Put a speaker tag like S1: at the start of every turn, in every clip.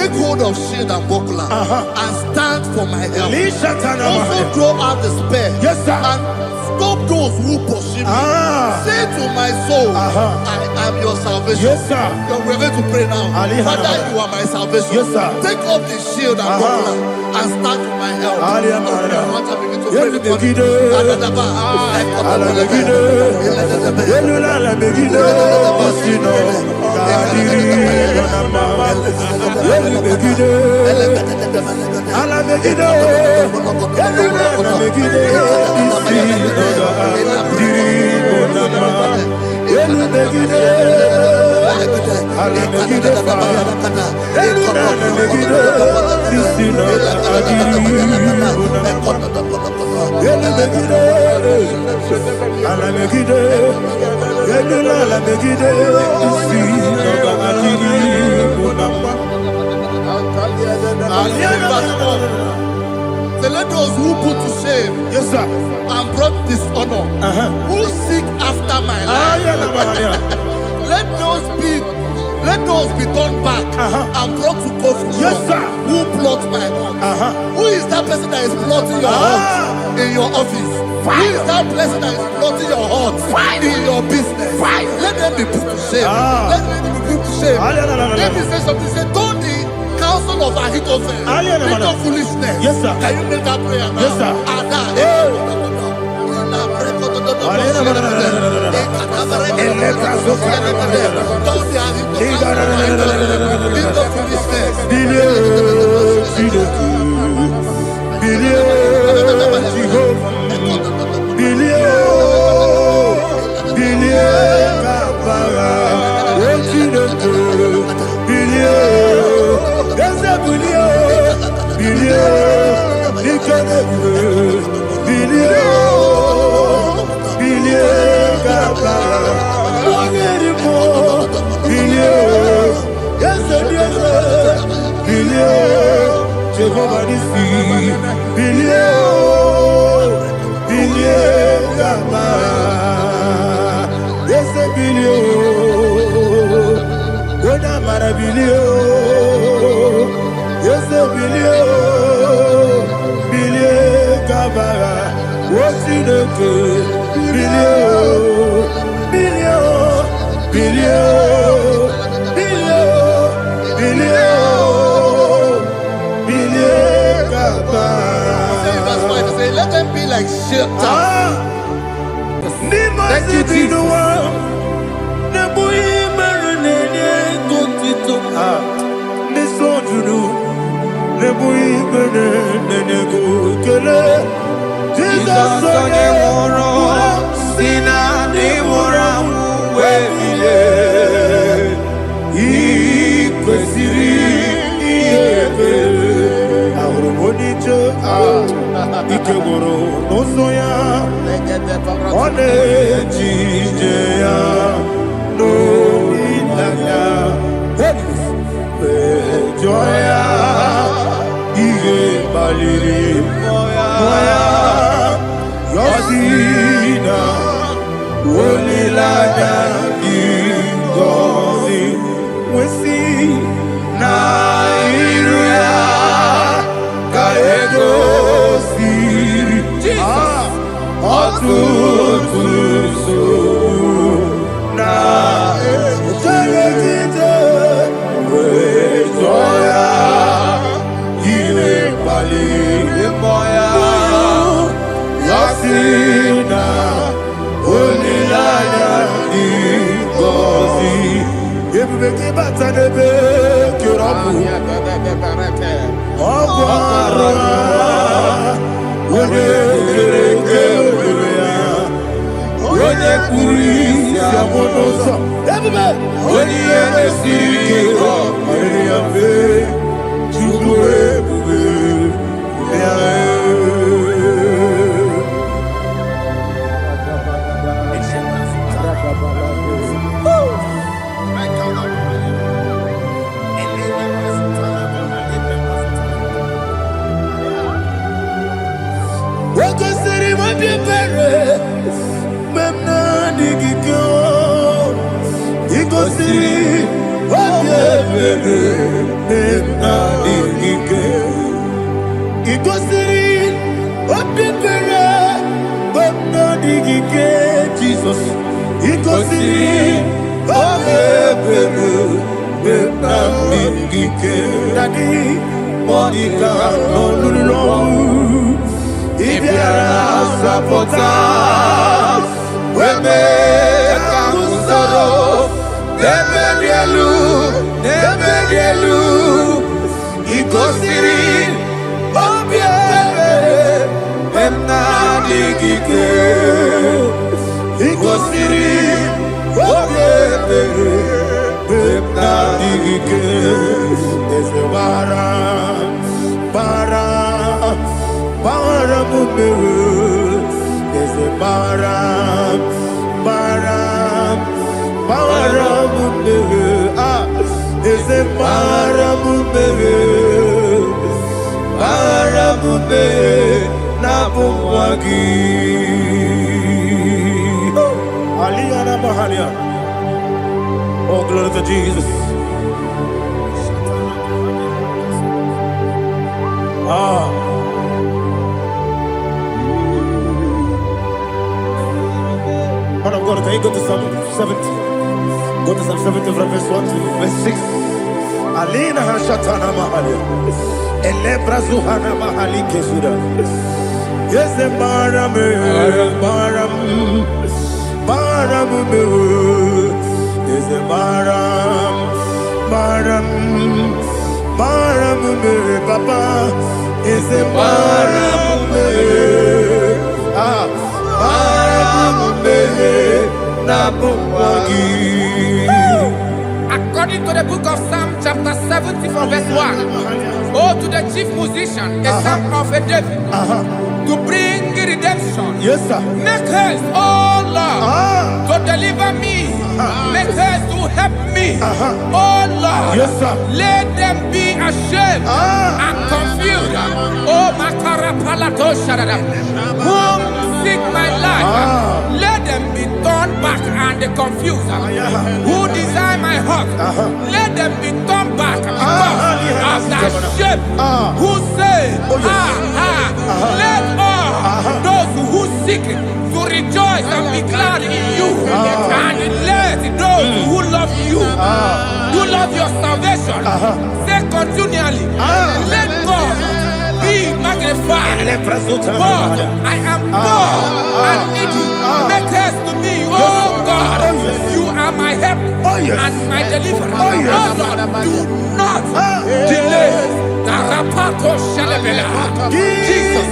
S1: take hold of shield and buckler and stand for my help. Also draw out the spear and stop those who pursue me. Say to my soul, I am your salvation.
S2: Yes, sir.
S1: We're going to pray now. Father, you are my salvation.
S2: Yes, sir.
S1: Take off the shield and buckler and stand for my help. Let those who put to shame, yes, sir, and brought dishonor, who seek after my life, let those be turned back and brought to confusion. Yes, sir. Who plot my heart? Who is that person that is plotting your heart in your office? Who is that person that is plotting your heart in your business? Let them be put to shame. Let them be put to shame. Let me say something. Say, don't the counsel of Ahithophel think of foolishness.
S2: Yes, sir.
S1: Can you make that prayer now?
S2: Yes, sir. Let them be like shelter. Thank you, Jesus. Iko siri,
S3: Ikosi Obebelu Benamigike Dadi Monica Nolulu Ibiara Sapota Weme Kakusoro Nebedielu Ikosiri Obebelu Benamigike Ikosiri Obebelu Benamigike Ezebara Bara Mumeru Ezebara Bara Mumeru Ezebara Mumeru Bara Mumeru Nabumwagi Aliyana Mahalia. Oh, glory to Jesus. Man of God, can you go to Psalm 70? Go to Psalm 70 from verse 1 to verse 6. Alina Hashatana Mahalia. Elebra Zuhana Mahali Kesuda. Yes, the Baram. Is a Baram, Papa. Is a Baram,
S4: According to the book of Psalm chapter 70 from verse 1, oh, to the chief musician, a psalm of a David, to bring redemption.
S3: Yes, sir.
S4: Make haste, oh Lord, to deliver me. Make haste to help me. Oh Lord,
S3: yes, sir.
S4: Let them be ashamed and confused. Oh Makarapalato Shadada, whom seek my life, let them be turned back and confused. Who desire my heart, let them be turned back because of that shape. Who say, let all those who seek to rejoice and be glad in you, and let those who love you, who love your salvation, say continually, let God be magnified. God, I am poor and needy. Make haste to me, oh God. You are my help and my deliverer. Oh Lord, do not delay. Jesus.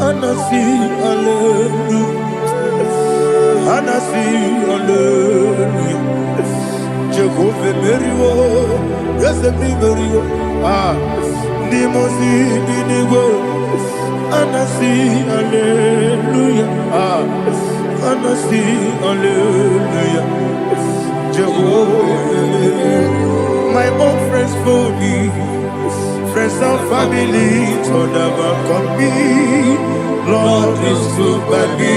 S3: Anasi, hallelujah. Anasi, hallelujah. Jehovah Merio, yes, the Merio. Ah, Nimosi, Dinigo. Anasi, hallelujah. Ah, Anasi, hallelujah. Jehovah, my own friends for me, friends and family, to never come me. Lord is good by me,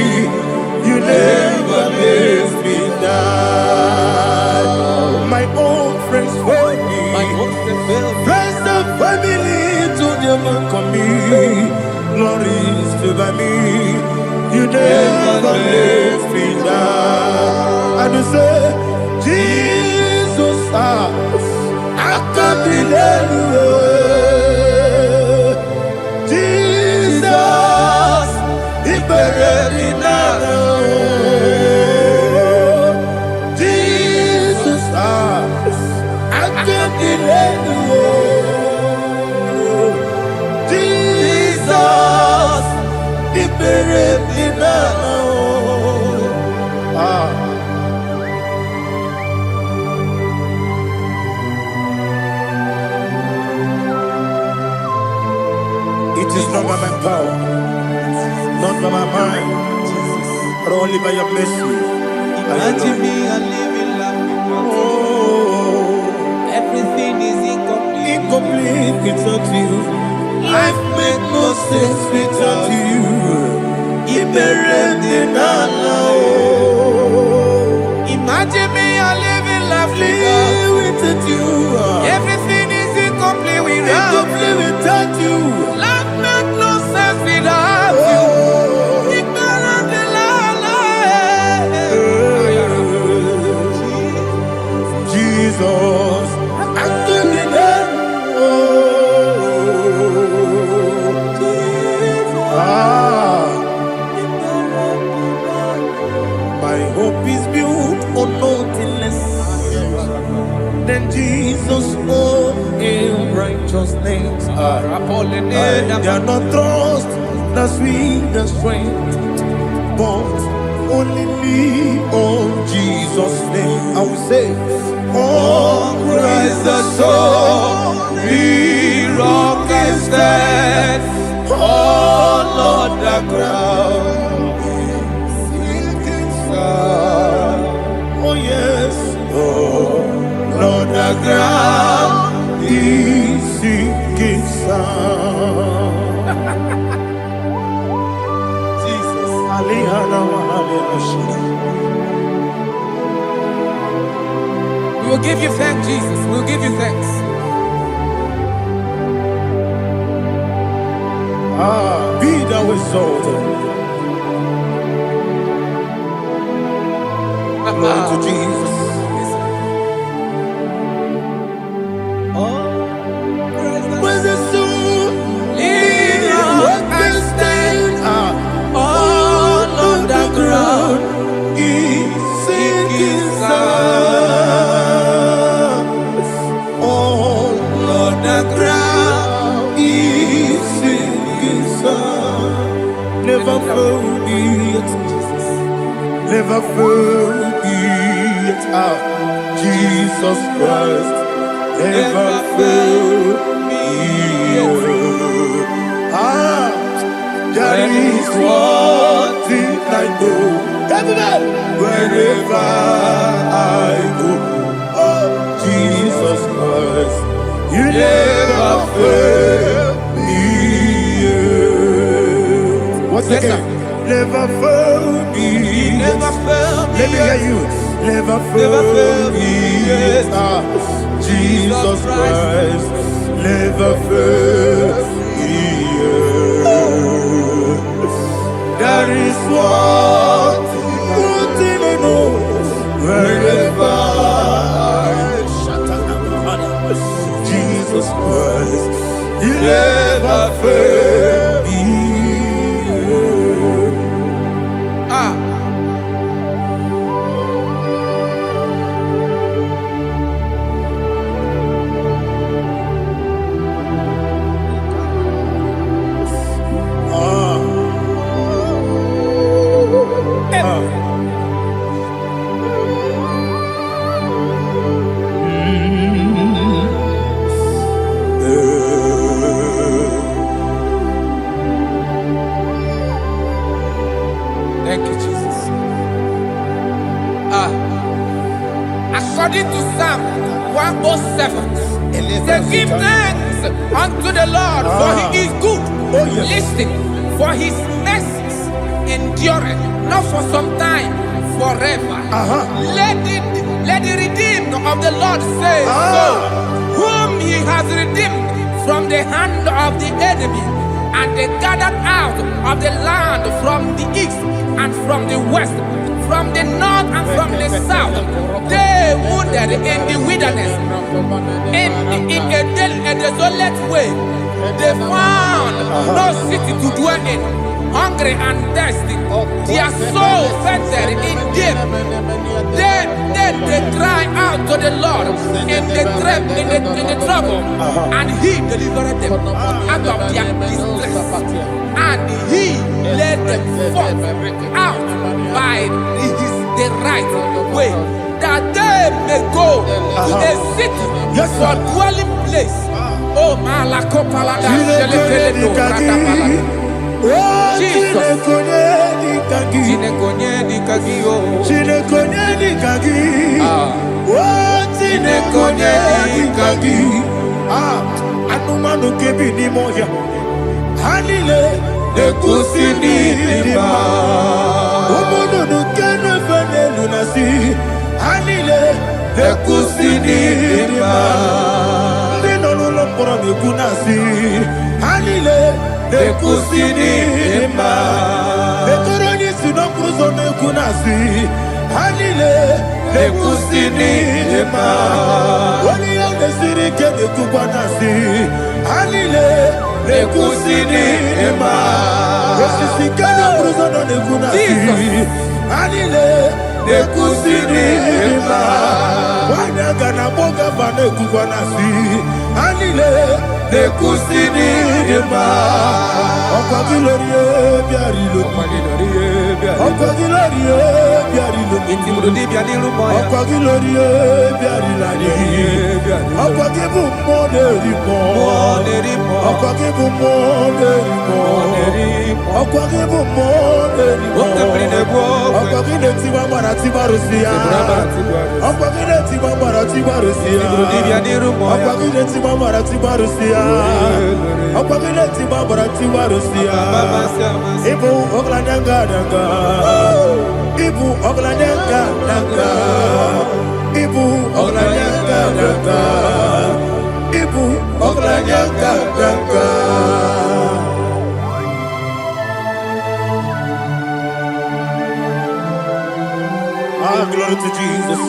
S3: you never let me die. My own friends for me, friends and family, to never come me. Lord is good by me, you never let me die. And you say, Jesus, I can't believe you. Jesus, He buried me now. Jesus, I can't believe you. Jesus, He buried me now. It is not by my power, not by my mind, but only by your mercy.
S4: Imagine me and living life.
S3: Oh,
S4: Everything is incomplete.
S3: incomplete without you. Life makes no sense without you.
S4: Imagine me and living life
S3: without you.
S4: Everything is incomplete without
S3: you.
S4: Life makes no sense without you. Ignorant in
S3: Jesus, I'm doing it. My hope is built on nothing less than Jesus' own righteousness. I cannot trust the sweetest strength, but only lean on Jesus' name. I will say, oh, Christ the solid rock and stand. Oh, Lord, the ground is sinking sun. Oh, yes, oh, Lord, the ground is sinking sun. Jesus,
S4: We will give you thanks, Jesus. We will give you thanks.
S3: Be thou exalted. Glory to Jesus. When the soul what can stand all on the ground is sinking sun. All on the ground is sinking sun. Never forget, never forget Jesus Christ. Never fail me. There is one thing I know. Wherever I go, oh Jesus Christ, you never fail me. What's the game? Never fail me.
S4: Never fail me.
S3: Let me hear you. Never fail me. Jesus Christ, never fail me. There is one thing I know. Wherever Jesus Christ, you never fail me.
S4: according to Psalm 107. Say, give thanks unto the Lord, for he is good.
S3: Oh, yes.
S4: Listen, for his mercies endureth, not for some time, forever. Let the redeemed of the Lord say so, whom he has redeemed from the hand of the enemy, and they gathered out of the land from the east and from the west, from the north and from the south. They wandered in the wilderness, in a desolate way. They found no city to dwell in, hungry and thirsty. Their soul fainted in deep. Then they cry out to the Lord in the trouble, and he delivered them out of their distress, and he led them forth out by the right way, that they may go to a city for dwelling place. Oh, Malako Palada, Jesus.
S3: Anumanu kebi ni moja Halile Nekusini lima Umudu nukene fene lunasi Halile Nekusini lima Lino lulopura nikunasi Halile Nekusini lima Netoroni sinokruzo nekunasi Halile Nekusini lima Wali yande sirike nekukwanasi Halile Nekusini lima Wesisikana kruzo nekunasi Halile Nekusini lima Wanyaga na boga vane kukwanasi Halile Nekusini lima Okwa gilorie biarilo Okwa gilorie biarilo Okwa gilorie biarilani Okwa gibu moderimo Okwa gibu moderimo Okwa gibu moderimo Okwa gileti wa marati barusia Okwa gileti wa marati barusia Okwa gileti wa marati barusia Okwa gileti wa marati barusia Ibu oglanyanga danga Ibu oglanyanga danga Ibu oglanyanga danga Ibu oglanyanga danga Ah, glory to Jesus.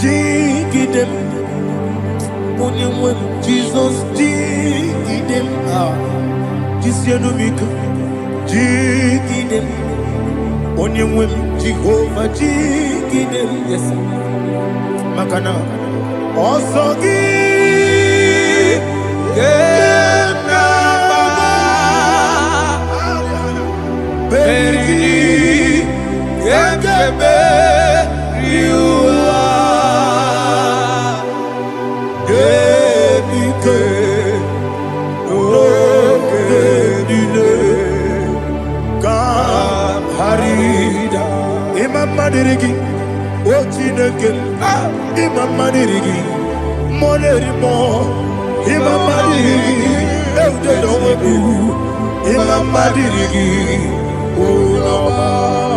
S3: Jigidem, Monie Jesus, Jigidem, Jisianomika, Jigidem, Monie Jehovah, Jigidem, yes, Makana, Osogi, Berigi, Gekebe, Riua, Gebike, Nokedile, Kamharida, Imamadirigi, Ochineke, Imamadirigi, Monerimo, Imamadirigi, Eudedowebu, Imamadirigi,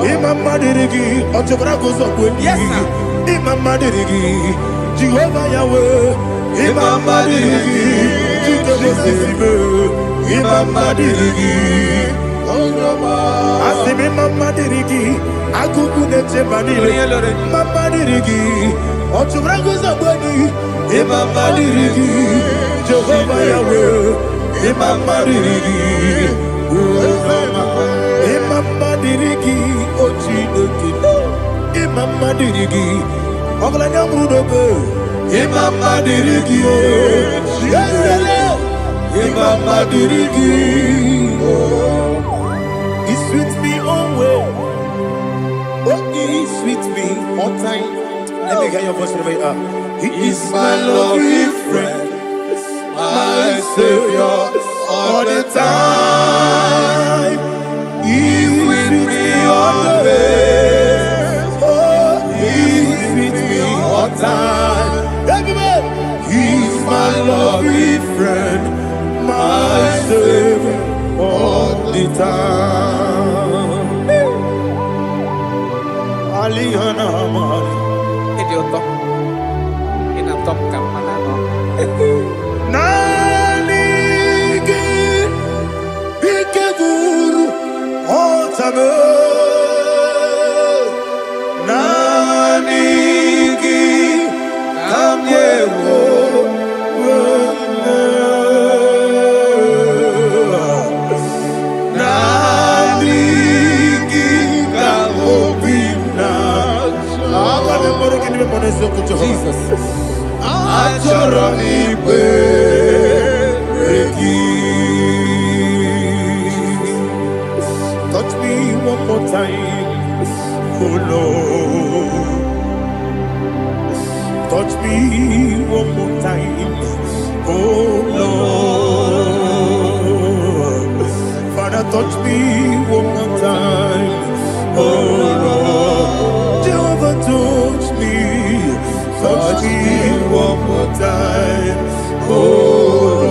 S3: Imamadirigi, Otobrago Zokweni,
S4: Yes, sir.
S3: Imamadirigi, Jehovah Yahweh, Imamadirigi, Jitobosisibe, Imamadirigi, Asim Imamadirigi, Akuku Nechebanile, Imamadirigi, Otobrago Zokweni, Imamadirigi, Jehovah Yahweh, Imamadirigi, Imamadirigi, Ochineke, Imamadirigi, Oglanyamrudobe, Imamadirigi, Yesele, Imamadirigi. He sweet me always. Oh, he sweet me all time. Let me hear your voice right now. He is my loving friend, my Savior all the time.
S4: Jesus.
S3: Touch me one more time, oh Lord. Touch me one more time, oh Lord. Father, touch me one more time, oh Lord. Jehovah, touch me one more time, oh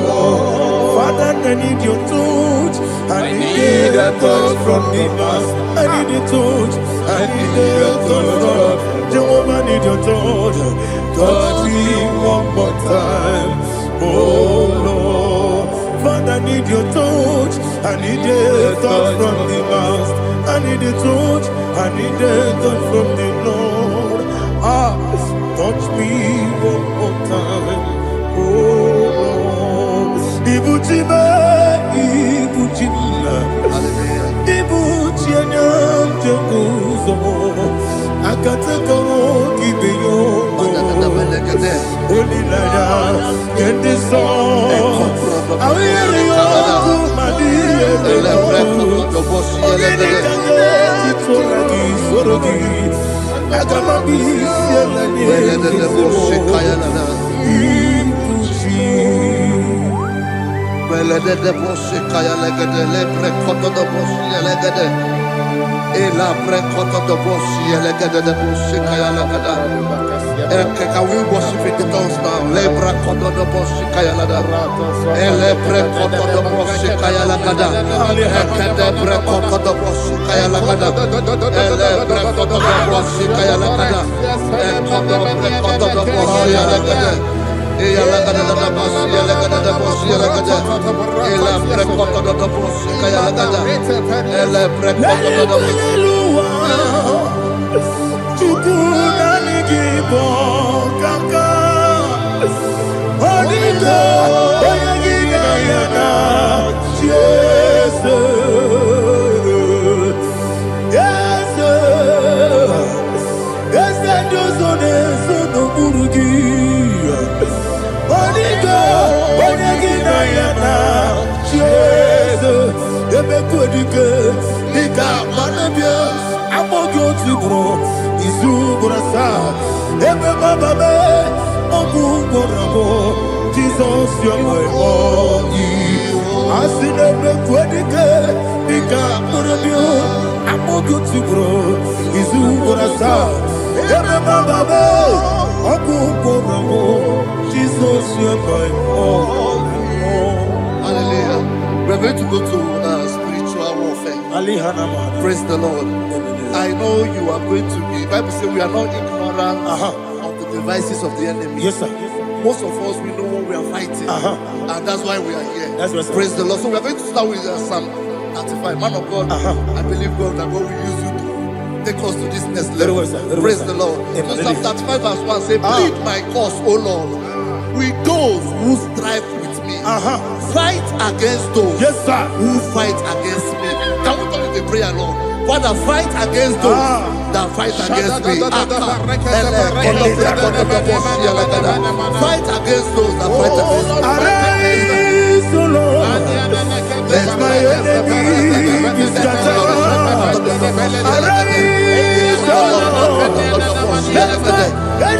S3: Lord. Father, I need your touch. I need a touch from the past. I need a touch. I need a touch from Jehovah. I need your touch. Touch me one more time, oh Lord. Father, I need your touch. I need a touch from the past. I need a touch. I need a touch from the Lord. Touch me one more time, oh Lord. Ibuchima, Ibuchima, Ibuchina, Jeruzo, Akatako, Kibeyo, Holy Naija, get this song. I hear you, Madia,
S1: Can we worship in the tongues now? Lebra kodo do boshi kaya lada. Elebre kodo do boshi kaya lada. Ekede bre kodo do boshi kaya lada. Elebre kodo do boshi kaya lada. Ekodo bre kodo do boshi lada. Eya lada da boshi lada da boshi lada. Elebre kodo do boshi kaya lada. Elebre kodo do boshi.
S3: Kaka, Odito, Oyagina Yana, Jesus, yes, yes, and Josone, Sono Burugi, Odito, Oyagina Yana, Jesus, Ebekudike, Nika Manabia, Amogo Tibro, Izubrasa. Jesus, you're my only. I see them quedike, Nika Murabio, I'm more good to grow. Izu Burasa, Jesus, you're my only.
S1: Hallelujah. We're going to go to spiritual warfare. Praise the Lord. I know you are going to be. Bible says we are not ignorant of the devices of the enemy.
S3: Yes, sir.
S1: Most of us, we know what we are fighting, and that's why we are here.
S3: That's right,
S1: praise the Lord. So we are going to start with Psalm 35. Man of God, I believe God that God will use you to take us to this next level. Praise the Lord. So Psalm 35 verse 1 say, plead my cause, O Lord, with those who strive with me. Fight against those who fight against me. Can we call it a prayer, Lord? Father, fight against those that fight against me. Fight against those that fight against me.
S3: Arise, O Lord, let my enemy be scattered. Arise, O Lord, let my enemy be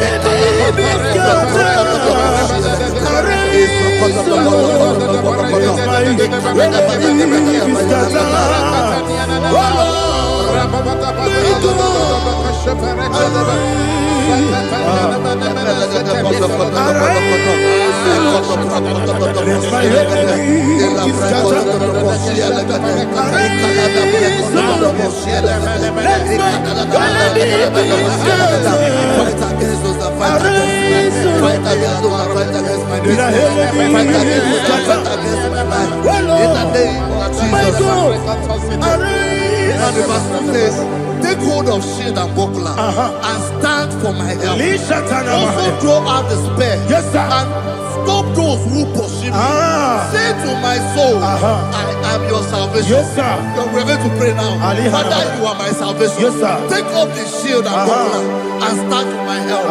S3: scattered. Arise, O Lord, let my enemy be scattered.
S1: Take hold of shield and buckler and stand for my help. Also draw out the spear and stop those who pursue me. Say to my soul, I am your salvation.
S3: Yes, sir.
S1: You're ready to pray now. Father, you are my salvation.
S3: Yes, sir.
S1: Take off the shield and buckler and start with my help.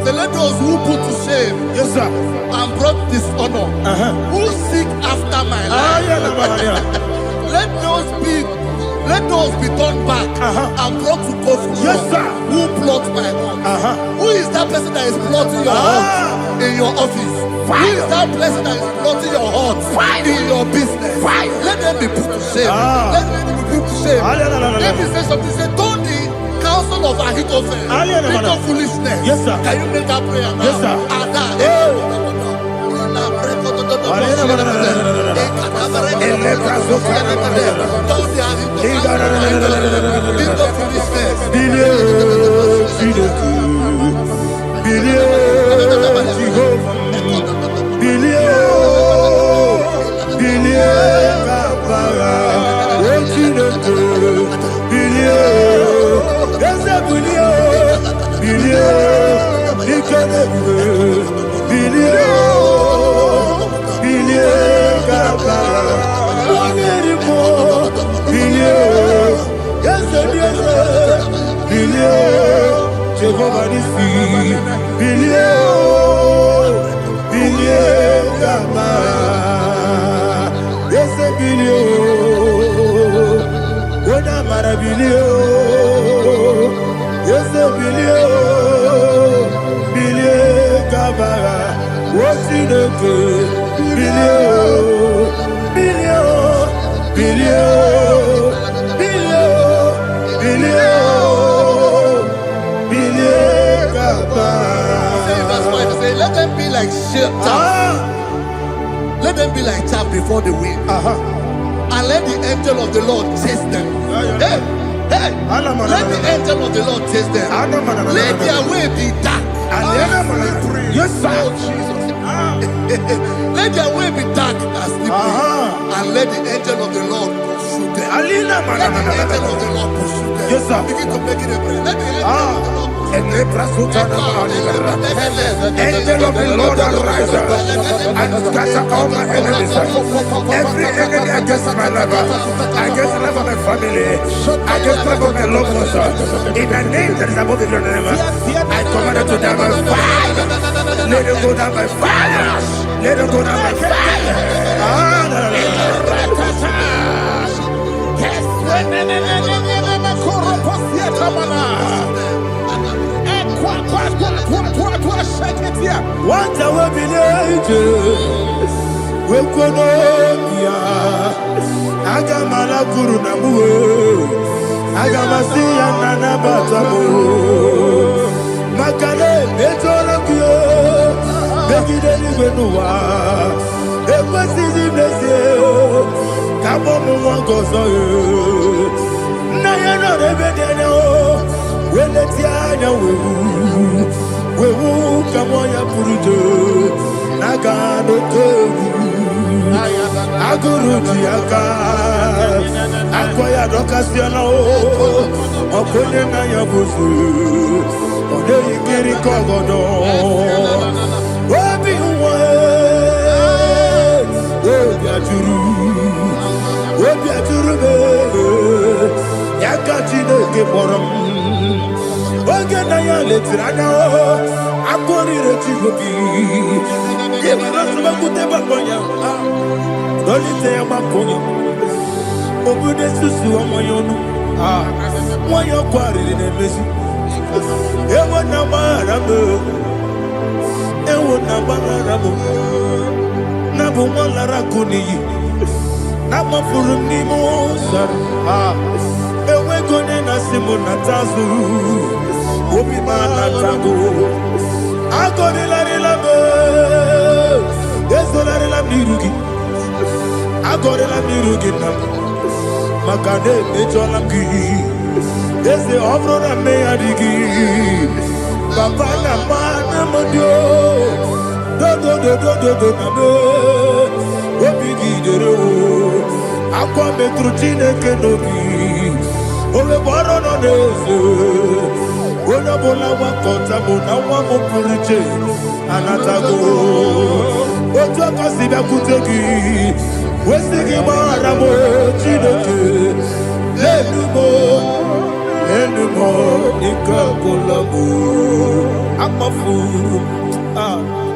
S1: So let those who put to shame,
S3: yes, sir,
S1: and brought dishonor, who seek after my life, let those be turned back and brought to confusion.
S3: Yes, sir.
S1: Who plot my hurt? Who is that person that is plotting your hurt in your office? Who is that person that is plotting your hurt in your business? Let them be put to shame. Let them be put to shame. Let me say something. Say, don't the counsel of Ahithophel think of foolishness.
S3: Yes, sir.
S1: Can you make that prayer now?
S3: Yes, sir. Let them be like chaff. Let them be like chaff before the wind. And let the angel of the Lord chase them. Hey, let the angel of the Lord chase them. Let their way be dark. Yes, sir. Let their way be dark and slippery. And let the angel of the Lord pursue them. Let the angel of the Lord pursue them. Yes, sir.
S1: Begin to make it a prayer. Let the angel of the Lord
S3: Angel of the Lord arise and scatter all my enemies. Every enemy against my life, against the life of my family, against the life of my loved ones. In the name that is above the name, I command it to die by fire. Let it go down by fire. Let it go down by fire. What I will be we could Agamala Guru Namu Agamasi Nana Batamu Makale Betolakio Begideni Benua Ekwasizi Nesio Kabomu Wangozo Nayano Rebedeno Weletiana Wewu Kamoya Purujo Nagano Togu Aguru Tiaka Akoya Dokasiana Okone Nayabusu Ode Ikiri Kogodo Obi Uwe Obi Aturu Yakachino Keporam Oge Naya Letirana Akori Rechigobi Yebasubakuteba Konya Dolite Yamakonya Obude Susu Amoyono Moyo Kwari Nemesi Ewa Namaramu Ewa Namaramu Nabumala Rakuni, Namafurunimo, Ewegone Simonatazu, Obimana Tago, Agorilarilabe, Desolarila Mirugi, Agorila Mirugi, Makade, Mejolamgi, there's the Obrona Mayadigi, Babana Mana Modio, Do, Obigi Dero, Aqua Metrutine Kenobi, Ole Baron on Ezo, Onabola Wakota, Monawa Puriche, Anatago, Otaka Sida Kutegi, Westigi Maramo, Chinoke, Lenumo, Nikakolabu, Amafu,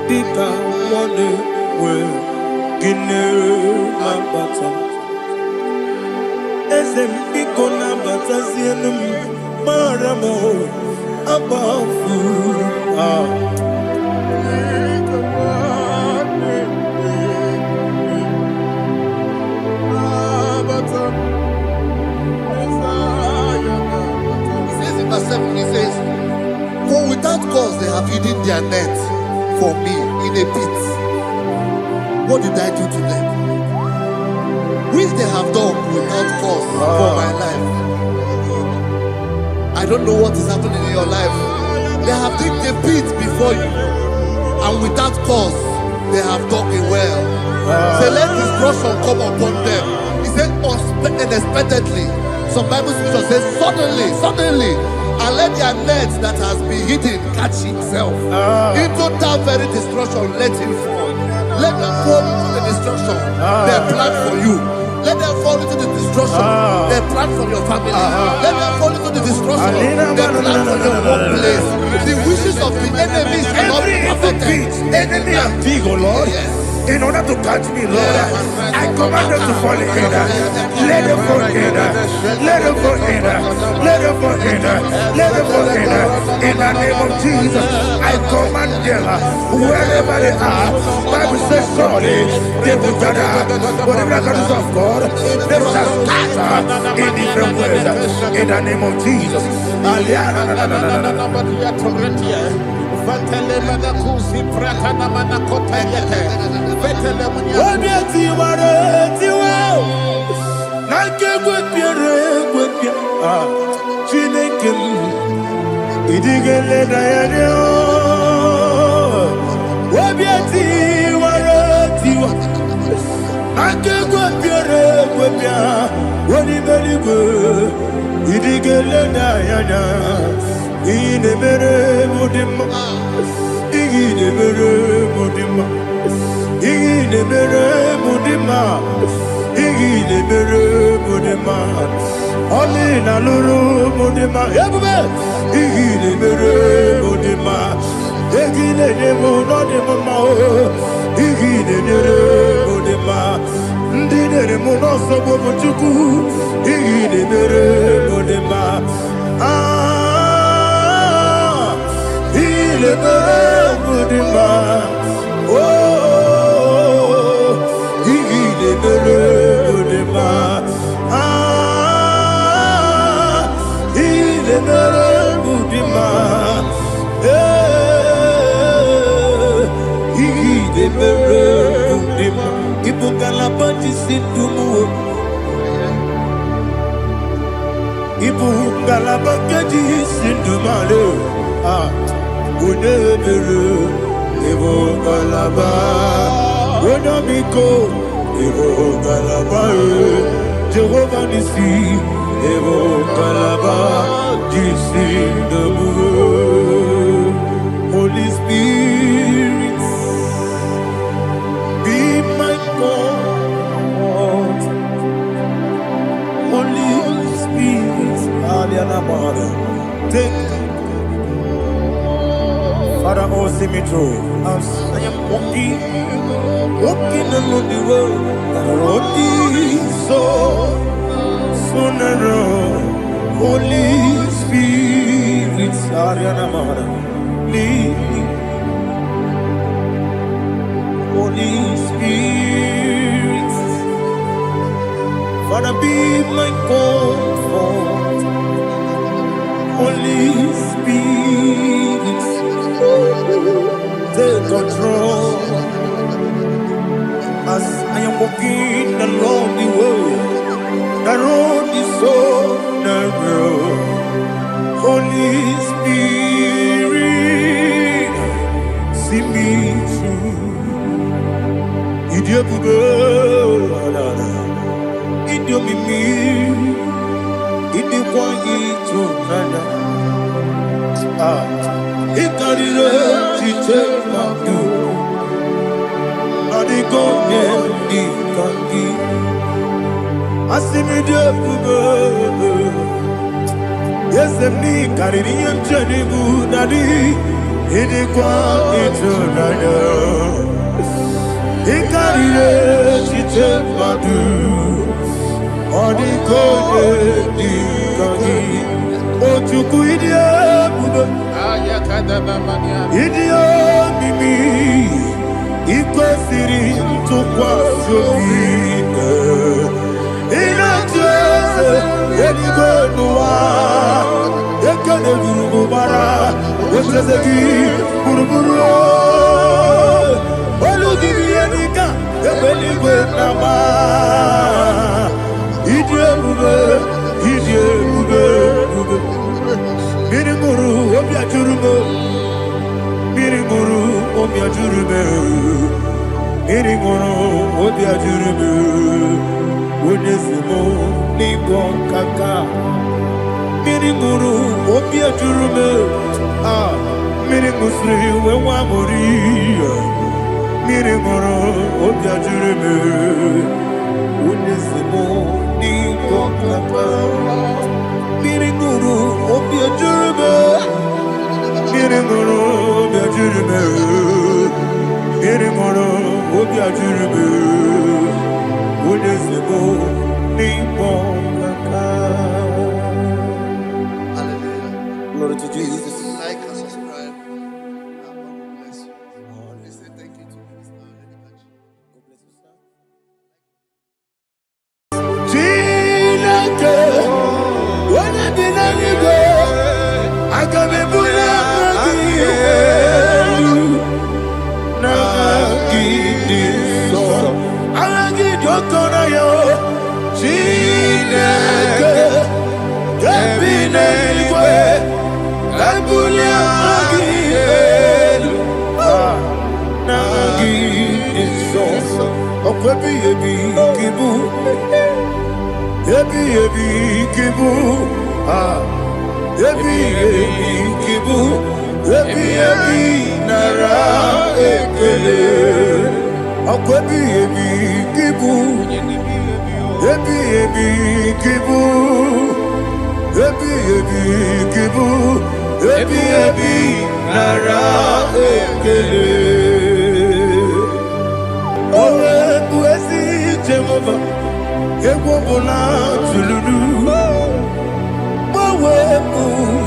S3: Dika, One, Well, Guinea, Mambata. Esem Picona Batasianum, Maramo, Abafu,
S1: Verse 7, he says, for without cause they have hidden their net for me in a pit. What did I do to them? Which they have done without cause for my life. I don't know what is happening in your life. They have digged a pit before you, and without cause they have dug a well. Say, let destruction come upon them. He said, unexpectedly. Some Bible scripture says, suddenly, and let their net that has been hidden catch itself. Into that very destruction, let it fall. Let them fall into the destruction they plan for you. Let them fall into the destruction they plan for your family. Let them fall into the destruction they plan for your workplace. The wishes of the enemies shall not be perfected.
S3: Enemy of thee, O Lord.
S1: Yes.
S3: In order to catch me, Lord, I command them to fall in. Let them fall in. Let them fall in. Let them fall in. Let them fall in. In the name of Jesus, I command them wherever they are. Bible says surely they will gather. Whatever the gods of God, they shall scatter in different ways. In the name of Jesus. Jehovah Nissi, Evo Kalaba, Holy Spirit, be my God. Holy Spirit, take Father, oh, see me through. I am walking along the road, so narrow. Holy Spirit, lead me. Holy Spirit, Father, be my comfort. Holy Spirit, take control as I am walking along the way. The road is so narrow. Holy Spirit, see me through. Idio bugo, idio mimi, idio kwa ito nana. Ikarire chite madu, adiko ni kangi. Asimi idio bugo. Yes, me carry and journey good daddy. It is quite eternal. He carried it, she took my do. On the cold, oh, to quit idiot, Mimi. It was sitting to quash your feet. In a chest, any good one. You can't go bara. What's the key? Buruburu. Oh, look at me, Anika. You belly with Nama. Idiot, Mirimuru, Obia Jurubo. Mirimuru, Obia Jurubo. Mirimuru, Obia Jurubo. Wonesimo, Nibo Kaka. Mirimuru, Obia Jurubo. Mirimuru, Wewa Moria. Mirimuru, Obia Jurubo. Wonesimo, Nibo Kaka. Mirimuru, Obia Jurubo. Mirimuru, Obia Jurubo. Mirimuru, Obia Jurubo. Wonesimo, Nibo Kaka. Glory to Jesus.
S1: Like and subscribe. And God will bless you. We say thank you to Minister Lady Kachi.
S3: God bless you, sir. Chineke, when I did not go, I can be put up again. Now give this song. I'll give your corner, yo. Chineke, get me anyway. I pull you again. Now give this song. Oh, baby, kibu. Ebi kibu, ebi kibu, ebi nara ekele. Akwebi kibu, ebi kibu, ebi kibu, ebi nara ekele. Owe buesi Jehovah. Ewobola tululu, mowe mu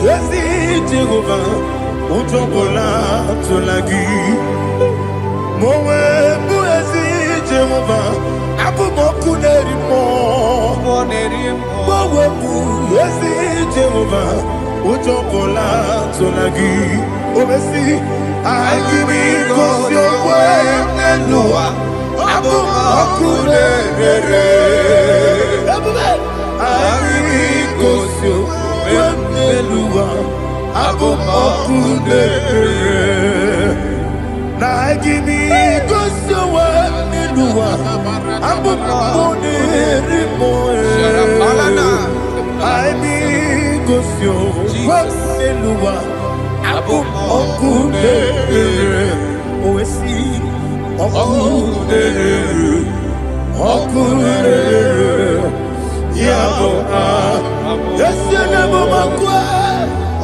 S3: yesi Jehovah, utobola tulagi. Mowe mu yesi Jehovah, abu moku nerimo. Mowe mu yesi Jehovah, utobola tulagi. Obesi, I give you cause your way and Noah. Abu Makunere, Agikosio, Wemelua, Abu Makunere. Nagimi Kosio, Wemelua, Abu Makunere, Agikosio, Wemelua, Abu Makunere. Oesi. Okunere, yabo yesenebo makwa.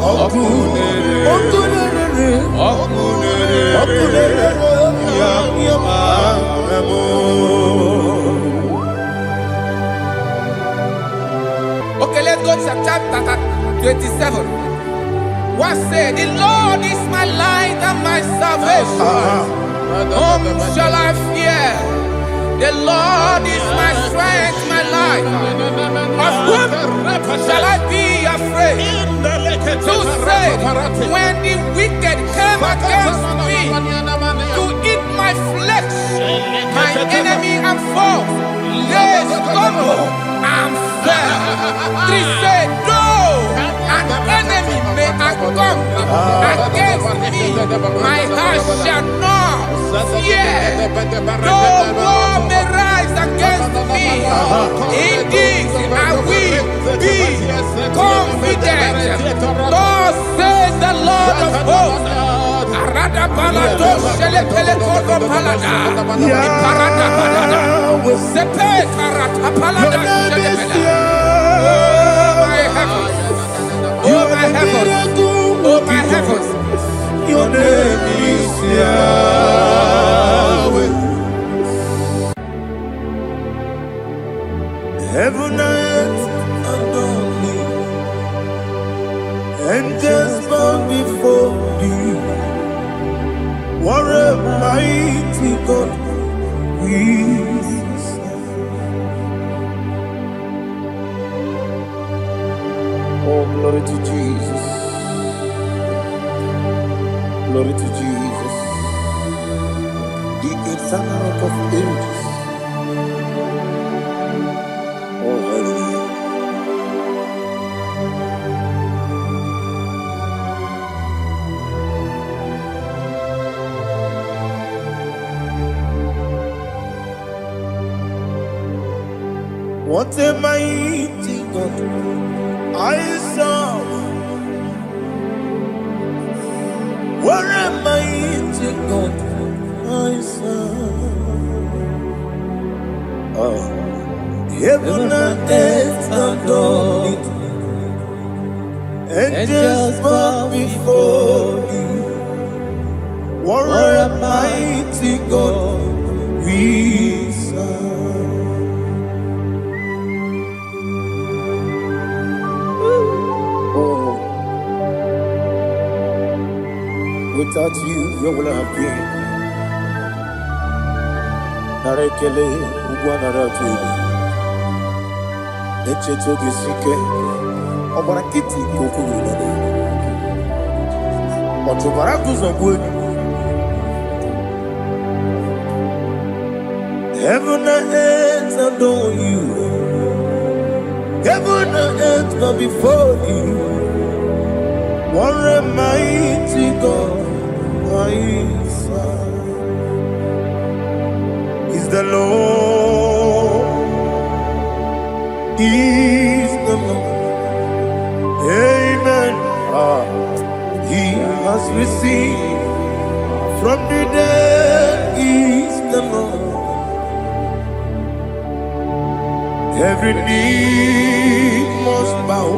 S3: Okunere, yabo.
S4: Okay, let's go to chapter 27. What said? The Lord is my light and my salvation. Whom shall I fear? The Lord is my strength, my life. Of whom shall I be afraid? To say, when the wicked came against me to eat my flesh, my enemy and foe, they stumble and fell. They said, though an enemy may come against me, my heart shall not fear. Though war may rise against me, in this I will be confident. Thus says the Lord of hosts. Oh my heavens, oh my heavens,
S3: your name is Yahweh. Heaven and earth adore me, angels bow before thee. What a mighty God we serve. Oh, glory to Jesus. Glory to Jesus. The eternal Rock of Ages. Oh, hallelujah. What a mighty God I serve. What a mighty God I serve. Oh, heaven and earth adore it. Angels bow before you. What a mighty God we serve. Without you, where will I have been? Narekele, Ugwanaratu. Echeto Gisike, Obarakiti, Kokuru. Otobarakus of wood. Heaven and earth adore you. Heaven and earth bow before you. What a mighty God I serve. Is the Lord, is the Lord. Amen. He has received from the dead, is the Lord. Every knee must bow.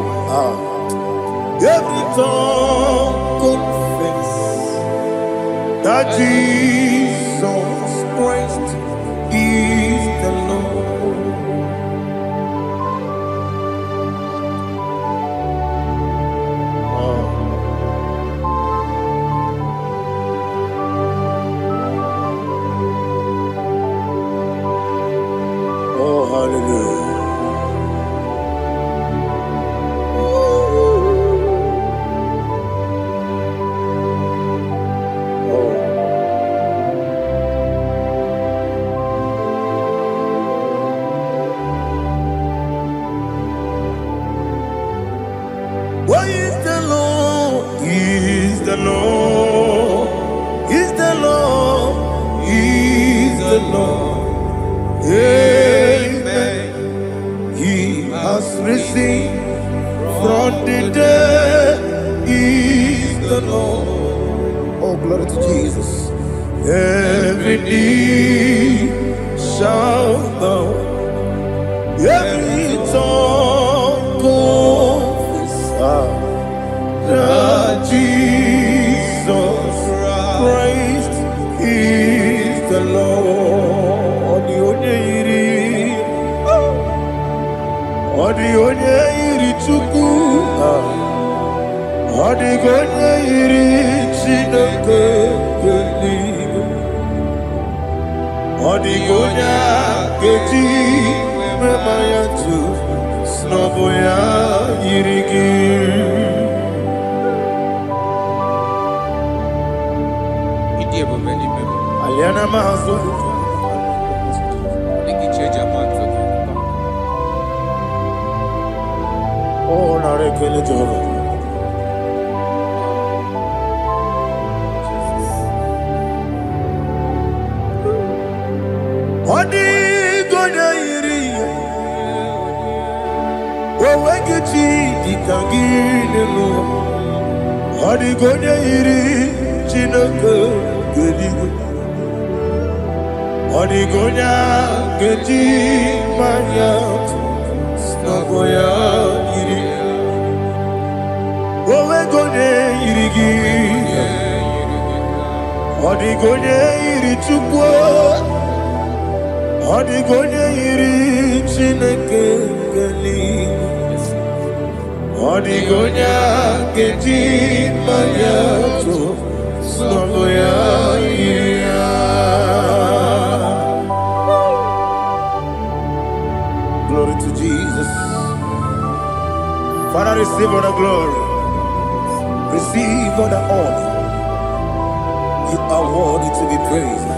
S3: Every tongue confess that Jesus Christ is the Lord. Oh, hallelujah. Why is the Lord? Is the Lord? Is the Lord? Is the Lord? Amen. He has risen from the dead. Is the Lord? Oh, glory to Jesus. Every knee shall bow. Every tongue confess that Jesus Christ is the Lord. The onye iri Chukwu, ọ dịghị onye iri Chineke eluigwe. Odigonya Geti Memayantu Snoboya Yirigi Aliana Mahazo Oh, Narekele Jehovah. Odigonya Yiri Wawageti Dikaginu Odigonya Yiri Chinaka Gedigo Odigonya Gedi Mayat Snagoya Yiri Wawagonya Yirigi Odigonya Yiri Chukwa Odigonya Yiri Chineke Gali Odigonya Gedi Mayato Snagoya Yiri Glory to Jesus. Father, receive all the glory. Receive all the honor. You are worthy to be praised.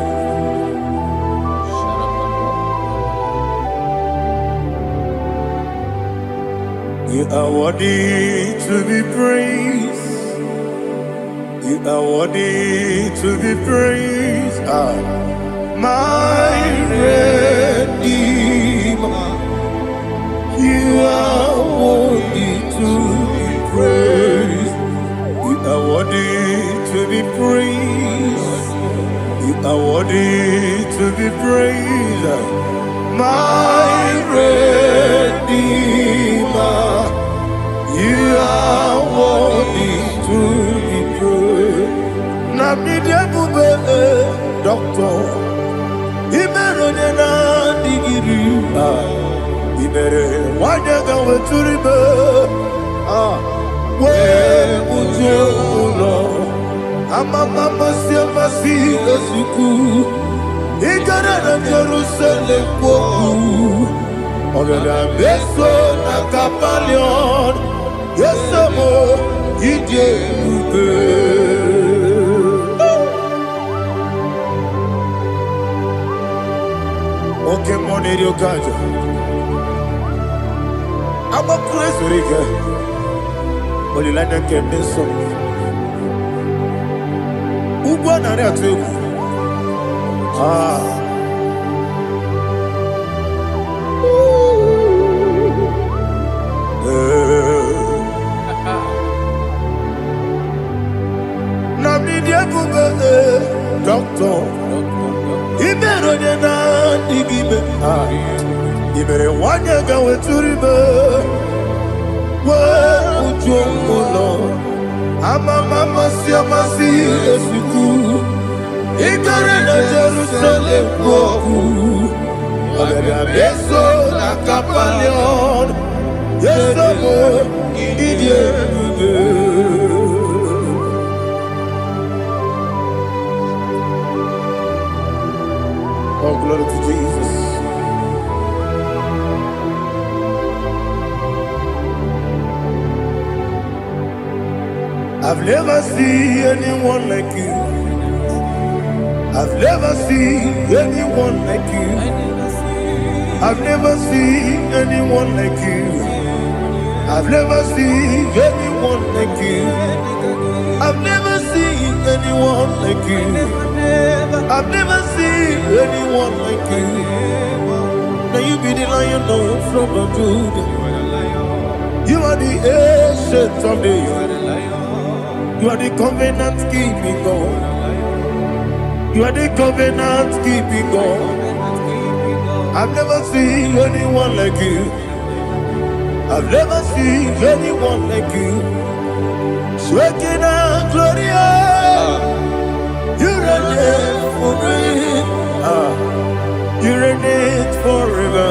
S3: You are worthy to be praised. You are worthy to be praised. My Redeemer. You are worthy to be praised. You are worthy to be praised. You are worthy to be praised. My Redeemer. You are worthy to be praised. Namidebube, Doctor. Imeronena digiri. Ibere wanyaga weturibe we ujulo amama siamasi esuku igara na Jerusalem kwoku ogada beso na kapalion yesemo idie ube oke moneri okajo I'm a crazy rigger. Only like that can be so. Ugwana na tu. Na media buga doctor. Ibero na digibe. Ibere wanyaga weturibe. Ujulo amama siamasi esuku igare na Jerusalem kwoku ogada beso na kapalion yesomo idie Oh, glory to Jesus. I've never seen anyone like you. I've never seen anyone like you. I've never seen anyone like you. I've never seen anyone like you. I've never seen anyone like you. I've never seen anyone like you. Now you be the Lion from the Judah. You are the ancient of days. You are the covenant keeping God. You are the covenant keeping God. I've never seen anyone like you. I've never seen anyone like you. Shaking and glorious. You reign forever. You reign forever.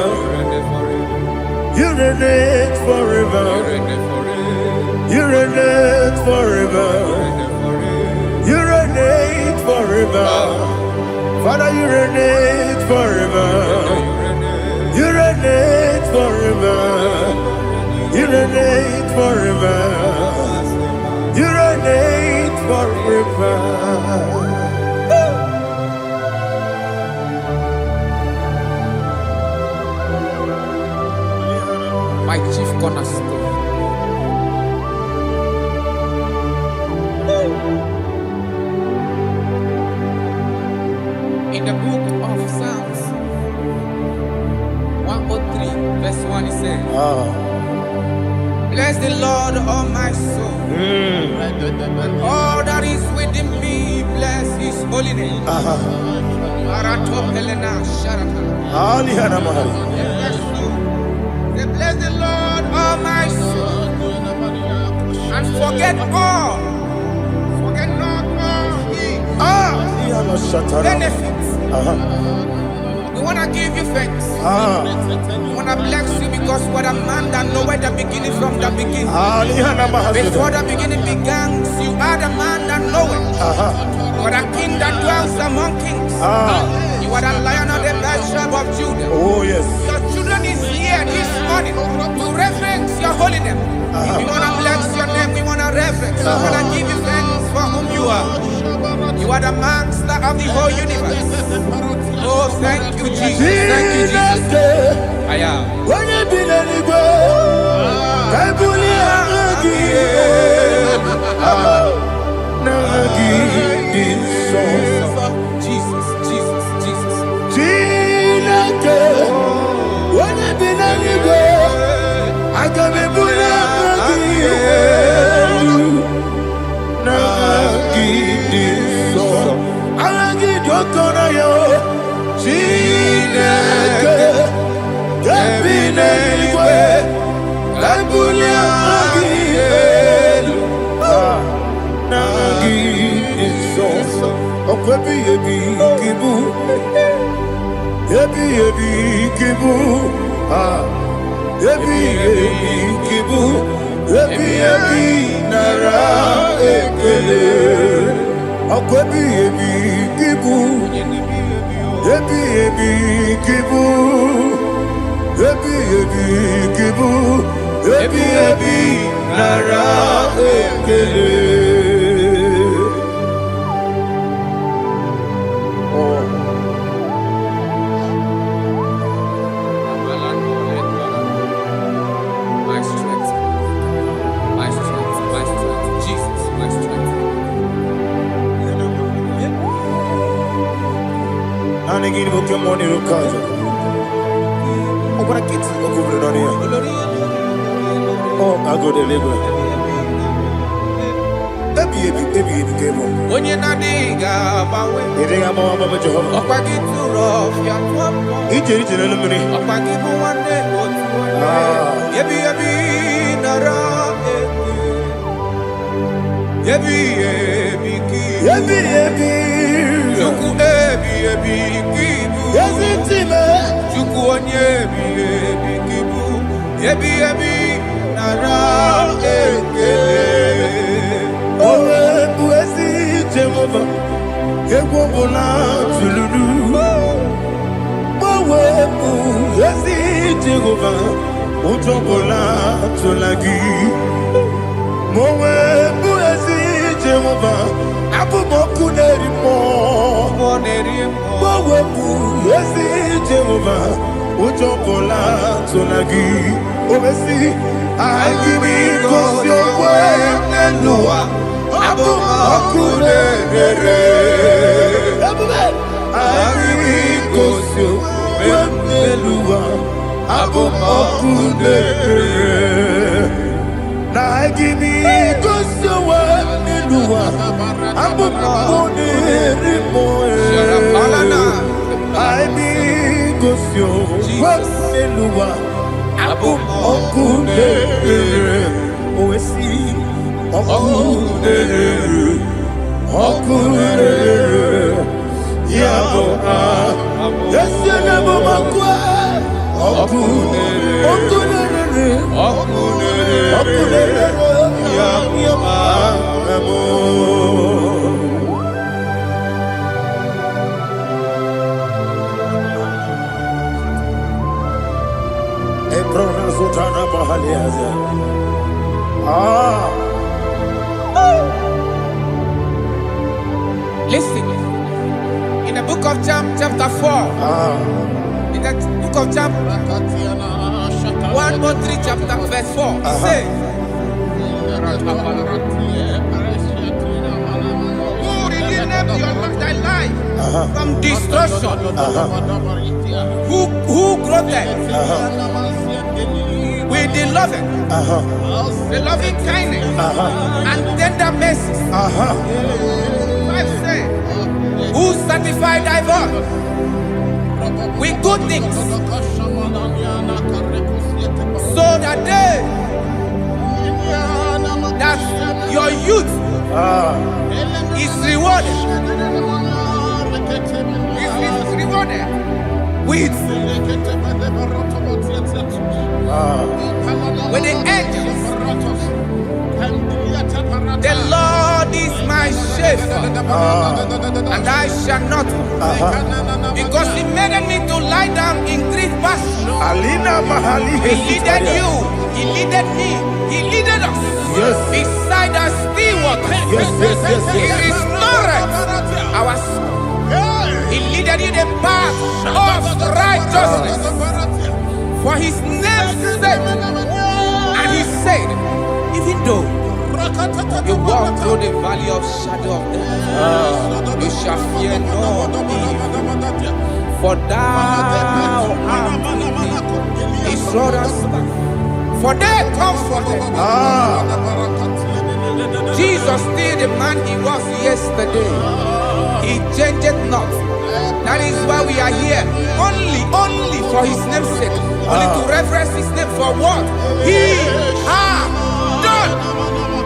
S3: You reign forever. You reign forever. You reign forever. Father, you reign forever. You reign forever. You reign forever. You reign forever.
S4: My chief cornerstone. In the book of Psalms 103, verse 1, it says, bless the Lord, all my soul, and all that is within me, bless his holy name. Bless the Lord, all my soul, and forget not all his benefits. We want to give you thanks. We want to bless you because what a man that knoweth the beginning from the beginning. Before the beginning began, you are the man that knoweth. You are the king that dwells among kings. You are the lion of the tribe of Judah.
S3: Oh yes.
S4: Your children is here this morning to reverence your holy name. We want to bless your name. We want to reverence. We want to give you thanks for whom you are. You are the master of the whole universe. Oh, thank you, Jesus. Thank you, Jesus. I am.
S3: When you be the
S4: Jesus, Jesus, Jesus.
S3: When you be the I can be Monie Point. Oh, what a kid! Oh, I go to labor. Baby, came on.
S4: When you're not Naija,
S3: You think I'm on Mama Jehovah?
S4: up I get too rough, you're twelve.
S3: Each in the money.
S4: Up I give you one day, Yebi, Nara, Yebi, Yuku, Kibu,
S3: Yes, it's him.
S4: Yuku, Kibu, Yebi, Nara,
S3: Oh, Buesi, Jehovah. Equobola, Tulu. Oh, Buesi, Jehovah. Utobola, Tulagi. Mowe, Buesi, Jehovah. Abu Moku Nerimo. Mowe, Buesi, Jehovah. Utobola, Tulagi. Obesi, I give you cause your way and Noah. Abu Makunere. I give you cause your way and Noah. Abu Makunere. Now I give you cause your way and Noah. Abu Makunere. I give cause your way and Noah. Abu Makunere. Oh, see. Yabo, yes, you never makwa.
S4: of John chapter 4. In the book of John 1:3 chapter verse 4. It says, who redeemed thy life from destruction? Who groweth with the loving kindness and tender mercies? Who sanctified thy voice with good things, so that your youth is rewarded. Is rewarded with the angels. The Lord is my shepherd, and I shall not want, because He made me to lie down in green pastures. He leaded you, He leaded me, He leaded us beside the still waters. He restored our soul. He leaded you the path of righteousness for His name's sake. And He said, even though you walk through the valley of shadow of death, you shall fear no evil, for thou art with me. His rod and staff, for they comforted me. Jesus still the man He was yesterday. He changed not. That is why we are here. Only for His name's sake. Only to reverence His name for what He has done.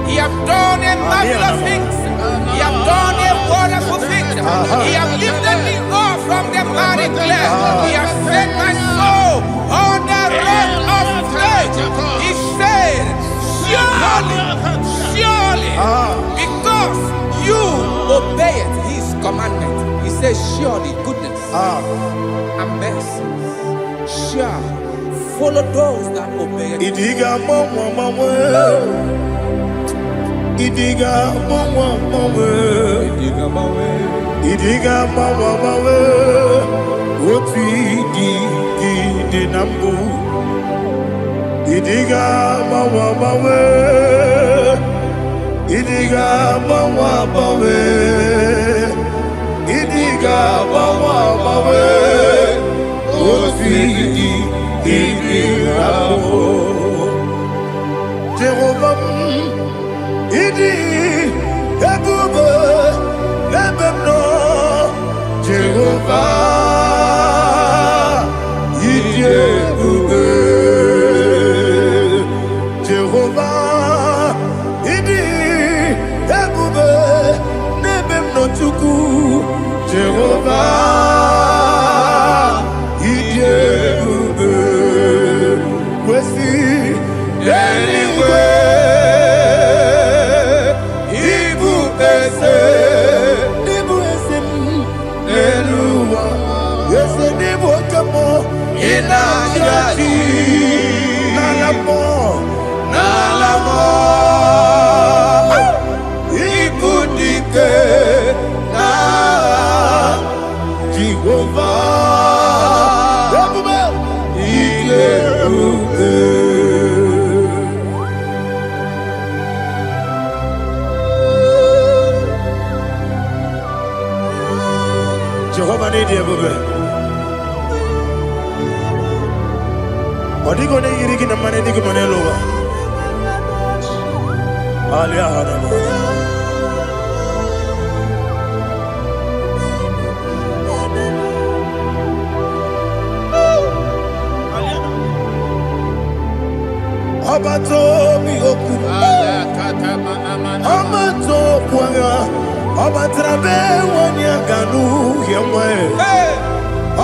S4: He has done a marvelous things. He has done a wonderful thing. He has lifted me up from the miry clay. He has set my soul on the rock of faith. He said, surely, because you obeyed His commandment. He says, surely goodness and mercy shall follow those that obey it.
S3: Idiga mawe oti di nambu. Idiga mawe Idiga mawe Idiga mawe oti di nambu. Jehovah Idi Ebube Ebemno Jehovah Idi Ebube Jehovah Idi Ebube Nebemno Chuku Jehovah Idi Ebube Kwesi anyway. Nalamo ibudike na Jehovah Jehovah need Ebube. Odigo ne yirigi na mane digi mane lowa. Alia hanama. Abato mi oku. Abato kwanga. Abatrabe wanya ganu yemwe.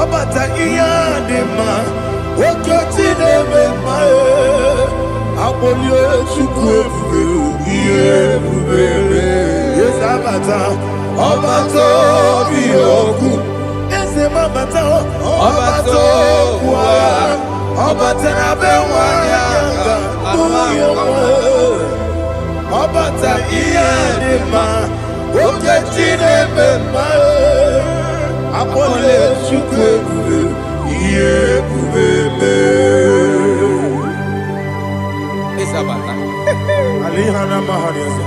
S3: Abata iya dema. Okoti nebe mae, abolio chukwe bube, yes abata, abato biyoku, ese mabata, abato kwa, abata nabe wanyanga, abata iya dema, okoti nebe mae, Akole chukwe iye kubebe.
S4: Isabata.
S3: Alihana mahaniasa.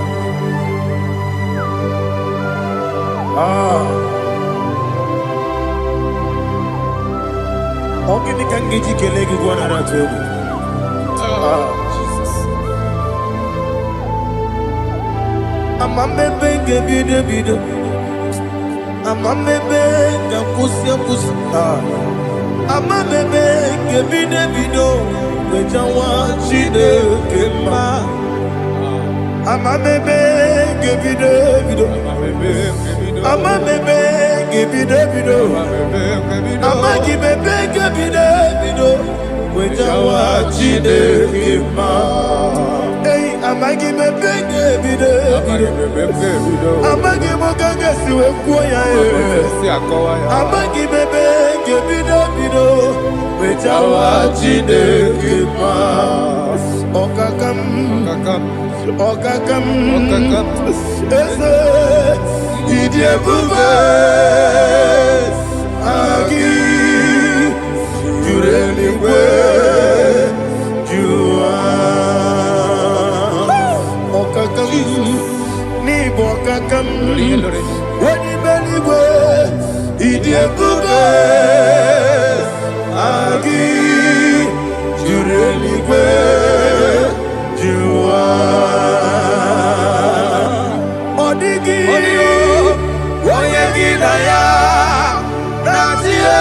S3: Ogini kangeji kelegi gwana ratuebu.
S4: Jesus.
S3: Amamebe gebide bide. Amamebe gakusia kusi. Amamebe gebide bido. Bejawa chide kema. Amamebe gebide bido. Amamebe gebide bido. Amagi bebe gebide bido. Bejawa chide kema. Hey, amagi bebe gebide bido. Amagi mogange siwe kuya amagi bebe gebide bido. Bejawa chide kema. Okakam. Eze idiebube agi jureligwe jua okakam ni bokakam wani beligwe idiebube agi jureligwe jua odigi oyegi na ya natie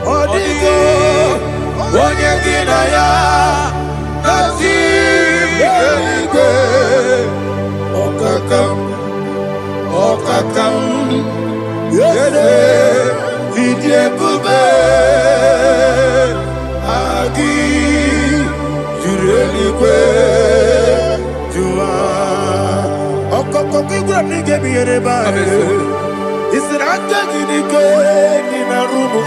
S3: odigi oyegi na ya natie okakam yede idiebube agi jureligwe jua okokokigura nigemi yereba isiranga gidike nina rumu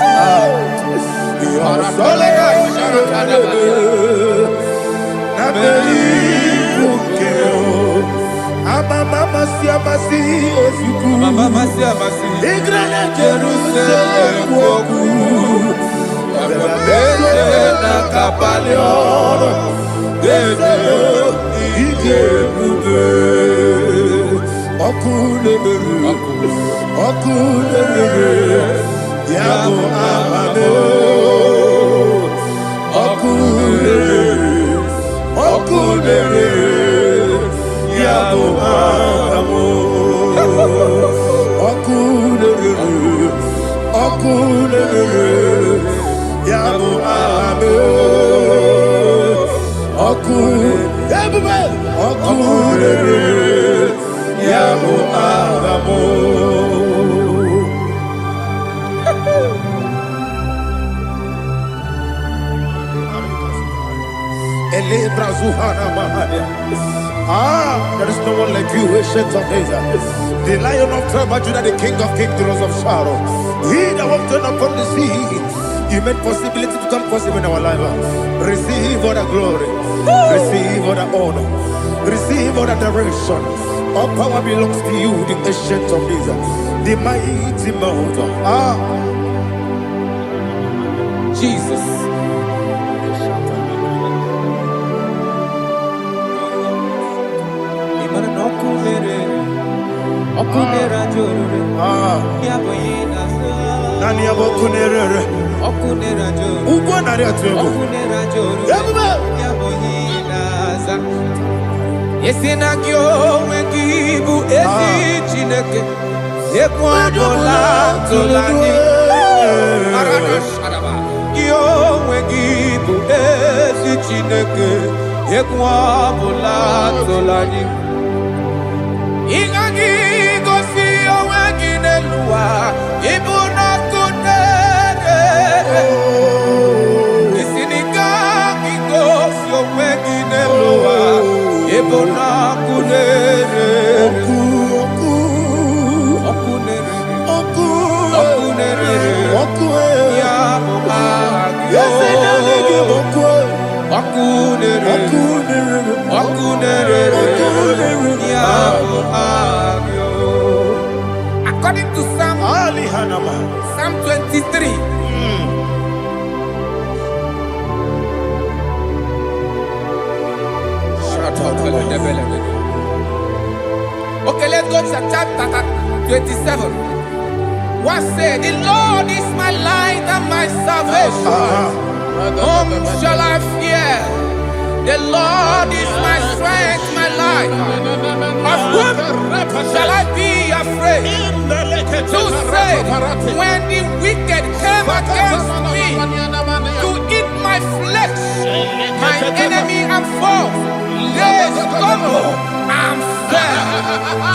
S3: solega na beri bukeo mama siamasi efiku mama siamasi igrana Jerusalem woku bebe na kapaleon bebe idiebube okulere yabo amame okulere yabo amamo okulere yabo amame okulere yabo amamo. There is no one like you, ancient of days. The Lion of tribe of Judah, the King of kings, the Rose of Sharon. He that walked upon the sea, you made possibility to come possible in our life. Receive all the glory, receive all the honor, receive all the direction. All power belongs to you, the ancient of days, the mighty mountain.
S4: Jesus.
S3: Nani abokunere
S4: okunera jo
S3: ugwo nari atwego
S4: okunera jo yaboyinaza yesina kyo wengibu esi chineke ekwadola tolani arado sharaba kyo wengibu esi chineke ekwadola tolani ingagi gosi oweginelua ibuna kunere isinika gosi oweginelua ibuna kunere okunere ya okunere ya according Psalm 23. Okay, let's go to chapter 27. What said? The Lord is my light and my salvation. Whom shall I fear? The Lord is my strength, my life. Of whom shall I be afraid? To say, when the wicked came against me to eat my flesh, my enemy and foe, they stumble and fell.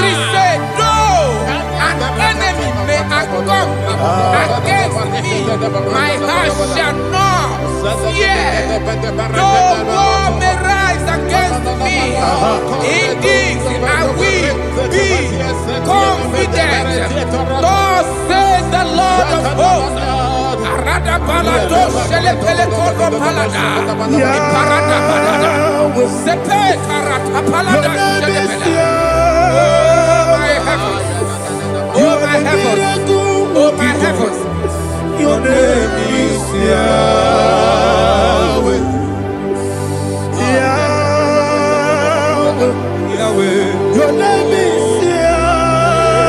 S4: They said, no, an enemy may come against me, my heart shall not fear. No war may rise against me. Indeed, I will be confident. Thus says the Lord of hosts. Oh my heavens, oh my heavens,
S3: your name is Yahweh. Yahweh, Yahweh, your name is Yahweh.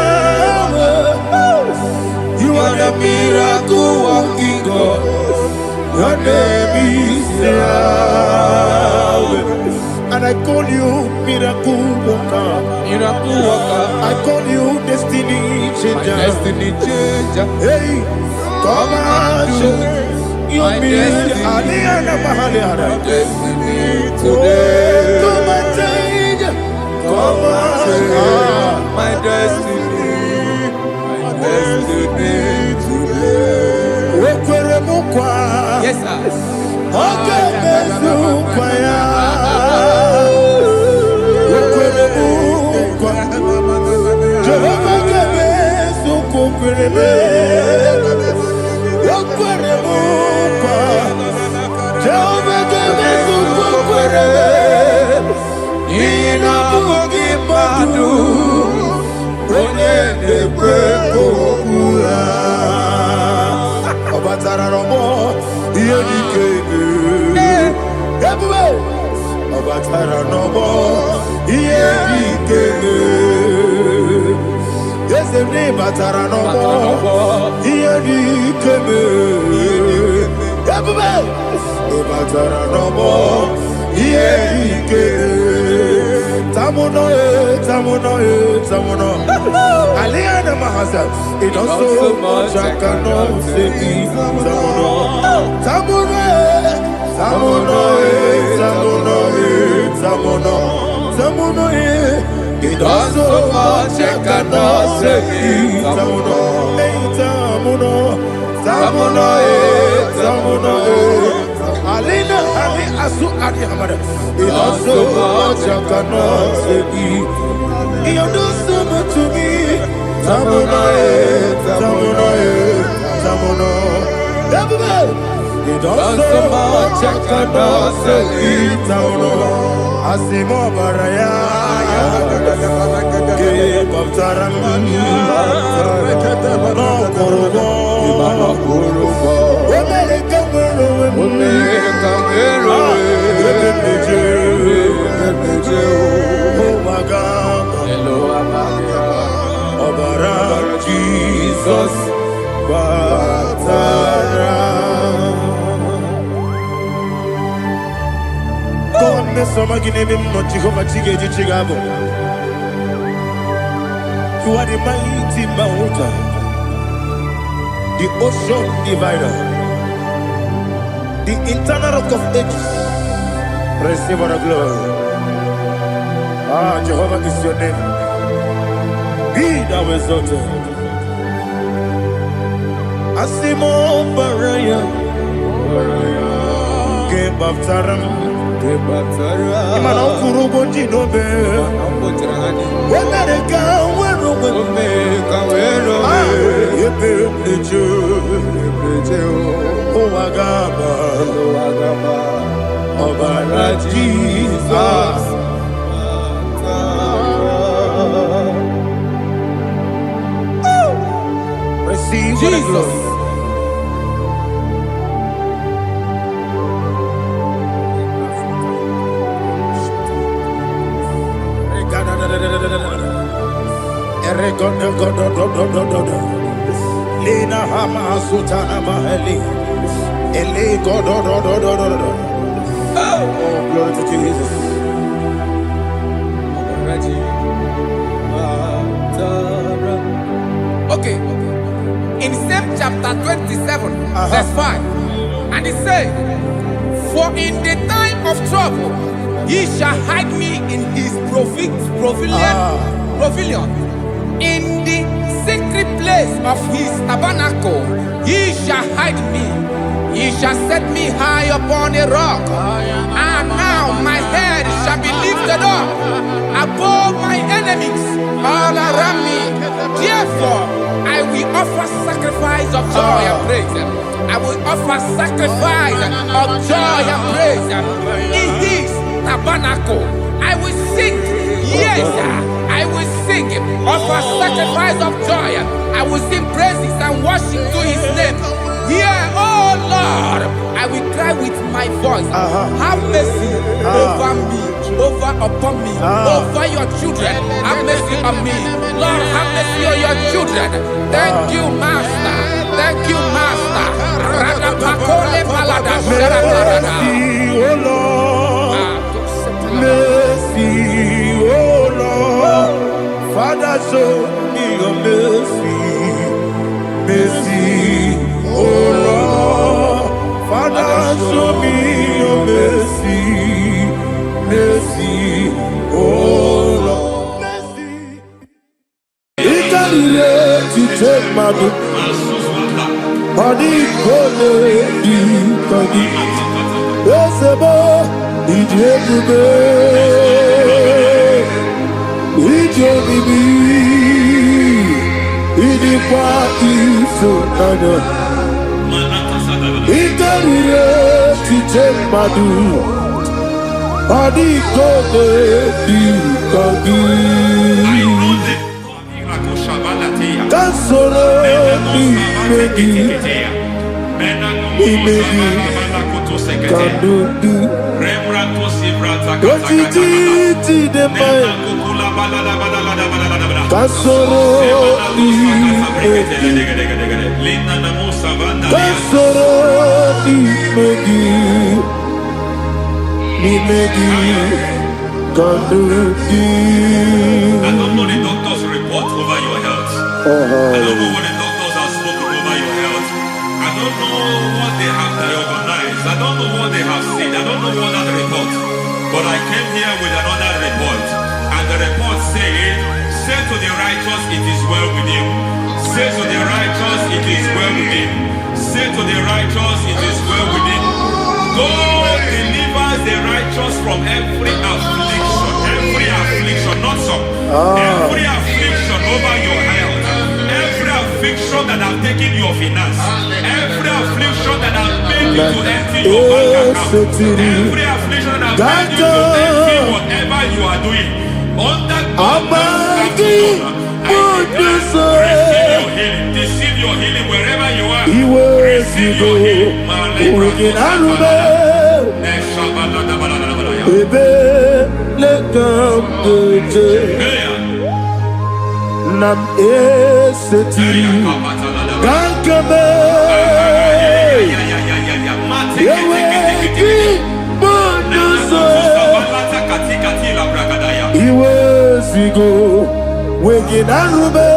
S3: You are the miracle working God. Your name is Yahweh. And I call you miracle worker. Miracle worker. I call you destiny changer. My destiny changer. Hey, come on, you mean Aliana Mahaliana. Destiny today. Come on, change. Come on, my destiny. My destiny today.
S4: yes sir.
S3: Okay, it does so much I cannot say it. It does so much I cannot say it. Alina Ali Asu Adi Hamada. It does so much I cannot say it. You do so much to me. Tamuno. It does so much I cannot say it. Tamuno. Asimo Baraya. Give up Taramani. No Kurubo. Oh my God. Jesus, God, some are giving him not Jehovah Chigabo. You are the mighty mountain, the ocean divider, the internal rock of ages. Receive our glory. Ah, Jehovah is your name. Be thou exalted. Asimo Baraya, Game of Taram, Imano Kurubo Jinobe, Wamerika, Wagaba, Obara Jesus. Receive Jesus. Lina Hama Sutana Mahali. Ele God. Oh, glory to Jesus.
S4: Okay. In same chapter 27, verse 5, and it says, "For in the time of trouble, he shall hide me in his pavilion. In the secret place of his tabernacle, he shall hide me. He shall set me high upon a rock. And now my head shall be lifted up above my enemies all around me. Therefore, I will offer sacrifice of joy and praise. I will offer sacrifice of joy and praise in his tabernacle. I will sing, yes, I will sing, offer sacrifice of joy. I will sing praises and worship to his name. Here, oh Lord, I will cry with my voice. Have mercy over me, upon me, over your children. Have mercy on me. Lord, have mercy on your children. Thank you, Master. Thank you, Master.
S3: Mercy, oh Lord. Mercy, oh Lord. Father, show me your mercy. Mercy, oh Lord. Father, show me your mercy. Mercy, oh Lord. Mercy. To take my book. Body gone deep again. Yes, boy. It's me. It's party so nana. It's to take my book. Body gone deep again. Cansoro mi megi kandudu Kotiti de mai Cansoro mi megi Cansoro mi megi kandudu.
S5: I don't know the doctor's report over your health. I don't know what the doctors have spoken over your health. I don't know what they have reorganized. I don't know what they have said. I don't know what that report. But I came here with another report. And the report said, say to the righteous, it is well with him. Say to the righteous, it is well with him. Say to the righteous, it is well with him. God delivers the righteous from every affliction. Every affliction, not some. Every affliction over your health. Every affliction that have taken your finance. Every affliction that have made you to empty your bank account. Every affliction that have made you to empty whatever you are doing. Under God, receive your healing wherever you are. Receive your healing.
S3: Nam eseti gankame yeweki bonuso iwezigo weginarube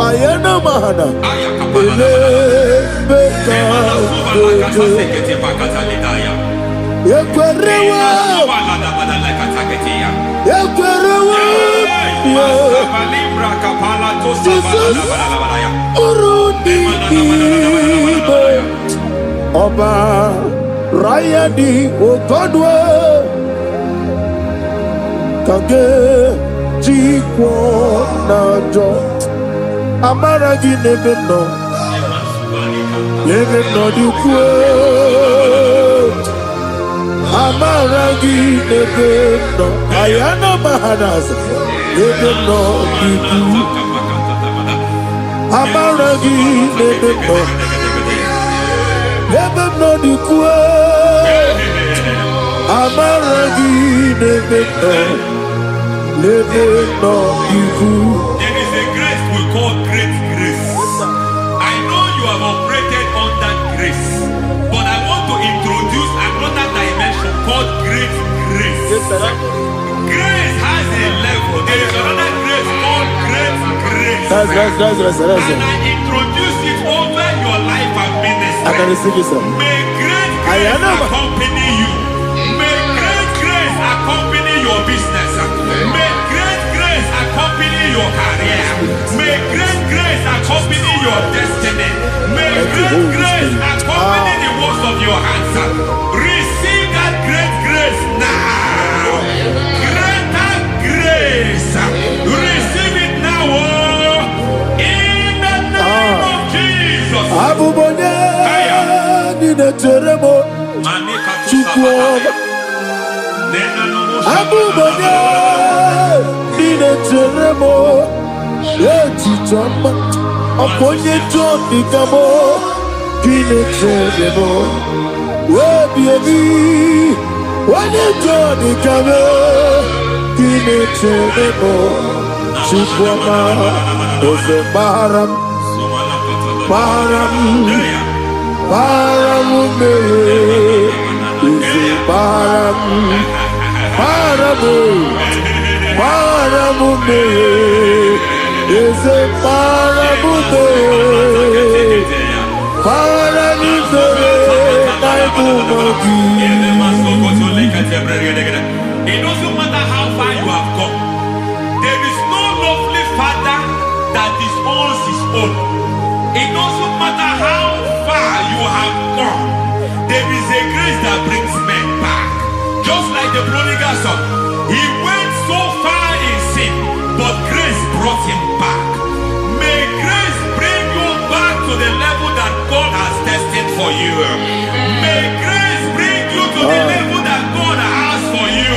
S3: ayana mahana elebeka yekwerewa Jesus Urundi Ibe Oba Rayadi Ogodwe Kage Jikwo Najo Amaragi Nebeno Nebeno Dukwe Amaragi Nebeno Ayana Mahanas Nebeno Dukwe Amaragi Nebeno Nebeno Dukwe Amaragi Nebeno Nebeno Dukwe.
S5: Grace has a level. There is another grace called great grace.
S3: That's
S5: And I introduce it over your life and ministry.
S3: I can receive it, sir.
S5: May great grace accompany you. May great grace accompany your business. May great grace accompany your career. May great grace accompany your destiny. May great grace accompany the works of your hands. Receive that great grace now. Greater grace. Receive it now. In the name of Jesus.
S3: Abuja, Nina Teremo, Chukwuma. Abuja, Nina Teremo, Chichama, Aponye John Nikamo, Nina Teremo, baby, when you John Nikamo, Nina Teremo, Chukwuma, Ose Baram, Baram, Ose Baram, Paramume, is a paramume,
S5: It doesn't matter how far you have come. There is no lovely father that disowns his own. It doesn't matter how far you have gone. There is a grace that brings men back. Just like the prodigal son, he went so far in sin, but grace brought him back. May grace bring you back to the level that God has destined for you. May grace bring you to the level that God has for you.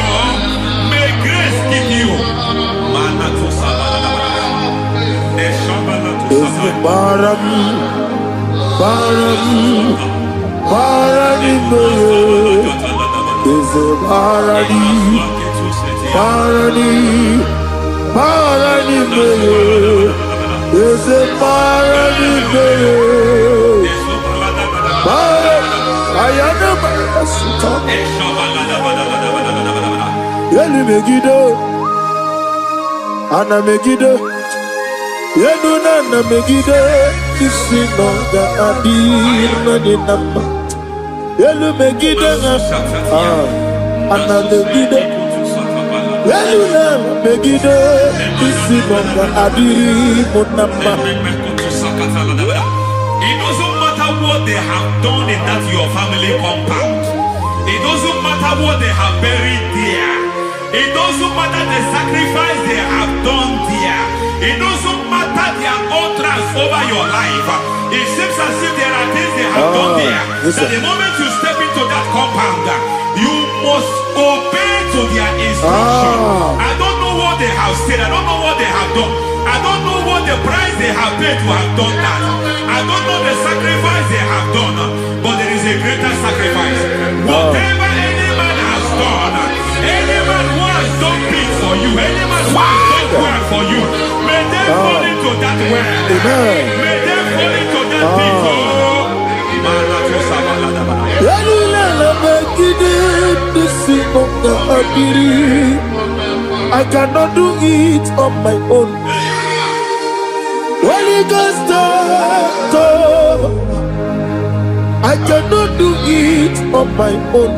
S5: May grace give you.
S3: Is a Megiddo, Anna Megiddo, Yenuna Megiddo, Isinoga Adinama, Yelu Megiddo, Anna Megiddo, Yenuna Megiddo, Isinoga Adinama.
S5: It doesn't matter what they have done in that your family compound. It doesn't matter what they have buried there. It doesn't matter the sacrifice they have done there. It doesn't matter their utterance over your life. It seems as if there are things they have done there. That the moment you step into that compound, you must obey to their instruction. I don't know what they have said. I don't know what they have done. I don't know what the price they have paid to have done that. I don't know the sacrifice they have done. But there is a greater sacrifice. Whatever any man has done, any man who has done big for you, any man who has done well for you, may they fall into that well. May they fall into that pit.
S3: I cannot do it on my own. Holy Ghost, come. I cannot do it on my own.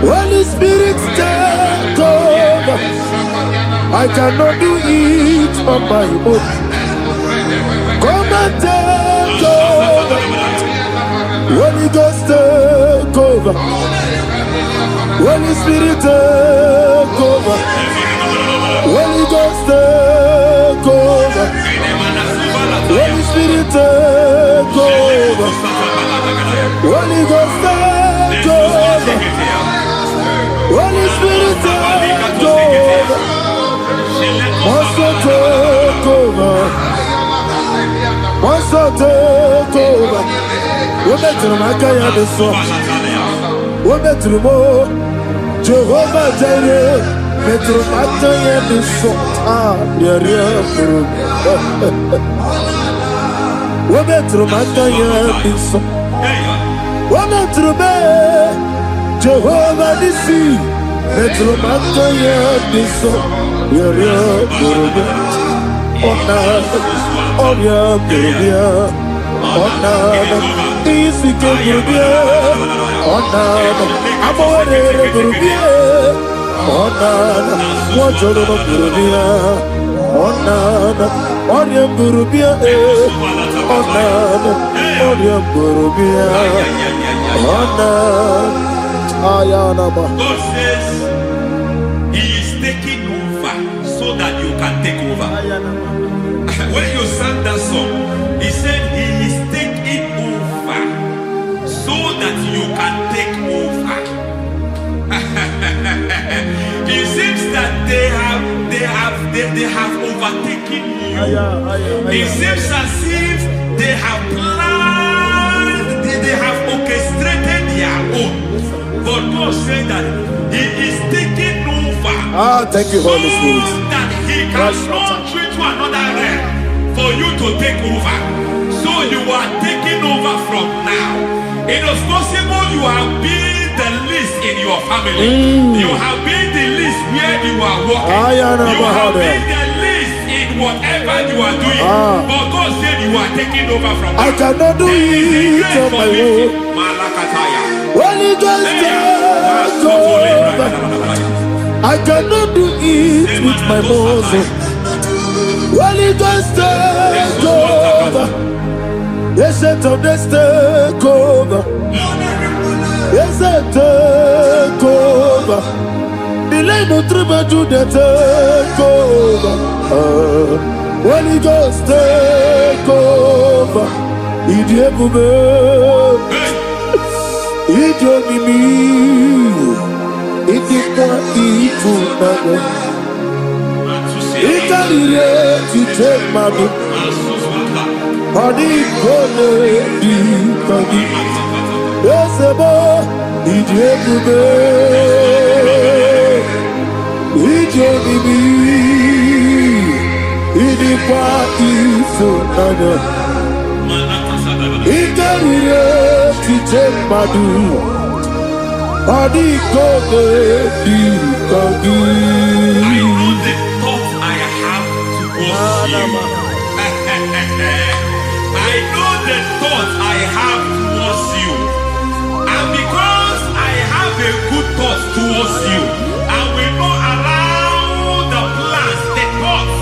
S3: Holy Spirit, come. I cannot do it on my own. Come and take over. Holy Ghost, come. Holy Spirit, come. Holy Ghost, come. Holy Spirit, come. Holy Ghost, come. Holy Spirit, come. Monster, take over. Monster, take over. We're better than I can have this song. We're better than more. Jehovah Jireh. Better than I can have this song. Yeah. We're better than I can have this song. We're better than Jehovah Nissi. Metromanta ya diso, ya burubia, ona, onya burubia, ona, isi ke burubia, ona, amore burubia, ona, wajolo burubia, ona, onya burubia, ona, onya burubia, ona.
S5: God says He is taking over so that you can take over. When you sang that song, He said He is taking over so that you can take over. It seems that they have overtaken you. It seems as if they have planned, they have orchestrated their own. But God said that He is taking over.
S3: Thank you, Holy Spirit.
S5: So that He can launch you to another realm for you to take over. So you are taking over from now. It is possible you have been the least in your family. You have been the least where you are working. You have been the least in whatever you are doing. But God said you are taking over from now.
S3: I cannot do it on my own. Holy Ghost, take over. I cannot do it with my muscle. Holy Ghost, take over. Yes, take over. Yes, take over. Delay no trouble to the take over. Holy Ghost, take over. Idionimi, idikwa ifunana. Ikarire titemadu. Adi kone di kagi. Esebo idiekube. Idionimi, idikwa ifunana. Ikarire titemadu. Adi kone di kagi.
S5: I know the thoughts I have towards you. I know the thoughts I have towards you. And because I have a good thought towards you, I will not allow the plans, the thoughts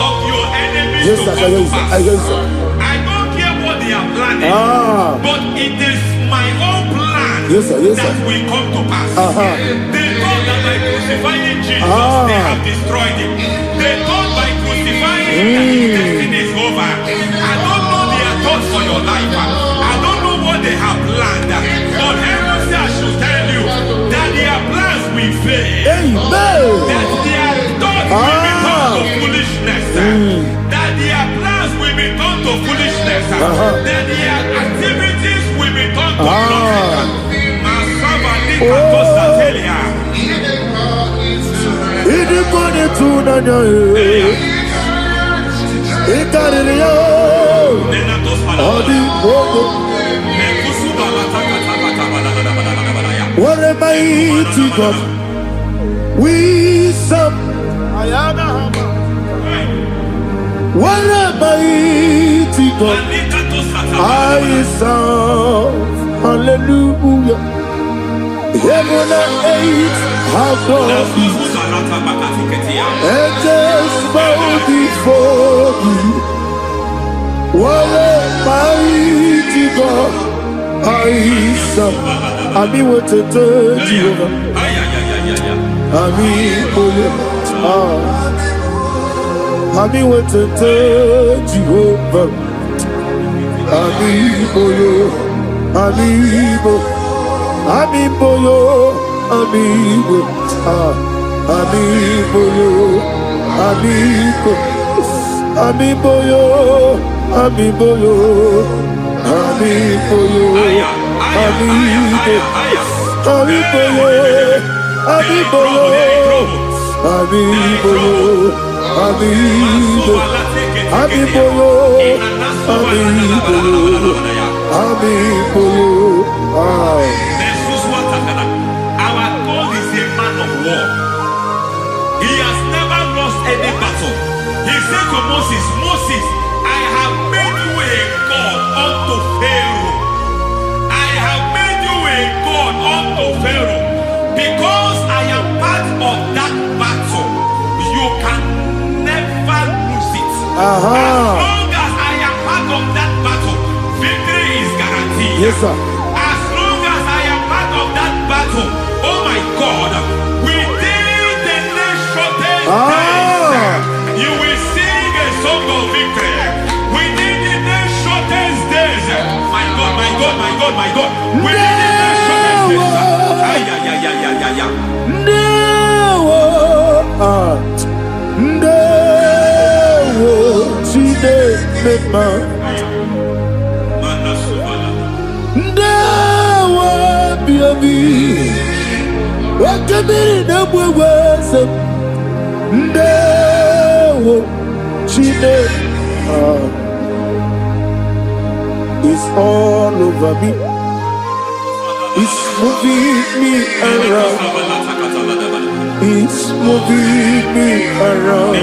S5: of your enemies to come to pass. I don't care what they are planning, but it is my own plan that will come to pass. They thought that by crucifying Jesus, they have destroyed him. They thought by crucifying him that his destiny is over. I don't know their thoughts for your life. I don't know what they have planned. But heaven says I should tell you that their plans will fail. That their thoughts will be turned to foolishness. That their plans will be turned to foolishness. That their activities will be turned to nonsense.
S3: What a mighty God we serve. What a mighty God I serve. Hallelujah. Heaven and earth have gone, and just bow before you. What a mighty God I serve. I mean what to tell you. I mean what to tell you. Amiboyo, amigo, amiboyo, amigo, amiboyo, amiboyo, amiboyo, amigo, amiboyo, amiboyo, amiboyo, amigo, amiboyo, amiboyo, amiboyo.
S5: Our God is a man of said to Moses, Moses, I have made you a God unto Pharaoh. I have made you a God unto Pharaoh. Because I am part of that battle, you can never lose it. As long as I am part of that battle, victory is guaranteed.
S3: Yes, sir.
S5: As long as I am part of that battle, oh my God, within the next shortest days, you will sing a song of victory. Within the next shortest days, my God, my God, my God, my God, within the next shortest days, ay, ay, ay, ay, ay, ay, ay.
S3: It's all over me. It's moving me around. It's moving me around.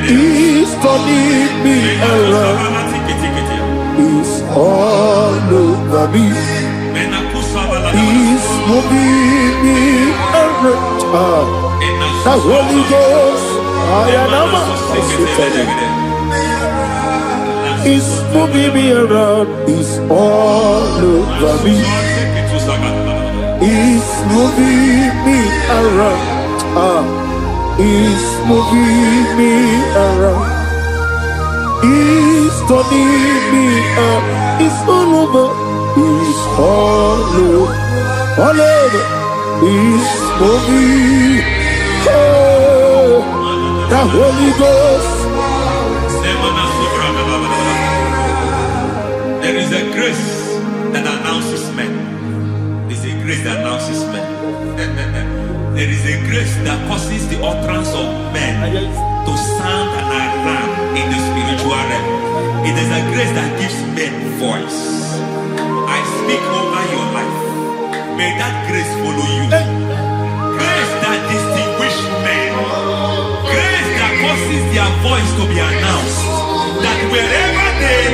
S3: It's turning me around. It's all over me. It's moving me around. The Holy Ghost, it's moving me around. It's all over me. It's moving me around. It's moving me around. It's turning me up. It's all over. It's all over. All over. It's moving. Oh, the Holy Ghost.
S5: There is a grace that announces men. There's a grace that announces men. There is a grace that causes the utterance of men to sound an alarm in the spiritual realm. It is a grace that gives men voice. I speak over your life. May that grace follow you. Grace that distinguishes men. Grace that causes their voice to be announced. That wherever they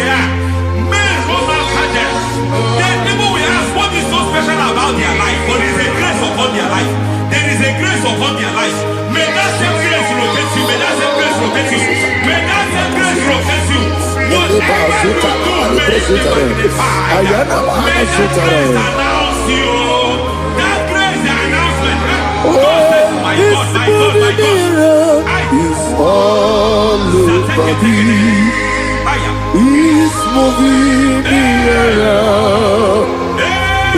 S5: are, men over catches. Then people will ask what is so special about their life. But there is a grace upon their life. There is a grace upon their life. May that same grace rotate you. May that same grace rotate you. May that same grace rotate you. Whatever you do, may it be magnified. May that grace announce you. That grace, the announcement. My God, my God, my God.
S3: It's all over me. It's moving me around.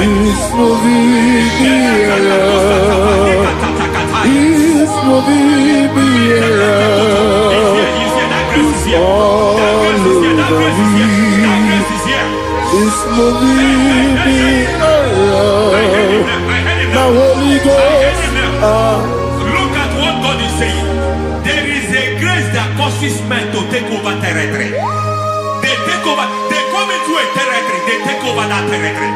S3: It's moving me around. It's moving me around. It's all over me. It's moving me around. The Holy Ghost.
S5: Look at what God is saying. There is a grace that causes men to take over territory. They take over. They come into a territory. They take over that territory.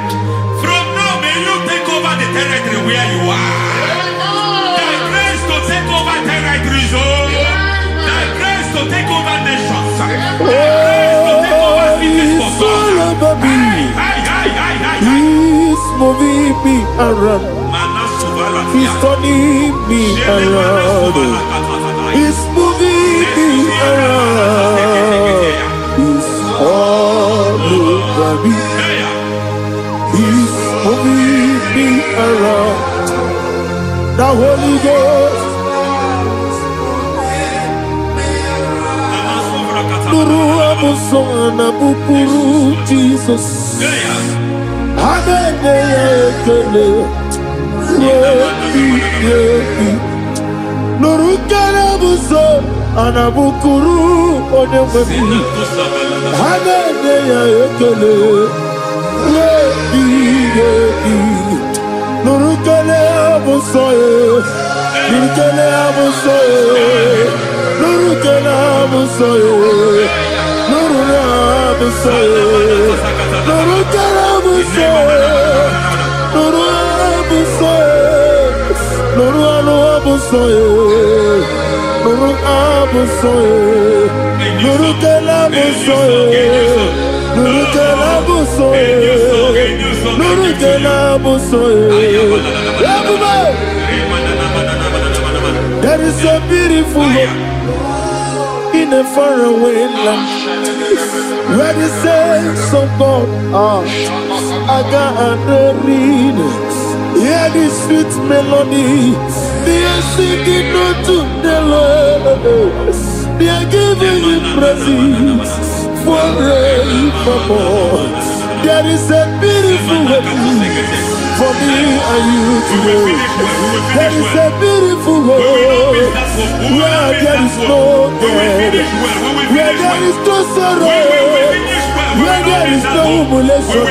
S5: From now, may you take over the territory where you are. The grace to take over territories. The grace to take over nations. The grace to take over cities for God.
S3: He's moving me around. He's turning me around. He's moving me around. He's all over me. He's moving me around. The Holy Ghost. Nuru amusona bukuru Jesus. Amen. Nurukana buso anabukuru onemami hanene ya ekele nurukana buso nurukana buso nurukana buso nurukana buso nurukana buso Nuru abusoe, nuru kelabusoe, nuru kelabusoe, nuru kelabusoe. There is a beautiful hope in a faraway land where the saints of God are. I got the reading. Hear the sweet melody. They are singing unto the Lord. They are giving you praise forevermore. There is a beautiful way for me and you today. There is a beautiful way where there is no death, where there is no sorrow, where there is no humiliation,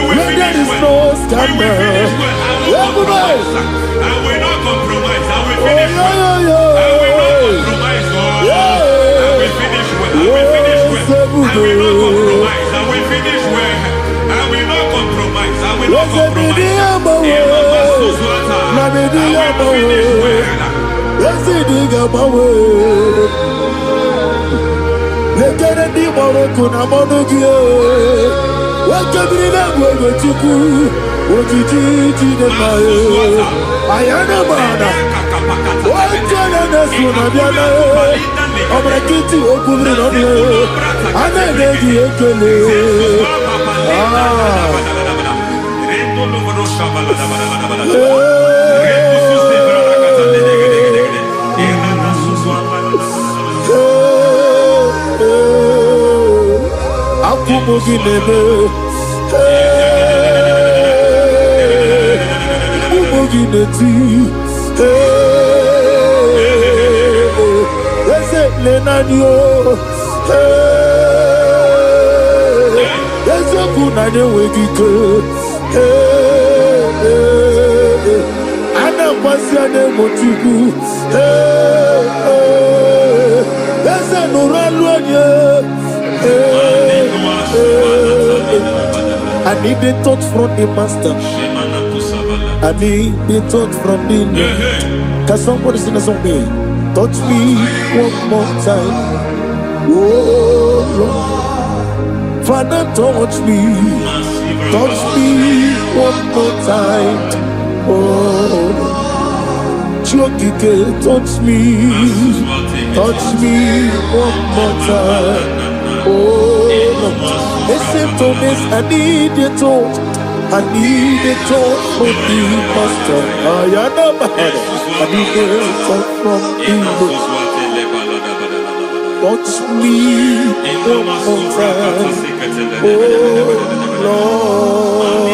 S3: where there is no scandal. Everybody,
S5: I will not compromise. I will finish well. I will not compromise. I will finish well. I will finish well. I will not compromise. I will finish well. I will not compromise. I will not compromise.
S3: I need the touch from the master. I need the touch from the Lord. Can somebody sing a song here? Touch me one more time. Oh Lord, Father, touch me. Touch me one more time. Oh, Chokike, touch me. Touch me one more time. Oh, listen to this, I need your touch. I need a touch from the master. I need a touch from the Lord. Touch me one more time. Oh Lord.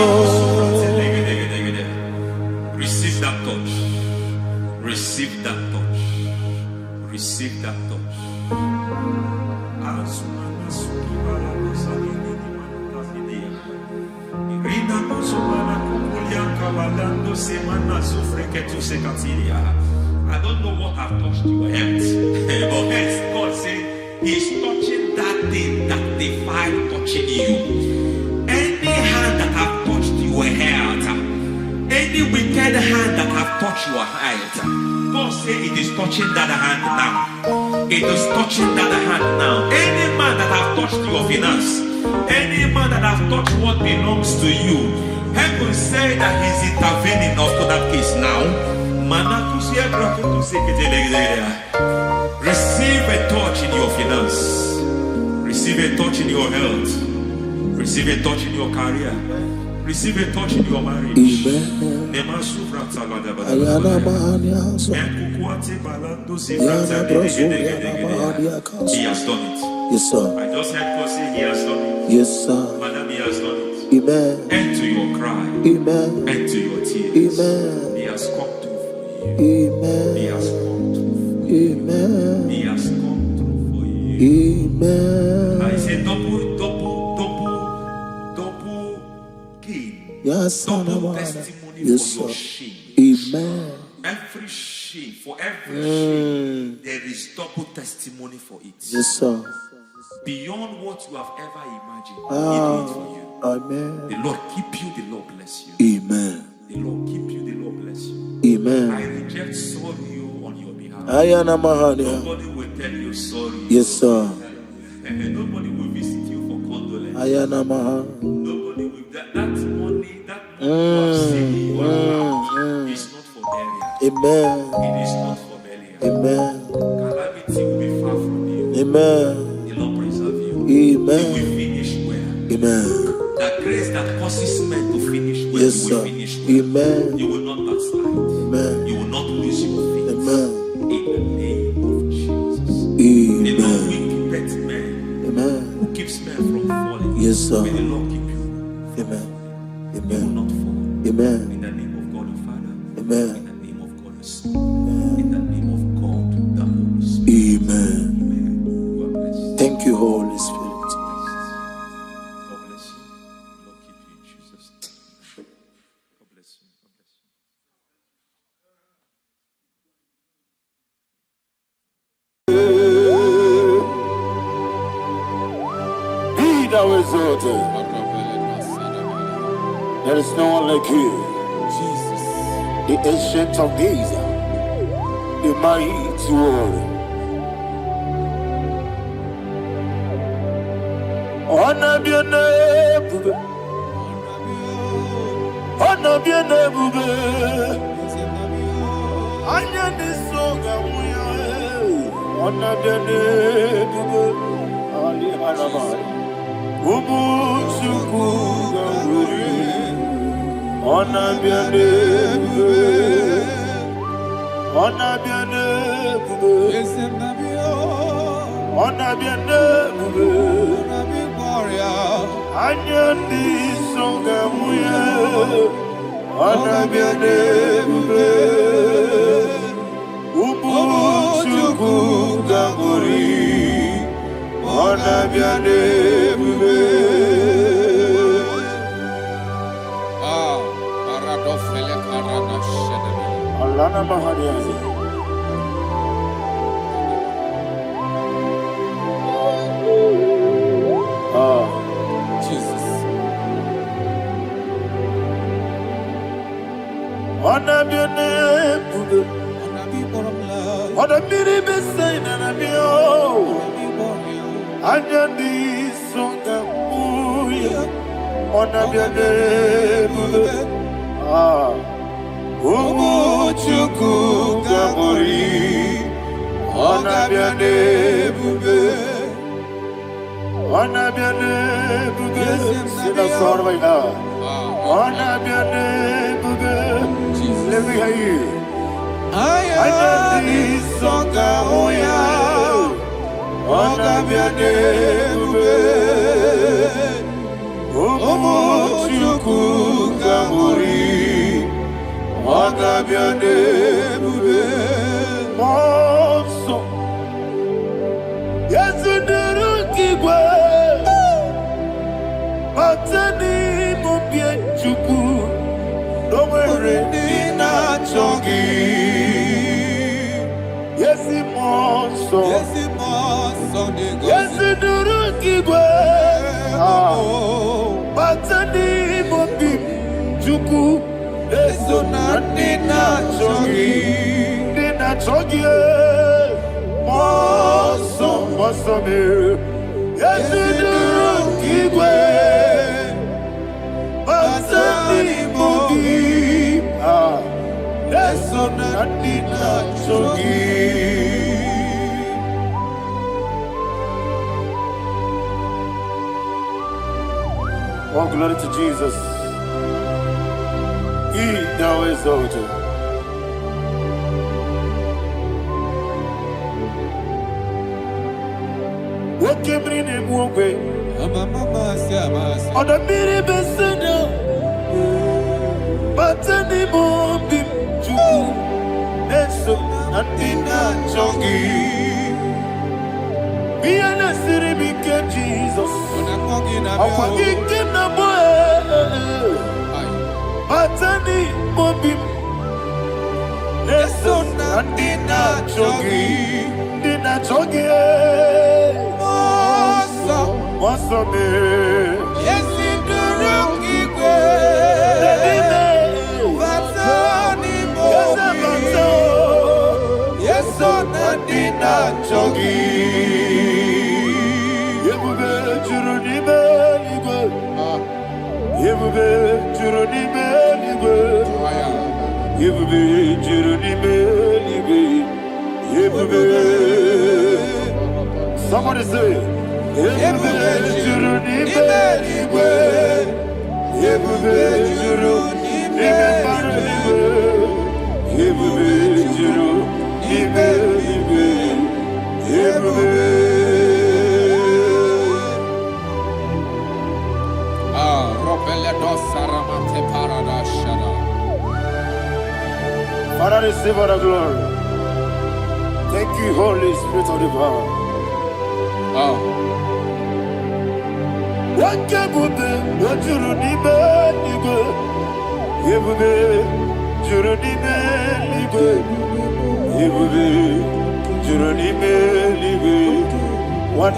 S5: Receive that touch. Receive that touch. Receive that touch. I don't know what I've touched your health, but hence God said He's touching that thing that defied touching you. Any hand that have touched your health, any wicked hand that have touched your health, God said it is touching that hand now. It is touching that hand now. Any man that have touched your finance, any man that have touched what belongs to you, heaven say that He's intervening up to that case now. Receive a touch in your finance. Receive a touch in your health. Receive a touch in your career. Receive a touch in your marriage. He has done it.
S3: Yes, sir.
S5: I just heard God say He has done it.
S3: Yes, sir.
S5: Madam, He has done it.
S3: Amen.
S5: End to your cry.
S3: Amen.
S5: End to your tears.
S3: Amen.
S5: He has come through for you.
S3: Amen.
S5: He has come through for you.
S3: Amen.
S5: He has come through for you.
S3: Amen.
S5: I say double gain.
S3: Yes,
S5: Double testimony
S3: yes,
S5: for your
S3: sir.
S5: shame.
S3: Amen.
S5: Every shame, for every shame, there is double testimony for it.
S3: Yes, sir.
S5: Beyond what you have ever imagined, He did it for you.
S3: Amen.
S5: The Lord keep you, the Lord bless you.
S3: Amen.
S5: The Lord keep you, the Lord bless you.
S3: Amen.
S5: I reject sorrow on your behalf.
S3: Ayana Mahania.
S5: Nobody will tell you sorry.
S3: Yes, sir.
S5: And nobody will visit you for condolence.
S3: Ayana Maha.
S5: Nobody will. That money you have saved, you have found, is not for burial.
S3: Amen.
S5: It is not for burial.
S3: Amen.
S5: Calamity will be far from you.
S3: Amen.
S5: The Lord preserve you.
S3: Amen.
S5: You will finish well.
S3: Amen.
S5: That grace that causes men to finish well,
S3: Yes,
S5: you will
S3: sir.
S5: finish well.
S3: Amen.
S5: You will not backslide.
S3: Amen.
S5: You will not lose your faith.
S3: Amen.
S5: In the name of Jesus. The Lord
S3: Amen.
S5: will keep men.
S3: Amen.
S5: Who keeps men from falling?
S3: Yes, sir.
S5: May the Lord keep you.
S3: Amen.
S5: You will
S3: Amen.
S5: not fall.
S3: Amen.
S5: In the name of God the Father.
S3: Amen.
S5: In the name of God the Son. In the name of God the Holy Spirit.
S3: Amen.
S5: Amen. You are blessed.
S3: Thank you, Holy Spirit.
S5: God bless you. Lord keep you in Jesus' name. God bless you. God bless you.
S3: Be thou exalted. There is no one like you.
S4: Jesus.
S3: The ancient of days, the mighty warrior. Honor be your name, bube. Honor be your name, bube. Anya ni soga muya. Honor be your name, bube. Ali Arabari. Ubu chuku ganguri. Honor be your name, bube. Honor be your name, bube. Honor be your name, bube. Anya ni soga muya. Honor be your name, bube. Ubu chuku ganguri. Honor be your name, bube. Alana Mahariazi.
S4: Jesus.
S3: Honor be your name, bube. Honor be the best sign and I'm your. Anya ni songa muya. Honor be your name, bube. Ubu chuku gabori. Honor be your name, bube. Honor be your name, bube. Sing a song right now. Honor be your name, bube. Let me hear you. Anya ni songa muya. Honor be your name, bube. Ubu chuku gabori. Honor be your name, bube. Monso. Yes, nduru kigwe. Matani mubye chuku. Domere nina chongi. Yes, monso. Yes, nduru kigwe. Matani mubye chuku. Eso nina chongi. Moso me. Yes, nduru kigwe. Matani mubye. Eso nina chongi. Oh, glory to Jesus. He thou exalted. What came in him one way? On the mini besena. But anymore be true. Eso Natina chongi. Be an city became Jesus. I'm forgetting the boy. Matani mobim. Eso Natina chongi. Dina chongi. Moso me.
S4: Yes, in the rookie way. Yes,
S3: Sonadina Chogi. Yebube Juruni Beligwe. Yebube Juruni Beligwe. Yebube Juruni Beligwe. Yebube. Somebody say, Yebube Juruni Beligwe. Yebube Juruni Beligwe. Yebube Juruni Beligwe. Yebube. Father, receive all the glory. Thank you, Holy Spirit of the power. What can you do? What you do? Yebube, Juruni Beligwe. Yebube, Juruni Beligwe. What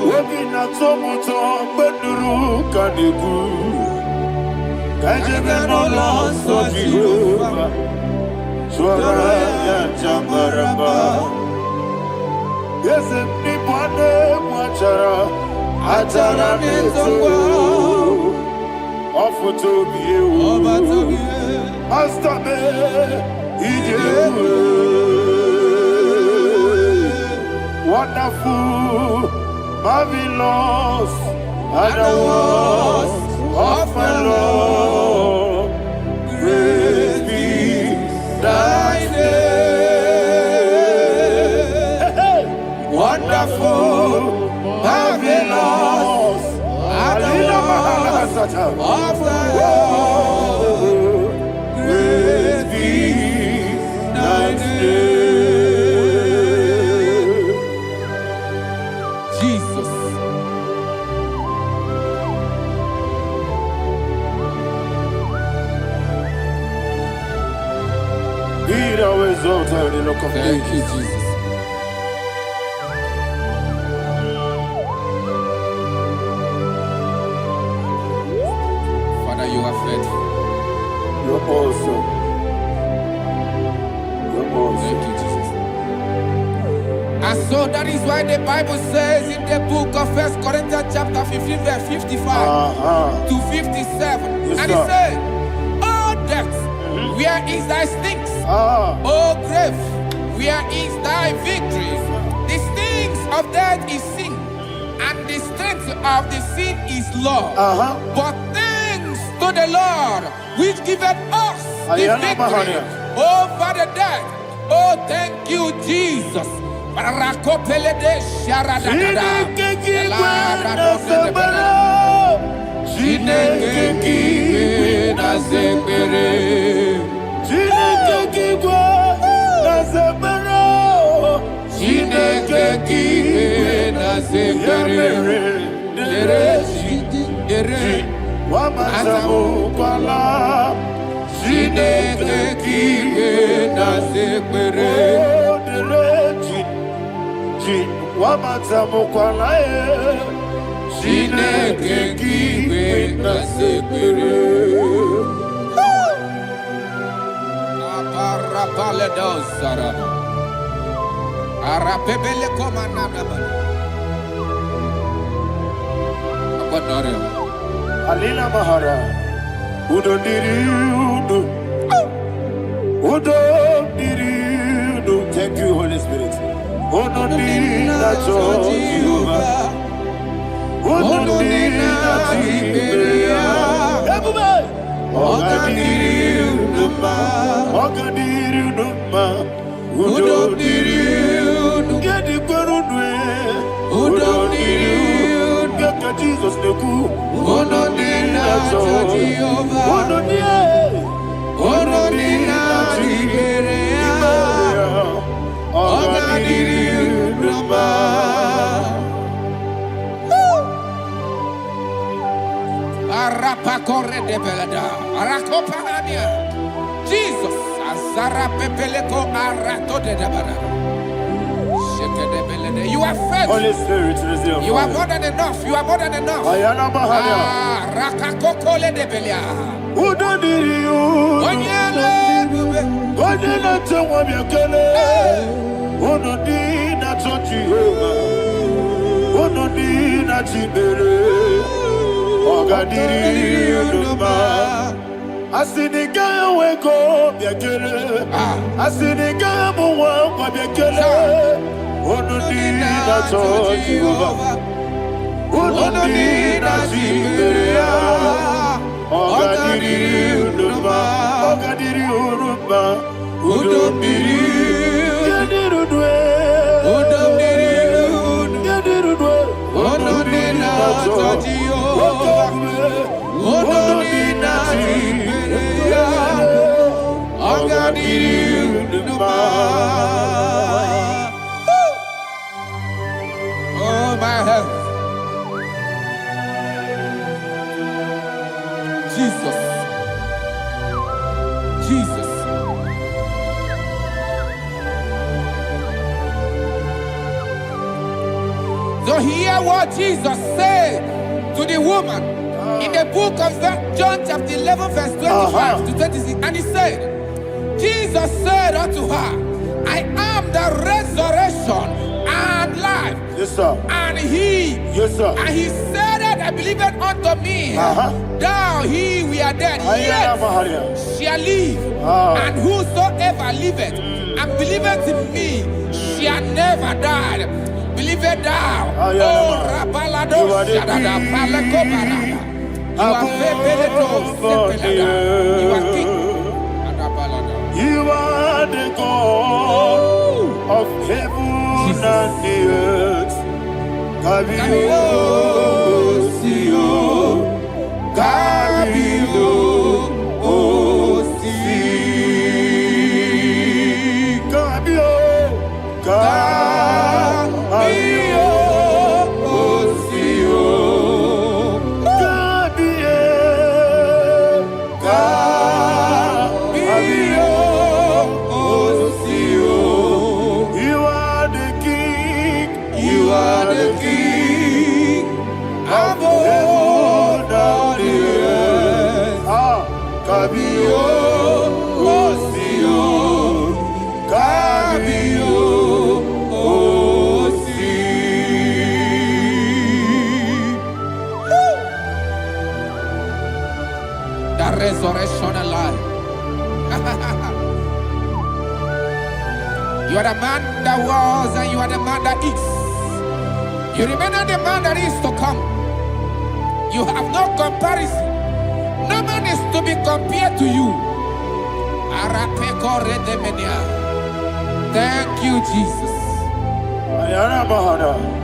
S3: Wabina tomuto beduru kaniku. Kajebe no loso Jehovah. Swara ya jambaramba. Yese ni bwane mwachara. Achara nezo. Ofuto biyewu. Astame ijewu. Wonderful, marvelous, and the words of my Lord. Praise be thy name. Wonderful, marvelous, and the words of my Lord. Praise be thy name. Thank you, Jesus. Father, you are faithful. You're awesome. You're awesome. Thank you, Jesus. And so that is why the Bible says in the book of 1 Corinthians chapter 15, verse 55 to 57. Yes, and it says, "Oh death, where is thy stings? Oh grave, where is thy victory? The stings of death is sin, and the strength of the sin is law. But thanks to the Lord, which giveth us the victory over the death. Oh, thank you, Jesus." Alina Mahara, Udo Diriudo, Udo Diriudo. Thank you, Holy Spirit. Udo Dina Jehovah, Udo Dina Jehovah. Everybody, Ogadiriudo, Ogadiriudo, Udo Diriudo. Get the Gurudwe, Udo Diriudo. Jesus the good, Udo Dina Jehovah, Udo Dina Jehovah, Ogadiriudo.
S4: Arapa corre de belada, Arakopa Ania, Jesus, Azara Pepeleko Arato de Dabara. You are faithful.
S3: Holy Spirit,
S4: you are more than enough. You are more than enough. Rakakokole de Belia.
S3: Udo Diriudo, Wabiakele, Onodina Jehovah, Onodina Chibere, Ogadiri Unuma, Asiniga Weko, Biakele, Asiniga Muwa, Wabiakele, Onodina Jehovah, Onodina Chibere, Ogadiri Unuma, Ogadiri Unuma. Udomiri, Yadirudwe, Onodina Jehovah, Onodina Jehovah, Ogadiriuduma.
S4: Oh my health, Jesus, Jesus. So hear what Jesus said to the woman in the book of John chapter 11 verse 25 to 26. And he said, Jesus said unto her, I am the resurrection and life.
S3: Yes, sir.
S4: And he,
S3: yes, sir.
S4: And he said that I believed unto me, thou he we are dead, yet shall live. And whosoever liveth and believeth in me shall never die. Believe it thou. Oh, Rabalado, Shadada, Palacobarada. You are You are king.
S3: You are the God of heaven and the earth. Kabio, Sio, Kabio, Osi, Kabio, Kabio, Osio, Kabio, Kabio, Osio. You are the king. You are the king of heaven and the earth. Kabio, Osio, Kabio.
S4: Resurrection and life. You are the man that was and you are the man that is. You remember the man that is to come. You have no comparison. No man is to be compared to you. Thank you, Jesus.
S3: Thank you, Jesus.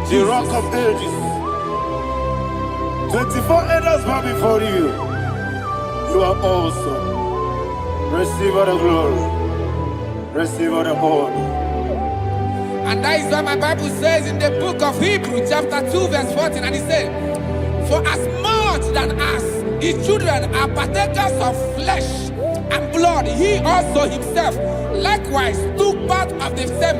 S3: The rock of ages, 24 elders bow before you. You are awesome. Receive all the glory. Receive all the honor.
S4: And that is what my Bible says in the book of Hebrews chapter 2 verse 14. And it says, for as much than us, his children are partakers of flesh and blood, he also himself likewise took part of the same,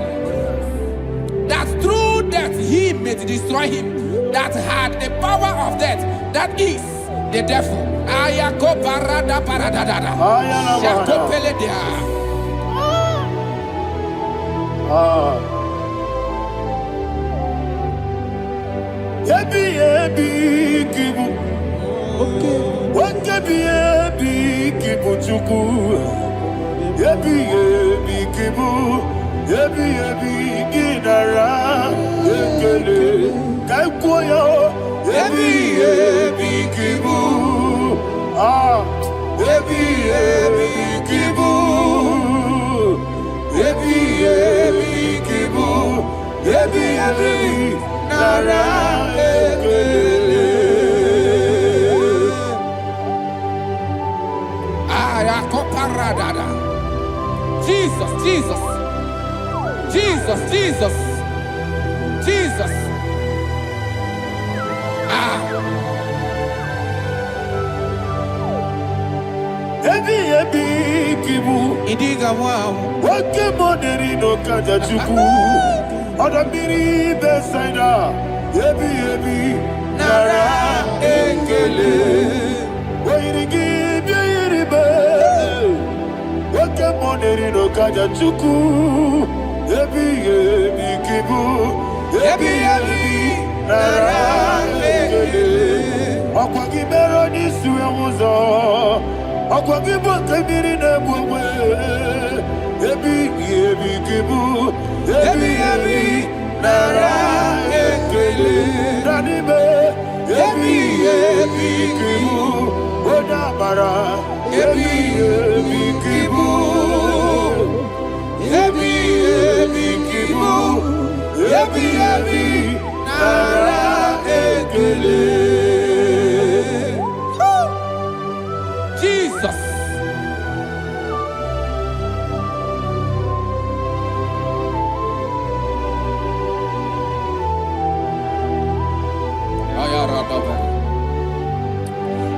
S4: that through death he may destroy him that had the power of death, that is the devil.
S3: Yebi ginara ekele kaikwa ebi nara ekele.
S4: Jesus, Jesus, Jesus, Jesus, Jesus.
S3: Ebi kibu.
S4: Idiga wow.
S3: Wake money no kaja chuku. Odamiri besaida. Ebi nara ekele. Wairigi biiribe. Wake money no kaja chuku. Ebi kibu. Ebi nara ekele. Akwagi bero ni suwe muzo. Akwagi bokebiri ne bwe. Ebi kibu. Ebi nara ekele. Nanibe. Ebi kibu. Odabara. Ebi kibu. Ebi kibu. Ebi nara ekele.
S4: Jesus.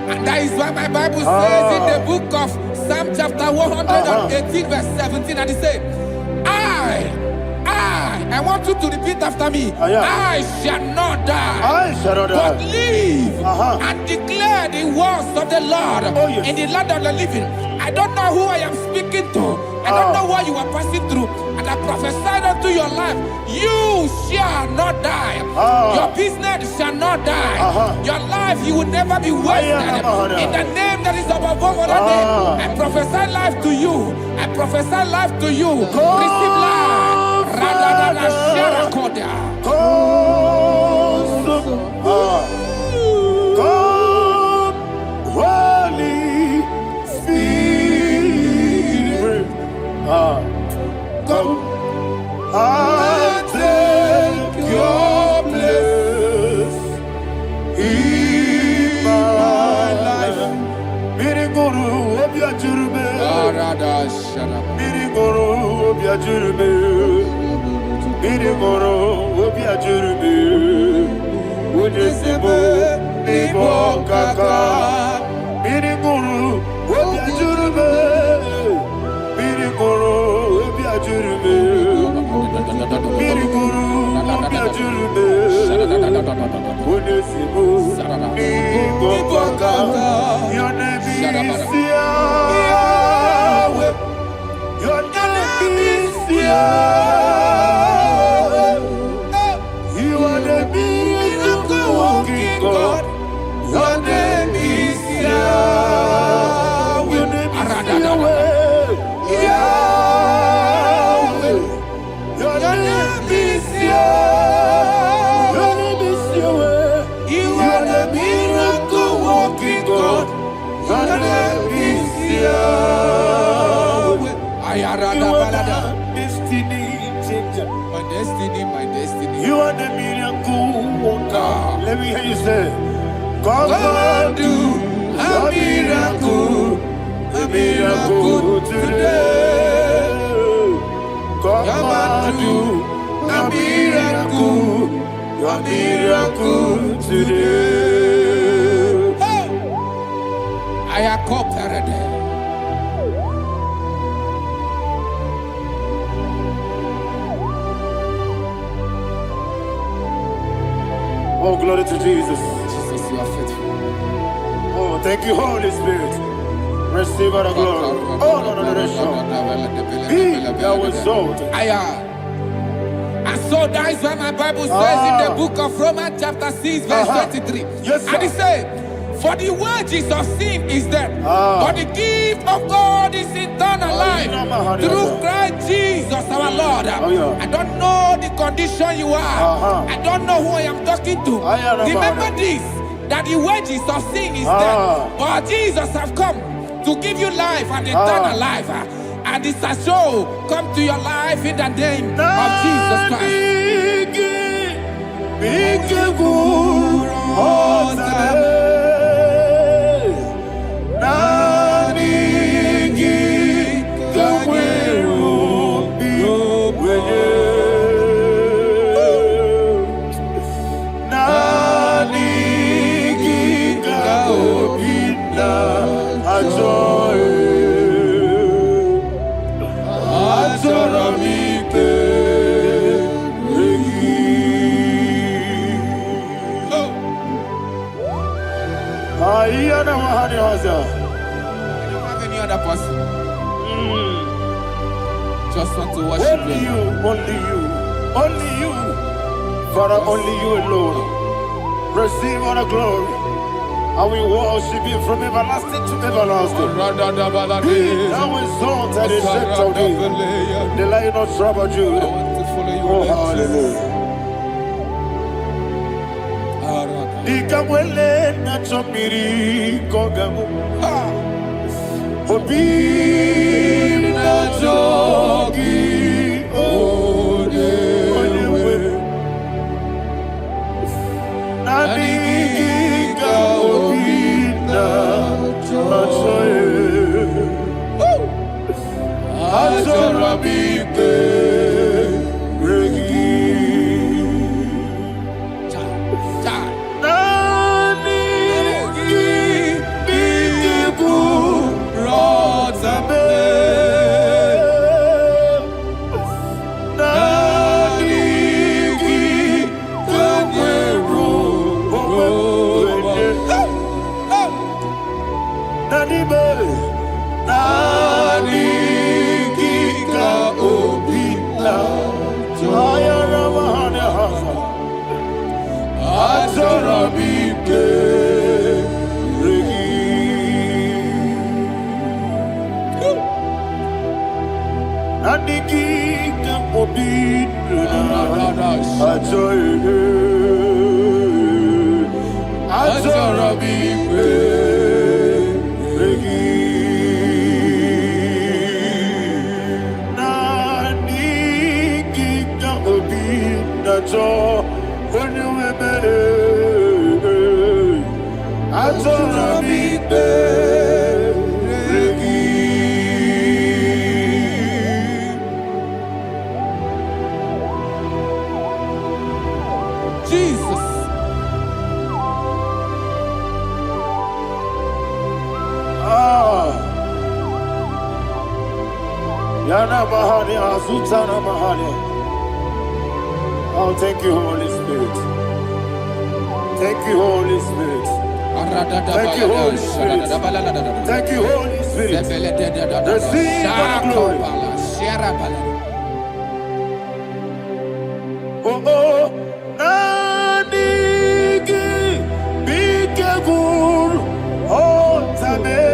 S4: And that is why my Bible says in the book of Psalm chapter 118 verse 17, and it says, I want you to repeat after me. I shall not die, but live and declare the words of the Lord in the land of the living. I don't know who I am speaking to. I don't know what you are passing through. And I prophesied unto your life, you shall not die. Your business shall not die. Your life, you will never be wasted. In the name that is above all other name, I prophesy life to you. I prophesy life to you. Receive life. Radadada Sherakoda.
S3: Come, Holy Spirit. Come and take your place in my life. Miriguru obiajurme. Miriguru obiajurme. Miriguru obiajurme. Unesebo nibo kaka. Miriguru obiajurme. Miriguru obiajurme. Miriguru obiajurme. Unesebo nibo kaka. Your name is Yahweh. Your name is Yahweh. You are the miracle working God. Your name is Yahweh. Your name is Yahweh. Yahweh. Your name is Yahweh. Your name is Yahweh. You are the miracle working God. Your name is Yahweh. You are the destiny changer.
S4: My destiny, my destiny.
S3: You are the miracle worker. Let me hear you say, come and do a miracle today. Come and do a miracle today.
S4: I am cooperated.
S3: Oh, glory to Jesus.
S4: Jesus, you are faithful.
S3: Oh, thank you, Holy Spirit. Receive our glory. Oh, no, Be thou exalted.
S4: And so that is why my Bible says in the book of Romans chapter 6 verse 23.
S3: Yes, sir.
S4: And it says, for the wages of sin is death, but the gift of God is eternal life through Christ Jesus our Lord. I don't know the condition you are. I don't know who I am talking to. Remember this, that the wages of sin is death, but Jesus have come to give you life and eternal life. And this shall come to your life in the name of Jesus Christ. Just want to worship
S3: only you, only you, only you, Father, only you alone. Receive all the glory, and we worship you from everlasting to everlasting. Be thou exalted and set of thee, the Lion of tribe of Judah. Oh, hallelujah. Ikamwele na chomiri kogamu. Obi na jogi odewe. Nadiga obi na joye. Ajorabipe regi. Oh, thank you, Holy Spirit. Thank you, Holy Spirit. Thank you, Holy Spirit. Thank you, Holy Spirit. Receive our glory. Oh, oh, Nadigi, be careful, oh, Tabe.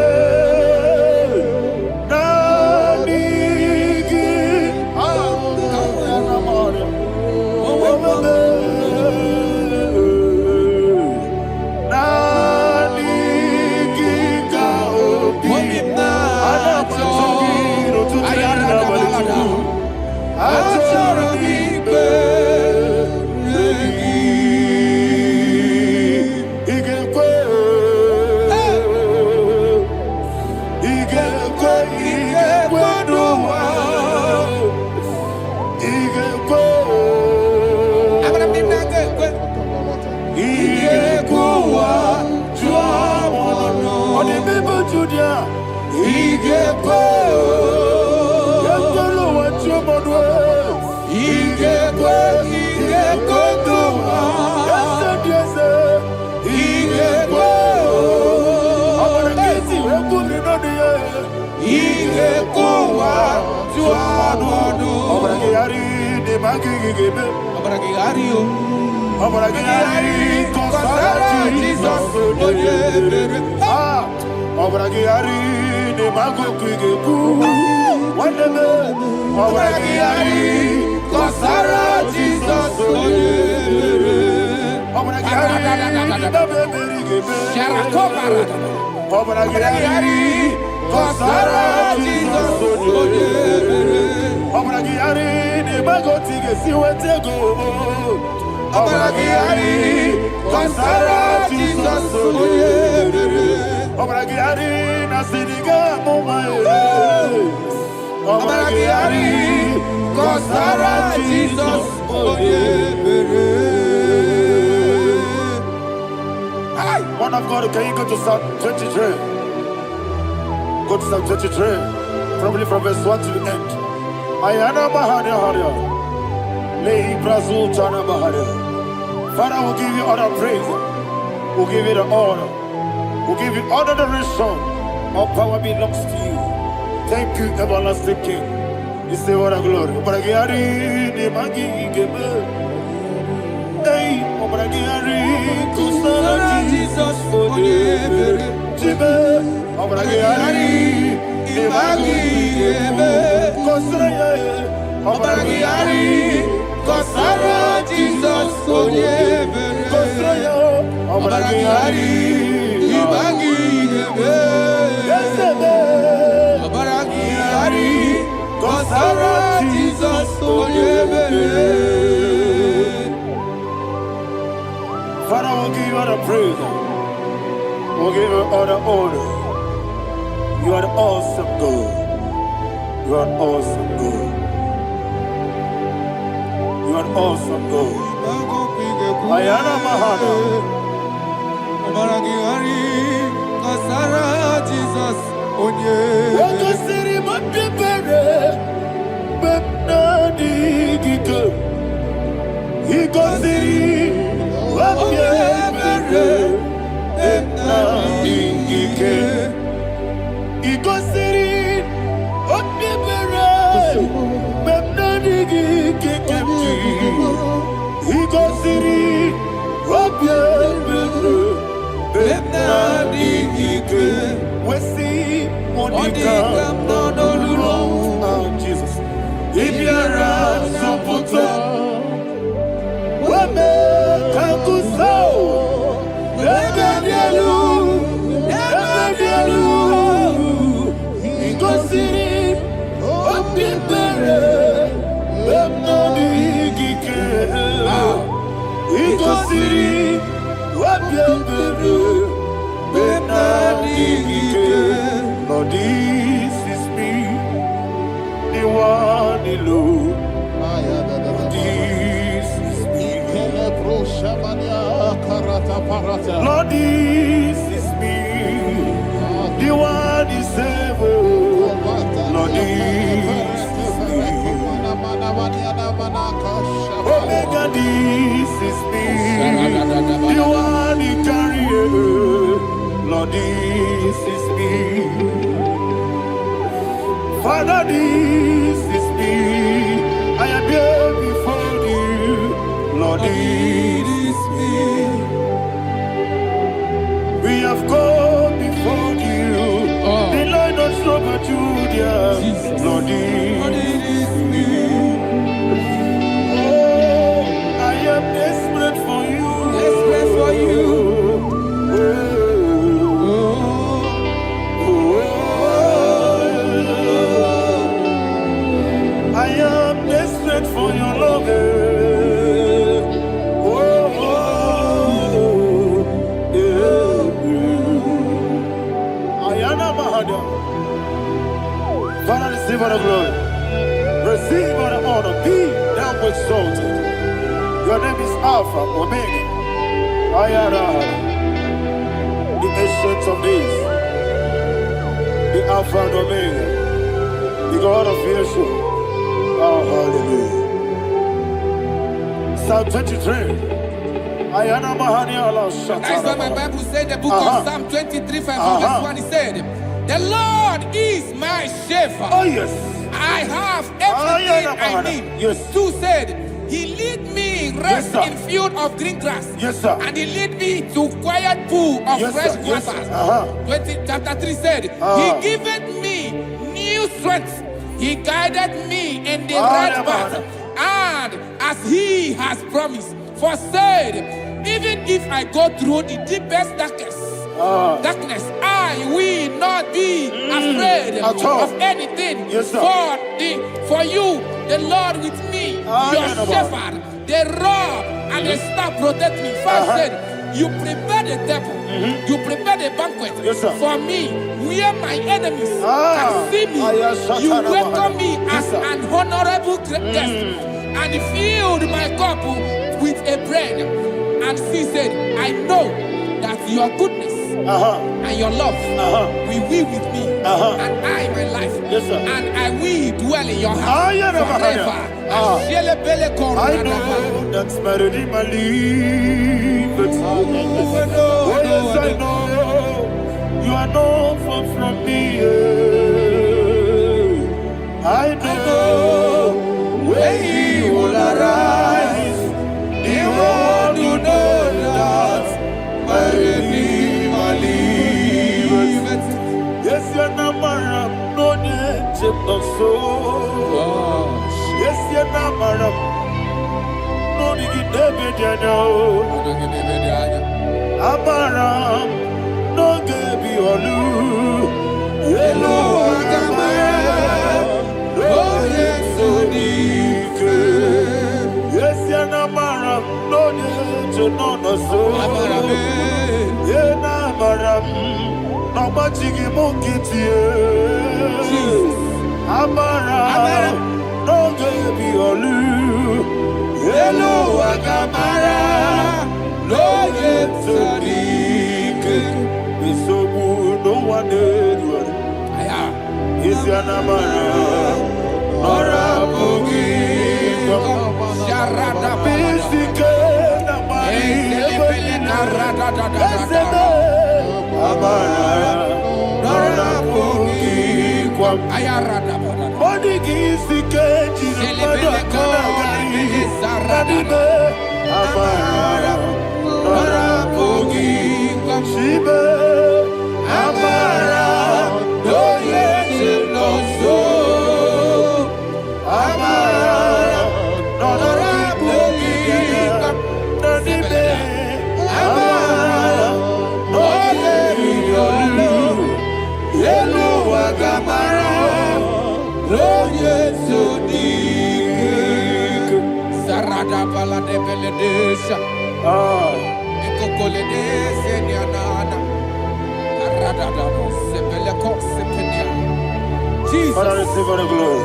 S3: Obragiari, Kosara, Jesus, Obragiari, Nasiriga, Mumae. Obragiari, Kosara, Jesus, Man of God, can you go to Psalm 23? Go to Psalm 23, probably from verse 1 to the end. Ayana Mahania Haria. Lei Brazil Chana Mahania. Father, we'll give you all the praise. We'll give you the honor. We'll give you all the adoration. All power belongs to you. Thank you, everlasting King. You say what a glory. Obragiari, Nimagi, Gebe. Hey, Obragiari, Kusara, Jesus, Jibe, Obragiari, Nimagi, Gebe. Kosara, Obragiari, Kosara, Jesus, Kosara, Obragiari, Nimagi, Gebe. Obragiari, Kosara, Jesus, Father, we'll give you all the praise. We'll give you all the honor. You are the awesome God. You are an awesome God. You are an awesome God. Ayana Mahana.
S4: Obragiari, Kosara, Jesus,
S3: Wakasiri Matipere. Bepnadi Gika. Hikosiri. Wapyemere. Bepnadi Gika. Hikosiri. Wapyemere. Bepnadi Gika. Hikosiri. Wapyemere. Bepnadi Gika. We see Monica, Jesus. If you're a Saputo, Wame Kakuso, Ebedialu, Igosiri, Opipere, Bemnadi Gike, Igosiri, Opipere. Lord, this is me, the one alone. This is me. Lord, this is me, the one is ever. Lord, this is me. Omega, this is me, the one you carry. Lord, this is me. Father, this is me. I am here before you. Lord, this is me. We have come before you. The Lord not so but Judah. Lord, this is me. Oh, I am desperate for you.
S4: Desperate for you.
S3: I am desperate for your love. Father, receive all the glory. Receive all the honor. Be thou exalted. Your name is Alpha, Omega. Ayara, the ancient of days. The Alpha and Omega. The God of creation. Oh, hallelujah. Psalm 23. Ayana Mahani Allah Shatana.
S4: That's what my Bible said, the book of Psalm 23, 5, verse 1, it said, the Lord is my shepherd.
S3: Oh, yes.
S4: I have everything I need.
S3: Yes.
S4: 2 said, he lead me rest in field of green grass.
S3: Yes, sir.
S4: And he lead me to quiet pool of fresh waters. Chapter 3 said, he giveth me new strength. He guided me in the right path. And as he has promised, for said, even if I go through the deepest darkness, I will not be afraid of anything.
S3: Yes,
S4: for you, the Lord with me, your shepherd, the rod and a staff protect me. First said, you prepare the table, you prepare the banquet for me, where my enemies can see me. You welcome me as an honorable guest, and filled my cup with a bread. And she said, I know that your goodness and your love will be with me, and I, my life, and I will dwell in your house forever.
S3: I know that's better than my leave. Yes, I know you are not far from me. I know when he will arise, the world will know that my Redeemer liveth. Yes, you're not my no need to so. Yes, you're not my no need to be Abaram, no gebi olu, yelo agamara, no yesodike. Yes, yana maram, no yeso no so. Yena maram, no machigi mukiti. Abaram, no gebi olu, yelo agamara. No yetsodike, bisobu no one edward. Is your namara, nora bugi, sharada bisike, namari, amara, nora bugi, kwam, ayarada, body gisike, jilabada kanagari, sarada, amara. Rapogi Shibe Amara Doye Chinoso Amara Rapogi Nanibe Amara Doye Yolu Yelu Agamara Doye Sodik Sarada Balade Beledesha Jesus. Father, receive all the glory.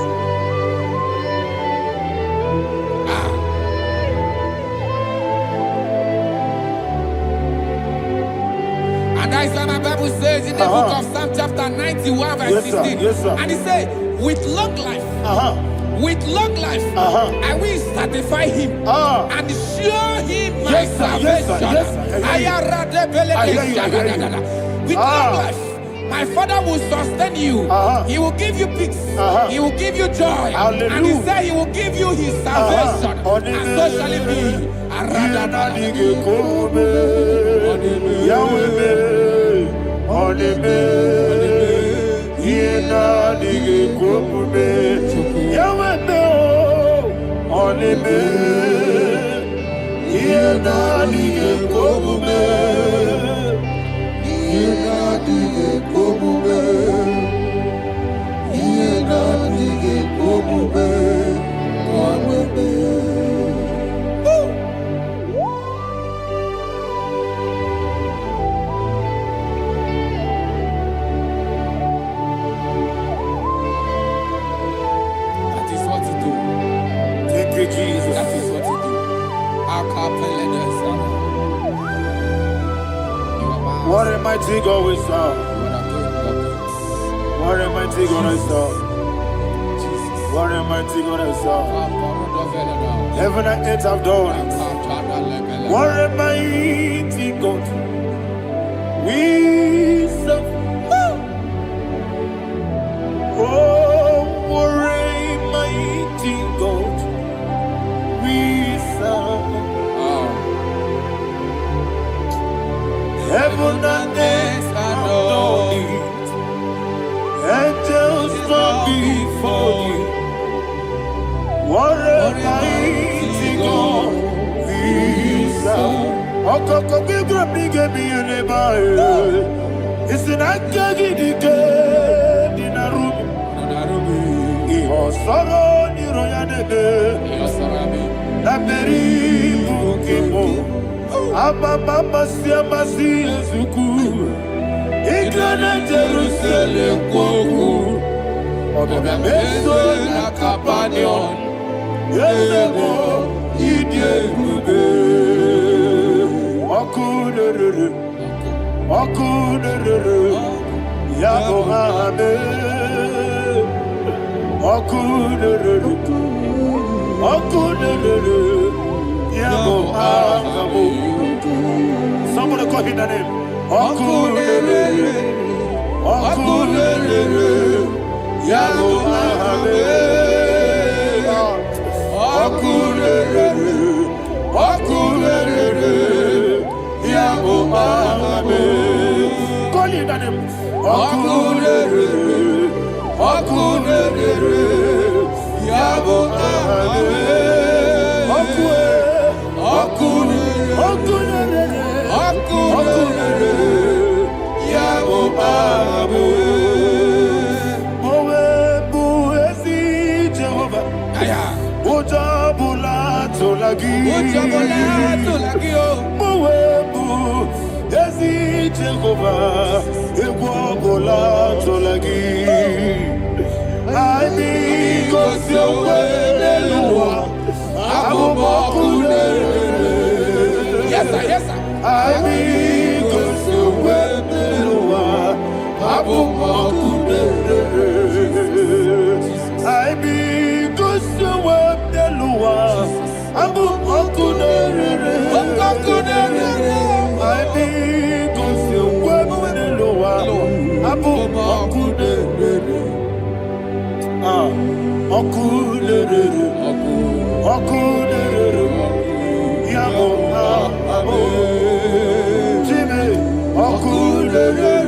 S3: And that's why my Bible says in the book of Psalm chapter 91 verse 16. Yes, sir. And it says, with long life, with long life, I will satisfy him and show him my salvation. With long life, my Father will sustain you. He will give you peace. He will give you joy. And he said he will give you his salvation. And so shall it be. Jesus. That is what you do. What a mighty God we serve. What a mighty God I serve. What a mighty God I serve. Heaven and earth have done it. What a mighty God we serve. Oh, what a mighty God we serve. Heaven and earth adore it. Angels bow before you. What a mighty God we serve. Okoko bigro bige mi eneba. It's an akagi dike dinarubi. Iho soro ni royanebe. Laberi Bukimo, Ababa Siamasi Zuku, Igrana Jerusalem Koku, Obebeso Nakapanion, Yelemo, Idye Gube, Okudere, Yabo Hame, Okudere, Yabo Hame. Somebody call him the name. Okudere, Yabo Hame, Okudere, Yabo Hame. Call him the name. Okudere, Yabo Hame, Okudere, Yabo Hame. Mowebu ezi Jehovah, Ojabula tolagi, Mowebu ezi Jehovah, Egwabola tolagi. Ani kosio weneluwa, Abubakure.
S4: Yes, sir.
S3: Ani kosio weneluwa, Abubakure. Ani kosio weneluwa, Abubakure. Ani kosio weneluwa, Abubakure. Okudere, Yabo Hame, Jimmy, Okudere,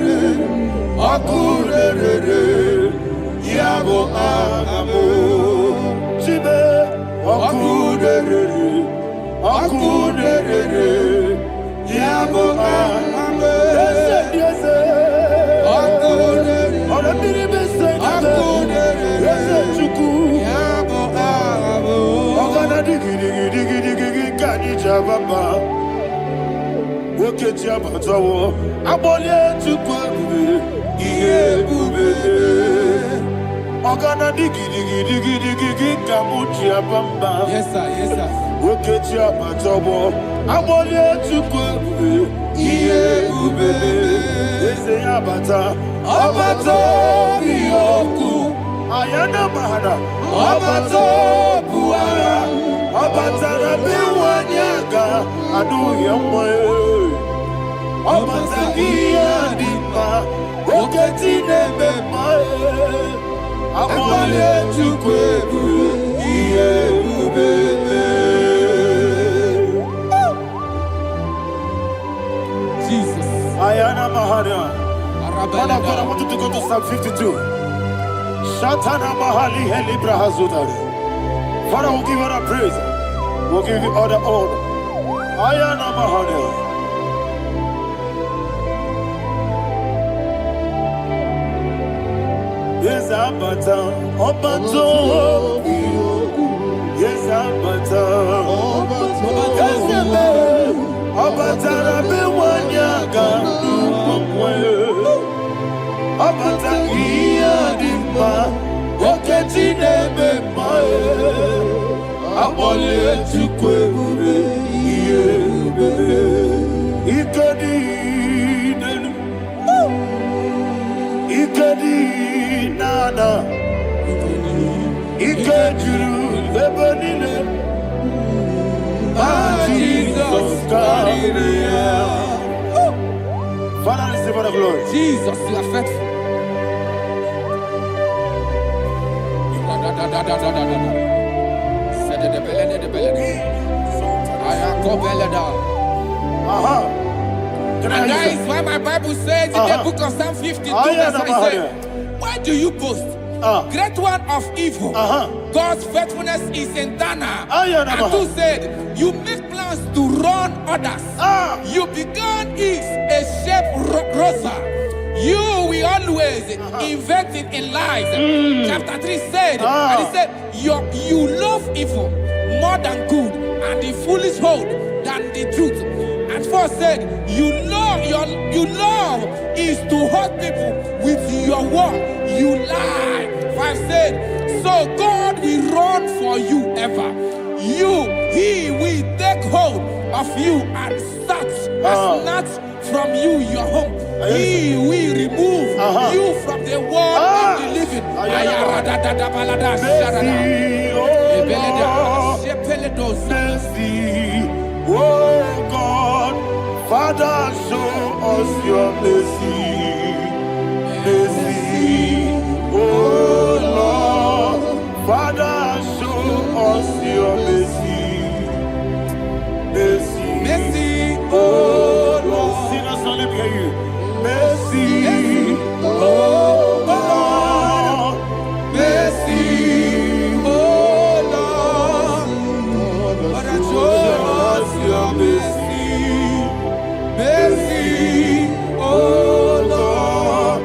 S3: Yabo Hame, Jimmy, Okudere, Yabo Hame, yes, Baba, Woke Jabatawo, Abole to Kwabe, Bube, Ogana digi, Kamuchi Bamba.
S4: Yes, sir.
S3: Woke Jabatawo, Abole to Kwabe, Bube, Ese Abata, Yoku, Ayana Mahana, Abato Buara. Abatara biwanyaga adu yamwe Abatagia dipa Oketi nebema Abole chukwebu Iye ubebe
S4: Jesus.
S3: Ayana Mahana. Man of God, I want you to go to Psalm 52. Shatana Mahali Helibra Hazudari. Father, we'll give you all the praise. We'll give you all the honor. Ayana Mahana. Yes, Abata. Obato. Yes, Abata. Yes, Abata. Rabi wanyaga. Abata iya dimba. Oketi nebe mae. Abole chukwe ube. Iye ube. Ikadi nenu. Ikadi nana. Ikajuru lebanile. Jesus God. Father, receive all the glory.
S4: Jesus, you are faithful. And that is why my Bible says in the book of Psalm 52, verse 5, why do you boast? Great one of evil. God's faithfulness is eternal. And two said, you make plans to run others. You began is a shape rosa. You will always invent it in lies. Chapter 3 said, and he said, you love evil more than good. and the foolish hold than the truth. And 4 said, you love is to hurt people with your word. You lie. 5 said, so God will run for you ever. He will take hold of you and snatch from you your home. He will remove you from the world of the living.
S3: Mercy, oh God, Father, show us your mercy. Mercy, oh Lord, Father, show us your mercy. Mercy,
S4: Mercy, oh Lord.
S3: Sing us only hear you. Mercy, oh Lord.
S4: Mercy, oh Lord. Father, show us your mercy. Mercy, oh Lord.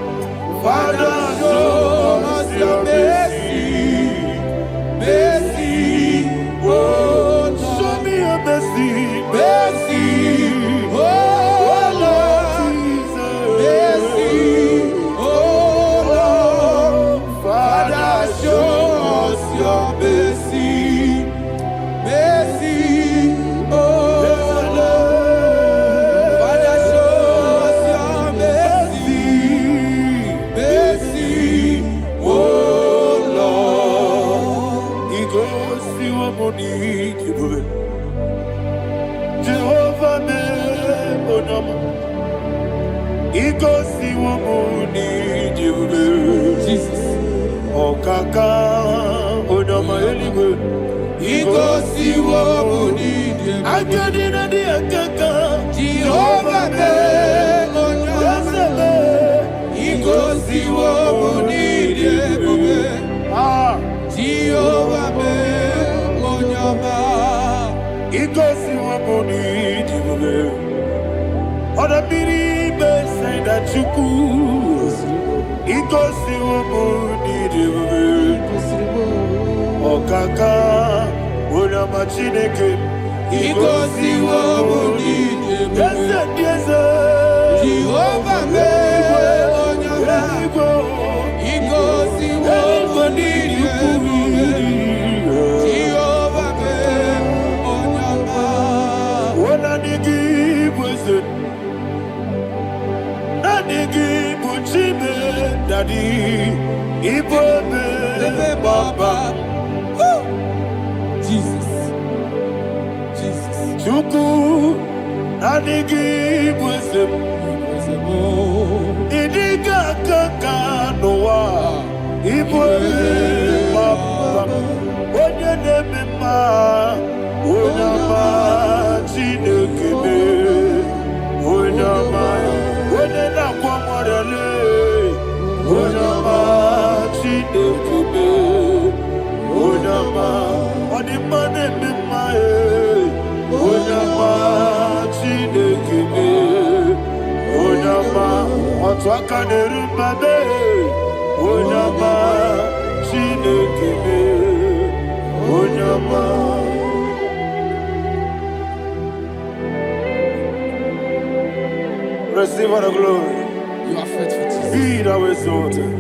S4: Father, show us your mercy. Mercy, oh Lord.
S3: Show me your mercy.
S4: Mercy, oh Lord. Mercy, oh Lord. Father, show us your mercy. Mercy, oh Lord. Father, show us your mercy. Mercy, oh Lord.
S3: He goes to a Monie Point. Jehovah me onama. He goes to a Monie Point.
S4: Jesus.
S3: Okaka onama eligwe.
S4: He goes to Monie Point.
S3: Agadina di akaka.
S4: Jehovah me onama. He goes to Monie Point. Jehovah me onama.
S3: He goes to a Monie Point. Oda biri beside that you could. He goes to a Monie Point. Okaka onama chineke.
S4: He goes to Monie Point.
S3: Yes, yes,
S4: Jehovah me onama. He goes to Monie Point. Jehovah me onama.
S3: What I give was it? Nadigi Buchibe, Daddy, Ibobe, Baba,
S4: Jesus. Jesus.
S3: Chuku, Nadigi Busim, Idiga Kaka Noa, Ibobe, Baba, Onya Nemema, Onama, Chinekebe, Onama, Onena Kwamorele, Onama, Chinekebe, Onama, Onimane Mimae, Onama, Chinekebe, Onama, Otwakane Rumbabe, Onama, Chinekebe, Onama. Receive all the glory.
S4: You are faithful, Jesus.
S3: Be thou exalted.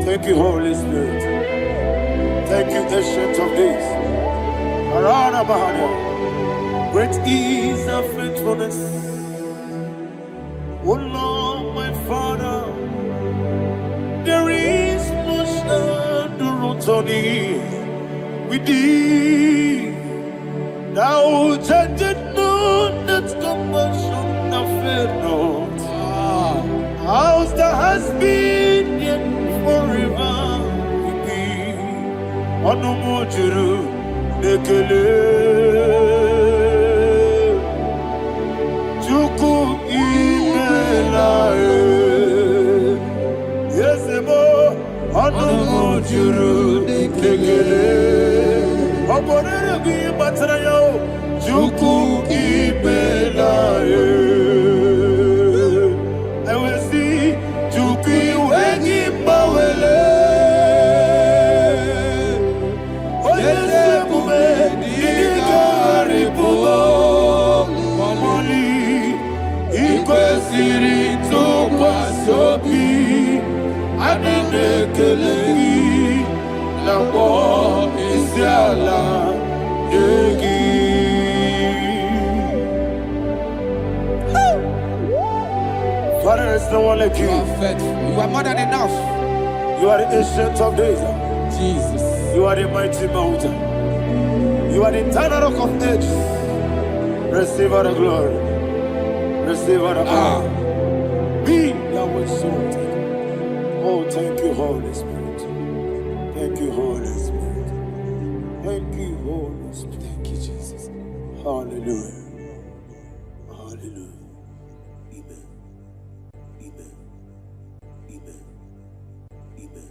S3: Thank you, Holy Spirit. Thank you, Ancient of Days. Arana Bahana. Great is our faithfulness. Oh Lord, my Father, there is much endurance on thee. With thee, thou judgest not that compassion of faith not. Ours that has been yet forever with thee. Onomojuru nekele. Chuku imelae. Yesemo onomojuru nekele. Oborere bi batrayo. Chuku imelae. Telegi, Namo Isiala, Yegi. Father, there is no one like you.
S4: You are faithful. You are more than enough.
S3: You are the ancient of days.
S4: Jesus.
S3: You are the mighty mountain. You are the eternal rock of ages. Receive all the glory. Receive all the power. Be thou exalted. Oh, thank you, Holy Spirit. Thank you, Holy Spirit. Thank you, Holy Spirit.
S4: Thank you, Jesus.
S3: Hallelujah. Hallelujah. Amen. Amen. Amen. Amen.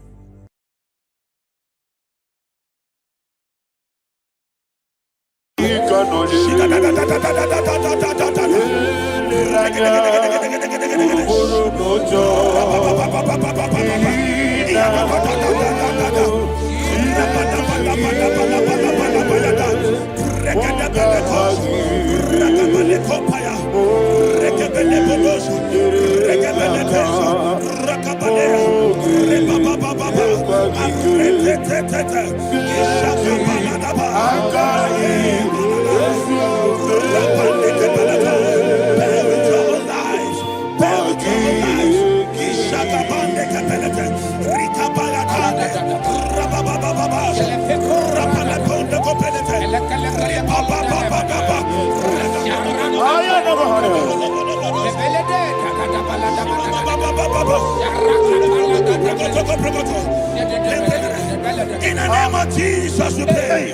S6: In the name of Jesus, we pray.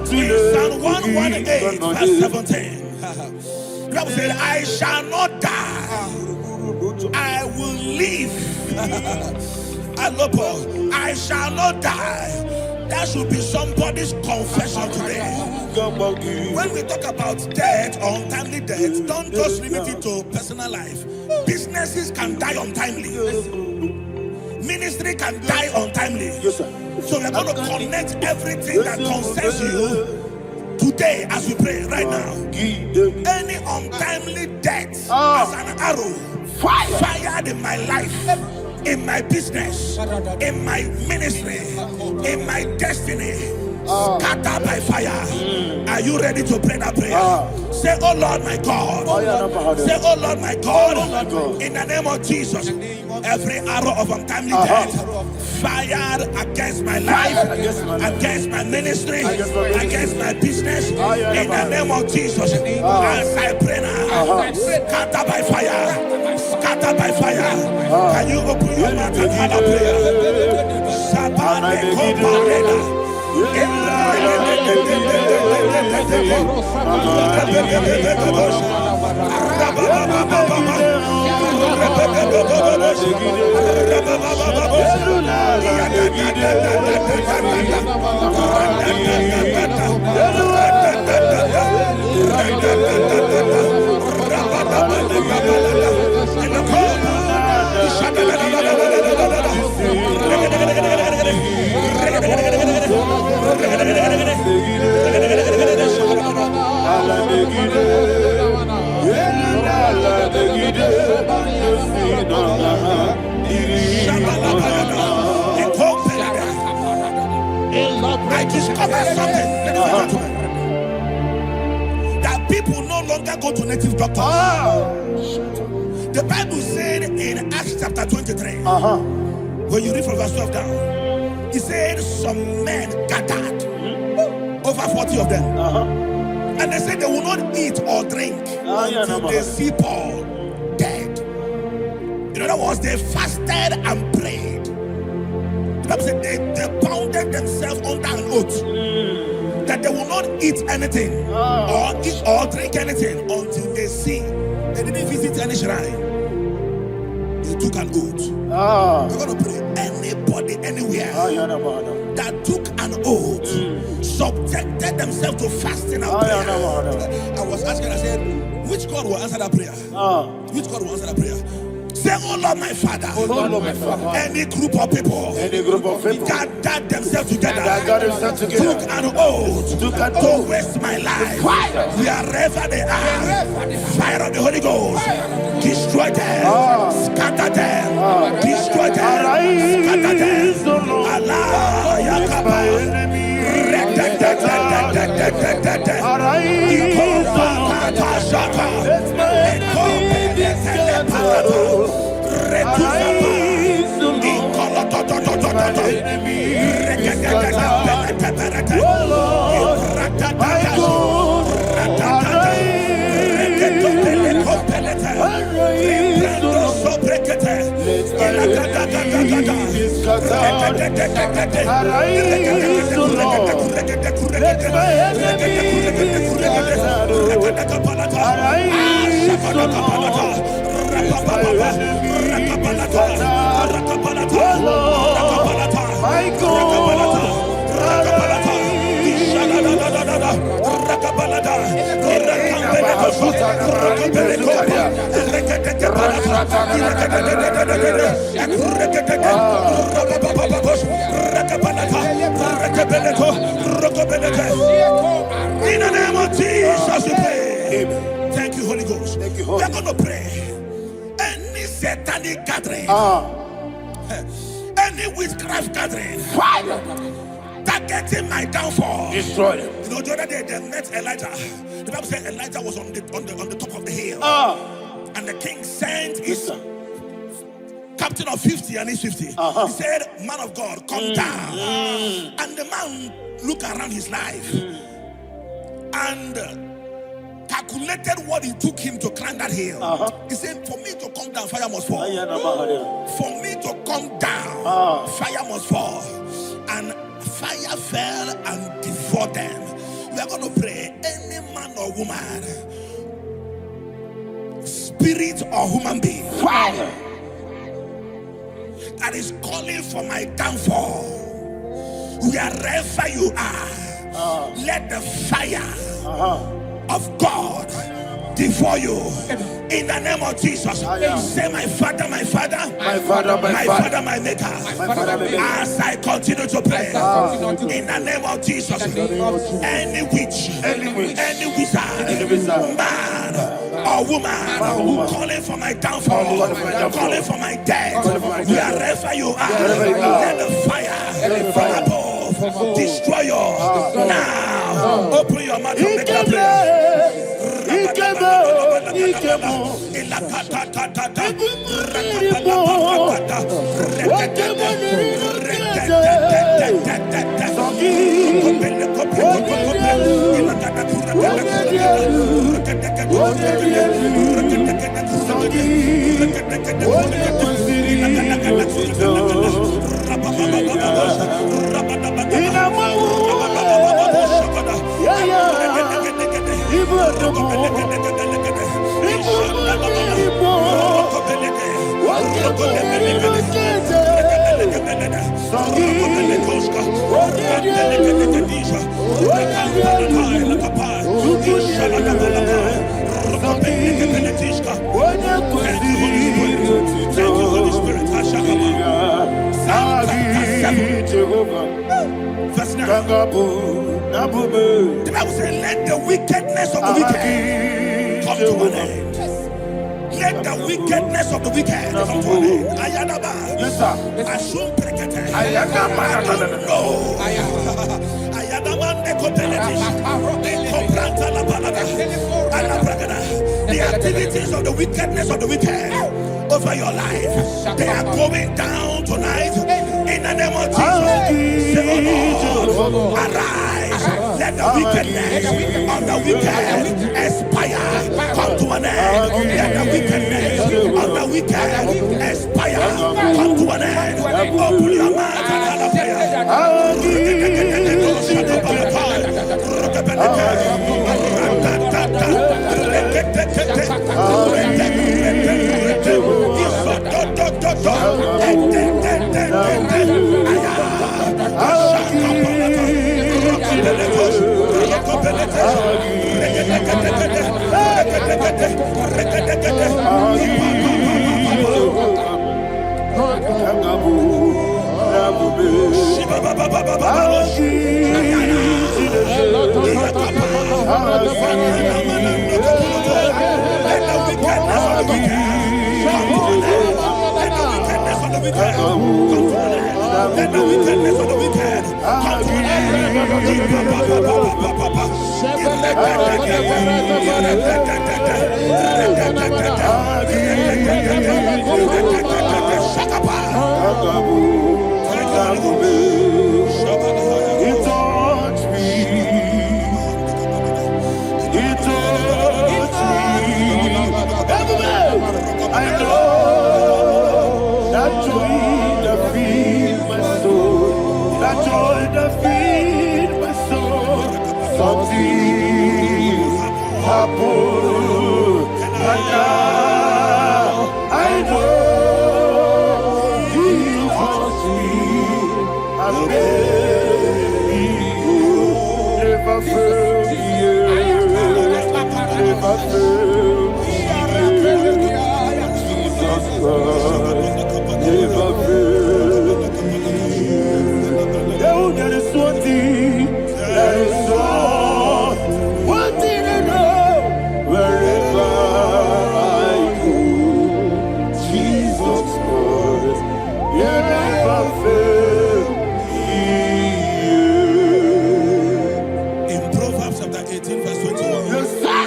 S6: In Psalm 118, verse 17, the Bible said, I shall not die, I will live. I shall not die. That should be somebody's confession today. When we talk about death or untimely death, don't just limit it to personal life. Businesses can die untimely. Ministry can die untimely.
S3: Yes, sir.
S6: So we're going to connect everything that concerns you today as we pray right now. Any untimely death as an arrow fired in my life, in my business, in my ministry, in my destiny, scattered by fire. Are you ready to pray that prayer? Say, oh Lord my God. Say, oh Lord my God. In the name of Jesus, every arrow of untimely death fired against my life, against my ministry, against my business, in the name of Jesus, as I pray now, scattered by fire, scattered by fire. Can you open your mouth and have a prayer? I discovered something that people no longer go to native doctors. The Bible said in Acts chapter 23, when you read from verse 12 down, it said some men gathered, over 40 of them, and they said they will not eat or drink until they see Paul dead. In other words, they fasted and prayed. The Bible said they bounded themselves under an oath that they will not eat anything or eat or drink anything until they see. They didn't visit any shrine. They took an oath. We're going to pray. Anybody, anywhere that took an oath, subjected themselves to fasting and prayer. I was asking, I said, which God will answer that prayer? Which God will answer that prayer? Say, oh Lord, my Father.
S3: Oh Lord, my Father.
S6: Any group of people.
S3: Any group of people.
S6: Gathered themselves together.
S3: Took
S6: an oath. To waste my life. Wherever they are. Fire of the Holy Ghost. Destroy them. Scatter them. Destroy them. Scatter them. Allah. Yakaba. In the name of Jesus, we pray. Thank you, Holy Ghost. We are going to pray. Any satanic gathering, any witchcraft gathering, targeting my downfall, destroy them. You know, the other day they met Elijah. The Bible said Elijah was on the top of the hill, and the king sent his captain of 50 and his 50. He said, "Man of God, come down." And the man looked around his life and calculated what it took him to climb that hill. He said, "For me to come down, fire must fall. For me to come down, fire must fall." And fire fell and devoured them. We are going to pray. Any man or woman, spirit or human being, fire, that is calling for my downfall, wherever you are, let the fire of God devour you. In the name of Jesus, say, "My Father, my Father, my Father, my Father, my Maker." As I continue to pray, in the name of Jesus, any witch, any wizard, man or woman calling for my downfall, calling for my death, wherever you are, let the fire from above destroy you now. Open your mouth and make a prayer. The Bible says, "Let the wickedness of the wicked come to an end." Let the wickedness of the wicked come to an end. Ayadaba. Asum prekete. Ayadaba. No. Ayadaba nekopeletis. Kopranta la balada. Alabragada. The activities of the wickedness of the wicked over your life, they are going down tonight. In the name of Jesus, say, "Oh Lord, arise. Let the wickedness of the wicked expire. Come to an end. Let the wickedness of the wicked expire. Come to an end." Open your mouth and prayer. Let the wickedness of the wicked come to an
S3: I know that joy that feeds my soul, that joy that feeds my soul. Something happened, and now I know He wants me. I'm ready, never fail me, never fail. There is one thing, there is one thing I know. Wherever I go, Jesus Christ, you never fail me.
S6: In Proverbs chapter 18, verse 21,
S3: Yes, sir.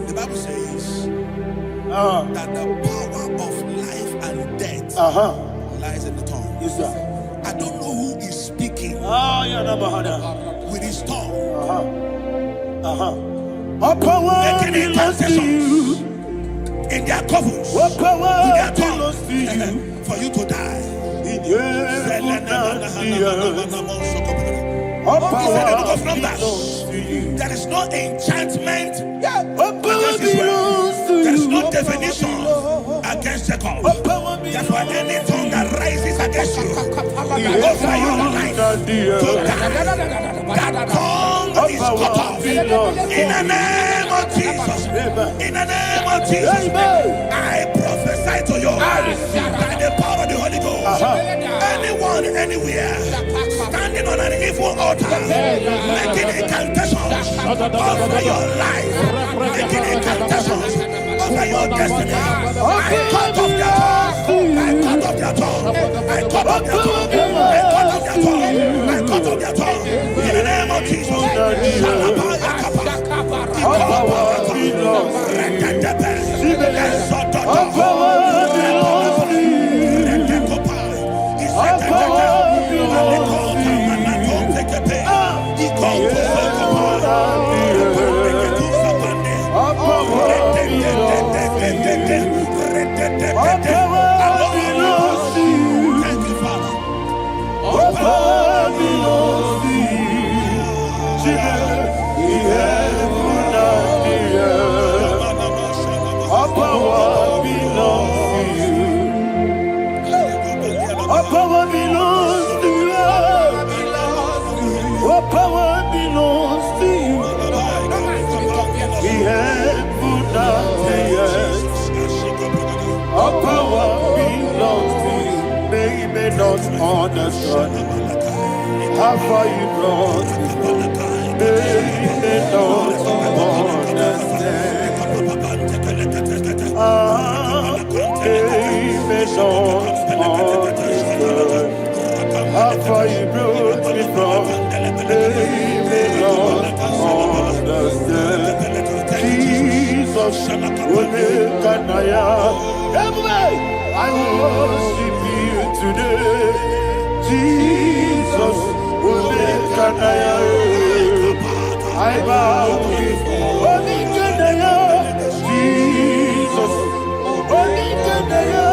S6: the Bible says that the power of life and death lies in the tongue.
S3: Yes, sir.
S6: I don't know who is speaking with his tongue, making incantations in their covens with their tongue for you to die. He said in the book of Numbers, there is no enchantment against Israel. There is no definition against Jacob. Therefore, any tongue that rises against you over your life to die, that tongue is cut off. In the name of Jesus. In the name of Jesus. I prophesy to you by the power of the Holy Ghost. Anyone, anywhere, standing on an evil altar, making incantations over your life, making incantations over your destiny, I cut off their tongue. I cut off their tongue. I cut off their tongue. I cut off their tongue. I cut off their tongue. In the name of Jesus.
S3: Understand how far you brought me. They don't understand. They may not understand how far you brought me from. They may not understand. Jesus will make a Naija. I worship you today. Jesus will make a Naija. I bow before Naija. Jesus will make a Naija.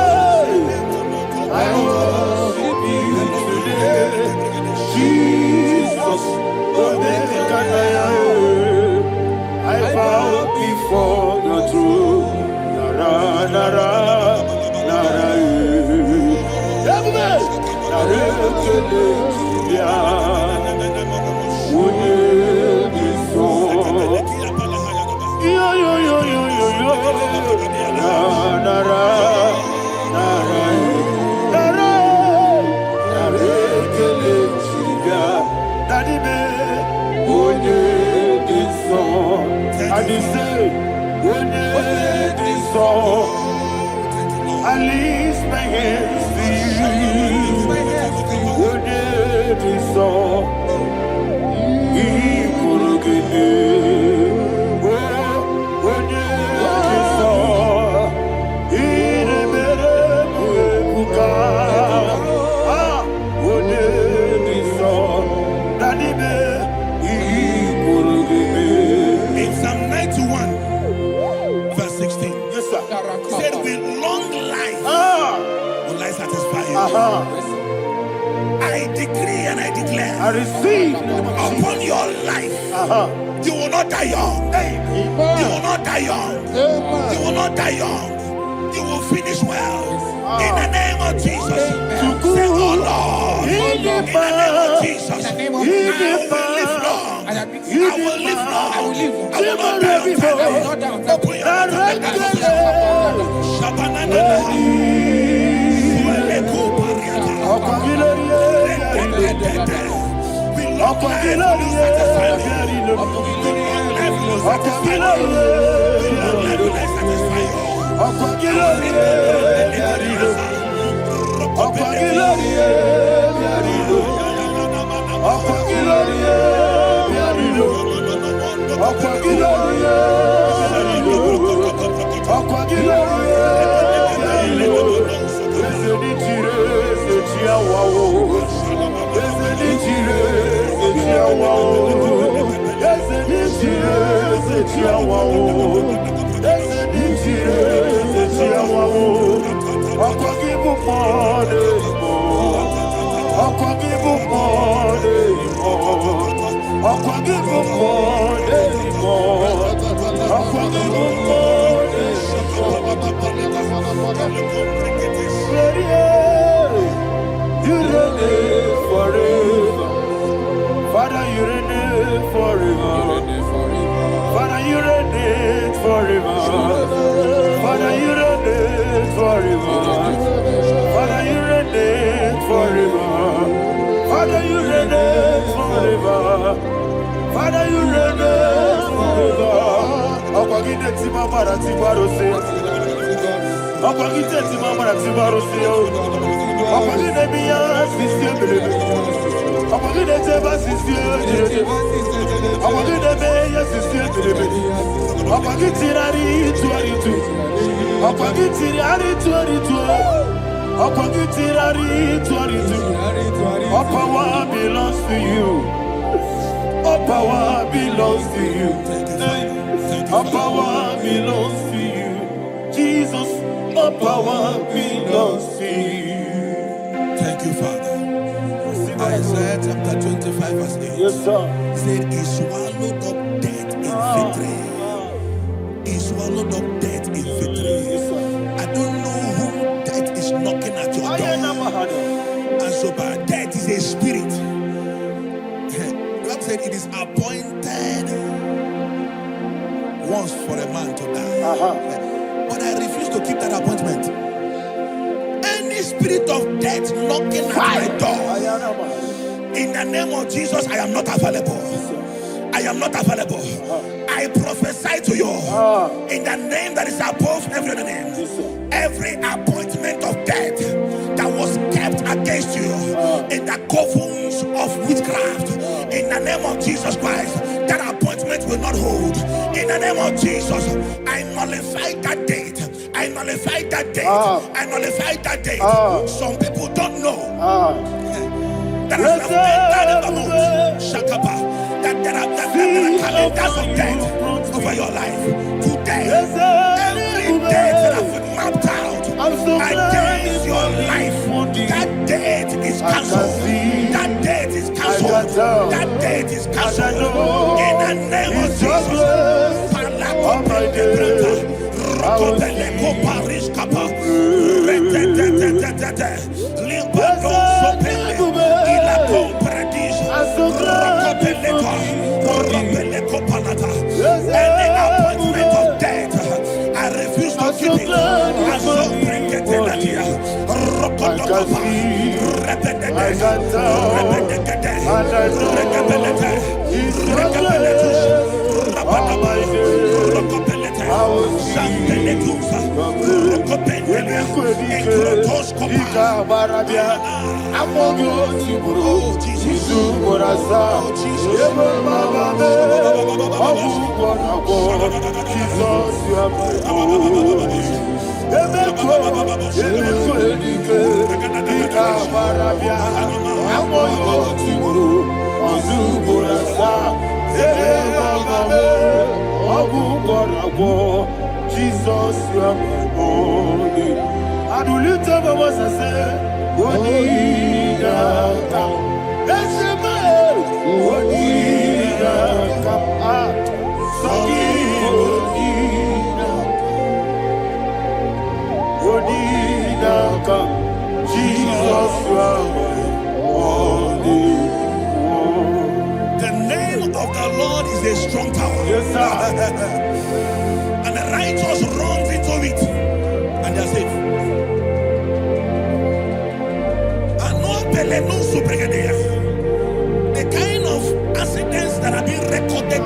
S3: I worship you today. Jesus will make a Naija. I bow before the throne. Nara, nara, nara. I lift my hands to you. Your name is all.
S6: In Psalm 91, verse 16, yes, sir. He said, with long life will I satisfy you. I decree and I declare,
S3: I receive
S6: upon your life, you will not die young. You will not die young. You will not die young. You will finish well. In the name of Jesus. Say, oh Lord, in the name of Jesus, I will live long. I will live long. I will not die on time. Open your mouth and
S3: you reign forever. Father, you reign forever. Father, you reign forever. Father, you reign forever. Father, you reign forever. Father, you reign forever. Father, you reign forever. Akwagite timamara tibarose. Akwagite timamara tibarose. Akwagite biya sisiye. Akwagite teba sisiye. Akwagite beya sisiye. Akwagite rari tuaritu. Akwagite rari tuaritu. Akwagite rari tuaritu. All power belongs to you. All power belongs to you. All power belongs to you. Jesus, all power belongs to you.
S6: Thank you, Father. Isaiah chapter 25, verse 8.
S3: Yes, sir.
S6: He said, he swallowed up death in victory. He swallowed up death in victory. I don't know who death is knocking at your door. And so, but death is a spirit. God said it is appointed once for a man to die. But I refuse to keep that appointment. Any spirit of death knocking at my door, in the name of Jesus, I am not available. I am not available. I prophesy to you in the name that is above every other name. Every appointment of death that was kept against you in the covens of witchcraft, in the name of Jesus Christ, that appointment will not hold. In the name of Jesus, I nullify that date. I nullify that date. I nullify that date. Some people don't know that as I've entered the month, Shakapa, that there are calendars of death over your life. Today, every date that I've mapped out against your life, that date is cancelled. That date is cancelled. That date is cancelled. In the name of Jesus. Rokopeleko Paris Kappa. Limbado Sopele. Ilako Paradis. Rokopeleko Panata. Any appointment of death, I refuse to keep it. I so bring it in the year. Rokopeleko.
S3: barabia. Amogo tiburu. Jisu borasa. Ebe baba me. Abu borabo. Jesus you are my own. Emeko edike. Ika barabia. Amogo tiburu. Jisu borasa. Ebe baba me. Abu borabo. Jesus you are my own. Adulita baba sase. Onida kam, esema, onida kam, sogi onida kam, Jesus you are my only one.
S6: The name of the Lord is a strong tower.
S3: Yes, sir.
S6: And the righteous runs into it, and they are safe. The kind of accidents that are being recorded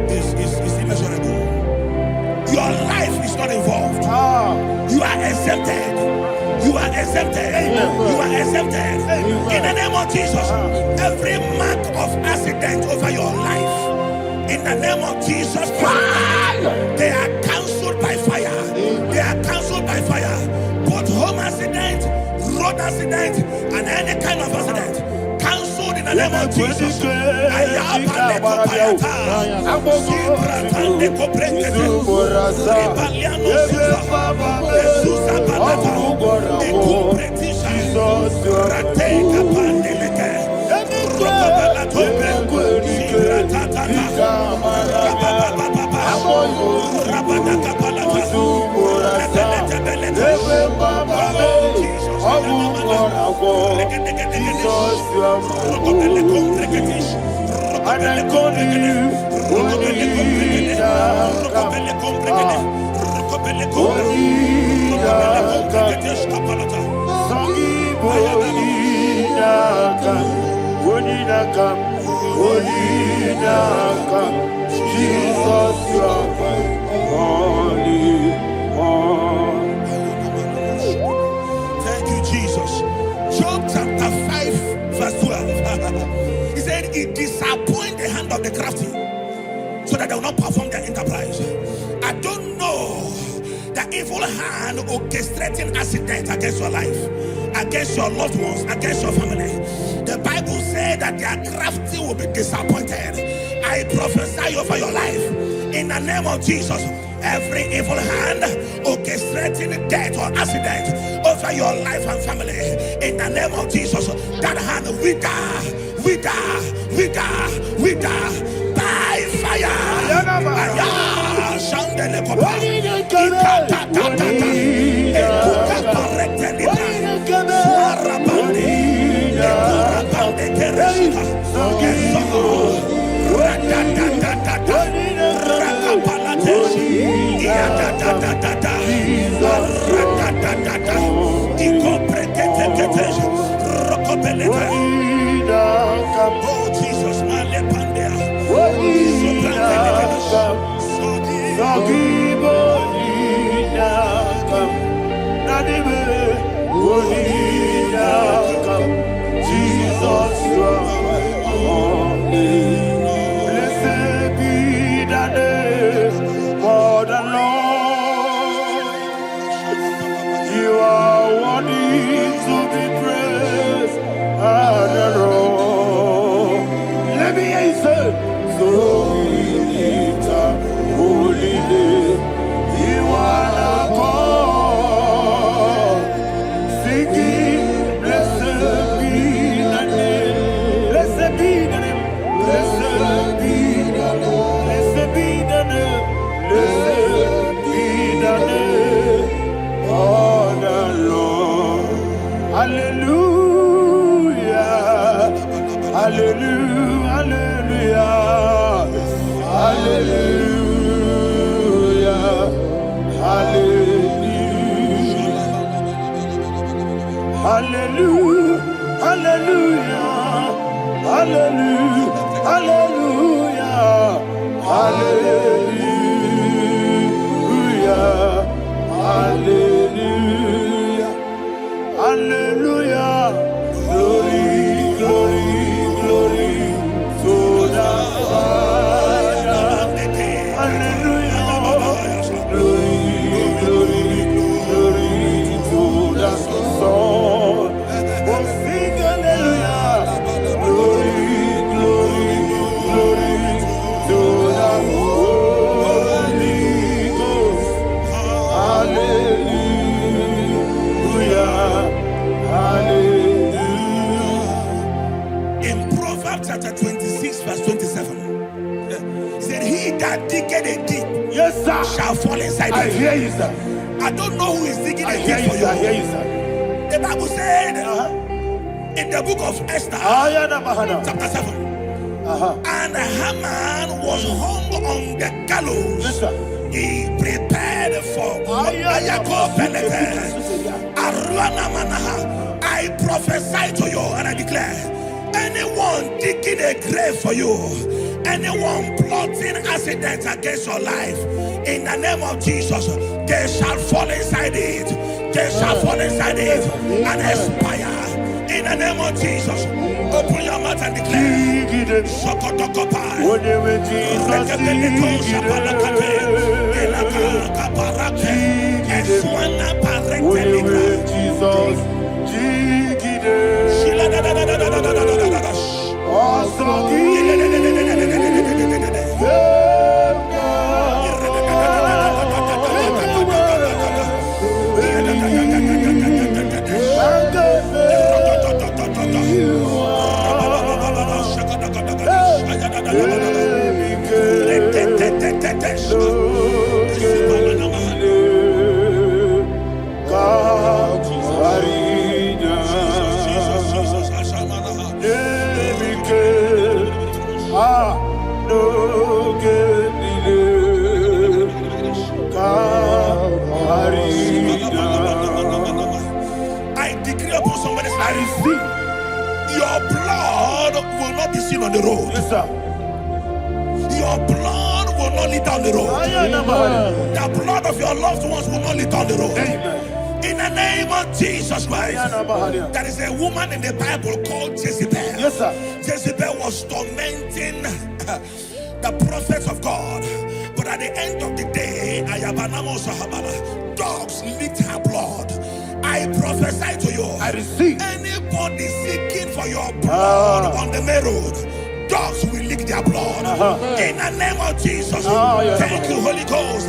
S6: these days is immeasurable. Your life is not involved. You are exempted. You are exempted. You are exempted. In the name of Jesus, every mark of accident over your life, in the name of Jesus Christ, they are cancelled by fire. They are cancelled by fire. Both home accident, road accident, and any kind of accident, cancelled in the name of Jesus. Thank you, Jesus. Job chapter 5, verse 12. He said, "It disappoints the hand of the crafty, so that they will not perform their enterprise." I don't know the evil hand orchestrating accident against your life, against your loved ones, against your family. The Bible said that their crafty will be disappointed. I prophesy over your life in the name of Jesus. Every evil hand orchestrating death or accident over your life and family, in the name of Jesus, that hand wither by fire. Oh Jesus,
S3: blessed be the name of the Lord. You are worthy to be praised and adored. Let me hear you say, so we lift up holy name. You are the God. Singing, blessed be the name. Blessed be the name. Blessed be the name. Blessed be the name. Blessed be the name of the Lord. Hallelujah. Hallelujah. Hallelujah. Hallelujah. Hallelujah. Hallelujah. Hallelujah. Hallelujah. Hallelujah. Hallelujah. Yes, sir.
S6: shall fall inside
S3: I
S6: you.
S3: hear you, sir.
S6: I don't know who is digging
S3: I
S6: a
S3: hear
S6: pit
S3: you,
S6: for
S3: sir. I hear
S6: you.
S3: you, sir.
S6: The Bible said in the book of Esther, chapter 7, and Haman was hung on the gallows.
S3: Yes, sir.
S6: He prepared for I prophesy to you and I declare, anyone digging a grave for you, anyone plotting accidents against your life, in the name of Jesus, they shall fall inside it. They shall fall inside it and expire. In the name of Jesus, open your mouth and declare. Sokotokopai. I decree upon somebody's life, your blood will not be seen on the road.
S3: Yes, sir.
S6: Your blood will not lead down the road. The blood of your loved ones will not lead down the road. In the name of Jesus Christ. There is a woman in the Bible called Jezebel.
S3: Yes, sir.
S6: Jezebel was tormenting the prophets of God. But at the end of the day, dogs licked her blood. I prophesy to you.
S3: I receive.
S6: Anybody seeking for your blood on the main road, dogs will lick their blood. In the name of Jesus. Thank you, Holy Ghost.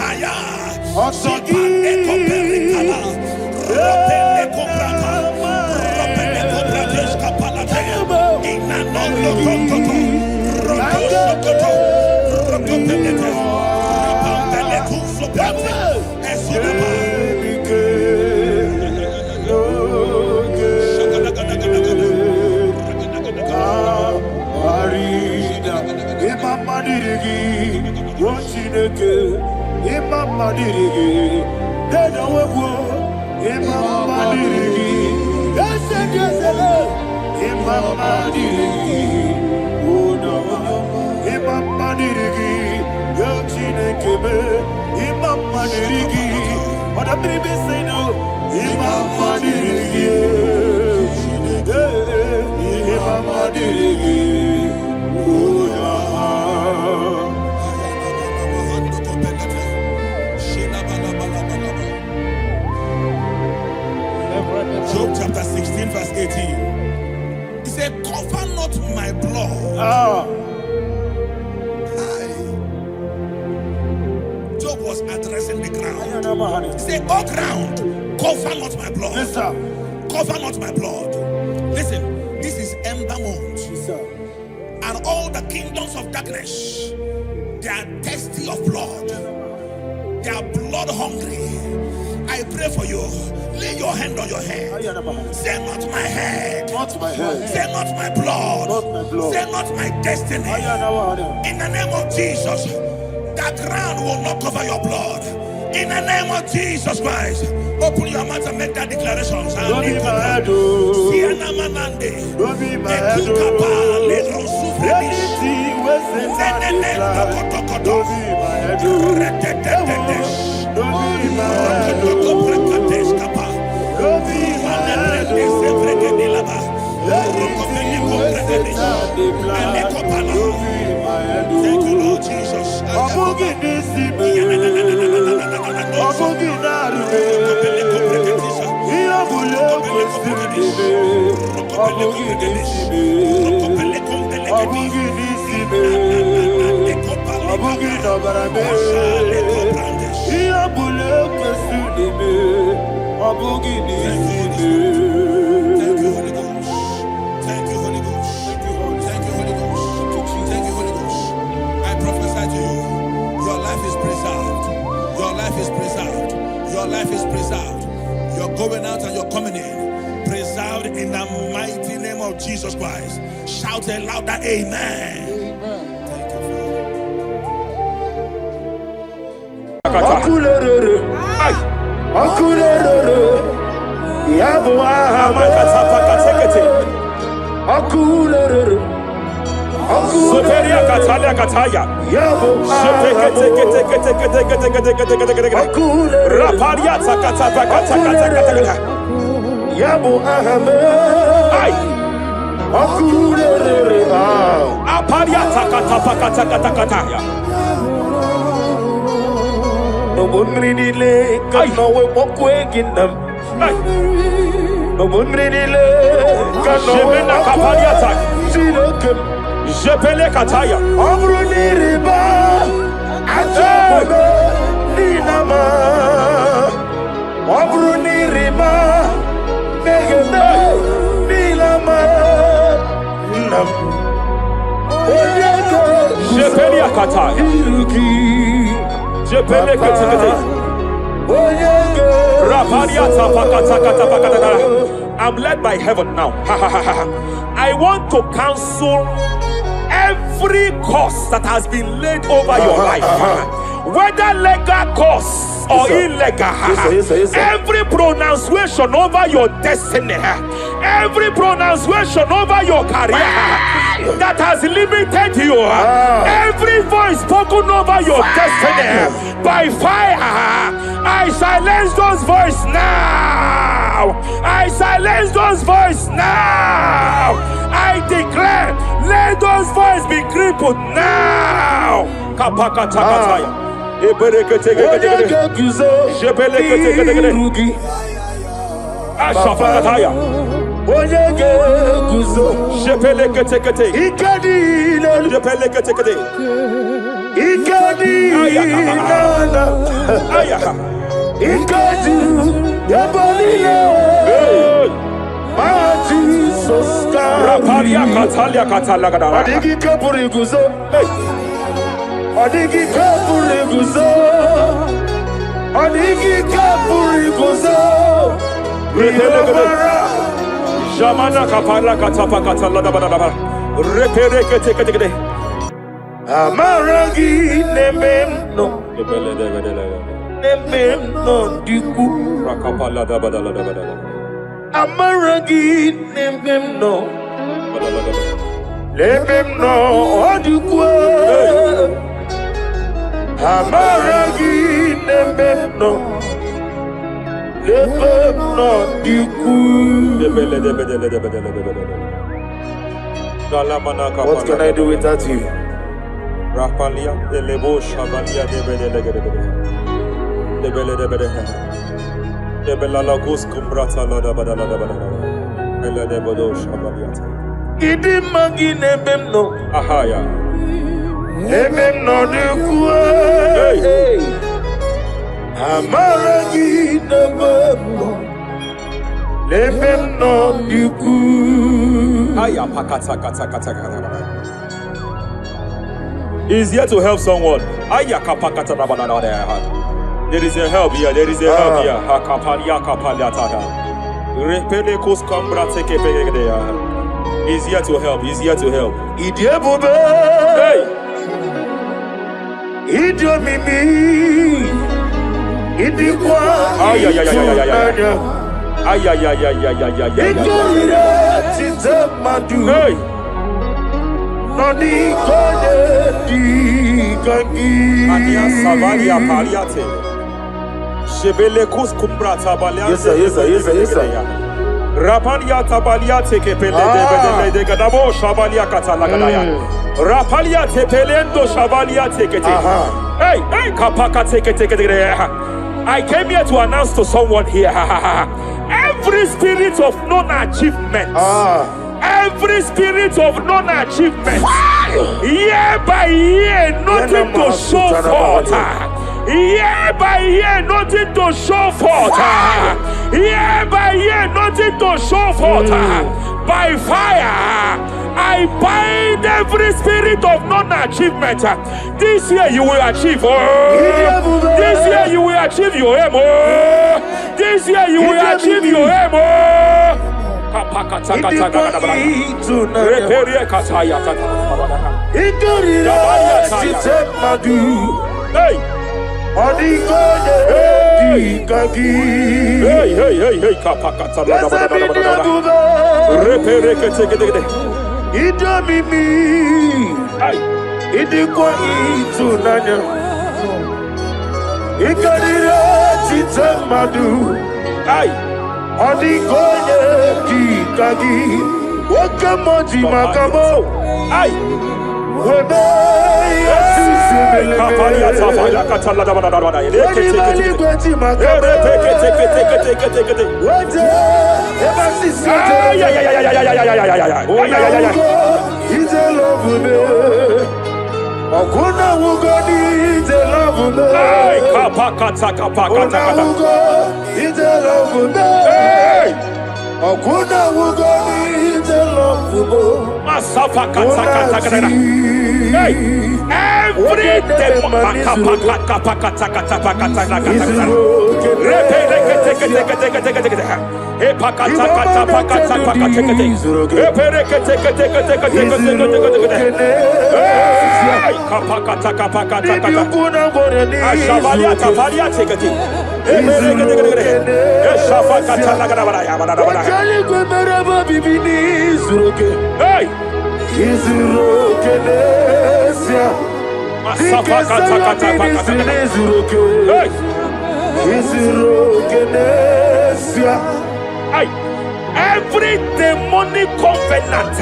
S6: Job chapter 16 verse 18. He said, cover not my blood. Job was addressing the ground. He said, oh ground, cover not my blood.
S3: Yes, sir.
S6: Cover not my blood. Listen, this is ember month.
S3: Yes, sir.
S6: And all the kingdoms of darkness, they are thirsty of blood. They are blood hungry. I pray for you. Lay your hand on your head. Say not my head.
S3: Not my head.
S6: Say not my blood.
S3: Not my blood.
S6: Say not my destiny. In the name of Jesus, that ground will not cover your blood. In the name of Jesus Christ, open your mouth and make that declaration.
S3: Don't be mad, oh. Don't be mad, oh. Anything was in that decline. Don't be mad, oh. Don't be mad, oh. Don't be mad, oh. Anything was in that decline. Don't be mad, oh.
S6: Thank you, Lord Jesus. Thank you, Holy Ghost. Thank you, Holy Ghost. Thank you, Holy Ghost. Thank you, Holy Ghost. I prophesy to you, your life is preserved. life is preserved. Your life is preserved. You're going out and you're coming in. Preserved in the mighty name of Jesus Christ. Shout a louder amen. Thank you,
S3: No one really lake, no way walk waking them. No one really lake, no way walk waking.
S7: Jepele kataya.
S3: Amruni riba, ajabe ninama. Amruni riba, megene ninama. Nam.
S7: Jepele kataya. Jepele kataya. I'm led by heaven now. I want to cancel every curse that has been laid over your life, whether legal curse or illegal. Every pronunciation over your destiny, every pronunciation over your career that has limited you, every voice spoken over your destiny by fire, I silence those voices now. I silence those voices now. I declare, let those voices be crippled now. Kapakatakataya. Ashafakataya. Shepelekete. Shepelekete. Raparia Katalia Katalagada.
S3: Adigi kapuriguzo. Adigi kapuriguzo. Adigi kapuriguzo.
S7: Jamana Kapara Katapa Katalada Badaba. Reperekete.
S3: Amaragi nememno. Nememno diku.
S7: Rakapalada Badalada.
S3: Amaragi nememno. Nememno diku. Amaragi nememno. Nememno diku. What can I do without you?
S7: Rapalia, the Lebo Shabalia, the Belalagus Cumbrata Lada Badalada, Ella de Bodo Shabaliata.
S3: Idi magi nebemno.
S7: Ahaya.
S3: Nebemno de kue. Amaragi nebemno. Nebemno de kue.
S7: Aya pakata kata. He's here to help someone. Aya kapakata rabana. There is a help here. There is a help here. Hakapalia kapaliata. Repele kuskambra teke pegedea. He's here to help. He's here to help.
S3: Idiebobe.
S7: Hey.
S3: Idiomimi. Idikwa.
S7: Ay. Hey.
S3: Noni kone di kangi.
S7: Ania Savalia Paliate. Shebele kuskumbra tabalia.
S3: Yes sir.
S7: Rapalia tabalia teke pele de gadabo shabalia katalagadaya. Rapalia tepelendo shabalia teke. Hey, kapaka teke. I came here to announce to someone here. Every spirit of non-achievement. Every spirit of non-achievement, year by year, nothing to show forth. Year by year, nothing to show forth. Year by year, nothing to show forth. By fire, I bind every spirit of non-achievement. This year you will achieve. This year you will achieve your aim. This year you will achieve your aim. Hey. Hey, kapakata. Every demonic covenant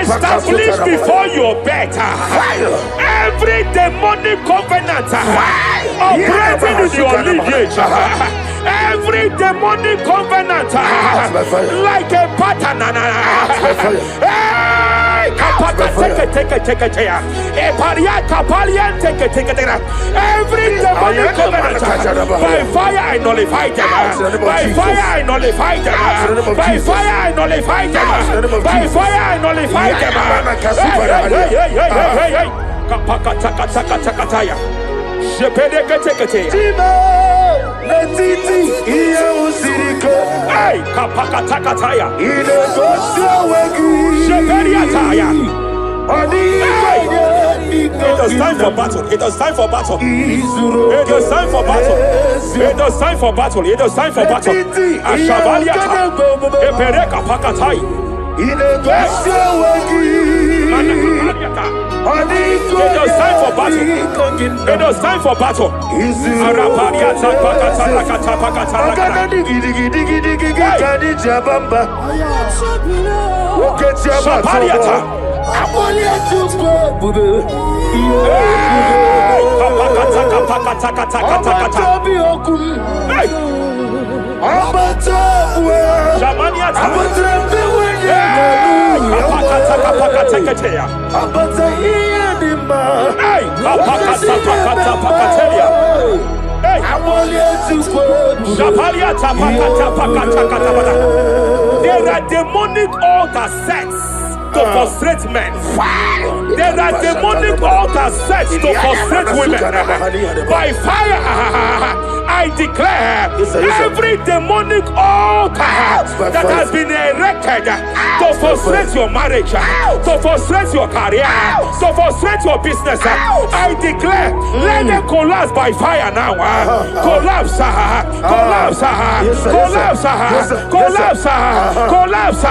S7: established before your bed, every demonic covenant operating in your lineage, every demonic covenant like a pattern. Every demonic covenant, by fire I nullify them. By fire I nullify them. By fire I nullify them. By fire I nullify It is time for battle. It is time for battle. It is time for battle. It is time for battle. It is time for battle. Ashavaliata. Epereka pakatai. It is time for battle. It is time for battle. Arapariata pakata pakata. Shapariata. There are demonic altar sets to frustrate men. There are demonic altars set to frustrate women. By fire, I declare every demonic altar that has been erected to frustrate your marriage, to frustrate your career, to frustrate your business, I declare, let them collapse by fire now. Collapse, collapse, collapse, collapse, collapse,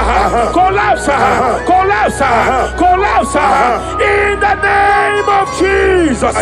S7: collapse, collapse, collapse, in the name of Jesus.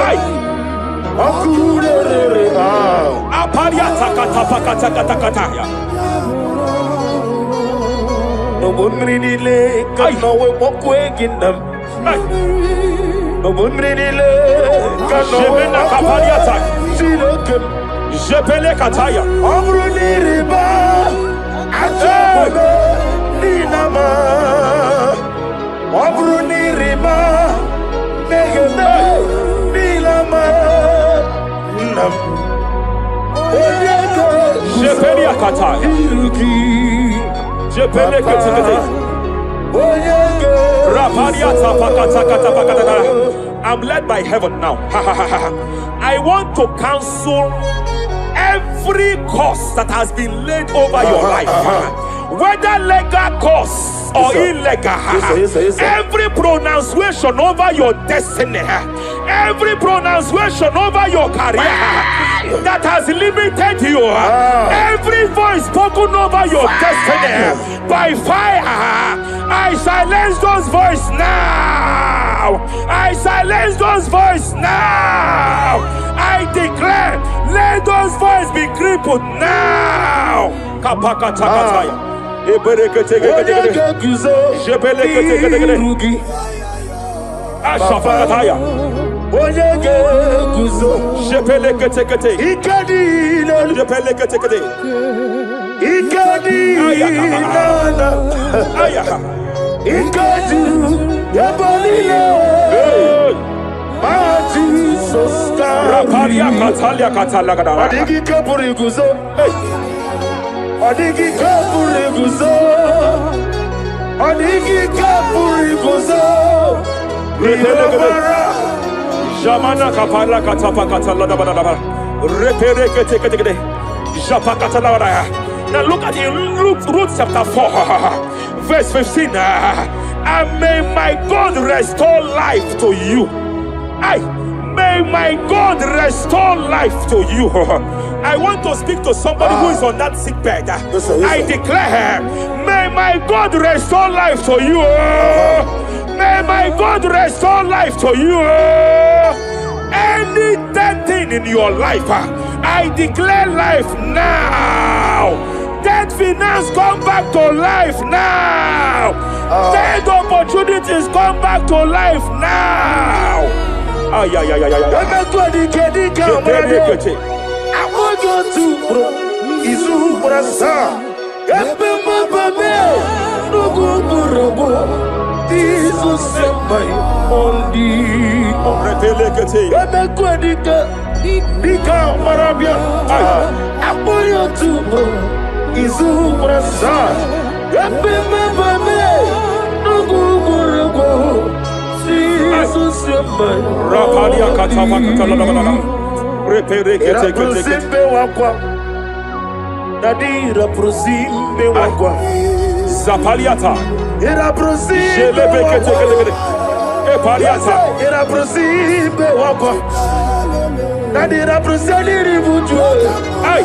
S7: Ay. Aparia takata pakata katakataya.
S3: No bumrinile kanawe mokweginam. No bumrinile kanawe
S7: kapariata.
S3: Silokem.
S7: Jepele kataya.
S3: Amruniriba. Ajabe. Ninama. Amruniriba. Negene. Nilama. Nam.
S7: Jepele kataya. Jepele kataya. I'm led by heaven now. I want to cancel every curse that has been laid over your life, whether legal curse or illegal. Every pronunciation over your destiny, every pronunciation over your career that has limited you, every voice spoken over your destiny by fire, I silence those voices now. I silence those voices now. I declare, let those voices be crippled now. Kapakatakataya. Ashafakataya. Jepeleketekete. Jepeleketekete. Raparia katalia katalaga.
S3: Adigi kapuriguzo. Adigi kapuriguzo. Adigi kapuriguzo.
S7: Jamana kapala katapa katalada badaba. Repereketekete. Japa katalada. Now look at it, Ruth chapter 4, verse 15. And may my God restore life to you. May my God restore life to you. I want to speak to somebody who is on that sick bed. I declare, may my God restore life to you. May my God restore life to you. Any dead thing in your life, I declare life now. Dead finance come back to life now. Dead opportunities come back to life now. I want you to Rapalia katama katalala.
S3: Reperekete wakwa. Dadira prosimbe wakwa.
S7: Zapaliata.
S3: Era prosimbe wakwa.
S7: Epaliata.
S3: Era prosimbe wakwa. Dadira prosimbe ribuju.
S7: Ay.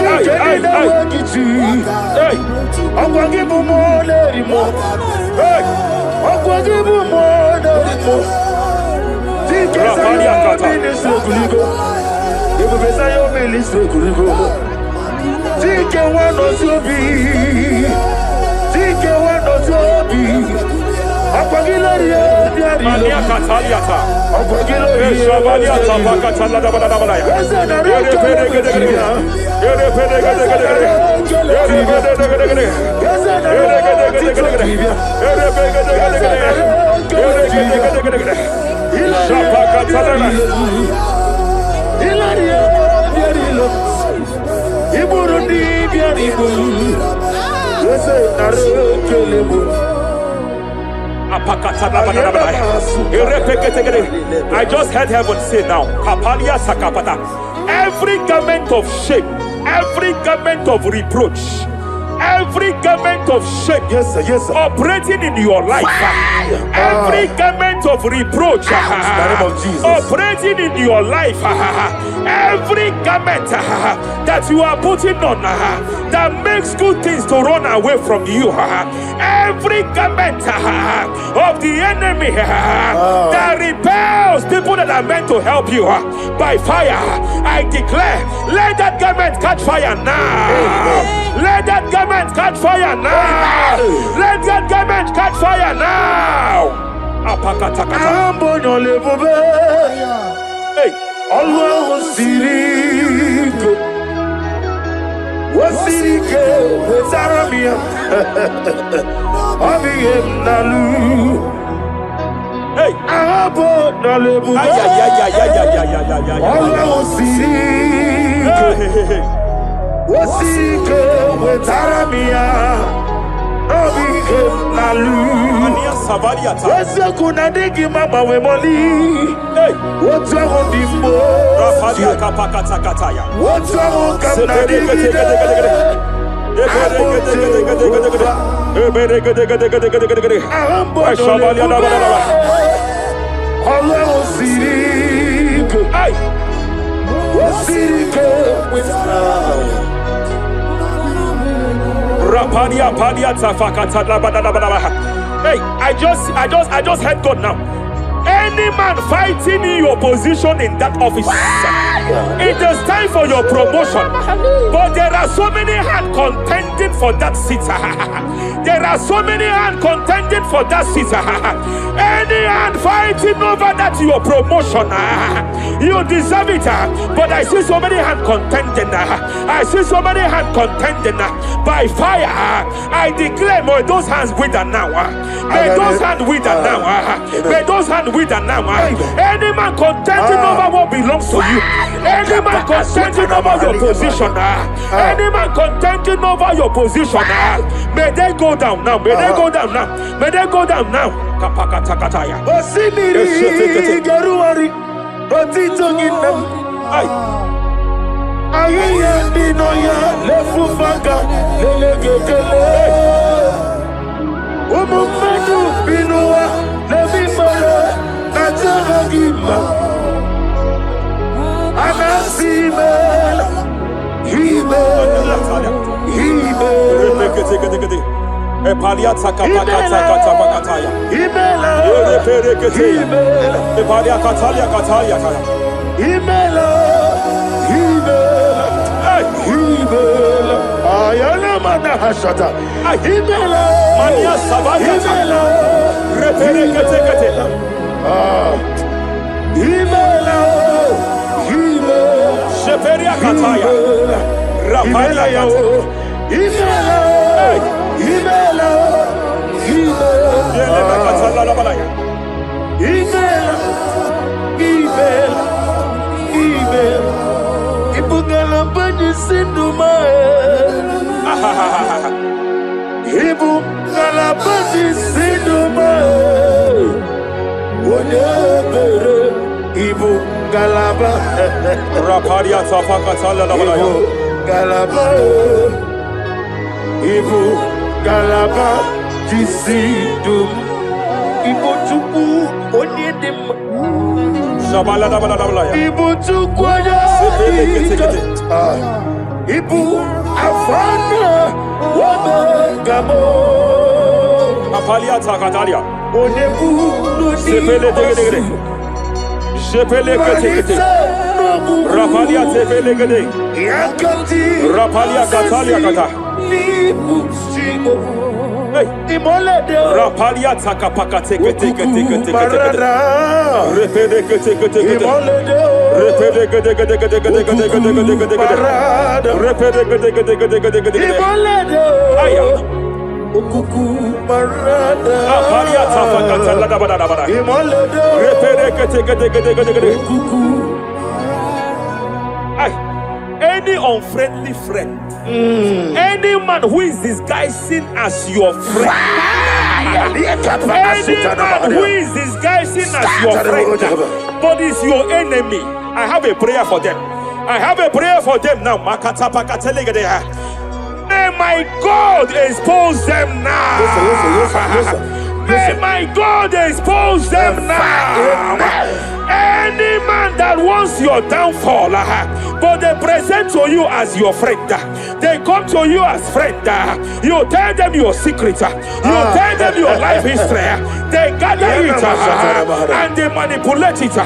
S7: Ay. Ay.
S3: Akwagibu mole rimo. Hey. Akwagibu mole rimo.
S7: Rapalia kata.
S3: Ibu besa yo ministre kuligo. Tike wano zobi. Tike wano zobi. Akwagilari biari.
S7: Mania kataliata.
S3: Akwagilari.
S7: Shabaliata pakatala da bada bada ya. I just heard heaven say now, Kapalia Sakapata. Every garment of shame, every garment of reproach, every garment of shame,
S3: yes, sir.
S7: Operating in your life, every garment of reproach, operating in your life, every garment that you are putting on that makes good things to run away from you, every garment of the enemy that repels people that are meant to help you by fire. I declare, let that garment catch fire now. Let that garment catch fire now. Let that garment catch fire now. Hey,
S3: Allah Wasirike Zaramia Abiyem Nalu.
S7: Hey,
S3: Abo Nalebu. Allah Wasirike Zaramia Abiyem Nalu. Wese kuna digi mama we moli.
S7: hey,
S3: What's wrong with the
S7: Rafalia kapakata kataya.
S3: What's wrong with
S7: Hey, I just heard God now. Any man fighting in your position in that office, it is time for your promotion. But there are so many hands contending for that seat. There are so many hands contending for that seat. Any hand fighting over that your promotion, you deserve it. But I see so many hands contending. I see so many hands contending by fire. I declare, may those hands wither now. May those hands wither now. May those hands wither now. Any man contending over what belongs to you. Any man contending over your position. Any man contending over your position. May they go down now. May they go down now. May they go down now. Kapakatakataya.
S3: Osimiri Garuari Rotitoginem Ayaya Dinoya Lefufanga Lelegekele Umumenu Binua Levimara Najaragima Anasimel Himel
S7: Epaliata kapakata pakataya.
S3: Imela
S7: Eperekete. Epalia katalia katalia kaya.
S3: Imela Himela Ayana mana hashata Imela
S7: Mania sabaya.
S3: Imela
S7: Reperekete kete.
S3: Imela
S7: Sheperia kataya. Rapalia kate.
S3: Imela Imela
S7: Yele makatala la balaya.
S3: Imela Ibungala bani sinduma Ibungala bani sinduma Wonebere Ibungala ba
S7: Rapalia tapakatala la balaya.
S3: Galaba Galaba Jisidum Ibotuku Onyedim
S7: Shabala la balaya.
S3: Ibotuku Ibu Afana Wabagamo
S7: Apalia takatalia.
S3: Onebu
S7: Sepele degede. Sepele kete. Rapalia tepele gede.
S3: Yakati
S7: Rapalia katalia kata. Hey, Rapalia takapaka teke. Repede kete. Repede gede. Aya. Rapalia tapakata la bada. Repede kete. Any unfriendly friend, any man who is disguising as your friend, any man who is disguising as your friend, but is your enemy, I have a prayer for them. I have a prayer for them now. May my God expose them now. May my God expose them now. Any man that that wants your downfall, but they present to you as your friend. They come to you as friend. You tell them your secret. You tell them your life history. They gather it and they manipulate it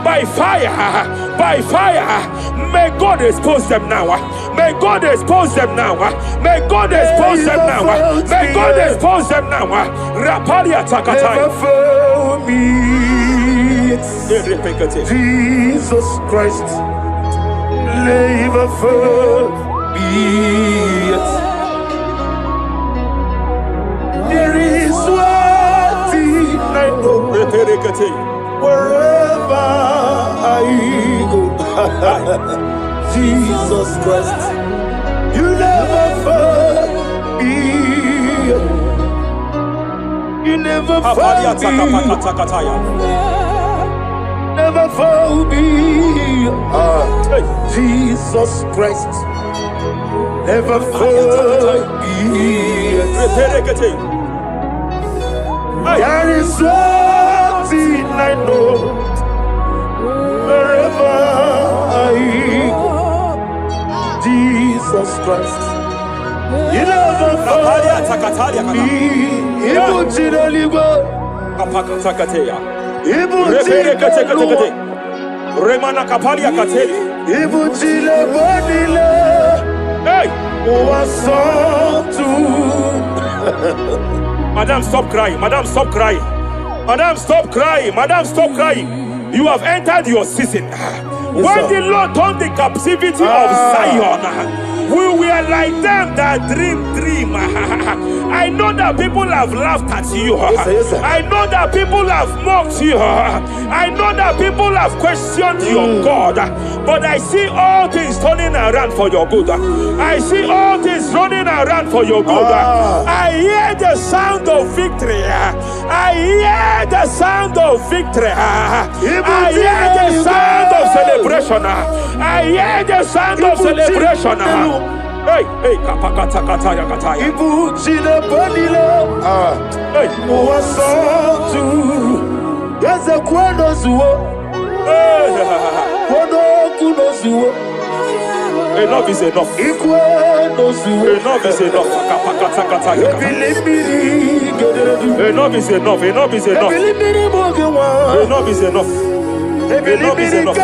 S7: by fire. By fire. May God expose them now. May God expose them now. May God expose them now. May God expose them now. Rapalia Takatai.
S3: Jesus Christ, never for me. There is one thing I know. Wherever I go, Jesus Christ, you never fail me. You never fail me. Never fail me. Jesus Christ, never fail me. There is one thing I know. Wherever I go, Jesus Christ, you never fail me.
S7: Remana Kapalia Kateli. Hey! Madam, stop crying. Madam, stop crying. Madam, stop crying. Madam, stop crying. You have entered your season. When the Lord turned the captivity of Zion, we were like them that dream. I know that people have laughed at you.
S3: Yes,
S7: I know that people have mocked you. I know that people have questioned your God. But I see all things turning around for your good. I see all things running around for your good. I hear the sound of victory. I hear the sound of victory. I hear the sound of celebration. I hear the sound of celebration. Hey, hey, kapakata kataya kataya.
S3: Ibu chile bonile.
S7: Hey,
S3: Uwasotu. Yeze kwendo zuo. Kwendo kuno zuo.
S7: Enough is enough.
S3: Ikwendo zuo.
S7: Enough is enough. Kapakata kataya. Enough is enough. Enough is enough. Enough is enough. Enough is enough. Enough is enough.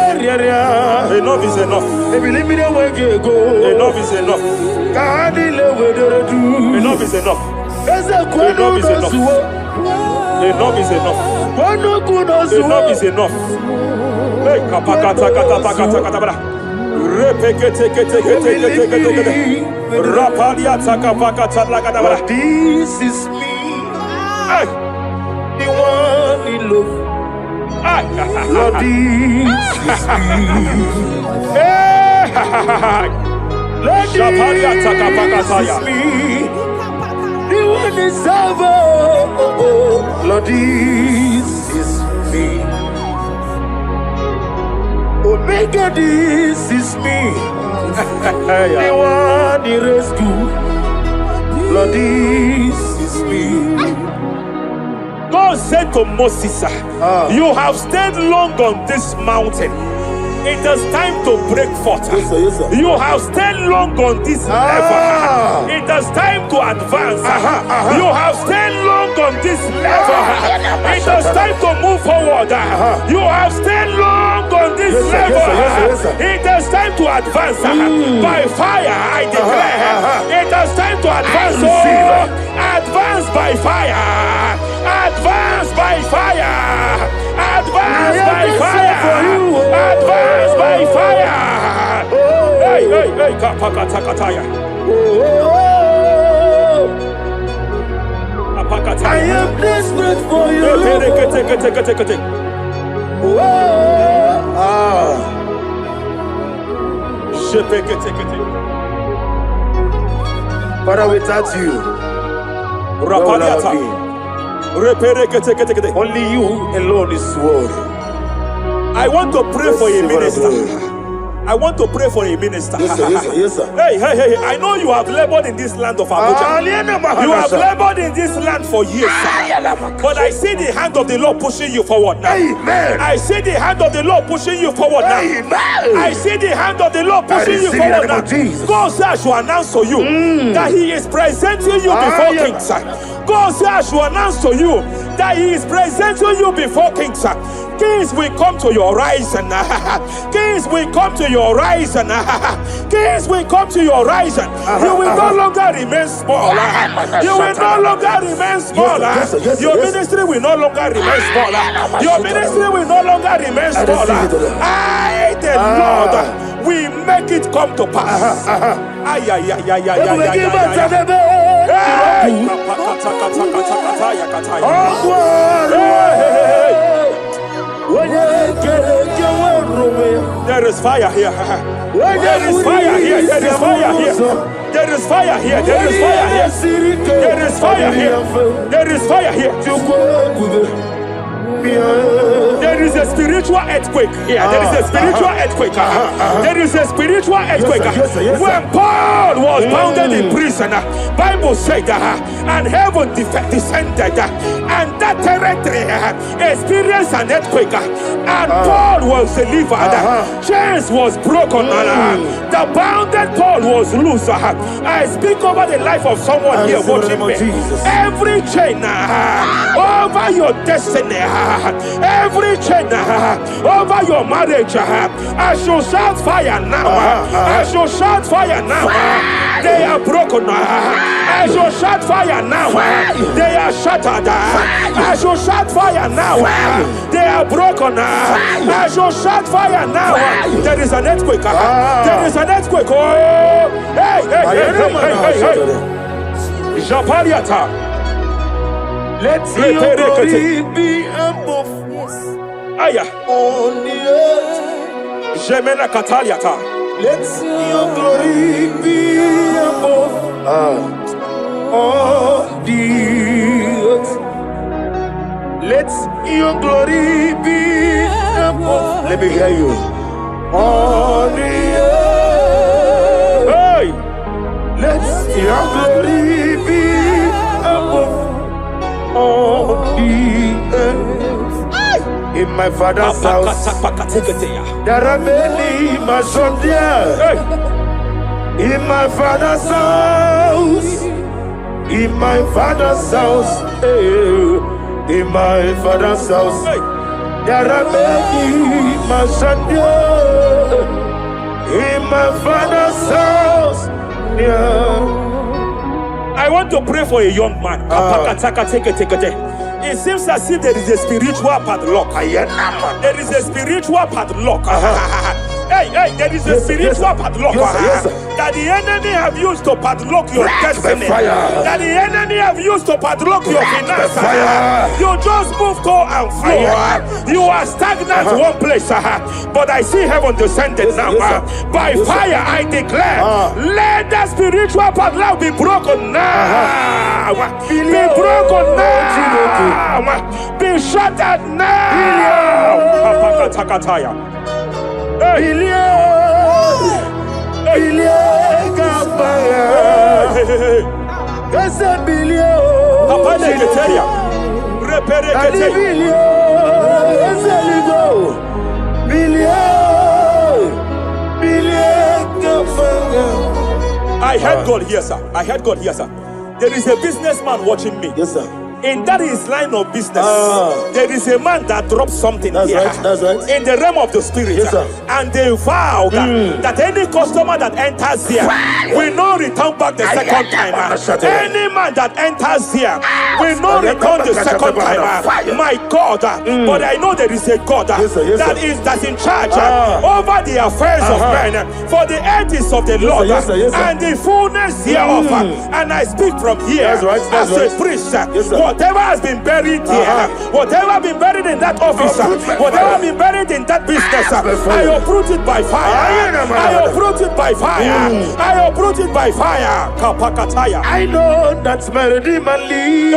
S7: Enough is enough. Enough is enough. Enough is enough. Enough is enough. Enough is enough. Hey, kapakata katapakata katabara. Repekete kete kete kete kete. Rapalia takapakata lagadabara.
S3: This is me.
S7: Hey,
S3: The one in love. Lord, this is me. Lord, this is me. The one is ever. Lord, this is me. Omega, this is me. The one in rescue. Lord, this is me.
S7: God said to Moses, you have stayed long on this mountain. It is time to break forth.
S3: Yes, sir.
S7: You have stayed long on this level. It is time to advance. You have stayed long on this level. It is time to move forward. You have stayed long on this level.
S3: Yes, sir.
S7: It is time to advance. By fire, I declare. It is time to advance. Advance by fire. Advance by fire. Advance by fire. Advance by fire. Hey, hey, hey, kapakatakataya.
S3: I am desperate for you. Father, without you, where would I be? Only you alone is worthy.
S7: I want to pray for a minister. I want to pray for a minister.
S3: Yes, sir. Yes, sir. Yes, sir.
S7: Hey. I know you have labored in this land of Abuja. You have labored in this land for years, but I see the hand of the Lord pushing you forward now.
S3: Amen.
S7: I see the hand of the Lord pushing you forward now.
S3: Amen.
S7: I see the hand of the Lord pushing you forward now. God says I should announce to you that He is presenting you before kings. God says I should announce to you that He is presenting you before kings. Kings will come to your rising. Kings will come to your rising. Kings will come to your rising. You will no longer remain small. You will no longer remain small. Your ministry will no longer remain small. Your ministry will no longer remain small. I, the Lord, will make it come to pass. There is fire here. There is fire here. There is fire here. There is fire here. There is fire here. There is fire here. There is fire here. There is a spiritual earthquake here. There is a spiritual earthquake. There is a spiritual earthquake. When Paul was bounded in prison, Bible said, and heaven descended, and that territory experienced an earthquake, and Paul was delivered. Chains was broken. The bounded Paul was loose. I speak over the life of someone here watching me. Every chain over your destiny, every chain over your marriage, I shall shout fire now. I shall shout fire now. They are broken. I shall shout fire now. They are shattered. I shall shout fire now. They are broken. I shall shout fire now. There is an earthquake. There is an earthquake. Oh, hey. Japariata.
S3: Let your glory be above
S7: Aya.
S3: on the earth.
S7: Jemena Kataliata.
S3: Let your glory be above on the earth. Let your glory be above. Let me hear you. On the earth.
S7: Hey.
S3: Let your glory be above on the earth. In my father's house, there are many mansions there. In my father's house, in my father's house, in my father's house, there are many mansions there. In my father's house,
S7: I want to pray for a young man. It seems as if there is a spiritual padlock. There is a spiritual padlock. Hey, there is a spiritual padlock that the enemy have used to padlock your destiny. That the enemy have used to padlock your finances. You just move to and fro. You are stagnant one place, but I see heaven descended now. By fire, I declare, let the spiritual padlock be broken now. Be broken now. Be shattered now. I heard God here, sir. I heard God here, sir. There is a businessman watching me.
S3: Yes, sir.
S7: In that his line of business, there is a man that drops something
S3: That's
S7: here.
S3: right, that's right.
S7: In the realm of the spirit.
S3: Yes, sir.
S7: And they vow that any customer that enters here will not return back the second time. Any man that enters here will not return the second time. My God, but I know there is a God
S3: Yes, sir.
S7: that's in charge over the affairs of men. For the earth is of the Lord
S3: Yes, sir.
S7: and the fullness hereof. And I speak from here
S3: That's right, that's
S7: as
S3: right.
S7: a priest.
S3: Yes, sir.
S7: Whatever has been buried here, whatever been buried in that office, whatever been buried in that business, I uproot it by fire. I uproot it by fire. I uproot it by fire. Kapakataya.
S3: I know that's melody man leave.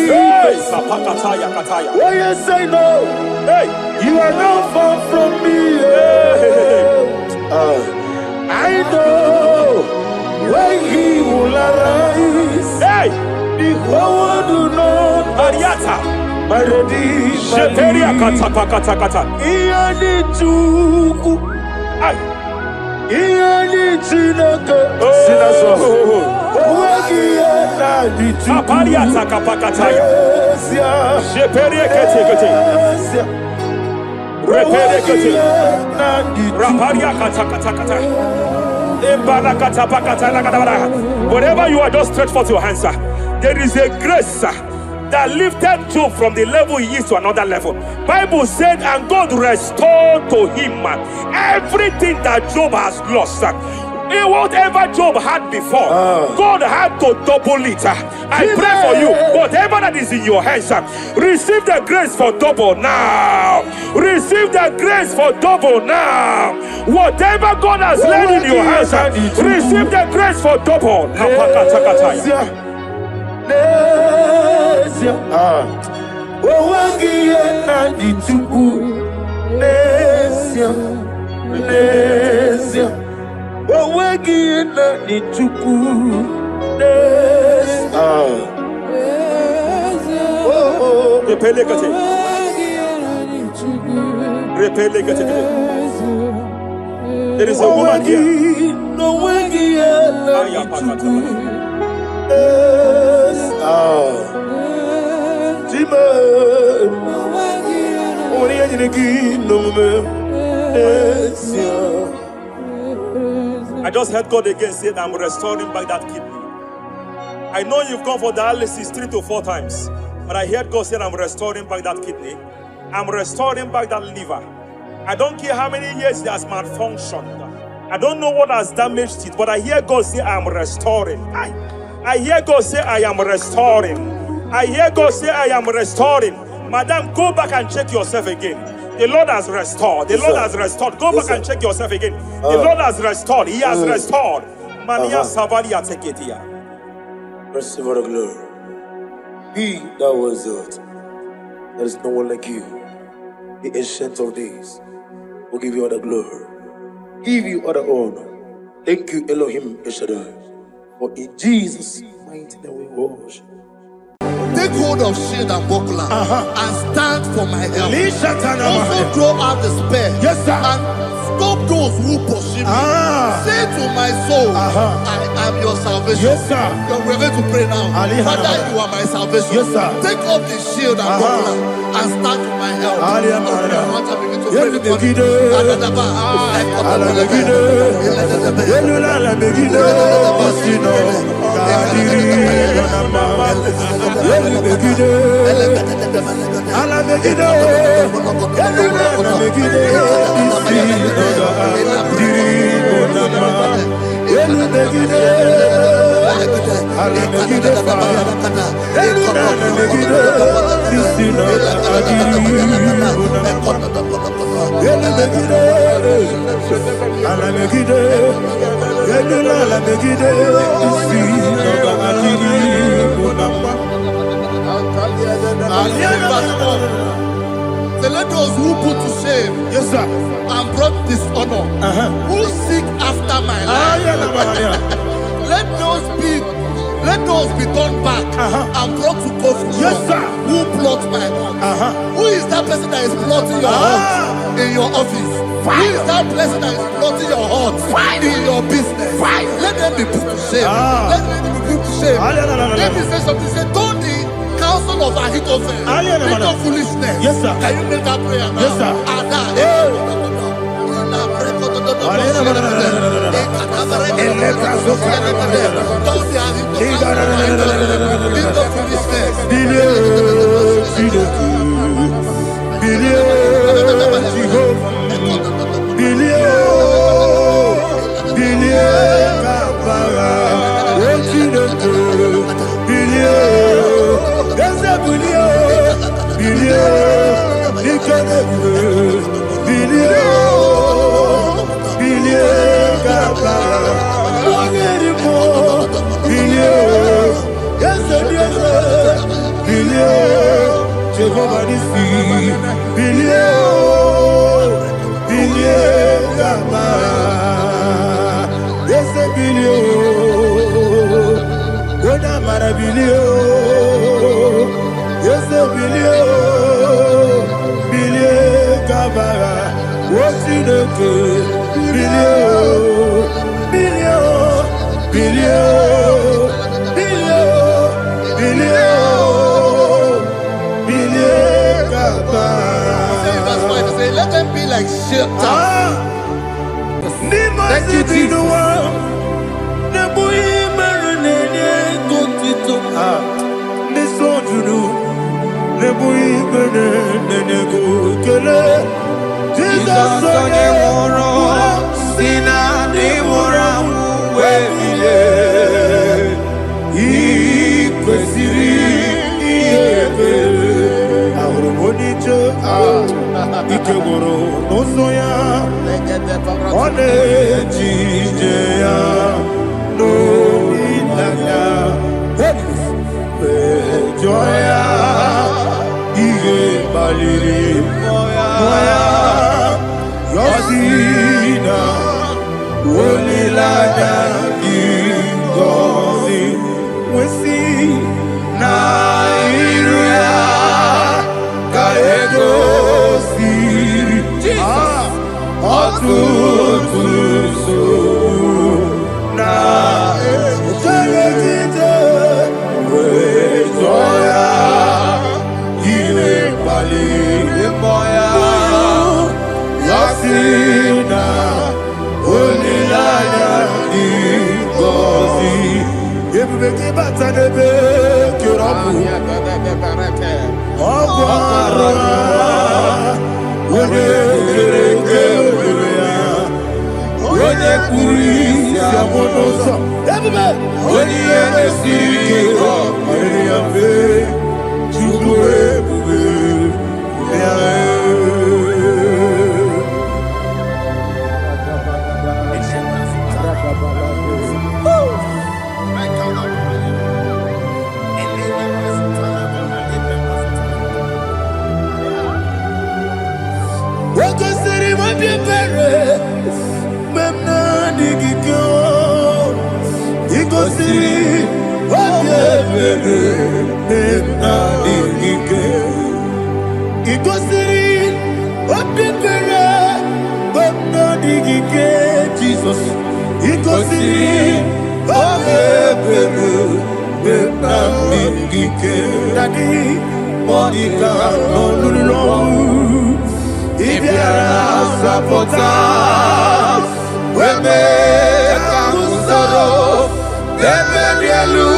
S7: Hey, Kapakataya Kataya.
S3: Oh yes, I know.
S7: Hey,
S3: You are not far from me.
S7: hey,
S3: I know when he will arise.
S7: Hey!
S3: The whole world will know
S7: Ariata!
S3: my redeemer.
S7: Sheteria kata kata kata.
S3: Iyani chuku,
S7: Ay!
S3: iyani chinaka.
S7: Apariata kapakataya. Sheperia kete kete. Repere kete. Raparia kata kata kata. Embala kata pakata la kata kata. Whatever you are, just stretch forth your hands, sir. There is a grace, sir, that lifted Job from the level he is to another level. Bible said, and God restored to him everything that Job has lost. Whatever Job had before, God had to double it. I pray for you, whatever that is in your hands, receive the grace for double now. Receive the grace for double now. Whatever God has laid in your hands, receive the grace for double. There is a woman here. I just heard God again say that I'm restoring back that kidney. I know you've gone for dialysis 3 to 4 times, but I heard God say I'm restoring back that kidney. I'm restoring back that liver. I don't care how many years it has malfunctioned. I don't know what has damaged it, but I hear God say I'm restoring. I hear God say I am restoring. I hear God say I am restoring. Madam, go back and check yourself again. The Lord has restored. The Lord has restored. Go back and check yourself again. The Lord has restored. He has restored. Mania Savaria, take it here.
S3: Receive all the glory. He that was it. There is no one like you. The ancient of days will give you all the glory. Give you all the honor. Thank you, Elohim Eshadai. For in Jesus' mighty name we worship.
S1: Take hold of shield and buckler and stand for my help. Also throw out the spear and stop those who pursue me. Say to my soul, I am your salvation. You're ready to pray now. Father, you are my salvation. Take up the shield and buckler and stand for my help. So let those who put to shame and brought dishonor, who seek after my life, let those be turned back and brought to confusion. Who plot my heart? Who is that person that is plotting your heart in your office? Who is that person that is plotting your heart in your business? Let them be put to shame. Let them be put to shame. Let me say something. Say, don't the counsel of Ahithophel, think of foolishness. Can you make that prayer now?
S3: Jehovah Osineke, billion, billion, billion, billion, billion, billion, Papa.
S1: Verse 5 say, let them be like shelter.
S3: Thank you, Jesus. Jesus onye nwụrụ si na ndị nwụrụ anwụ wee bilie, ikwesịrị ihe ekele. Ahụrụ m onye ije ike gwụrụ n'ụzọ ya, ọ na-eji ije ya n'olileanya, wee jụọ ya ihe kpaliri mmụọ ya, yọsi na olileanya dị ngọzi nwesị na iru ya ka egosiri ọtụtụ nsogbu na ejegide, wee jụọ ya ihe kpaliri mmụọ ya, yọsi na olileanya dị ngọzi. Ebube gị bata n'ebe kere ọkụ, ọgwụ ara onye kere eke were ya, onye kpụrụ isi amụ n'ụzọ. Ebube onye ihe na-esiri ike ọrịrị ya mfe, Chukwu ebube ya. Wakasiri mabiyebere, memna digiko. Ikosiri mabiyebere, memna digike. Ikosiri mabiyebere, memna digike. Jesus. Ikosiri mabiyebere, memna digike. Daddy, Monica, no lulu. Ibiara sapota, weme kamusoro, nebedielu,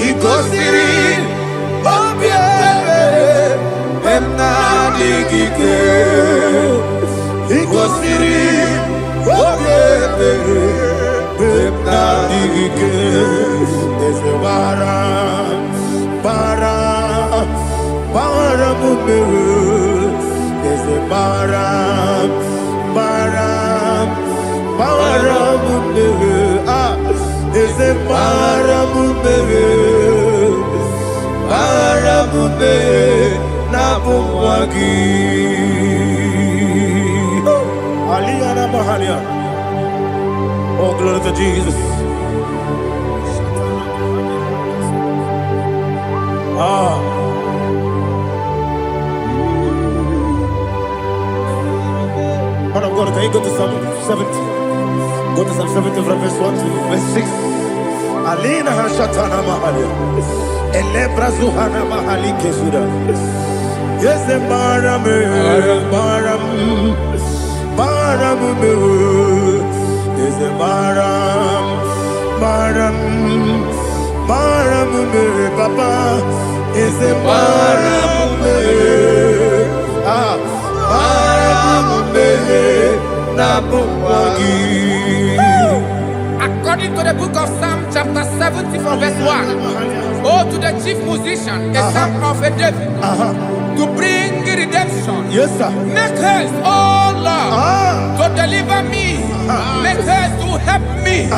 S3: ikosiri, obiebe, emna digike, ikosiri, obiebe, emna digike, ese bara. There's a baram, there's a baramube, napumwagi. Aliyana Mahalia. Oh, glory to Jesus. Man of God, can you go to Psalm 70? Go to Psalm 70 from verse 1 to verse 6. Alina Hashatana Mahalia. Elebra Zuhana Mahali Kesuda. Yes, the Baram. Yes, the Baram. Papa. Yes, the Baram.
S4: According to the book of Psalm chapter 70 from verse 1, oh, to the chief musician, a psalm of a David, to bring redemption.
S3: Yes, sir.
S4: Make haste, oh Lord, to deliver me. Make haste to help me.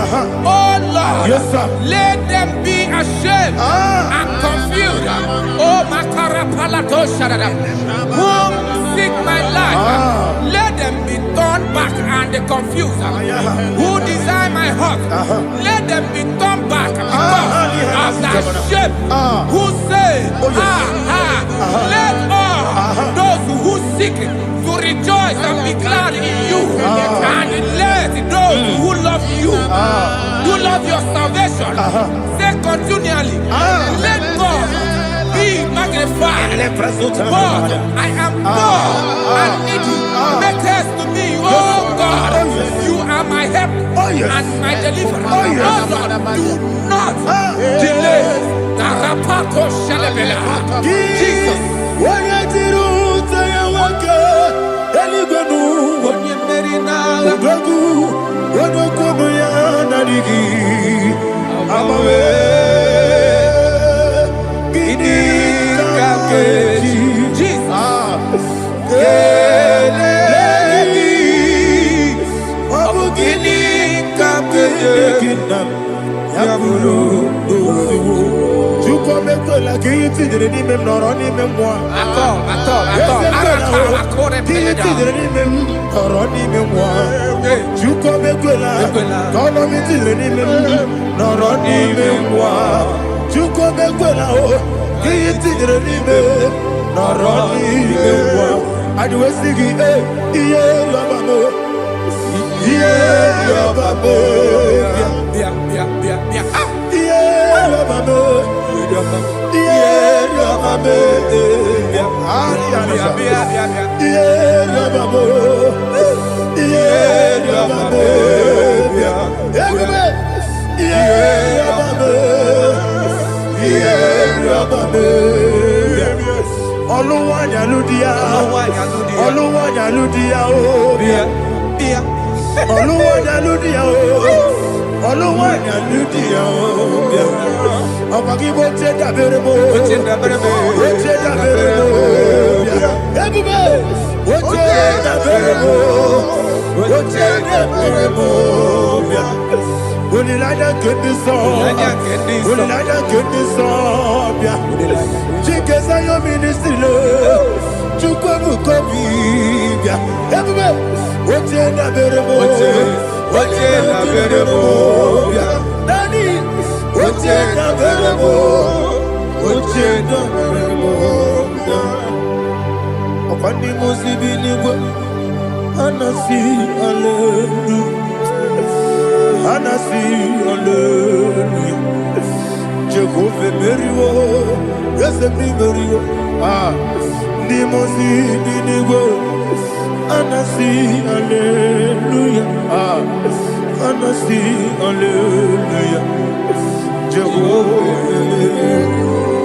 S4: Oh Lord,
S3: yes, sir.
S4: Let them be ashamed and confused. Oh, Makara Palato Shadada, whom seek my life. Let them be turned back and confused. Who desire my heart, let them be turned back because of that shame. Who say, let all those who be glad in you and let those who love you, who love your salvation, say continually, let God be magnified. God, I am poor and needy. Make haste to me, oh God. You are my help and my deliverer. Oh Lord, do not delay. Jesus.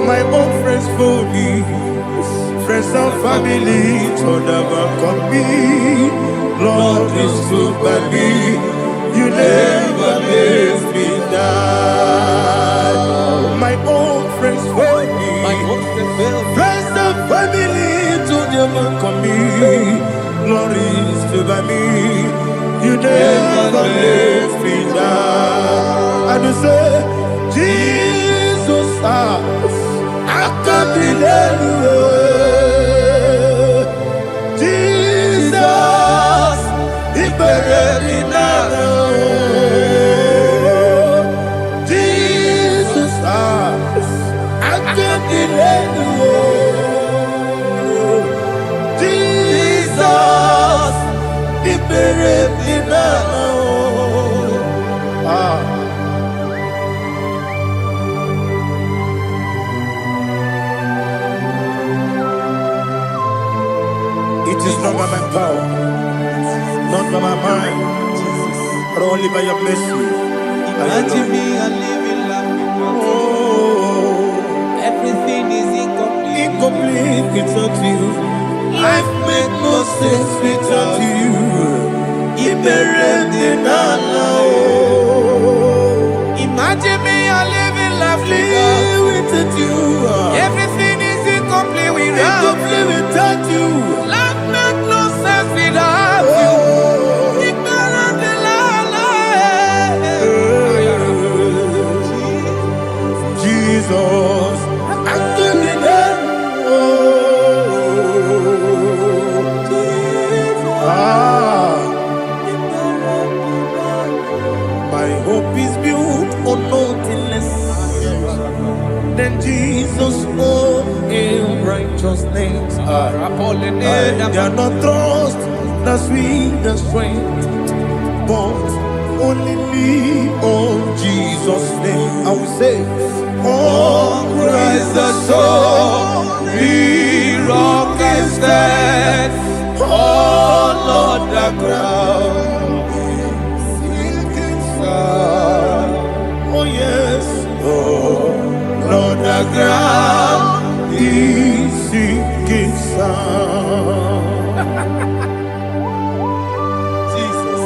S3: My own friends for me, friends and family, told never come me. Lord is stood by me, you never let me die. My own friends for me, friends and family, told never come me. Lord is stood by me, you never let me die. And you say, Jesus, I can't believe you. Jesus, He buried me now. Jesus, I can't believe you. Jesus, He buried me now. It is not by my power, not by my mind, but only by your mercy.
S4: Imagine me and living life without you. Everything is incomplete.
S3: Incomplete without you. Life makes no sense without you.
S4: Imagine me and living life
S3: without you.
S4: Everything is incomplete without
S3: you.
S4: Life makes no sense without you.
S3: Jesus, I give you my hope is built on nothing less than Jesus' own in righteousness. I cannot trust the sweetest strength, but only me, oh Jesus' name. I will say, oh Christ the solid rock is dead. Oh Lord, the ground is sinking sun. Oh yes, oh Lord, the ground is sinking sun. Jesus,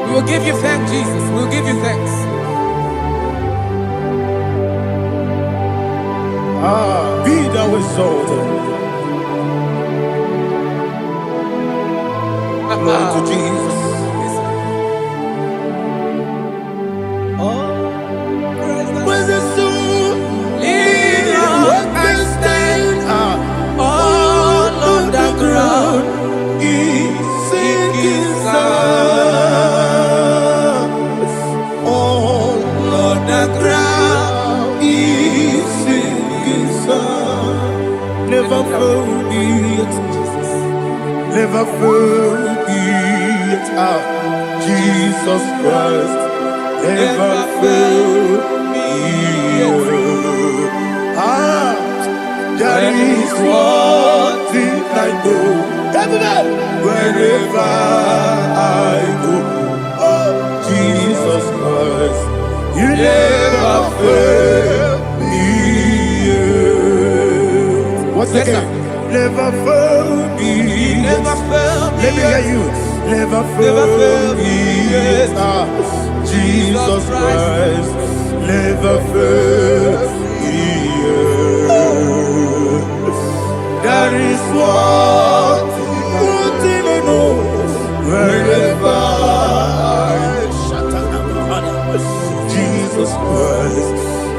S4: We will give you thanks, Jesus. We will give you thanks.
S3: Be thou exalted. Glory to Jesus. When the soul can stand, all on the ground is sinking sun. All on the ground is sinking sun. Never forget, never forget, Jesus Christ. Never fail me. That is one thing I know. Wherever I go, oh Jesus Christ, you never fail me. Once again, never fail me.
S4: Never fail me.
S3: Let me hear you. Never fail me. Jesus Christ, never fail me. That is one thing I know. Wherever Jesus Christ,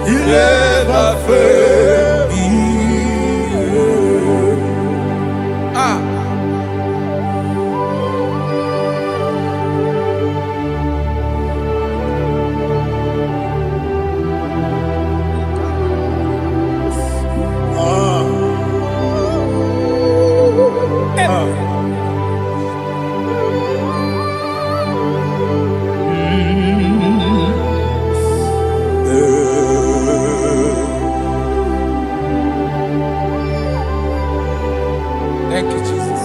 S3: He never fail me.
S4: Thank you, Jesus.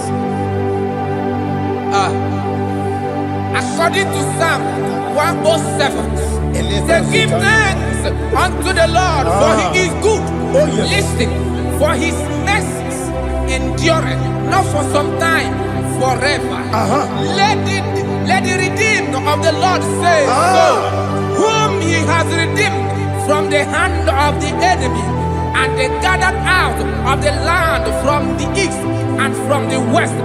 S4: According to Psalm 107, say, give thanks unto the Lord, for He is good. Listen, for His mercies endureth, not for some time, forever. Let the redeemed of the Lord say so, whom He has redeemed from the hand of the enemy, and they gathered out of the land from the east and from the west,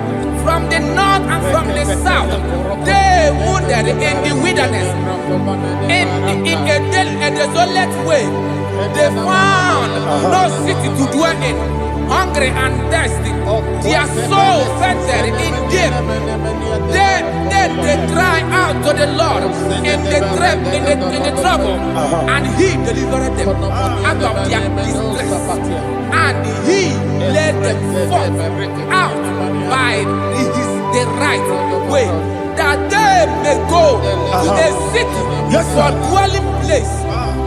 S4: from the north and from the south. They wandered in the wilderness, in a desolate way. They found no city to dwell in, hungry and thirsty. Their soul fainted in death. They cry out to the Lord in the trouble, and He delivered them out of their distress, and He led them forth out by the right way, that they may go to a city for dwelling place.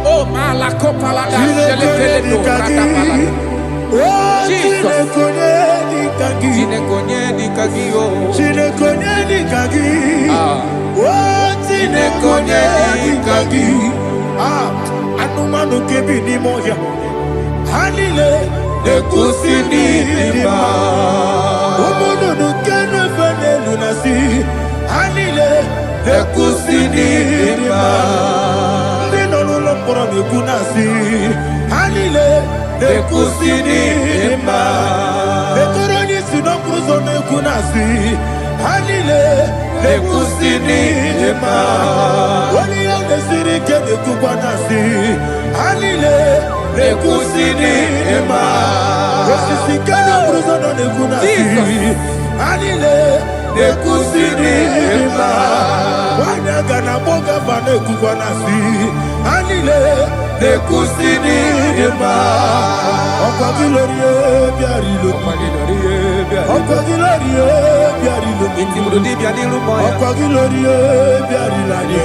S4: Oh, Malakopalada, Jesus.
S3: Anumanu kebi ni moja Hanile Nekusini nima Umudu nukenu fene lunasi Hanile Nekusini nima Nino lulopora nukunasi Hanile Nekusini nima Nekoroni sinokruzo nukunasi Hanile Nekusini nima Wani yande sirike nekubanasi Hanile Nekusini nima Wasisikana bruzo nukunasi Hanile Nekusini nima Wanaga na boga vane kubanasi Hanile Nekusini nima Oka glorie biarilo. Okwagilori biarilo. Okwagilori biarilani.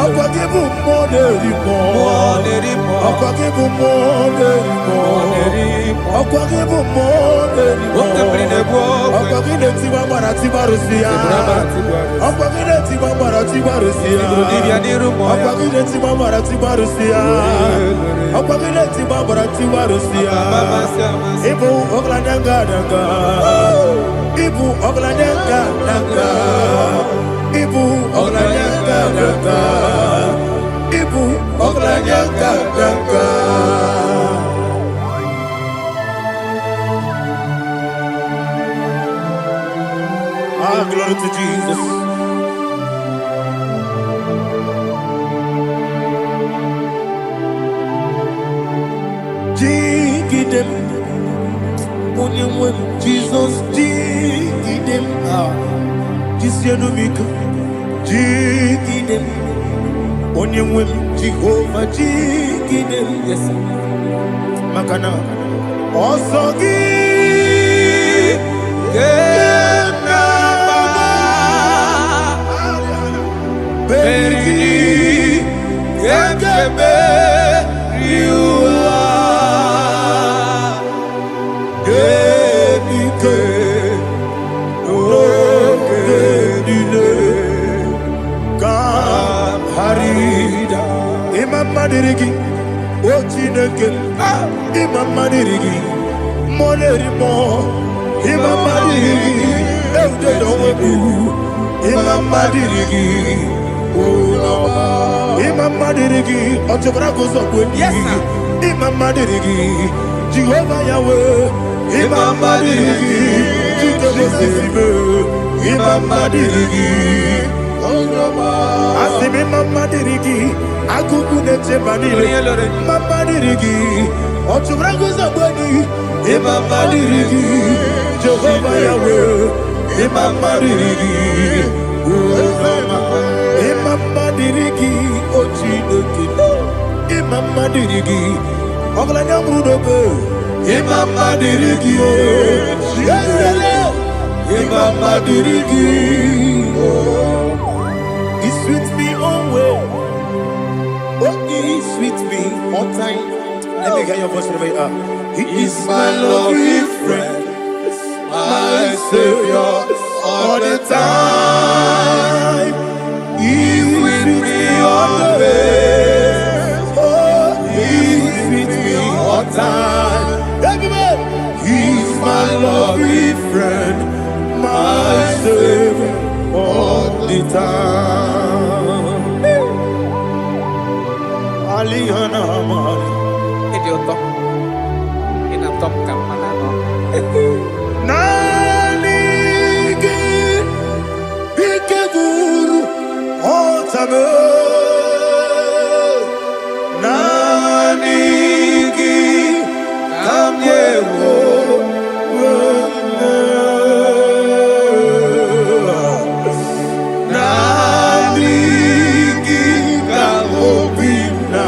S3: Okwagibu moderimo. Okwagibu moderimo. Okwagibu moderimo. Okwagile tiwa mara tiwa rusia. Okwagile tiwa mara tiwa rusia. Okwagile tiwa mara tiwa rusia. Okwagile tiwa mara tiwa rusia. Ibu ogladanga danga. Ibu ogladanga danga. Ibu ogladanga danga. Ibu ogladanga danga. Ah, glory to Jesus. Jigidem, Jesus, jigidem. Ah, Jisianumika, jigidem. Onyemwem, Jehovah, jigidem. Yes, Makana, Osogi. Beridi, Gekebe, Riua, Genike, Lokedile, Kam Harida, Imam Madirigi, Ochineke, Imam Madirigi, Molerimo, Imam Madirigi, Eudedowebu, Imam Madirigi. Imam Madirigi, Otobragozo, yes, Imam Madirigi, Jehovah Yahweh, Imam Madirigi, Imam Madirigi, Asim Imam Madirigi, Akukunete Manile, Imam Madirigi, Otobragozo, Imam Madirigi, Jehovah Yahweh, Imam Madirigi, Imam Madirigi, Ochineke, Imam Madirigi, Oglanya Brudobe, Imam Madirigi, Imam Madirigi, He sweet me always, He sweet me all time. Let me hear your voice wherever you are. He is my lovely friend, my Savior, all the time. He's with me always. Oh, He's with me all time. Everybody, He's my lovely friend, my Savior all the time. Alihana Mari.
S4: Idioto. Inatop kamanano.
S3: Nanigi Ikeguru Otame Nanigi Kamyewo Nanigi Kamobina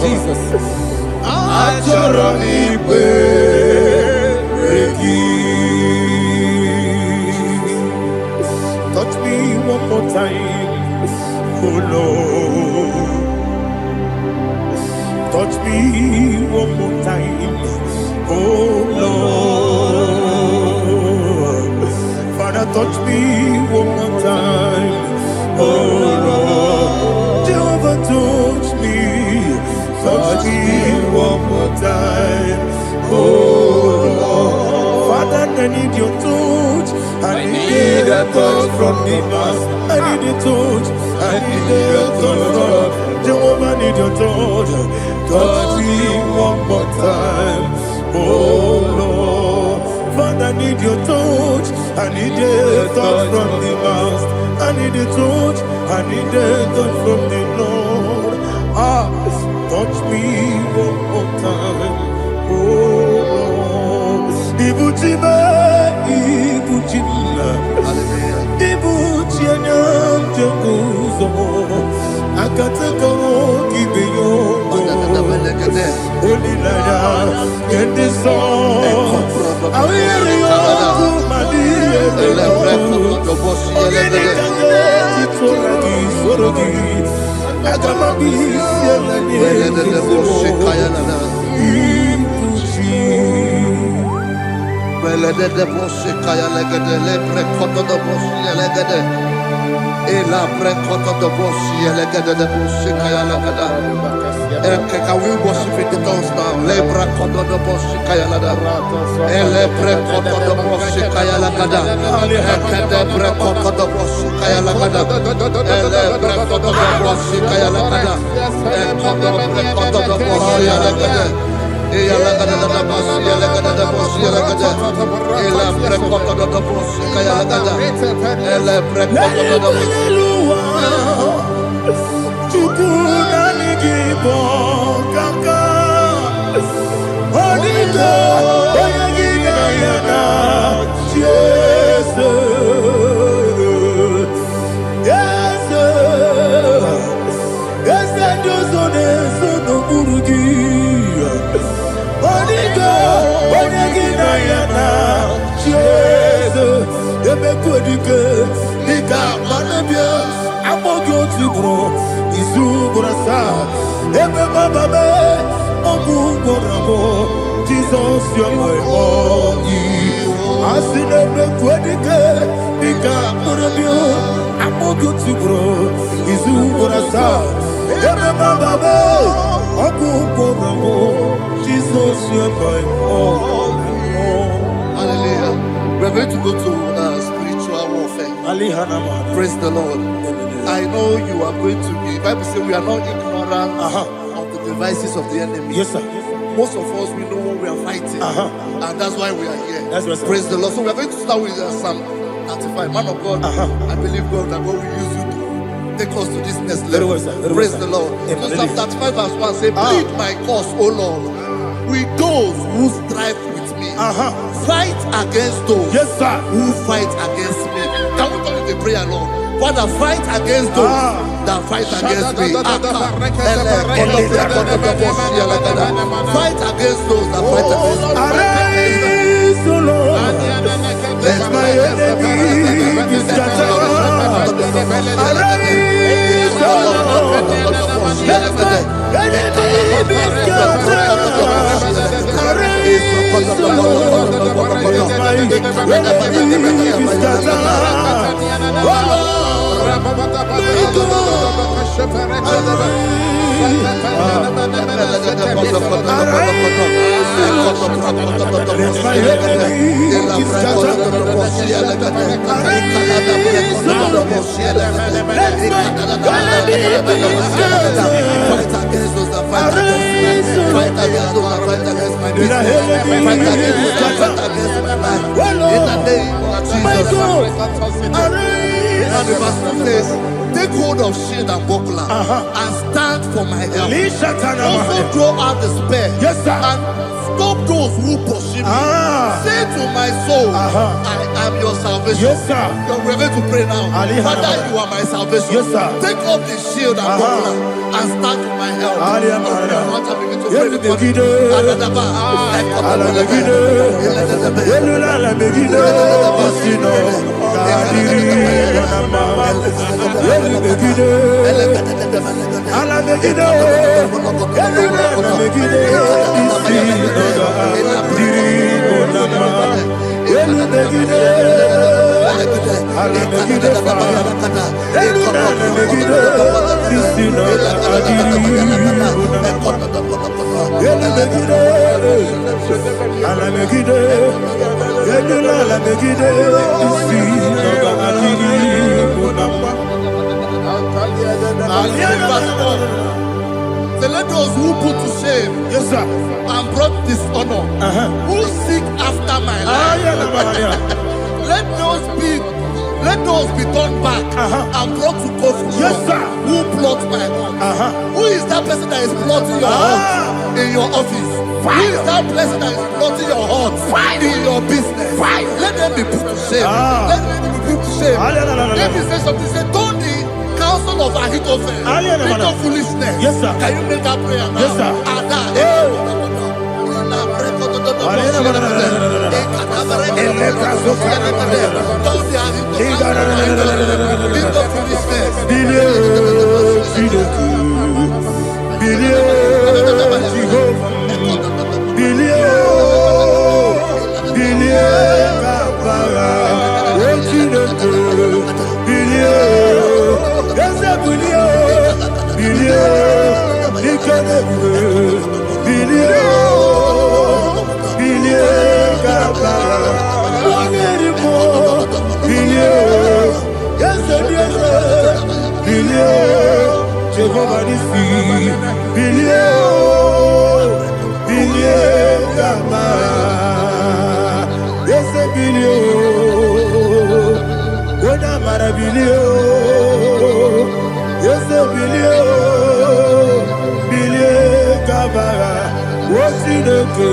S3: Jesus Achoronipe touch me one more time, oh Lord. Touch me one more time, oh Lord. Father, touch me one more time, oh Lord. Jehovah, touch me one more time, oh Lord. Father, I need your touch. I need a touch from the master. I need a touch. I need a touch from Jehovah. I need your touch. Touch me one more time, oh Lord. Father, I need your touch. I need a touch from the master. I need a touch. I need a touch from the Lord. Ah, touch me one more time, oh Lord. Ibuchime, Ibuchime, Ibuchianyam Jaguzo, Akataka Gibeyo, Holy Naija,
S1: Can we worship in the tongues now? Lebra kodo do boshi kaya lada. Elebre kodo do boshi kaya lada. Elebre kodo do boshi kaya lada. Elebre kodo do boshi kaya lada. Elebre kodo do boshi lada. Elebre kodo do boshi lada. Elebre kodo do boshi kaya lada. Elebre kodo do
S3: Jesus, you're my body. I see them quadrique, Nika, Morabio, I'm more good to grow. Is who I saw. Jesus, you're my
S1: Hallelujah. We're going to go to spiritual warfare. Praise the Lord. I know you are going to be. Bible says we are not ignorant of the devices of the enemy.
S3: Yes, sir.
S1: Most of us, we know what we are fighting. And that's why we are here.
S3: That's right, sir.
S1: Praise the Lord. So we are going to start with Psalm 35. Man of God, I believe God that God will use you to take us to this next level.
S3: Well, sir.
S1: Praise the Lord. So Psalm 35 verse 1 say, plead my cause, O Lord, with those who strive with me. Fight against those who fight against me. Can we call it a prayer, Lord? Father, fight against those that fight against me. Fight against those that fight against me.
S3: Arise, O Lord. Let my enemy be scattered. Arise, O Lord. Let my enemy be scattered. Arise, O Lord. Let my enemy be scattered. Oh Lord.
S1: And the verse 2 says, take hold of shield and buckler and stand for my help. Also draw out the spear and stop those who pursue me. Say to my soul, I am your salvation. We're going to pray now. Father, you are my salvation. Take up the shield and buckler and stand for my help. Let those who put to shame and brought dishonor, who seek after my life, let those be turned back and brought to confusion. Who plot my heart? Who is that person that is plotting your heart in your office? Who is that person that is plotting your heart in your business? Let them be put to shame. Let them be put to shame. Let me say something. Say, don't the counsel of Ahithophel into foolishness. Can you make that prayer now?
S3: Otineke,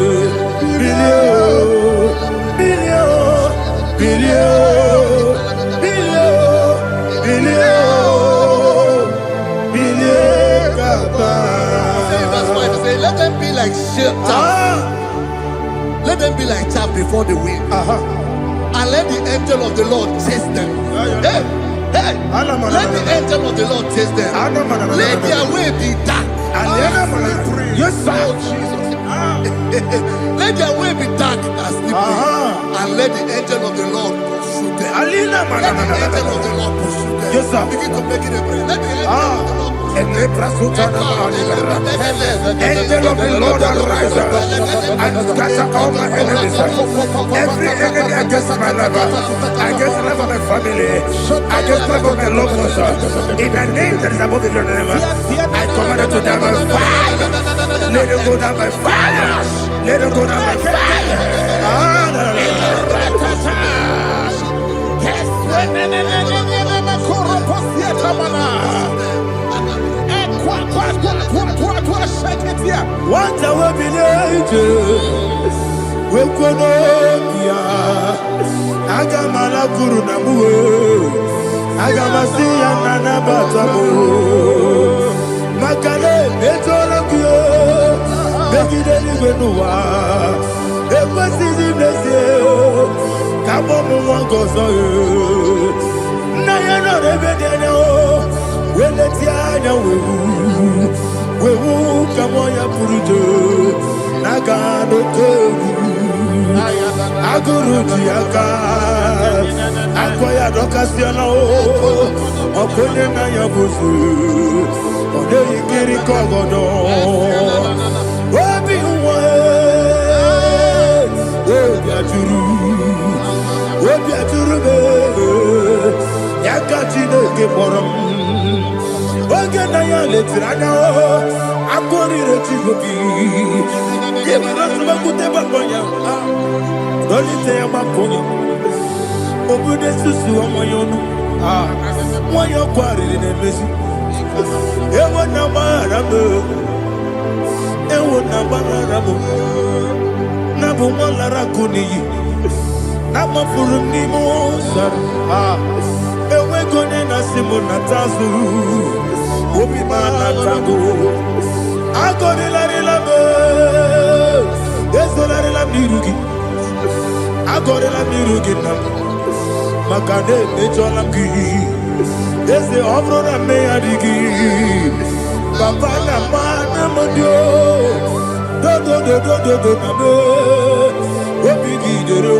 S1: That's why they say, let them be like chaff. Let them be like chaff before the wind. And let the angel of the Lord chase them. Hey, hey, let the angel of the Lord chase them. Let their way be dark.
S3: Yes, sir.
S1: Oh, Jesus. Let their way be dark as slippery. And let the angel of the Lord pursue them. Let the angel of the Lord pursue them.
S3: Yes, sir.
S1: Begin to make it a prayer. Let the angel of the Lord
S3: Angel of the Lord arise and scatter all my enemies. Every enemy against my life, against the life of my family, against the life of my loved ones. In the name that is above the name, I command it to die by fire. Let it go down by fire. Let it go down by fire. What I will be we could Agamala Guru Namu Agamasia Nana Batamu Makale Betolakio Begideli Benua Ekwasizi Nesio Kabomu Wangozo Nayana Rebedeno Weletianya Wewu Kamoya Purujo Nagano Tewu Aguru Diaka Akwaya Dokasiano Okone Naya Buzu Ode Ikiri Kogodo Obi Uwe Obi Aturu Yakachine Gemoram Oge Naya Letirana Akori Retigobi Give Dolite Makono Obude Susu Omoyonu Moyo Kwari Nemesi Ewo Nabarabo Ewo Nabarabo Nabu Molara Kuni Nama Furuni Mosar Ewe Gone Nasimu Natazu Obi Manatago Agori Larilabe Esolari Lamirugi Agorela mirugi nam Makade necholam ki Ese ovro na me adigi Papa na mana modio Do na me Opigi dero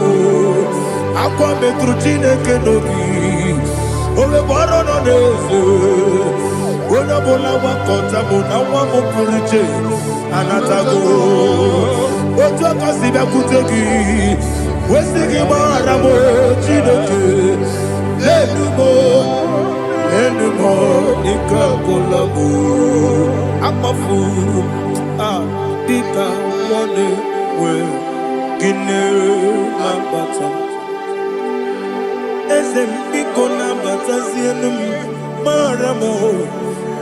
S3: Aqua metrutine kenobi Ove boro no nese Ona bola wakota mona wamo puriche Anatago Ojo kasiba kutegi Wesigi maramo chidoke Lenumo Nikakolamu Amafu Dika Wane We Gine Lambata Ezem Biko Lambata Zienum Maramo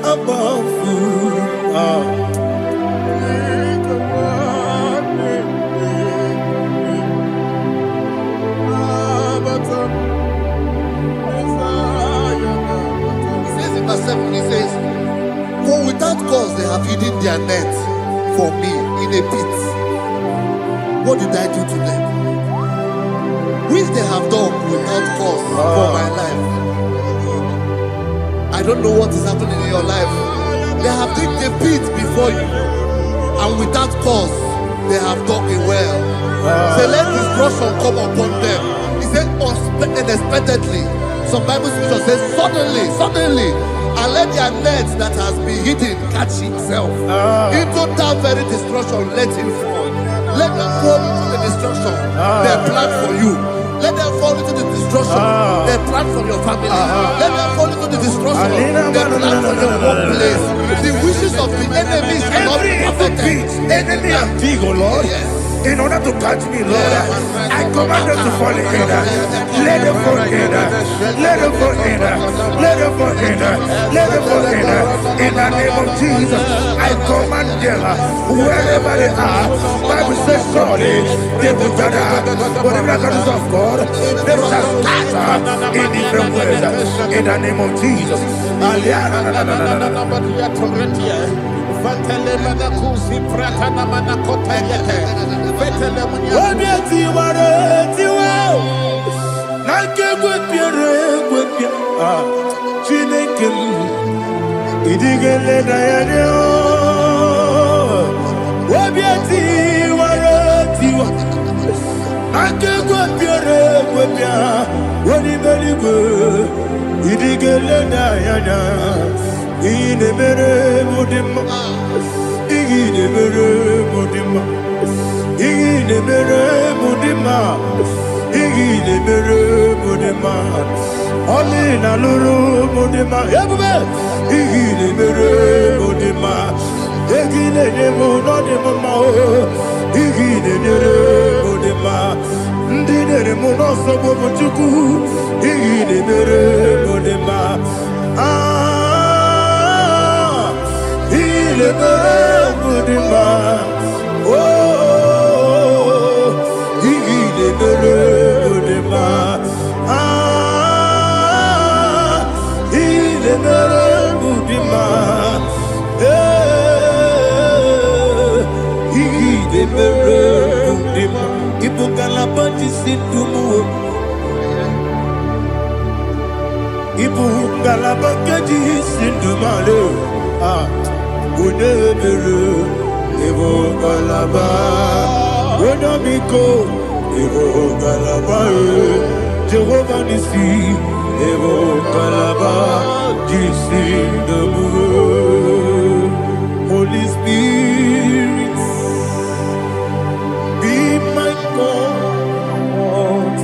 S3: Amafu
S1: He says, for without cause they have hidden their net for me in a pit. What did I do to them? Which they have done without cause for my life. I don't know what is happening in your life. They have digged a pit before you, and without cause they have done it well. Say, let destruction come upon them. He said, unexpectedly. Some Bible scripture says, suddenly. And let their nets that has been hidden catch himself. Into that very destruction, let him fall. Let them fall into the destruction they plan for you. Let them fall into the destruction they plan for your family. Let them fall into the destruction they plan for your workplace. The wishes of the enemies cannot be perfected.
S3: Enemy and big, oh Lord.
S1: Yes.
S3: in order to catch me, Lord. I command them to fall in. Let them fall in. Let them fall in. Let them fall in. Let them fall in. In the name of Jesus, I command them wherever they are. Bible says surely they will gather, but the miracles of God, they shall scatter in different ways. In the name of Jesus. Jehovah Nissi, Evo Kalaba, Jisi Damu, Holy Spirit, be my God.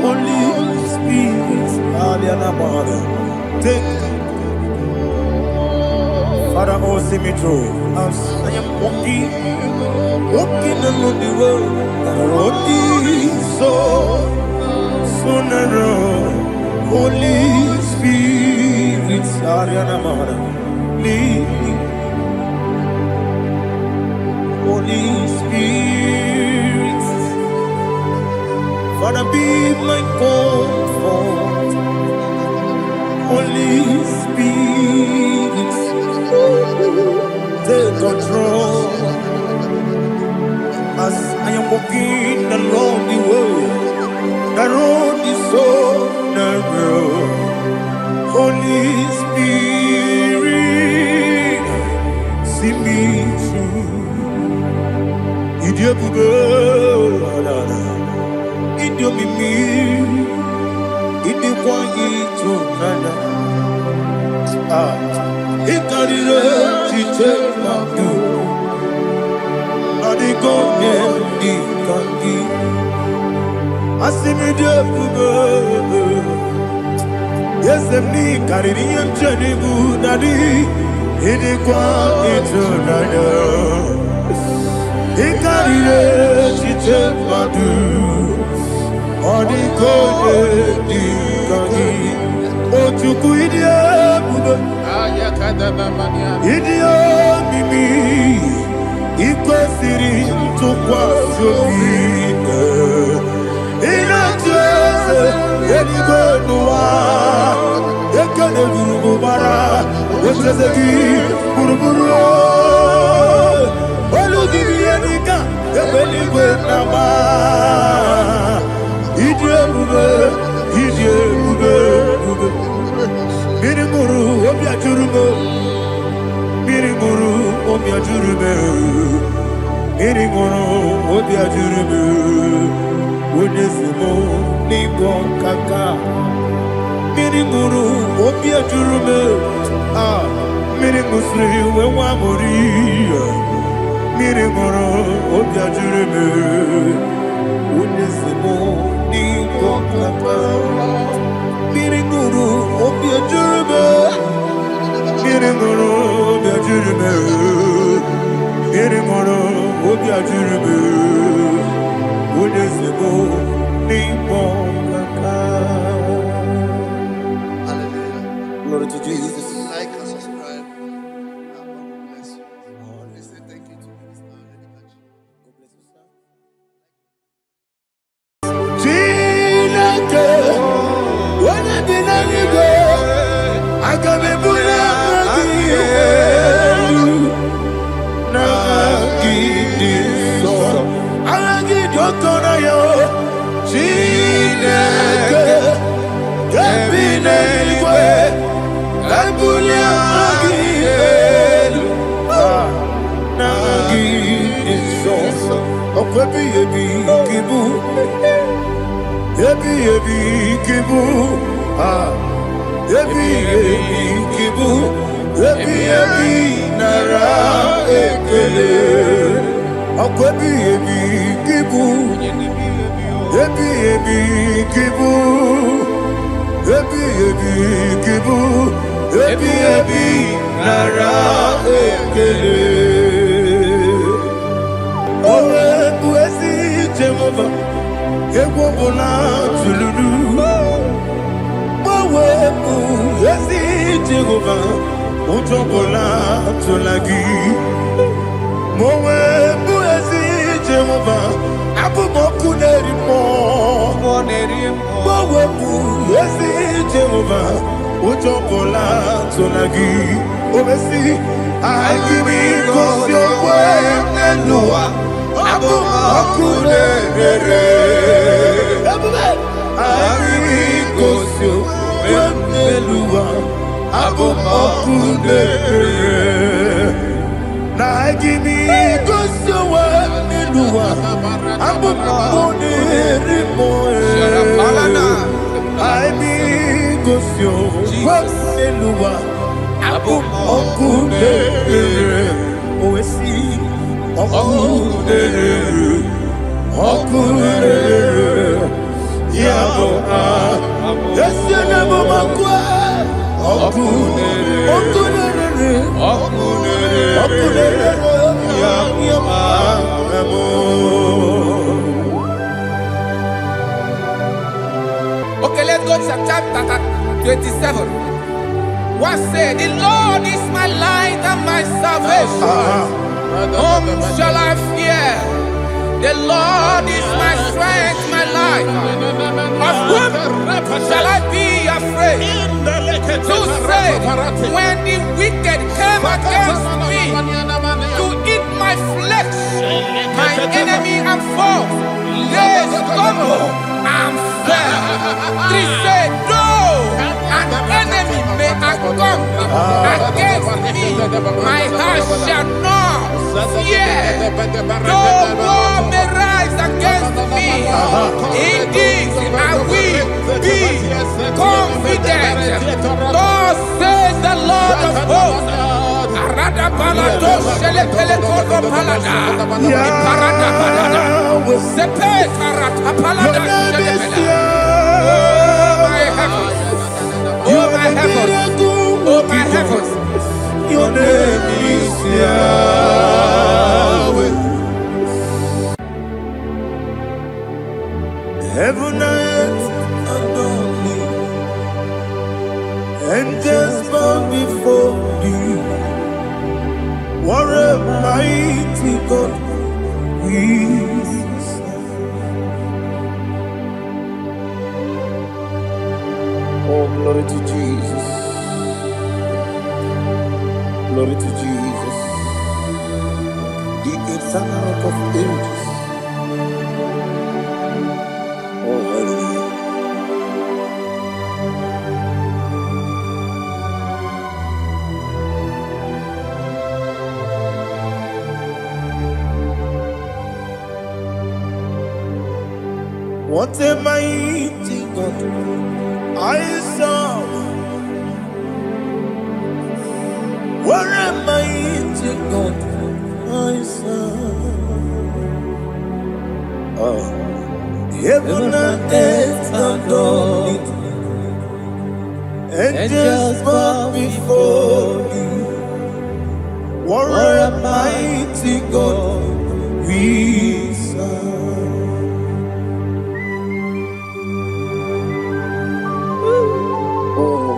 S3: Holy Spirit, Aliana Mother, take Father, oh, see me through. As I am walking along the road, and the road is so narrow. Holy Spirit, Ariana Mara, lead me. Holy Spirit, Father, be my comfort. Holy Spirit, take control. As I am walking along the road is so narrow. Holy Spirit, see me through. Idiopube, Idiomimi, Idioquaito, Nana. Ikarire, Chichemadu. Yes, me Caribbean Janibu Nadi, Inequality, Icarire, Chichemadu, or the Gode, or to Guidia, Idio Mimi. Iko siri tukwa sofine ina jese eligo nuwa ekene gurubu bara wesese ki buruburu oludibi enika ebeligwe nama idie bube mirimuru obi ajurume mirimuru obi ajurume Iringoro, Odia Jurubu, Unesimo, Nigo Kaka, Miringuru, Odia Jurubu, Mirimusri, Wamuri, Miringoro, Odia Jurubu, Unesimo, Nigo Kaka, Miringuru, Odia Jurubu, Miringoro, Odia Jurubu, Miringoro, Odia ajiribe. Unyezebo nipo kaka.
S1: Hallelujah.
S3: Glory to
S1: Please
S3: Jesus.
S1: like and subscribe. And God will bless you. Please say thank you to Minister Lady Kachi.
S3: God bless you, sir. Chineke, when I did not go, I got me put up Chineke, Kabinelwe, Abuja, Nagi, so, Okwebi, Kibu, Ebi, Kibu, Ebi, Kibu, Ebi, Nara, Ekele, Okwebi, Kibu, Ebi, Kibu, Ebi, Kibu, Ebi, Nara, Ekele. Owe, Buezi, Jehovah, Ewobola, Tululu. Owe, Buezi, Jehovah, Utobola, Tulagi. Mowe, Buezi, Jehovah, Abumoku Nerimo. Mowe, Buezi, Jehovah, Utobola, Tulagi. Obesi, I give me cause your way, Nelua. Abumoku Nerere. I give me cause your way, Nelua. Abumoku Nerere. Na gini gosowa niluwa abumone rimoe aibi gosyo niluwa abumokune oesi okune yabo yesene bomakwa okune
S4: Okay, let's go to chapter 27. What said, the Lord is my light and my salvation. Whom shall I fear? The Lord is my strength, my life. Of whom shall I be afraid? To say, when the wicked came against me to eat my flesh, my enemy and foe, they stumble and fell. 3 say, though an enemy may have come against me, my heart shall not fear. Though war may rise against me, in this I will be confident. Thus says the Lord of hosts. Arada palado shele pele kodo palada. Iparada palada. Sepe karata palada shele pele. Oh my heavens. Oh my heavens. Oh my heavens.
S3: Your name is Yahweh. Heaven and earth adore me. Angels bow before thee. What a mighty God we serve. Oh, glory to Jesus. Glory to Jesus. The eternal rock of ages. Oh, hallelujah. What a mighty God I serve. What a mighty God I serve. Heaven and earth adore it. Angels bow before you. What a mighty God we serve. Oh,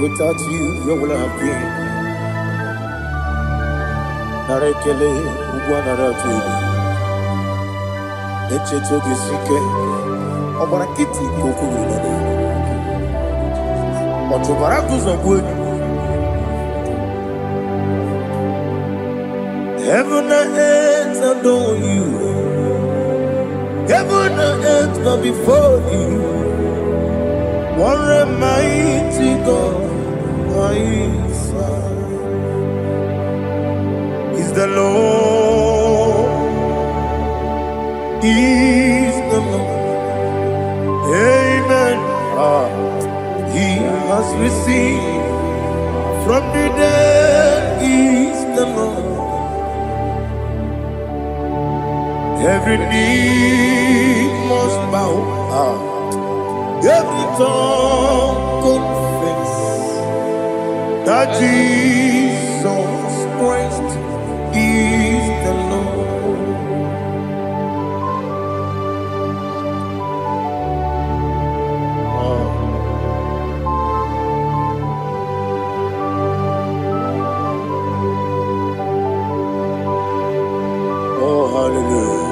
S3: without you, where would I have been? Narekele, Ugwanaratu, Echetoge Sike, Obarakiti, Kokuru, Otobarakus of wood. Heaven and earth adore you. Heaven and earth bow before you. What a mighty God I serve. Is the Lord. Is the Lord. Amen. He has received from the dead. Is the Lord. Every knee must bow, every tongue confess that Jesus Christ is the Lord. Oh, hallelujah.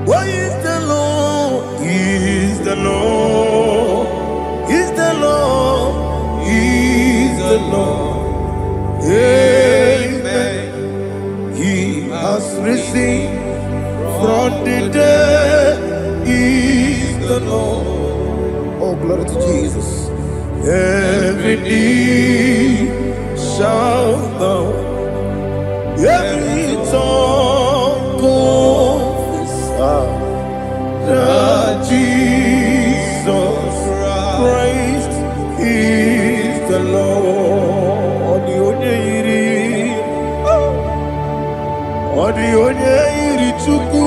S3: What is the Lord? Is the Lord? Is the Lord? Is the Lord? Amen. He has risen from the dead. Is the Lord? Oh, glory to Jesus. Every knee shall bow, every tongue confess that Jesus Christ is the Lord. Odi iri chuku,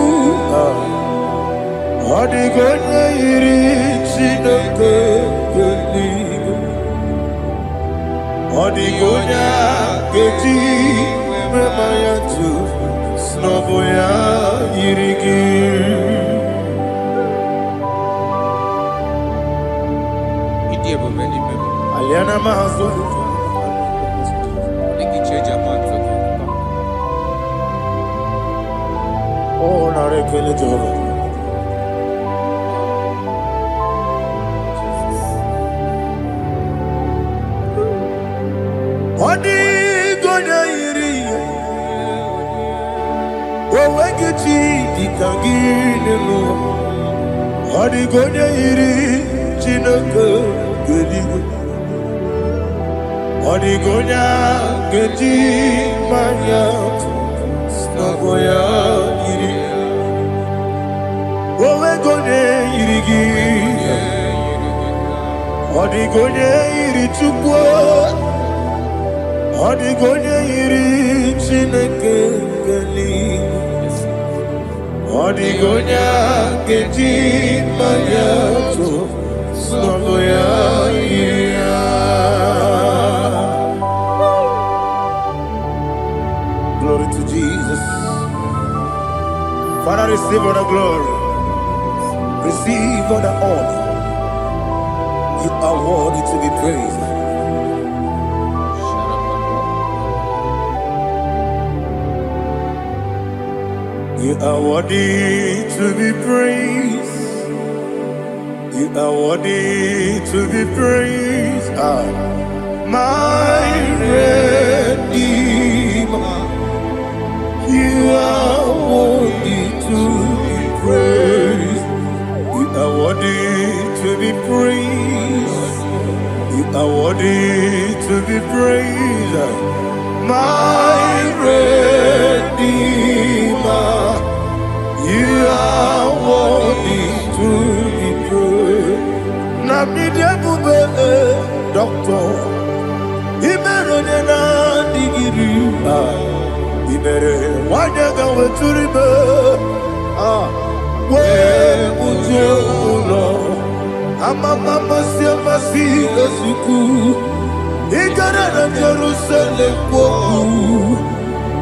S3: odi iri chineke geli, odi keji memaya tu snoboya irigi. Aliana mahazo. Oh, narekele Jehovah. Odi gonya iri, owegechi dikangine no. Odi gonya iri, chineke gedi. Odi gonya gedi manya, snaboya iri. Owegonya irigi, odi gonya iri chukwu. Odigonya iri chineke geli, odigonya keji mayato snoboya iria. Glory to Jesus. Father, receive all the glory, receive all the honor. You are worthy to be praised. You are worthy to be praised. You are worthy to be praised. My Redeemer. You are worthy to be praised. You are worthy to be praised. You are worthy to be praised. My Redeemer. You are worthy to be praised. Namidebube, doctor. Imeronena digiri. Imere wanyaga weturibe. We ujo ulo. Mama siamasi esuku. Igara na Jerusalem woku.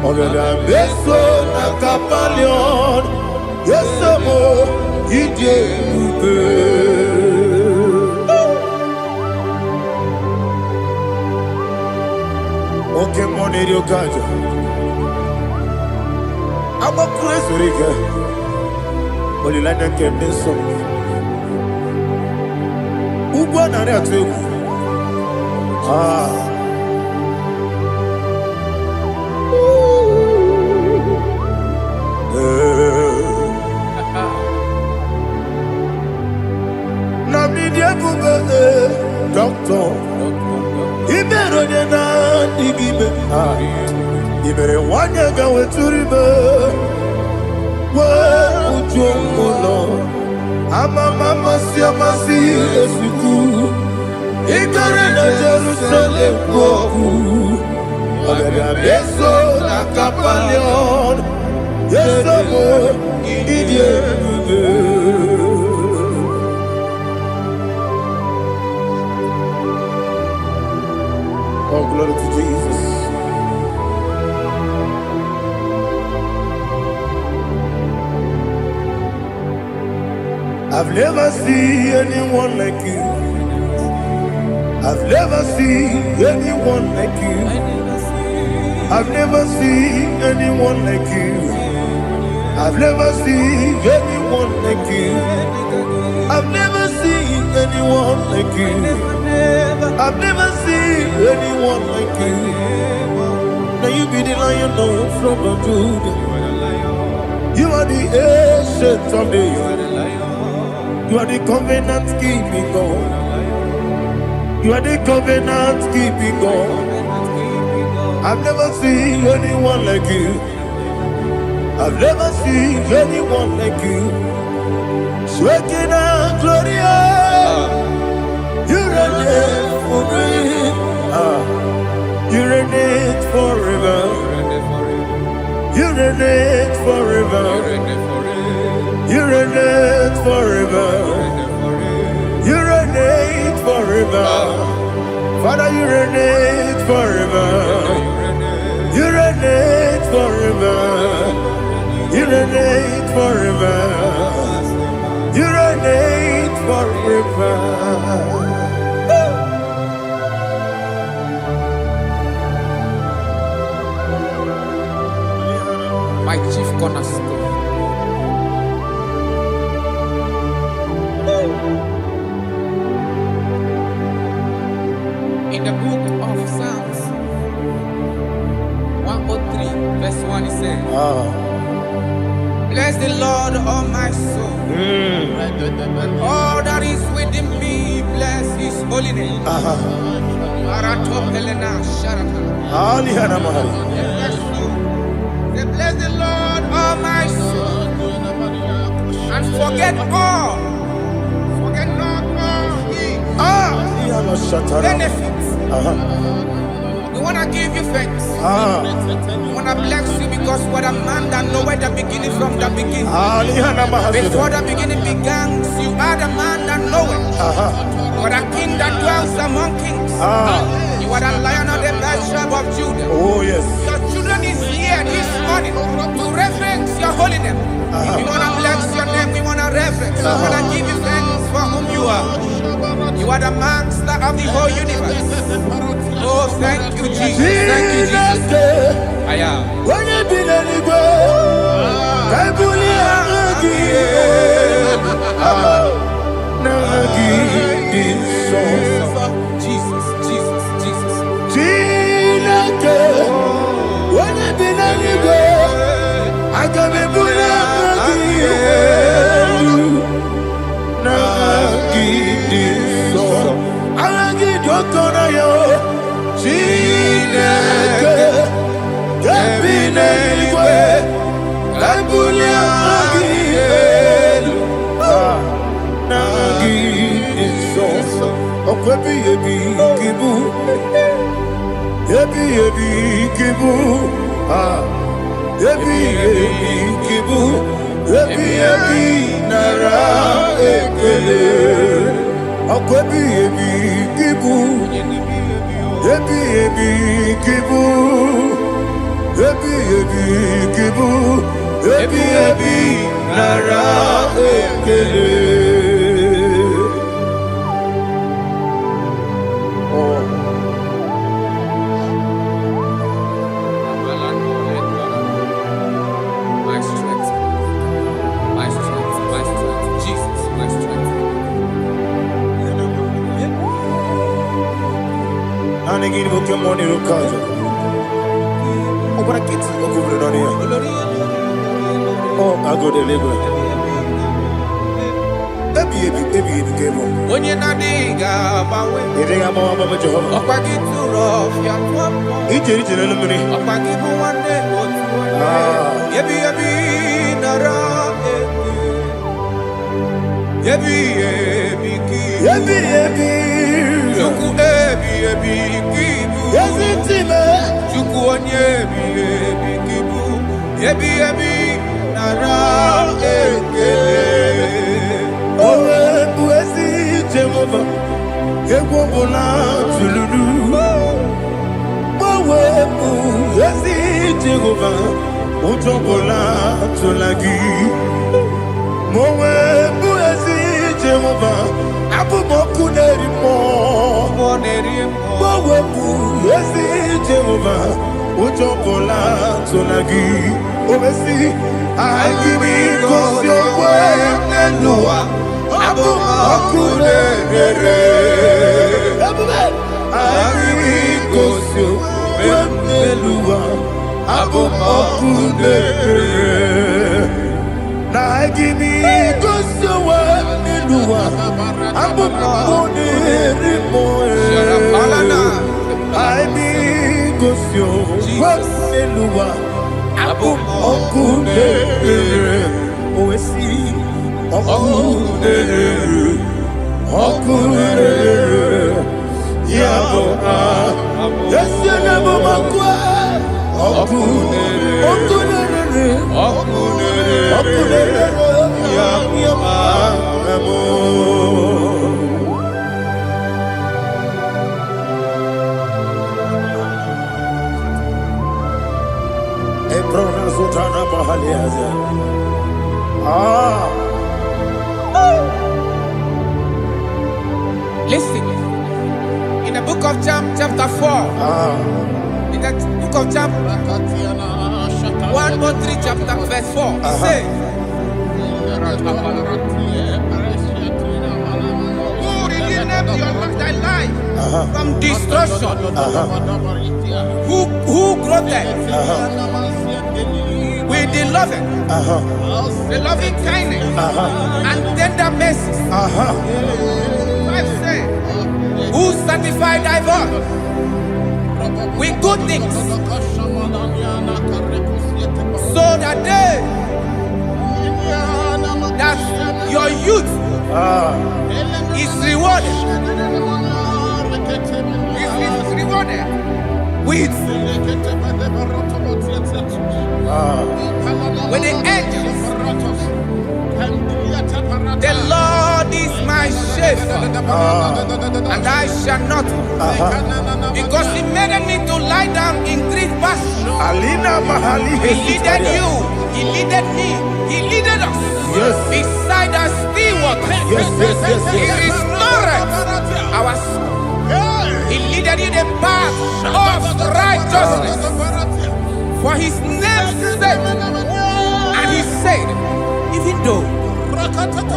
S3: Ogada beso na kapalion. Yesamo ije ube. Okay, Monie Point. I'm a crazy rigger. Only like that came this song. Ugo na re atu. Na mi dia bube doctor. Imeronena digibe. Ibere wanyaga weturibe. We ujomulo. Mama siamasi esuku. Igara na Jerusalem woku. Ogada beso na kapalion. Yesamo idie ube. Oh, glory to Jesus. I've never seen anyone like you. I've never seen anyone like you. I've never seen anyone like you. I've never seen anyone like you. I've never seen anyone like you. I've never seen anyone like you. Now you be the Lion from Abuja. You are the ancient of days. You are the covenant keeping God. You are the covenant keeping God. I've never seen anyone like you. I've never seen anyone like you. Shekinah Gloria. You reign forever. You reign forever. You reign forever. You reign forever. You reign forever. Father, you reign forever. You reign forever. You reign forever. You reign forever.
S4: My chief cornerstone. In the book of Psalms 103, verse 1, it says, bless the Lord, all my soul, and all that is within me, bless his holy name. Bless the Lord, all my soul, and forget not all his benefits. We want to give you thanks. We want to bless you because what a man that know where the beginning from the beginning. Before the beginning began, you are the man that know it. You are the king that dwells among kings. You are the Lion of the tribe of Judah.
S3: Oh yes.
S4: Your children is here this morning to reverence your holy name. We want to bless your name. We want to reverence. We want to give you thanks for whom you are. You are the master of the whole universe. Oh, thank you, Jesus. Thank you, Jesus. I am.
S3: When you did any go, I
S4: Jesus, Jesus, Jesus.
S3: When you did any go, I can be Ebi ebi kibu, ebi ebi kibu, ebi ebi nara ekele. Ako ebi ebi kibu, ebi ebi kibu, ebi ebi kibu, ebi ebi nara ekele. Anegini boke Monie Rukaja. Obara kiti okubure nani ya. Oh, ago de lego. Ebi kemo.
S4: Onye na diga bawe.
S3: Idiga bawa baba Jehovah.
S4: Okpagi turo fia twampo.
S3: Ije na lumini.
S4: Okpagi bu wande otu. Ebi nara ebi ki.
S3: Ebi.
S4: Juku ebi kibu.
S3: Yazitime.
S4: Juku onye ebi kibu. Ebi nara ekele.
S3: Owe buezi Jehovah. Egwobola tululu. Owe buezi Jehovah. Utobola tulagi. Mowe buezi Jehovah. Abumoku nerimo. Mowe buezi Jehovah. Utobola tulagi. Obesi agimi kosyo wenelua. Abumoku nerere. Agimi kosyo wenelua. Abumoku nerere. Agimi kosyo wenelua. Abumoku nerimo. Agimi kosyo wenelua. Abumoku nerere. Oesi Oku nerere. Yabo Yesenebo makwa. Oku nerere. Yabo Ebrona zutana mahaliaza.
S4: Listen, in the book of John, chapter 4, in the book of John, 1:3, chapter verse 4, it says, who redeemed thy life from destruction? Who groweth with the loving kindness and tender mercies? Who sanctify thy voice with good things, so that your youth is rewarded. Is rewarded with the angels. The Lord is my shepherd, and I shall not, because He made me to lie down in green pastures. He leaded you, He leaded me, He leaded us beside the still waters. He restored our soul. He leaded in the path of righteousness for His name's sake. And He said, even though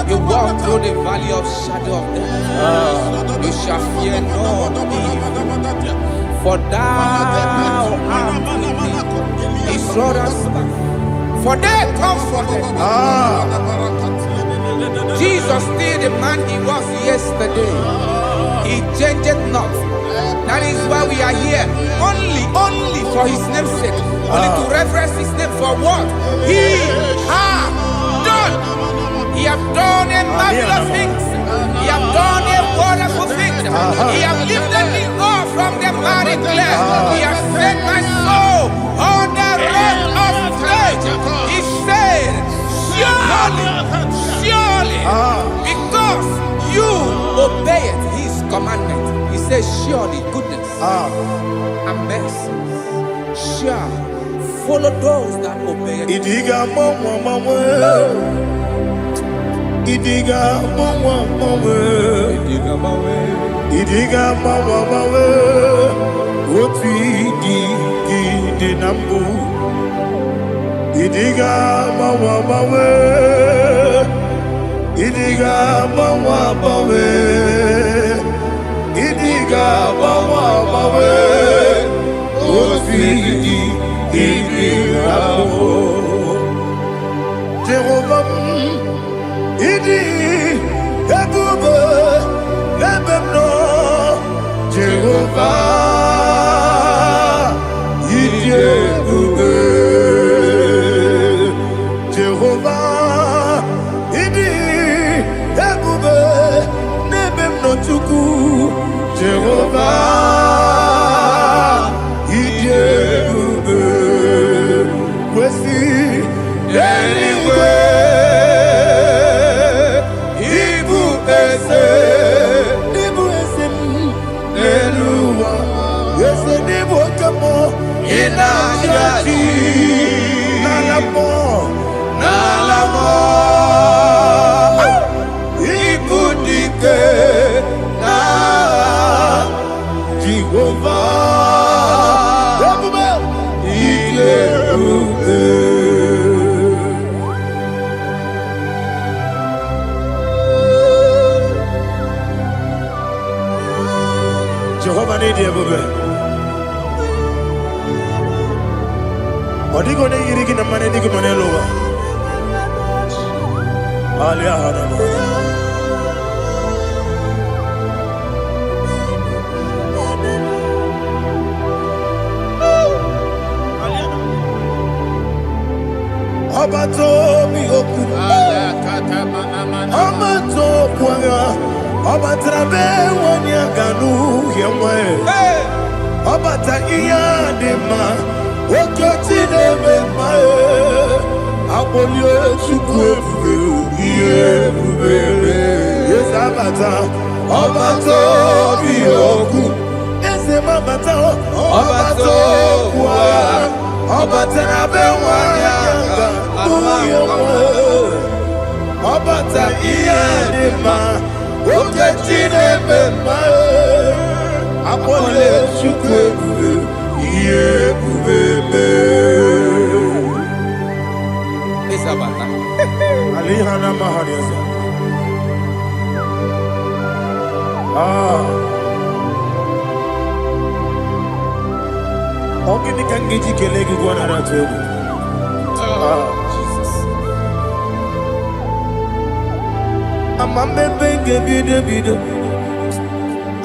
S4: you walk through the valley of shadow of death, you shall fear no evil, for thou art with me. His rod and staff, for they comforted me. Jesus still the man He was yesterday. He changed not. That is why we are here. Only for His name's sake. Only to reverence His name for what He has done. He has done a marvelous things. He has done a wonderful thing. He has lifted me up from the miry clay. He surely goodness and mercy shall follow those that obey.
S3: Idiga mama, Idiga mama, Idiga mama, what we di nambu. Idiga mama, Idiga mama, Idiga mama, what we Jehovah, Idi, Abuja, Lebemno, Jehovah, Idi, Abuja, Jehovah, Idi, Abuja, Lebemno Chuku, Jehovah, Idi, Abuja, Wesi, anyway. Jehovah need you, baby. Odi go ne yiri kina mane di kumane loba. Alia hana mo. Abato mi oku. Abato kwanga. Abatrabe wanya ganu yemwe. Abata iya dema. Okoti deme mae. Abolio chukwe iye bubebe. Yes abata. Abato biyoku. Ese mabata. Abato kwa. Abatrabe wanya ganu yemwe. Abata iya dema. Okoti deme mae. Abolio chukwe iye bubebe.
S4: Isabata.
S3: Alihana mahariasa. Ogini kangiji kelegi gwana ratubu.
S4: Jesus.
S3: Amambe bide.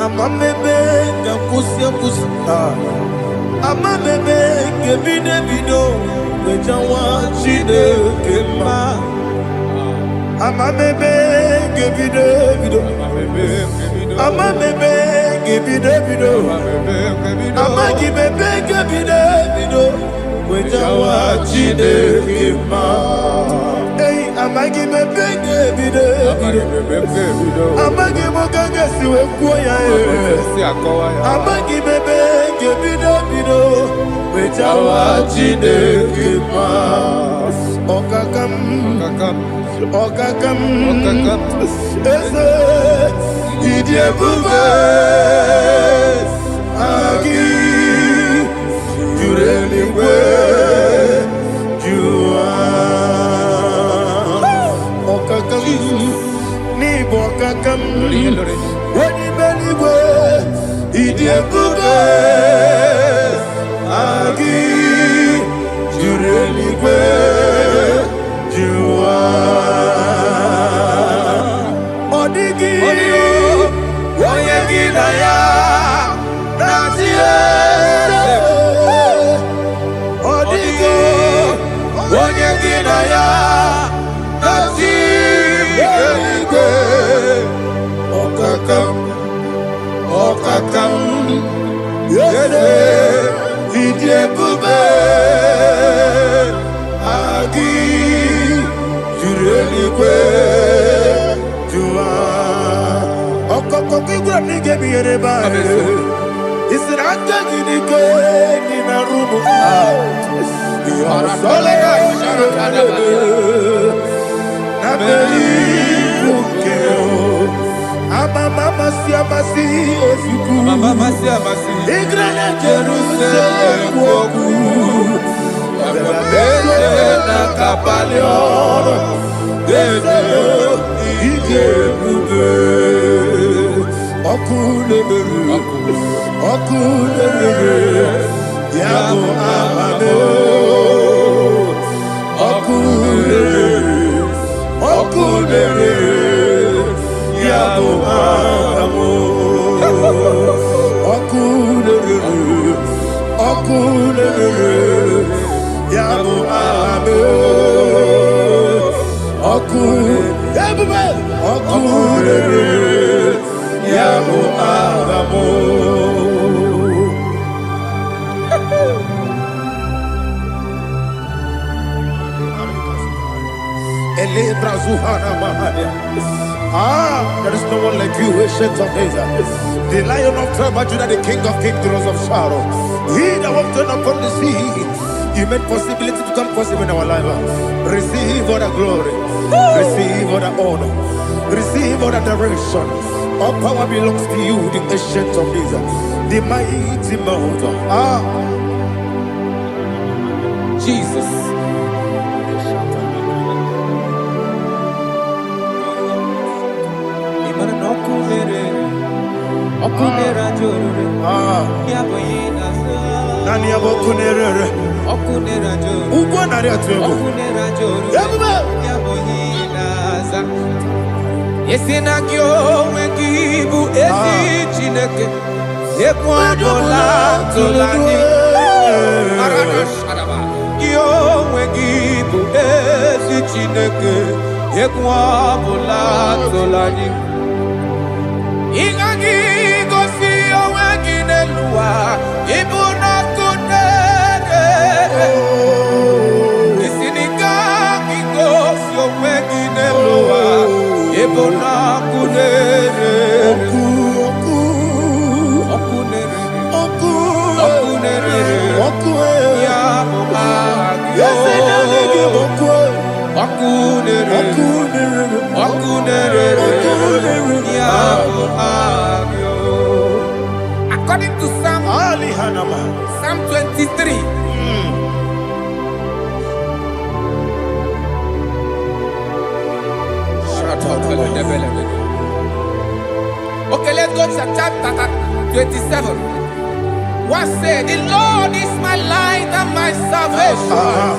S3: Amambe kusia. Amambe bide. Wejawa chide kema. Amambe bide. Amambe bide. Amagi bebe bide. Wejawa chide kema. Hey, amagi bebe bide. Amagi mogaga siwe kuya. Amagi bebe bide. Wejawa chide kema. Okakam. Ese idie bube. Agi jurelingwe jua. Okakam ni bokakam. Wani beligwe idie bube. Agi jurelingwe jua. Odigi oyegi daya natie. Odigi oyegi daya natie. Okakam yede idie bube. Agi jureli kwe jua. There is no one like you, ancient of days. The Lion of tribe of Judah, the King of kings, the Rose of Sharon. He that walked upon the sea, He made possibility to come possible in our life. Receive all the glory, receive all the honor, receive all the direction. All power belongs to you, the ancient of days, the mighty mountain.
S4: Jesus. Esinagyo wegibu esi chineke ekwadola tolani arana sharaba yo wegibu esi chineke ekwadola tolani ingagi gosi oweginelua ibuna kunere isinika gosi oweginelua ibuna kunere ya according to Psalm 23. Okay, let's go to chapter 27. What said? The Lord is my light and my salvation.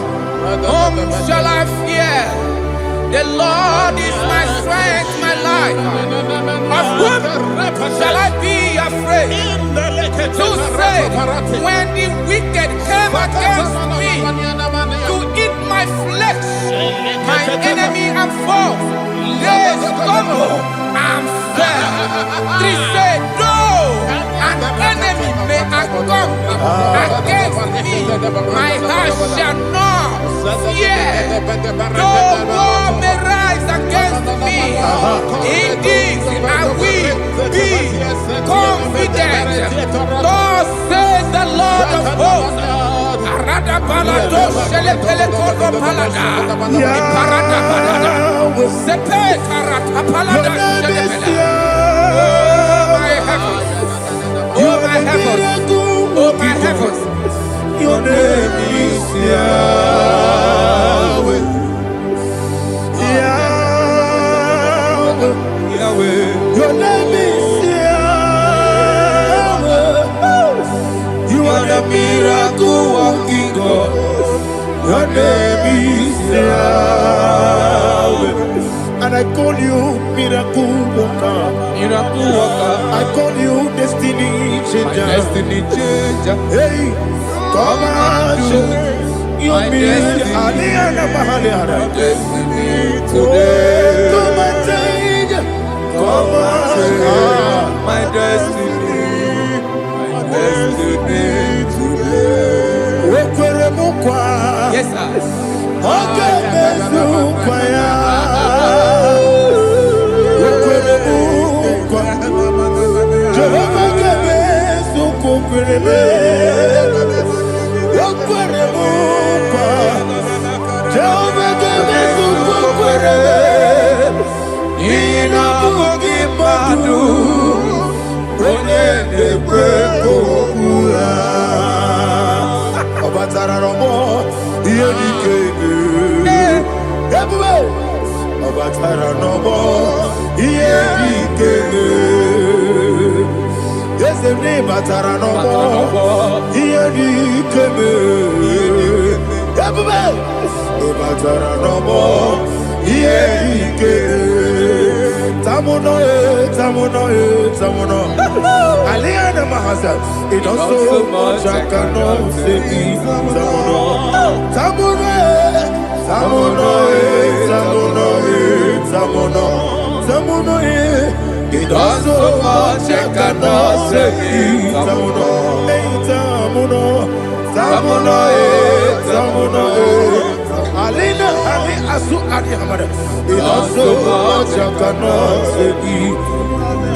S4: Whom shall I fear? The Lord is my strength, my life. Of whom shall I be afraid? To say, when the wicked came against me to eat my flesh, my enemy and foe, they stumble and fell. 3 say, no, an enemy may come against me, my heart shall not fear. No war may rise against me. Indeed, I will be confident. Thus says the Lord of hosts. Arada balado shele pele kodo palada. Iparada balada. Sepe karata palada shele pele. Oh my heavens. Oh my heavens. Oh my heavens.
S3: Your name is Yahweh. Yahweh. Yahweh. Your name is Yahweh. You are the miracle working God. Your name is Yahweh. And I call you miracle worker. Miracle worker. I call you destiny changer. Destiny changer. Hey, come on, you mean Aliana Mahaliana. Destiny today. Come and change. Come on, my destiny. My destiny today.
S4: Yes, sir.
S3: Okay, It does so much I cannot say. It does so much I cannot say. Alina Ali Asu Adi Hamada. It does so much I cannot say.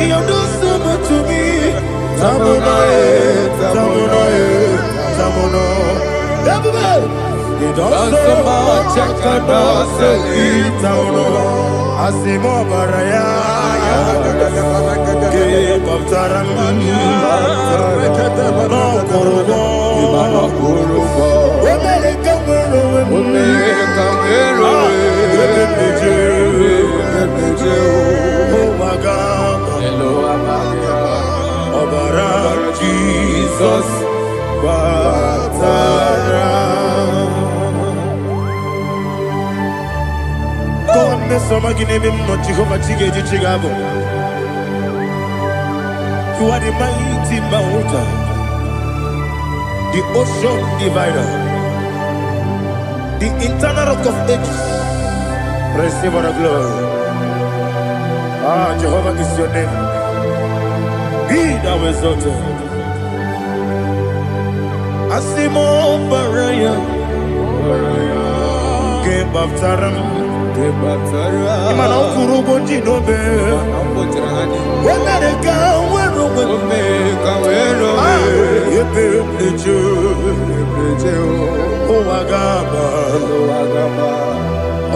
S3: You do so much to me. Tamuno. You don't so much I cannot say. Tamuno. Asimo Baraya. Give up Taram. No Kurubo. Jesus Batara. God me so magine me mo Jehovah Chige Chigabo. You are the mighty mountain, the ocean divider, the eternal rock of ages. Receive all the glory. Ah, Jehovah is your name. Be thou exalted. Asimo Baraya, Game of Taram, Imano Kurubo Jinobe, America,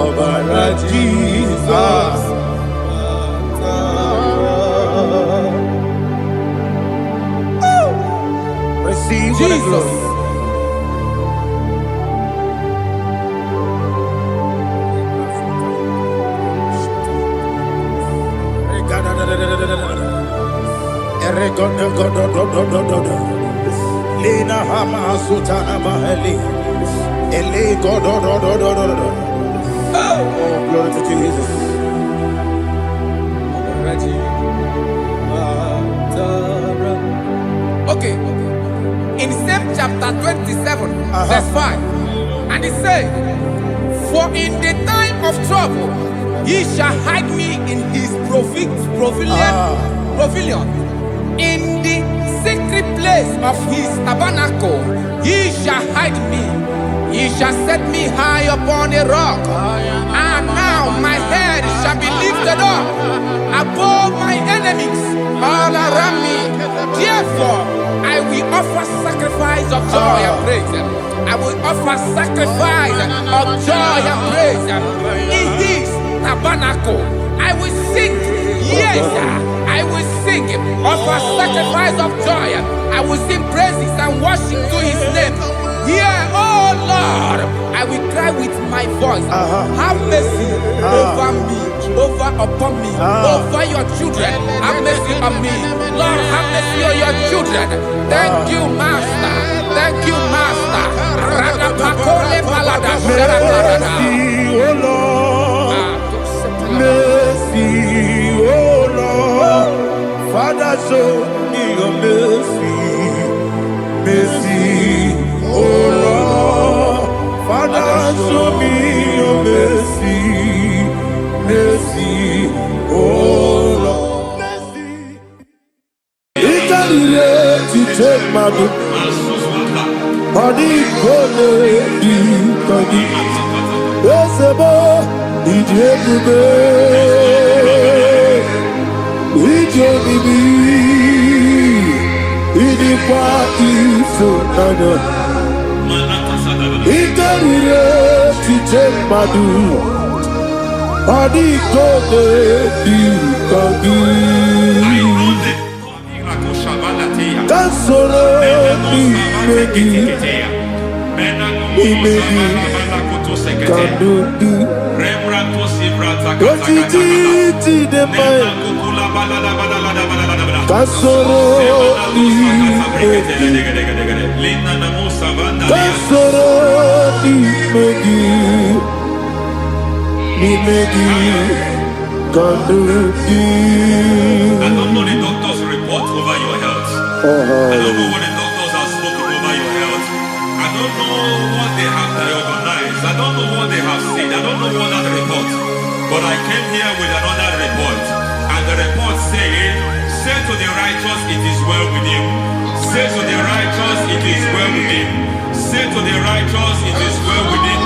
S3: Obara Jesus. Receive Jesus. Lina Hama Sutana Mahali. Ele God. Oh, glory to Jesus.
S4: Okay. In same chapter 27, verse 5, and it says, "For in the time of trouble, he shall hide me in his pavilion. In the secret place of his tabernacle, he shall hide me. He shall set me high upon a rock. And now my head shall be lifted up above my enemies all around me. Therefore, I will offer sacrifice of joy and praise. I will offer sacrifice of joy and praise in his tabernacle. I will sing, yes, I will sing, offer sacrifice of joy. I will sing praises and worship to his name. Here, oh Lord, I will cry with my voice. Have mercy over me, upon me, over your children. Have mercy on me. Lord, have mercy on your children. Thank you, Master. Thank you, Master.
S3: Mercy, oh Lord. Mercy, oh Lord. Father, show me your mercy. Mercy, oh Lord. Father, show me your mercy. Mercy, oh Lord. Mercy. It can relate to take my book. Body, body. Yes, a boy. It Inikwa ifunanya Itarire titemadu Adikode dikagi Kansoro imegi Imegi Kandudu Ojiji demai Kansoro imegi Kansoro imegi Imegi Kandudu.
S5: I don't know the doctor's report over your health. I don't know what the doctors have spoken over your health. I don't know what they have diagnosed. I don't know what they have said. I don't know what that report. But I came here with another report. And the report said, say to the righteous, it is well with him. Say to the righteous, it is well with him. Say to the righteous, it is well with him.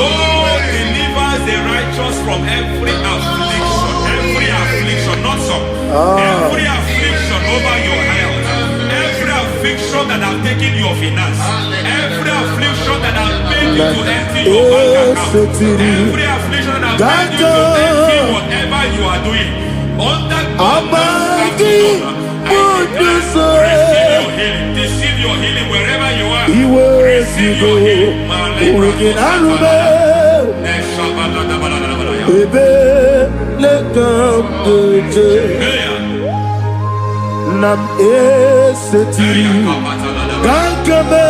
S5: God delivers the righteous from every affliction. Every affliction, not some. Every affliction over your health. Every affliction that have taken your finance. Every affliction that have made you to empty your bank account. Every affliction that have made you to empty whatever you are doing. Under God's receive your healing. Receive your healing wherever you are. Receive your healing.
S3: Nam esetiri Kankame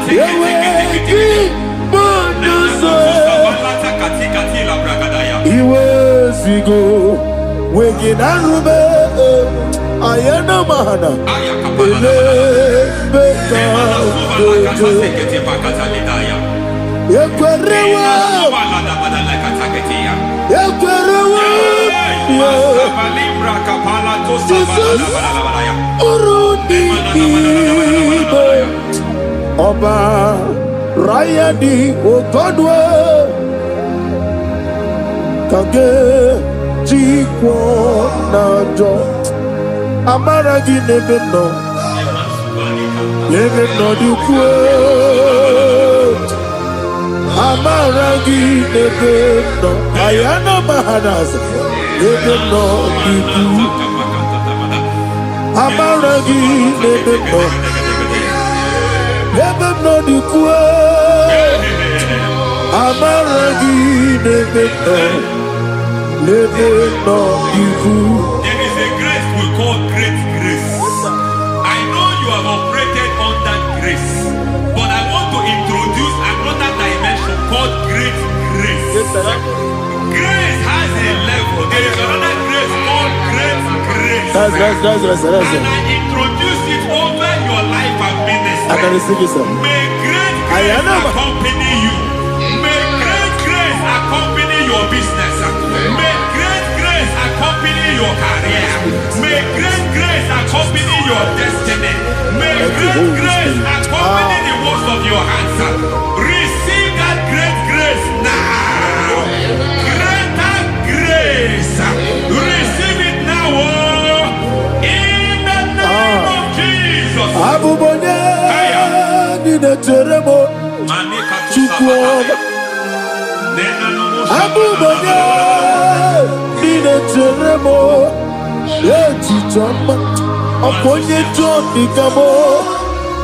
S3: Yeweki Bonuso Iwe Zigo Weginarube Ayana Mahana Ele Beka Yekwerewa Yekwerewa Jesus Urundi Oba Rayadi Ogodwe Kage Jikwo Najo Amaragi Nebeno Nebeno Dukwe Amaragi Nebeno Ayana Mahanas Nebeno Dukwe Amaragi Nebeno Nebeno Dukwe Amaragi Nebeno Nebeno Dukwe.
S5: There is a grace we call great grace. I know you have operated on that grace, but I want to introduce another dimension called great grace.
S3: Yes, sir.
S5: Grace has a level. There is another grace called great grace.
S3: That's
S5: And I introduce it over your life and ministry.
S3: I can receive it, sir.
S5: May great grace accompany you. May great grace accompany your business. May great grace accompany your career. May great grace accompany your destiny. May great grace accompany the works of your hands. Receive that great grace now. Greater grace. Receive it now. In the name of Jesus.
S3: Abubonye Nina Teremo Chukwoma Abubonye Nina Teremo Echitama Aponye John Nikamo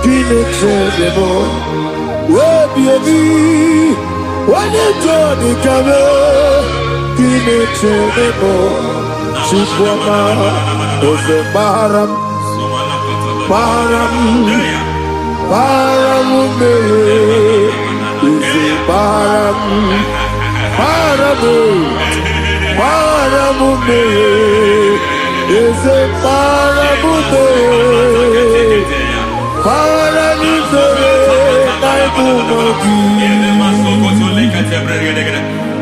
S3: Kine Teremo Webi Wanye John Nikamo Kine Teremo Chukwoma Ose Baharam Param me, is param me, is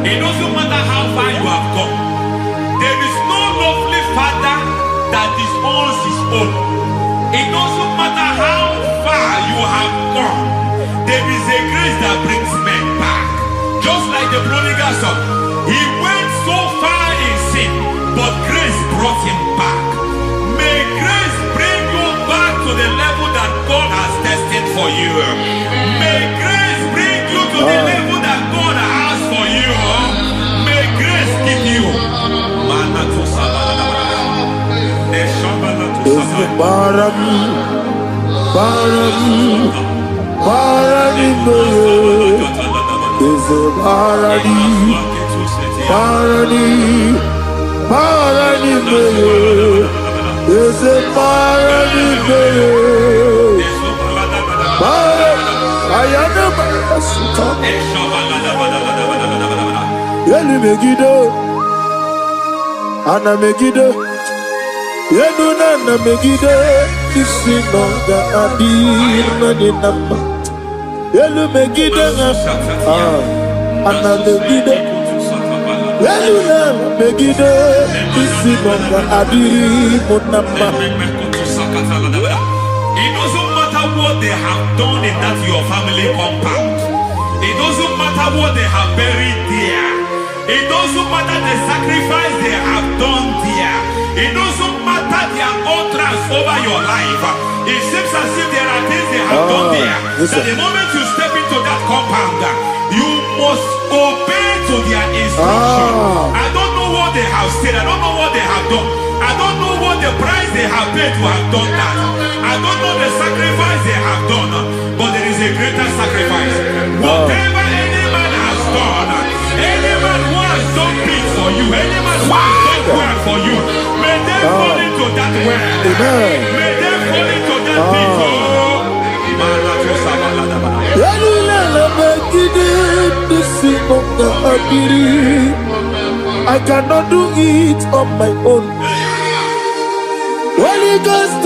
S5: It doesn't matter how far you have come. There is no lovely father that disowns his own. It doesn't matter how far you have gone. There is a grace that brings men back. Just like the prodigal son. He went so far in sin, but grace brought him back. May grace
S3: Baram, Barani, is a Barani, Barani, is a Barani, I am Yelu Megido, Anna Megido, Yeluna Megido, Isinonga Adir Maninamba, Yelu Megido, Anna Megido, Yeluna Megido, Isinonga Adir Munamba.
S5: It doesn't matter what they have done in that your family compound. It doesn't matter what they have buried there. It doesn't matter the sacrifice they have done there. It doesn't matter their utterance over your life. It seems as if there are things they have done there. That the moment you step into that compound, you must obey to their instruction. I don't know what they have said. I don't know what they have done. I don't know what the price they have paid to have done that. I don't know the sacrifice they have done. But there is a greater sacrifice. Whatever any man has done, any man who has done big for you, any man who has done well for you, may they fall into that well. May they fall into that pit.
S3: I cannot do it on my own. Holy Ghost,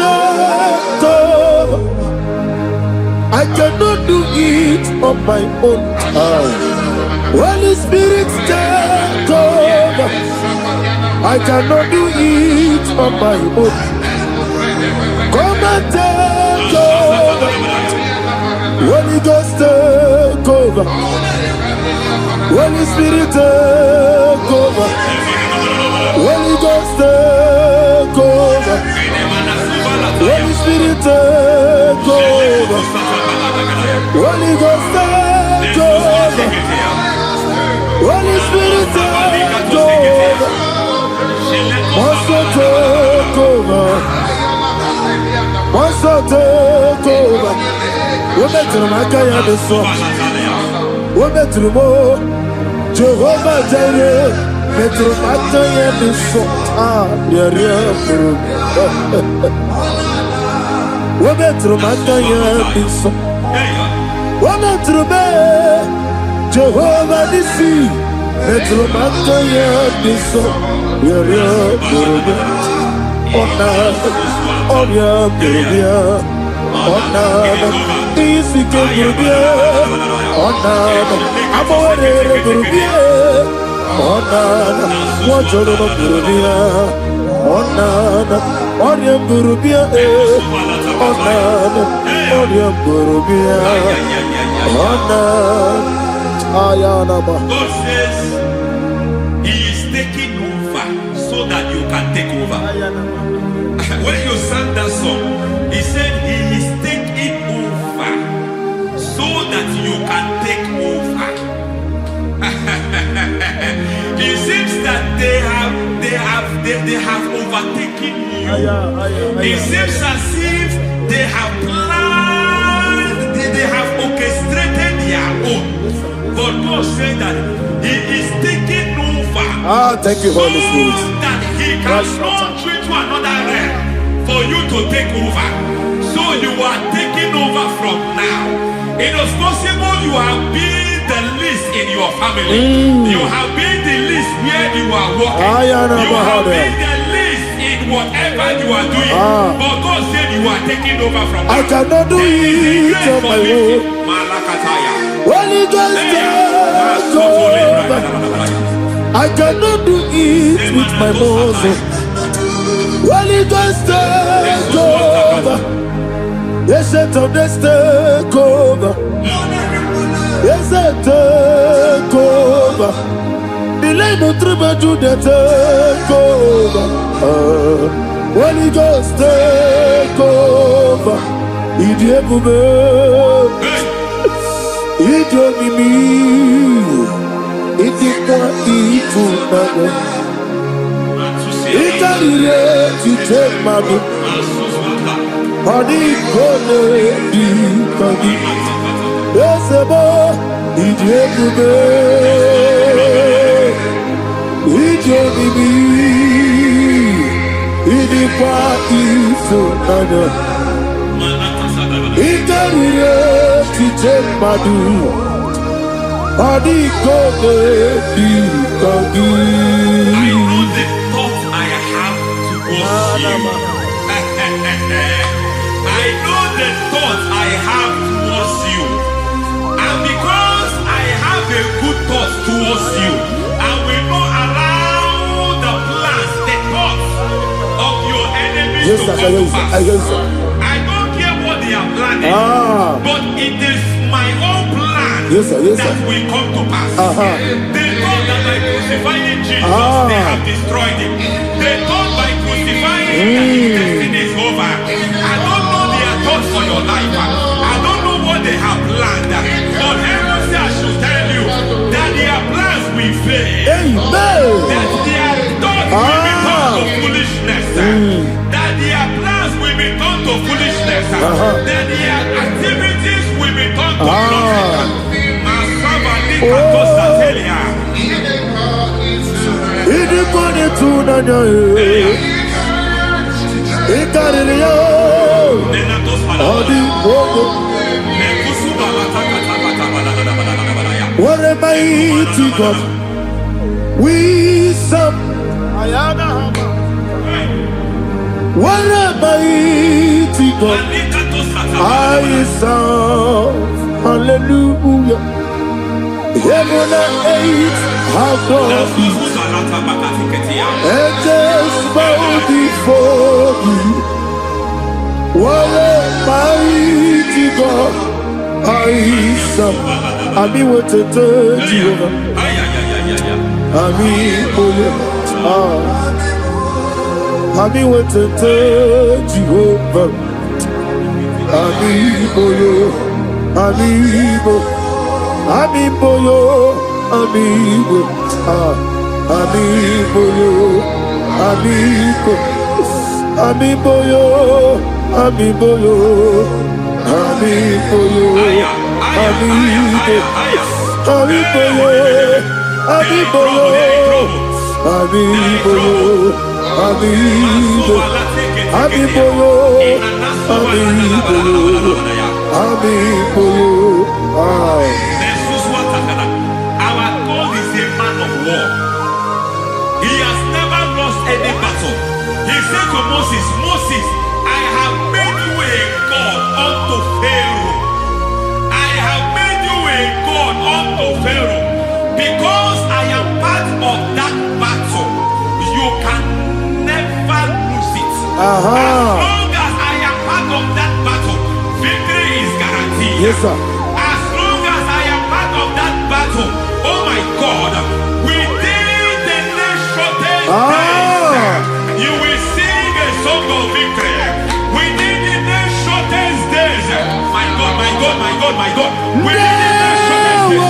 S3: I cannot do it on my own. Holy Spirit, take over. I cannot do it on my own. Come and take over. Holy Ghost, take over. Holy Spirit, take over. Holy Ghost, take over. Holy Spirit, take over. Holy Ghost, take over. Holy Spirit, take over. Master, take over. Master, take over. Women to my guy the song. Women to more. Jehovah Jireh. Metro Mataya the song. Women to my guy the song. Women to me. Jehovah the sea. Metro Mataya the song.
S5: God says He is taking over so that you can take over. When you sang that song, He said He is taking over so that you can take over. It seems that they have overtaken you. It seems as if they have planned, they have orchestrated their own. But God said that He is taking over.
S3: Thank you, Holy Spirit.
S5: So that He can launch you to another realm for you to take over. So you are taking over from now. It is possible you have been the least in your family. You have been the least where you are working. You have been the least in whatever you are doing. But God said you are taking over from now.
S3: I cannot do it on my own. Holy Ghost, take over. I cannot do it with my muscle. Holy Ghost, take over. Yes, I told us take over. Yes, I take over. Delay no trouble to the take over. Holy Ghost, take over. Adi Kone Dikagi Esebo Ijebube Ijebibi Idipa Isonanya Iteriye Tichemadu Adi Kone Dikagi
S5: I know the thoughts I have towards you. And because I have a good thought towards you, I will not allow the plans, the thoughts of your enemies to come to pass. I don't care what they are planning, but it is my own plan that will come to pass. They thought that by crucifying Jesus, they have destroyed him. They thought by crucifying him that his destiny is over. I don't know their thoughts for your life. I don't know what they have planned. But heaven says I should tell you that their plans will fail. That their thoughts will be turned to foolishness. That their plans will be turned to foolishness. That their activities will be turned to nothing.
S3: What a mighty God we serve. What a mighty God I serve. Hallelujah. Heaven and earth have gone, and just bow before you. What a mighty God I serve. I mean what to tell you. I mean what to tell you. Amiboyo, amigo, amiboyo, amigo, amiboyo, amiboyo, amiboyo, amigo, amiboyo, amiboyo, amiboyo, amigo, amiboyo, amiboyo, amiboyo.
S5: Our God is a man of war. He has never lost any battle. He said to Moses, Moses, I have made you a God unto Pharaoh. I have made you a God unto Pharaoh. Because I am part of that battle, you can never lose it. As long as I am part of that battle, victory is guaranteed.
S3: Yes, sir.
S5: As long as I am part of that battle, oh my God, within the next shortest days, you will sing a song of victory. Within the next shortest days, my God, my God, my God, my God, within the next shortest days,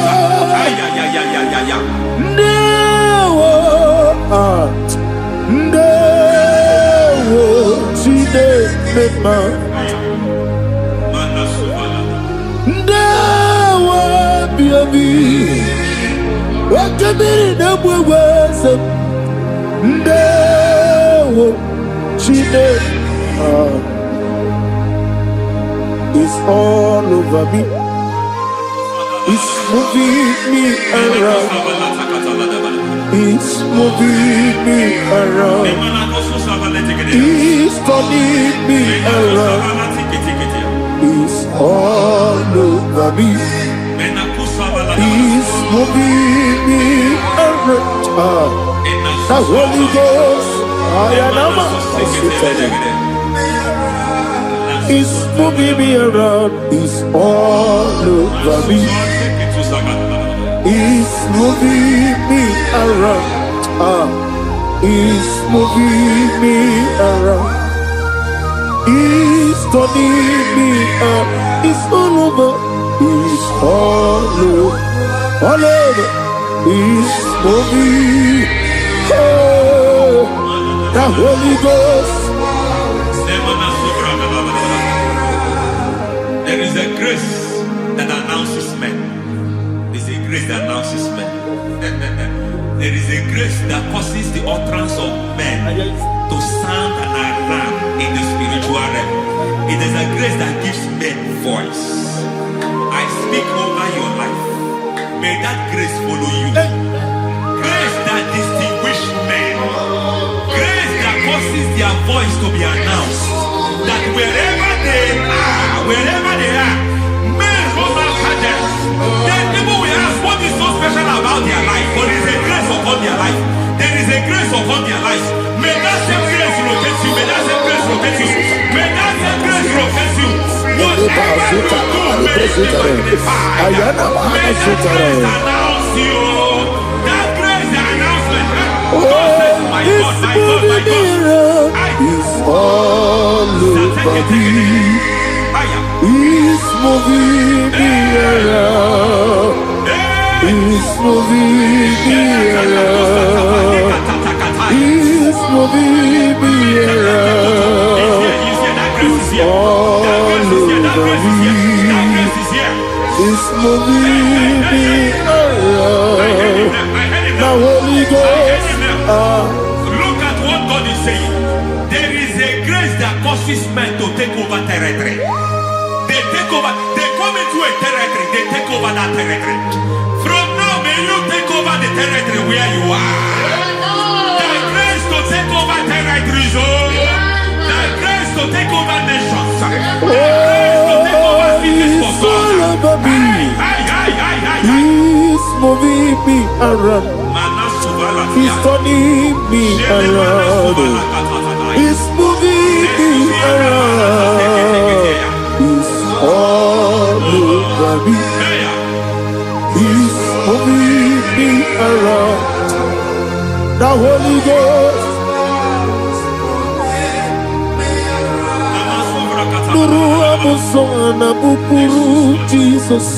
S3: It's all over me. It's moving me around. It's moving me around. It's turning me around. It's all over me. It's moving me around. The Holy Ghost, I am it's moving me around. It's all over me. It's moving me around. It's moving me around. It's turning me up. It's all over. It's all over. All over. It's moving. Oh, the Holy Ghost.
S5: is a grace that announces men. There's a grace that announces men. There is a grace that causes the utterance of men to sound an alarm in the spiritual realm. It is a grace that gives men voice. I speak over your life. May that grace follow you. Grace that distinguishes men. Grace that causes their voice to be announced. That wherever they are, men over others. Then people will ask what is so special about their life. But there is a grace upon their life. There is a grace upon their life. May that same grace locate you. May that same grace locate you. May that same grace locate you. Whatever you do, may it be magnified. May that grace announce you. That grace, the announcement. My God, my God, my God.
S3: It's all over me. It's moving me around. It's moving me around. It's moving me around. It's all over me. It's moving me around. Now Holy Ghost.
S5: Look at what God is saying. There is a grace that causes men to take over territory. They take over, they come into a territory, they take over that territory. From now, may you take over the territory where you are. The grace to take over territories, the grace to take over nations, the grace to take over cities for God.
S3: He's moving me around. He's turning me around. He's moving me around. He's all over me. He's moving me around. The Holy Ghost. Nuru amusona bukuru Jesus.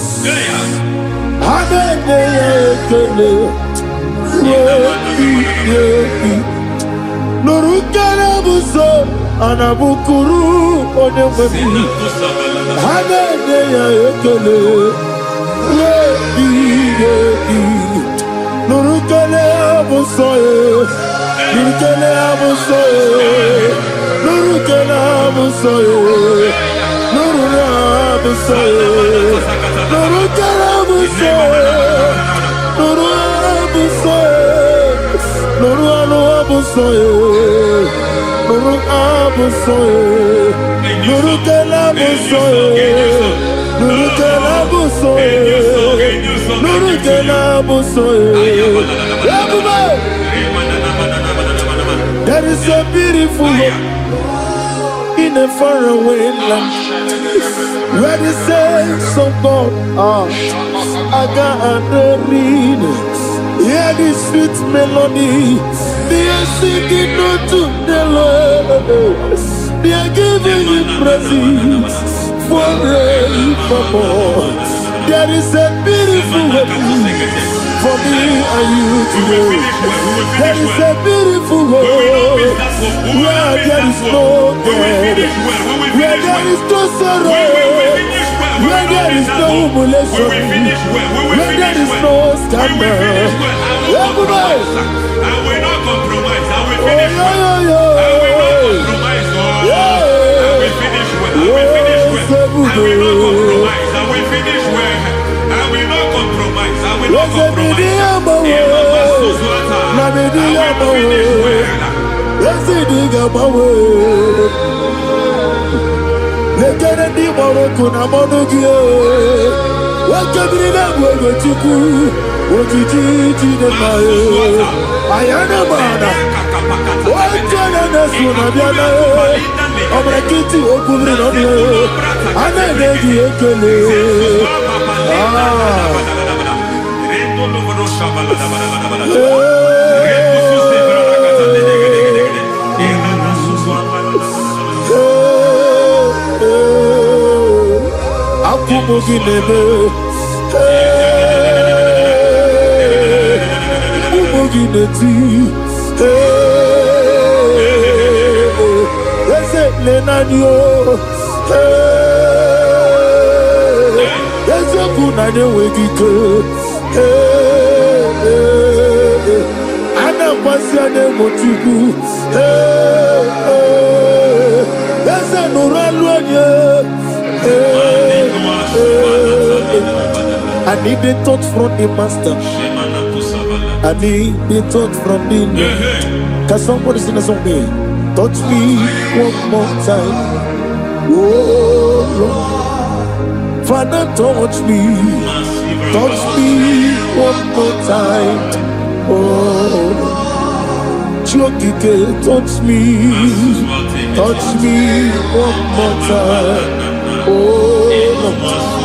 S3: Nurukana buso anabukuru onememi hanene ya ekele nurukana buso nurukana buso nurukana buso nurukana buso nurukana buso There is a beautiful hope in a faraway land where the saints of God are gathering. Hear the sweet melody. They are singing unto the Lord. They are giving Him praise forevermore. There is a beautiful way for me and you today. There is a beautiful way where there is no death, where there is no sorrow, where there is no humiliation, where there is no scandal.
S5: I will not compromise. I will finish well. I will not compromise. I will finish well. I will finish well. I will not compromise. I will finish well. I will not compromise. I will not compromise. I will finish
S3: na de wegike. Ana kwasi ade motiku. Ese nuralu anye. I need the touch from the master. I need the touch from the Lord. Can somebody sing a song here? Touch me one more time. Oh Lord. Father, touch me. Touch me one more time. Oh, Chokike, touch me. Touch me one more time. Oh,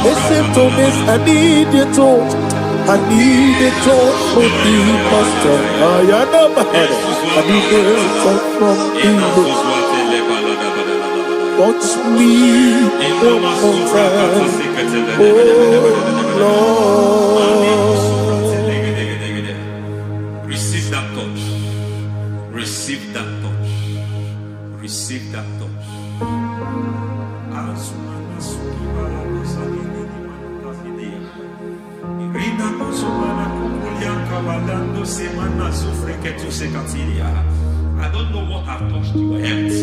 S3: listen to this. I need your touch. I need a touch from the master. I need a touch from the Lord. Touch me one more time. Oh, Lord.
S5: Receive that touch. Receive that touch. Receive that touch. I don't know what I've touched your health,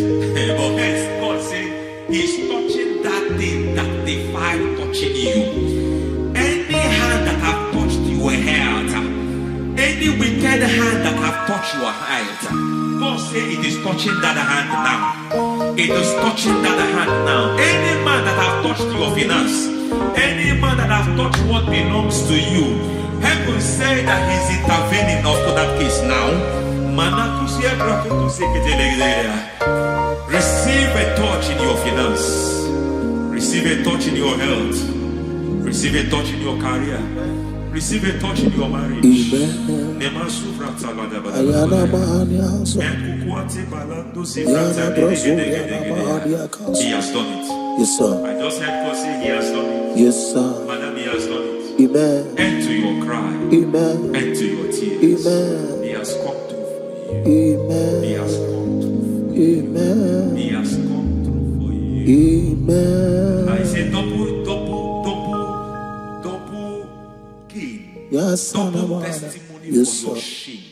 S5: but hence God said He's touching that thing that defied touching you. Any hand that have touched your health, any wicked hand that have touched your health, God said it is touching that hand now. It is touching that hand now. Any man that have touched your finance, any man that have touched what belongs to you, heaven say that He's intervening after that case now. Receive a touch in your finance. Receive a touch in your health. Receive a touch in your career. Receive a touch in your marriage. Amen. He has done it.
S3: Yes, sir.
S5: I just heard God say He has done it.
S3: Yes, sir.
S5: Madam, He has done it.
S3: Amen.
S5: End to your cry.
S3: Amen.
S5: End to your tears.
S3: Amen.
S5: He has come through for you.
S3: Amen.
S5: He has come through for you.
S3: Amen.
S5: He has come through for you.
S3: Amen.
S5: I say double gain.
S3: Yes,
S5: double testimony
S3: yes,
S5: for your
S3: sir.
S5: shame.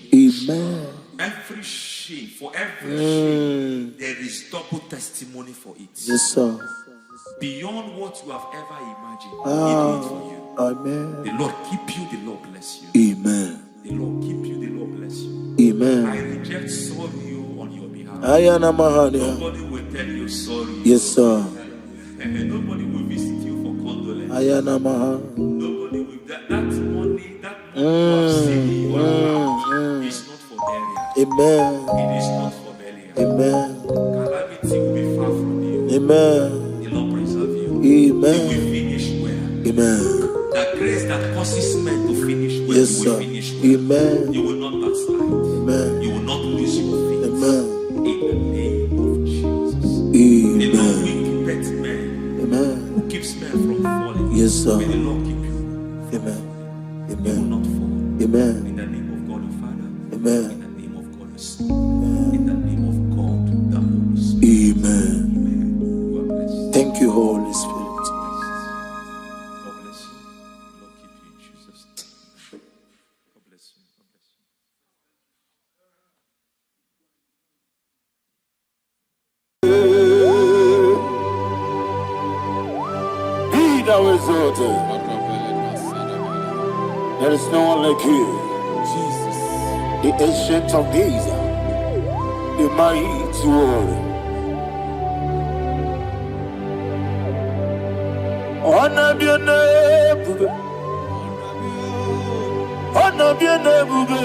S3: Amen.
S5: Every shame, for every shame, there is double testimony for it.
S3: Yes, sir.
S5: Beyond what you have ever imagined, He
S3: Ah,
S5: did it for you.
S3: amen.
S5: The Lord keep you, the Lord bless you.
S3: Amen.
S5: The Lord keep you, the Lord bless you.
S3: Amen.
S5: I reject sorrow on your behalf.
S3: Ayana Mahania.
S5: Nobody will tell you sorry.
S3: Yes, sir.
S5: And nobody will visit you for condolence.
S3: Ayana Mahania.
S5: Nobody will. That money, that money you have saved in your account is not for burial.
S3: Amen.
S5: It is not for burial.
S3: Amen.
S5: Calamity will be far from you.
S3: Amen.
S5: The Lord preserve you.
S3: Amen.
S5: You will finish well.
S3: Amen.
S5: The grace that causes men to finish well,
S3: Yes,
S5: you will
S3: sir.
S5: finish well.
S3: Amen.
S5: You will not backslide.
S3: Amen.
S5: You will not lose your faith.
S3: Amen.
S5: In the name of Jesus. The Lord
S3: Amen.
S5: will keep men.
S3: Amen.
S5: Who keeps men from falling?
S3: Yes, sir.
S5: May the Lord keep you.
S3: Amen.
S5: You will
S3: Amen.
S5: not fall.
S3: Amen.
S5: In the name of God the Father.
S3: Amen.
S5: In the name of God the Son. In the name of God the Holy Spirit.
S3: Amen.
S5: Amen. You are blessed.
S3: Thank you, Holy Spirit.
S5: God bless you. Lord keep you in Jesus' name. God bless you. God bless you.
S3: Be thou exalted. There is no one like you.
S4: Jesus.
S3: The ancient of days, the mighty warrior. Honor be your name, bube. Honor be your name, bube.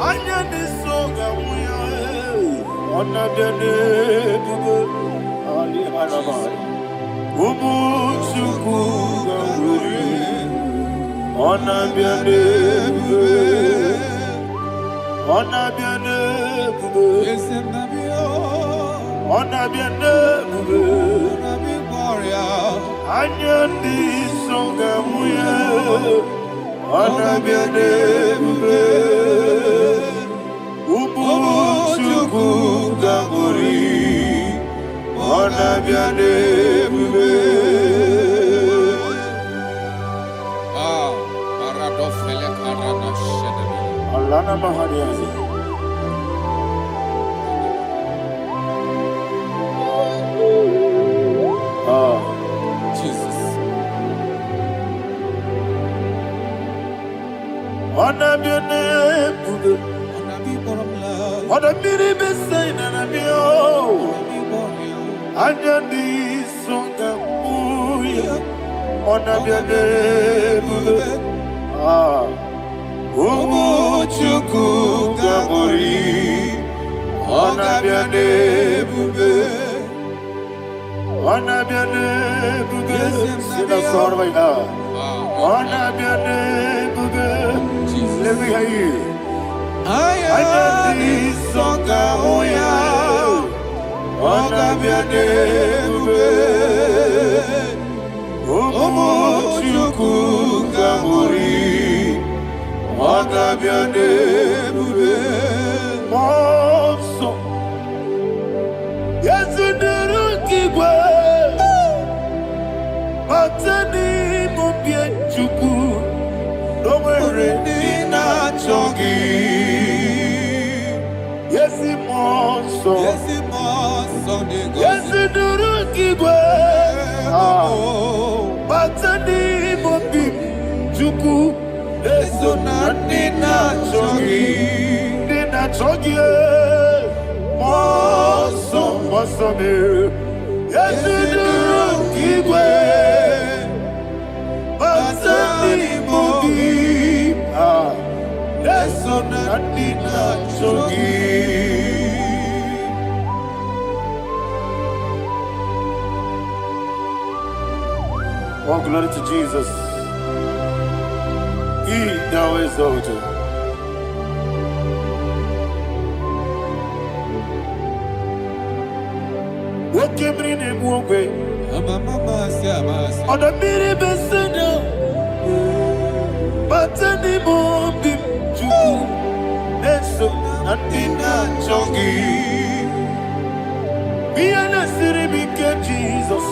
S3: Anya ni soga muya. Honor be your name, bube. Ali Hanamari. Ubu chuku gamburi. Honor be your name, bube. Honor be your name, bube. Honor be your name, bube. Anya ni soga muya. Honor be your name, bube. Ubu chuku gamburi. Honor be your name, bube. Alana Mahadiazi.
S4: Jesus.
S3: Honor your name, honor me, be saying, and I'm your. Anya di songa muya, honor your name. Umu chuku gamori, honor your name. Honor your name. Sing a song right now. Honor your name. Let me hear you. Anya di songa muya, honor your name. Umu chuku gamori. Agabiane bube monso Yesunuru kigwe Matani mubie chuku Nomere nina chongi Yesi monso Yesunuru kigwe Matani mubie chuku Eso na nina chogi, moso me. Yesu duru kigwe, masani mogi. Eso na nina chogi. Oh, glory to Jesus. He now is over. What came in him one way? On the mini besena, but any more big juku, Neso, and in that chongi. Be an city became Jesus.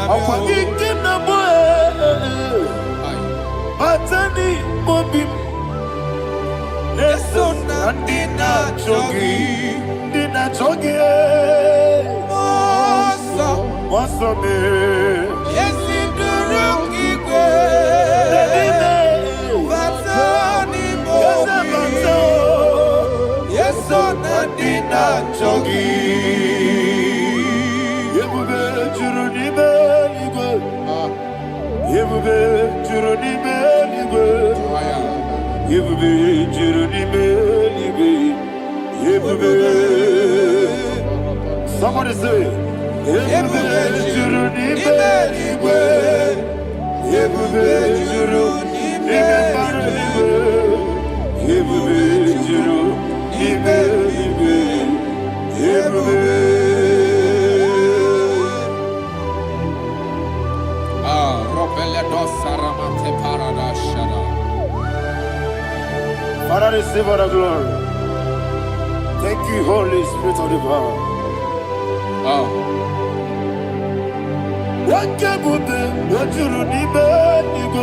S3: I'm forgetting the boy. Matani mobi Neso nandina chogi Moso me
S4: Yesi duruki kwe Matani mobi Yeso nandina chogi
S3: Yebube juruni beligwe Yebube juruni beligwe Yebube juruni beligwe Yebube Somebody say Yebube juruni beligwe Yebube juruni beligwe Yebube juruni beligwe Yebube Father, receive all the glory. Thank you, Holy Spirit of the power. What can you do? What you need, you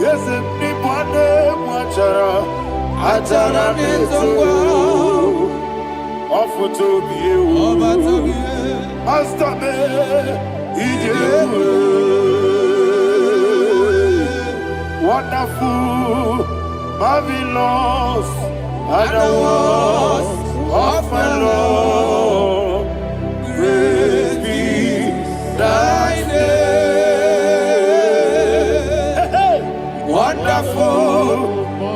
S3: Yes, nipane mwachara Achara nezogo Ofu tobiye Master me Ijewe Wonderful Marvelous And the was of my Lord Praise be thy name Wonderful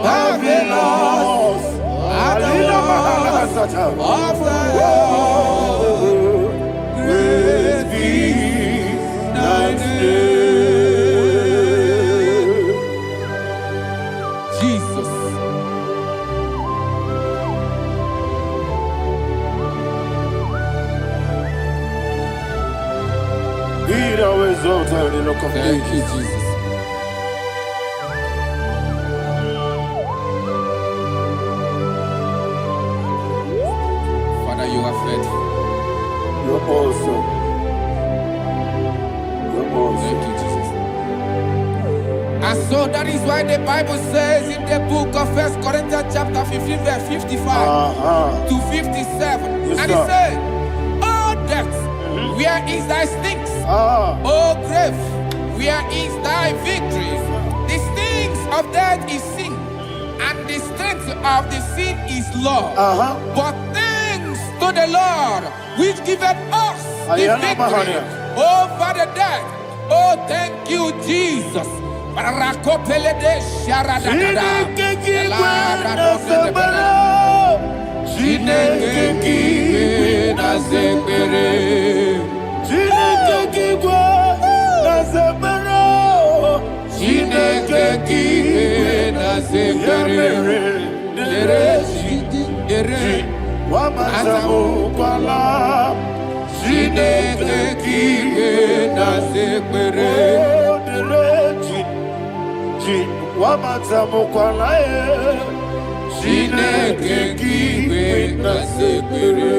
S3: Marvelous And the was of my Lord Praise be thy name
S4: Jesus.
S3: Rock of
S4: Thank you,
S3: Ages.
S4: Jesus. Father, you are faithful.
S3: You're awesome. You're awesome.
S4: Thank you, Jesus. And so that is why the Bible says in the book of 1 Corinthians chapter 15 verse 55 to 57.
S3: Yes,
S4: and
S3: sir.
S4: it says, "Oh death, where is thy stings? Oh grave, where is thy victory? The stings of death is sin, and the strength of the sin is law. But thanks to the Lord, which giveth us the victory over the death." Oh, thank you, Jesus. Rakopele de sharadada. Chineke na zebere. Chineke na zebere. Dere
S3: Wamazamu kwala.
S4: Chineke na zebere.
S3: Wamazamu kwala.
S4: Chineke na zebere.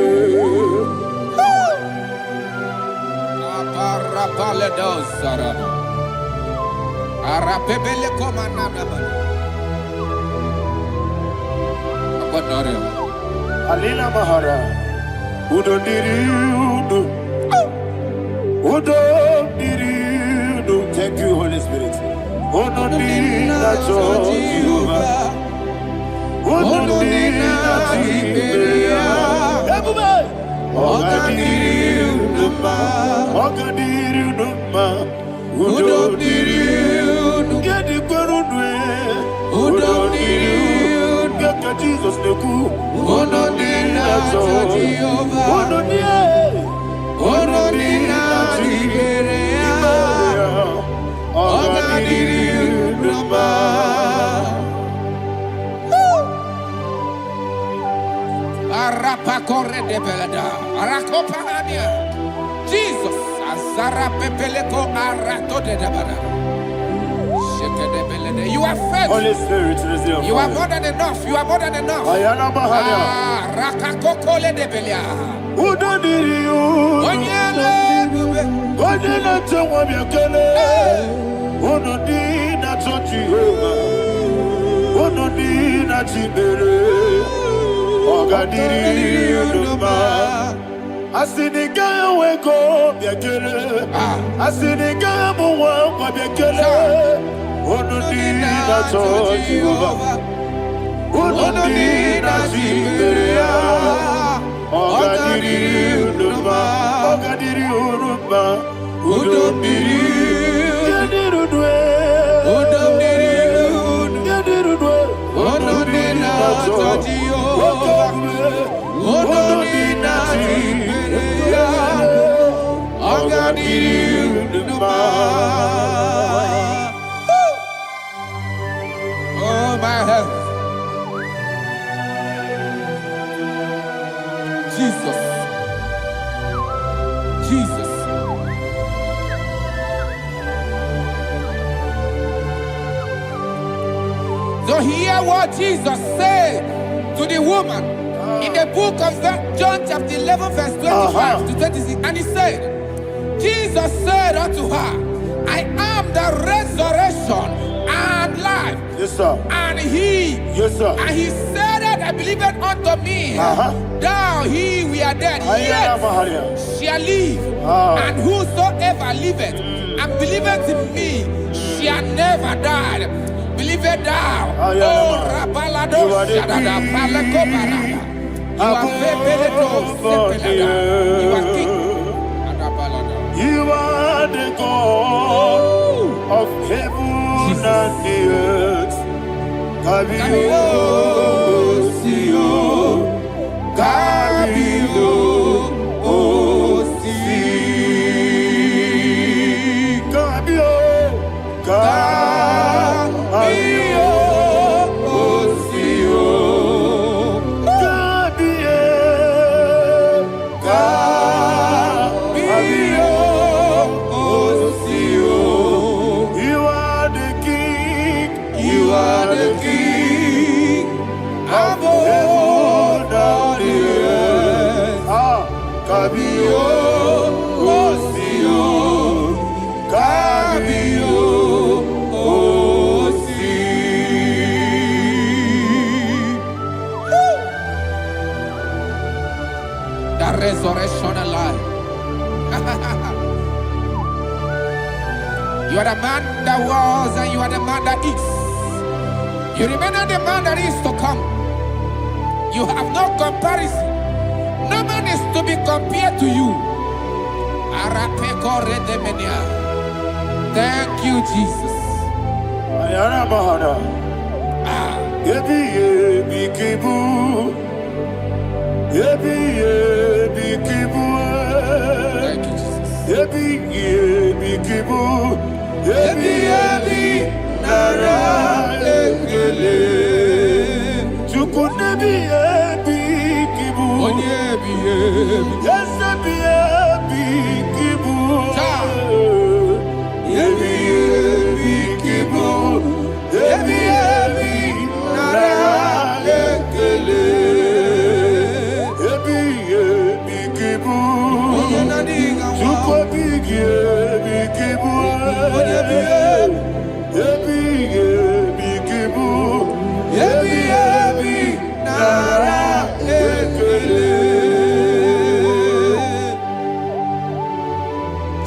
S4: Aparapale dosarama. Arapebele komanana mani. Akonare.
S3: Alina Mahara. Udo diriudo. Udo diriudo. Thank you, Holy Spirit. Udo diriudo. Jehovah. Udo diriudo. Everybody. Oga diriudo. Oga diriudo. Udo diriudo. Get the Gurudwe. Udo diriudo. Get the Jesus the Ku. Udo diriudo. Jehovah. Udo diriudo. Udo diriudo. Oga diriudo.
S4: Arapa corre de belada. Arakopa ania. Jesus. Azara pepeleko arato de dabada. Sheke de belede. You are faithful.
S3: Holy Spirit, reserve.
S4: You are more than enough. You are more than enough.
S3: Ayana Mahaya.
S4: Rakakokole de belia.
S3: Udo diriudo.
S4: Onyele bube.
S3: Onyele tewa miakele. Udo dina to Jehovah. Udo dina Jibere. Oga diriudo. Asiniga weko miakele. Asiniga muwa miakele. Udo dina to Jehovah. Udo dina Jibere. Oga diriudo. Oga diriudo. Udo diriudo.
S4: Udo diriudo.
S3: Yadirudwe.
S4: Udo dina to Jehovah. Udo dina Jibere. Oga diriudo. Oh my heaven. Jesus. Jesus. So hear what Jesus said to the woman in the book of John chapter 11 verse 25 to 26. And he said, Jesus said unto her, I am the resurrection and life.
S3: Yes, sir.
S4: And he,
S3: Yes, sir.
S4: and he said that I believed unto me, thou he we are dead,
S3: Ayana
S4: yet
S3: Mahaya.
S4: shall live, and whosoever liveth and believeth in me shall never die. Believe it thou.
S3: Ayana
S4: Oh,
S3: Mahaya.
S4: Rabalado,
S3: You are the
S4: Shadada,
S3: king.
S4: Palakobarada. You are Febeledo, Sepelada. You are king. Adabalada.
S3: You are the God of heaven and the earth. Kabio, Sio, Kabio, Osi, Kabio, Kabio, Osio, Kabio, Kabio, Osio.
S4: You are the man that was and you are the man that is. You remember the man that is to come. You have no comparison. No man is to be compared to you. Thank you, Jesus. Thank you,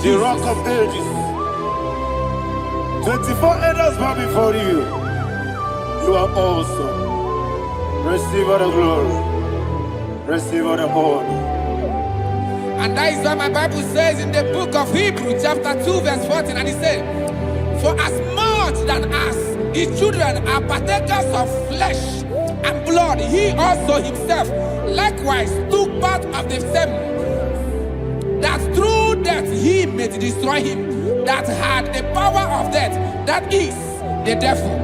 S3: The rock of ages. 24 elders bow before you. You are awesome. Receive all the glory. Receive all the honor.
S4: And that is what my Bible says in the book of Hebrews chapter 2 verse 14. And it said, for as much than as his children are partakers of flesh and blood, he also himself likewise took part of the same, that through death he may destroy him that had the power of death, that is the devil.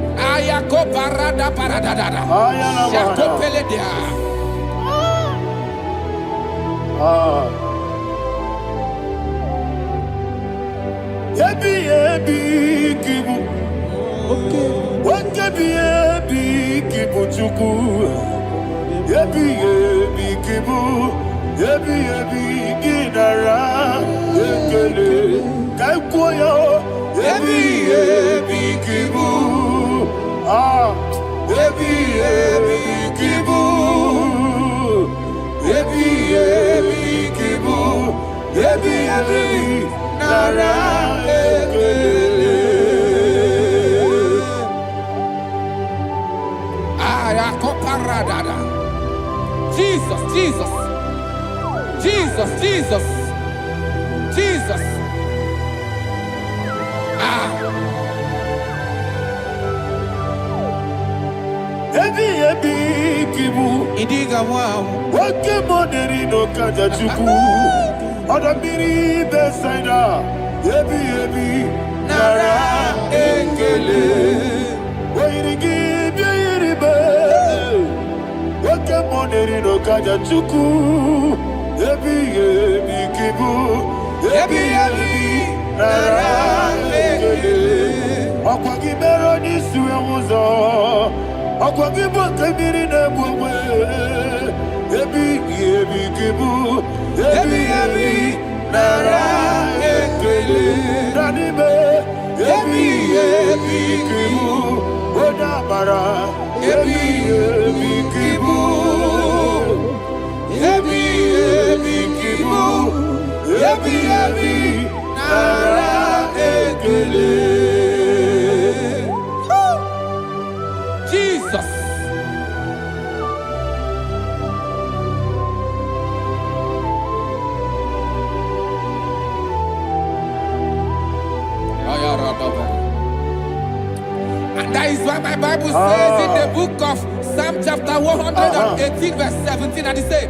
S4: Jesus, Jesus, Jesus, Jesus, Jesus. Idiga wow.
S3: Wake money no kaja chuku. Odamiri besaida. Ebi nara ekele. Wairigi biiribe. Wake money no kaja chuku. Ebi kibu. Ebi nara ekele. Akwagi mero ni suwe muzo. Akwagi bokamiri na bwe. Ebi kibu. Ebi nara ekele. Nanime. Ebi kibu. Odamara. Ebi kibu. Ebi kibu. Ebi nara ekele.
S4: Jesus. And that is why my Bible says in the book of Psalm chapter 118 verse 17, and it says,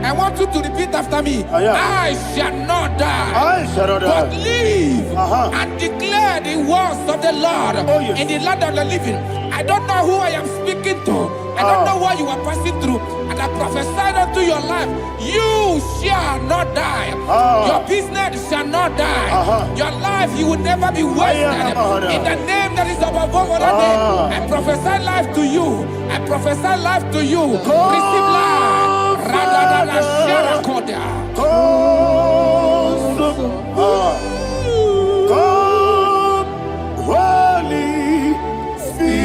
S4: I want you to repeat after me. I shall not die, but live and declare the words of the Lord in the land of the living. I don't know who I am speaking to. I don't know what you are passing through. And I prophesy unto your life, you shall not die. Your business shall not die. Your life, you will never be wasted. In the name that is above all other name, I prophesy life to you. I prophesy life to you. Receive life. Radadada Sherakoda.
S3: Come, Holy Spirit.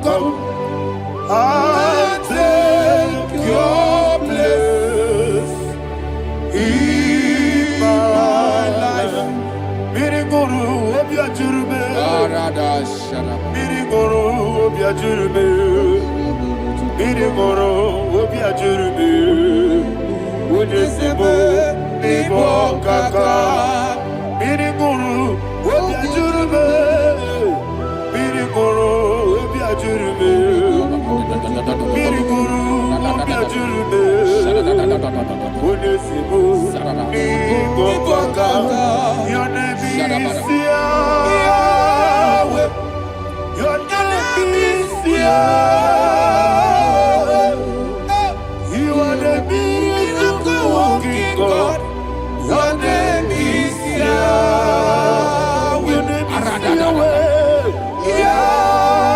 S3: Come and take your place. Birigoro obia jurube. Birigoro obia jurube. Ujesebo ibo kaka. Birigoro obia jurube. Birigoro obia jurube. Birigoro obia jurube. Ujesebo ibo kaka. Your name is Yahweh. Your name is Yahweh. You are the miracle working God. Your name is Yahweh. Your name is Yahweh. Yahweh.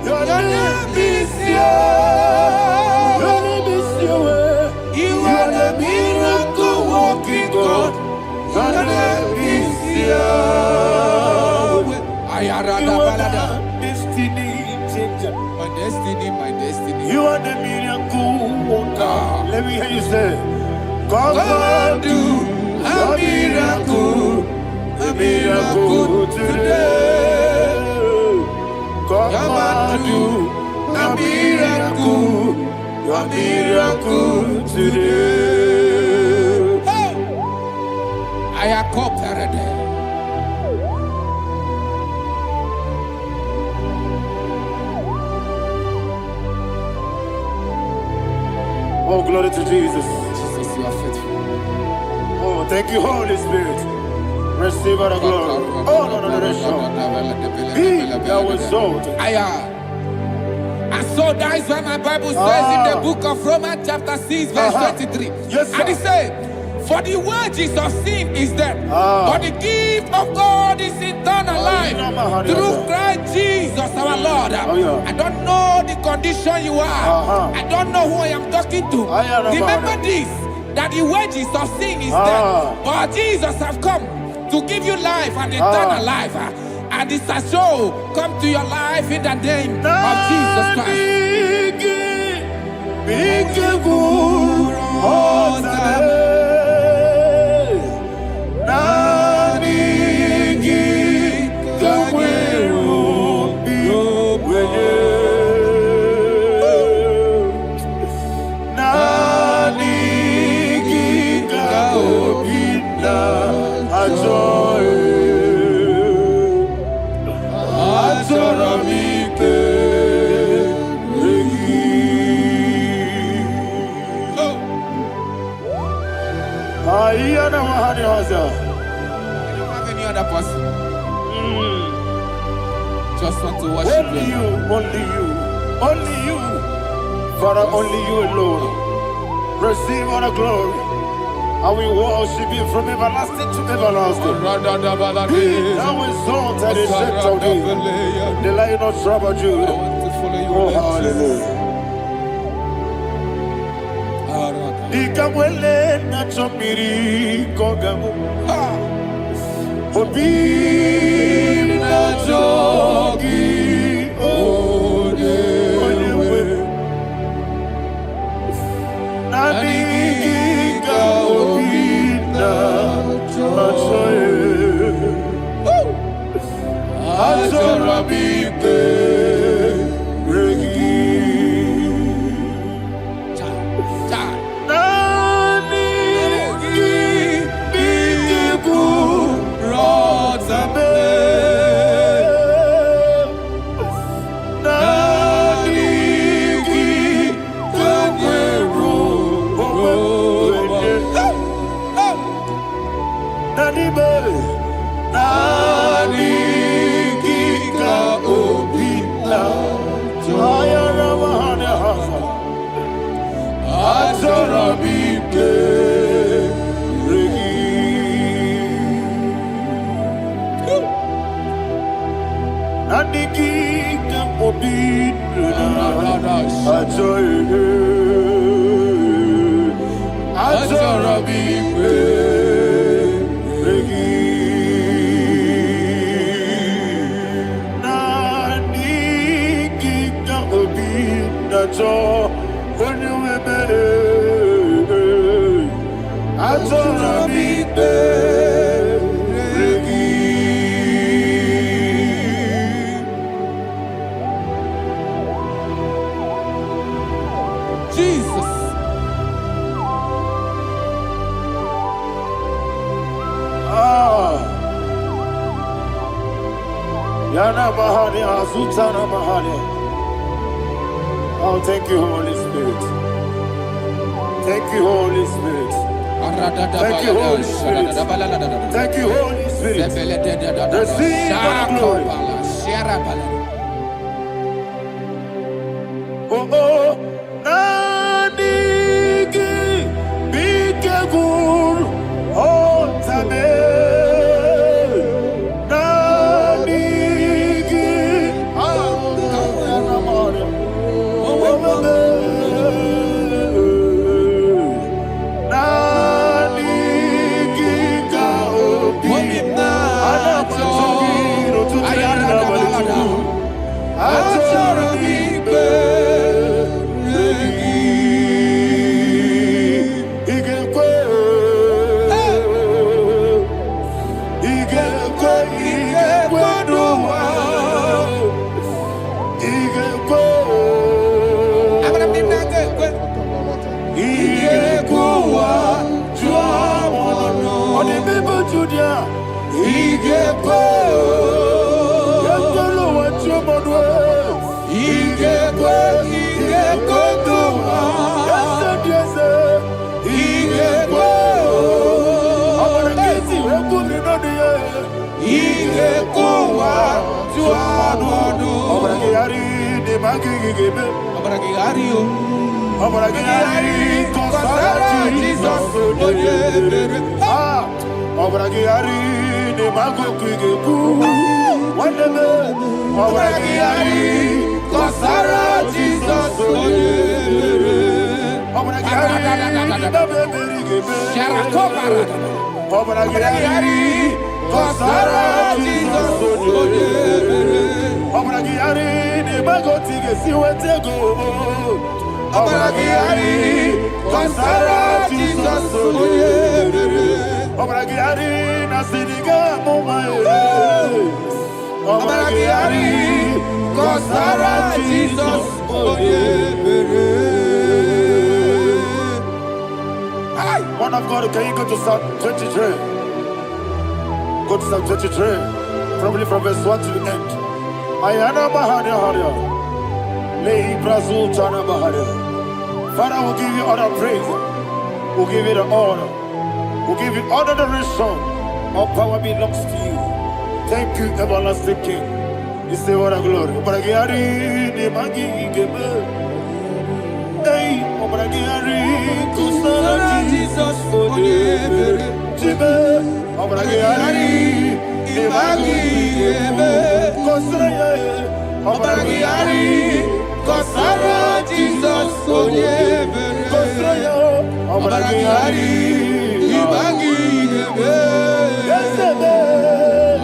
S3: Your name is Yahweh. Your name is Yahweh. You are the miracle working God. Your name is Yahweh. You are the destiny changer.
S4: My destiny.
S3: You are the miracle worker. Let me hear you say, come and do a miracle today. Come and do a miracle today.
S4: I am cooperative.
S3: Oh, glory to Jesus.
S4: Jesus, you are faithful.
S3: Oh, thank you, Holy Spirit. Receive our glory. Oh, no, Be thou exalted.
S4: And so that is why my Bible says in the book of Romans chapter 6 verse 23.
S3: Yes, sir.
S4: And it says, for the wages of sin is death, but the gift of God is eternal life through Christ Jesus our Lord. I don't know the condition you are. I don't know who I am talking to. Remember this, that the wages of sin is death, but Jesus have come to give you life and eternal life. And this has so come to your life in the name of Jesus Christ.
S3: I don't
S4: have any other person. Just want to worship
S3: only you, only you, Father, only you alone. Receive all the glory. I will worship you from everlasting to everlasting. Be thou exalted, ancient of days, the Lion of tribe of Judah. Oh, hallelujah. Ikamwele na chomiri kogamu. Obi na jogi onewe. Naniga obi na choye. Azorabike regi. Yana Mahali, Azutana Mahali. Oh, thank you, Holy Spirit. Thank you, Holy Spirit. Thank you, Holy Spirit. Thank you, Holy Spirit. Receive the glory. Oh, oh, Nanigi, Bigagul, oh, Tame, Nanigi, One of God, can you go to Psalm 23? Go to Psalm 23, probably from verse 1 to the end. Ayana Mahania Haria. Lei Brazil Tana Mahania. Father, we'll give you all the praise. We'll give you the honor. We'll give you all the adoration. All power belongs to you. Thank you, everlasting King. You say what a glory. Obragiari, ne magi gebe. Hey, Obragiari, Kusara Jesus for the Jibe. Obragiari, ne magi gebe. Kusara, Obragiari, Kusara Jesus for the Kusara, Obragiari, ne magi gebe.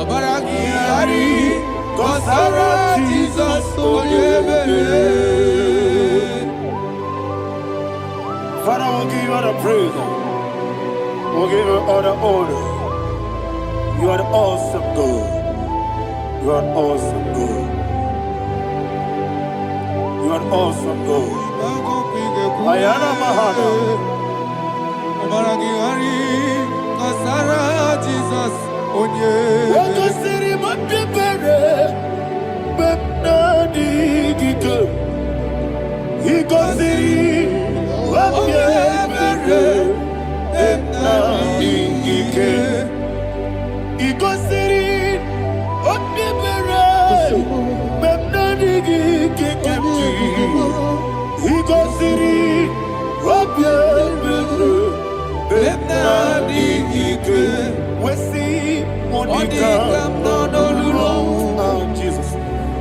S3: Obragiari. Kosara Jesus Father, we'll give you all the praise. We'll give you all the honor. You are the awesome God. You are an awesome God. You are an awesome God. Ayana Mahana. Kosara Jesus Jesus.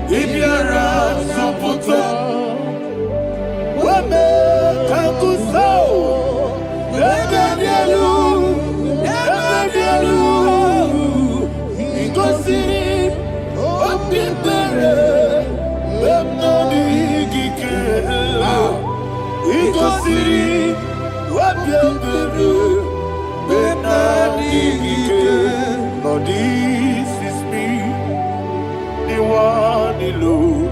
S3: If you're a supporter, Wame Kakuso, Ebedielu, Ikosi, Opibere, Bemnabigike, Ikosi, Opibere, Bemnabigike. Lord, this is me, the one alone.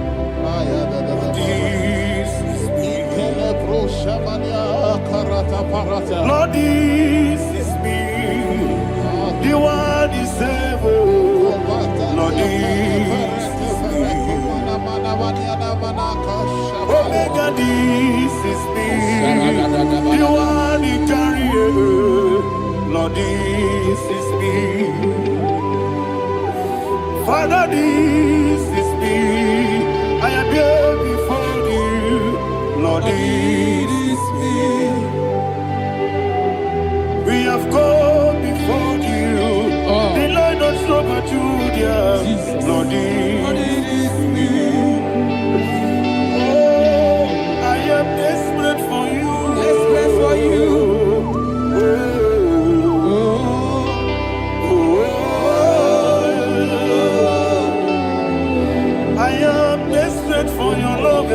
S3: This is me. Lord, this is me, the one is able. Lord, this Omega, this is me. You are the carrier. Lord, this is me. Father, this is me. I am here before you. Lord, this is me. We have gone before you. The Lord not so but you, dear. Lord, this is me. Oh, I am desperate for you.
S4: Desperate for you.
S3: I am desperate for your love.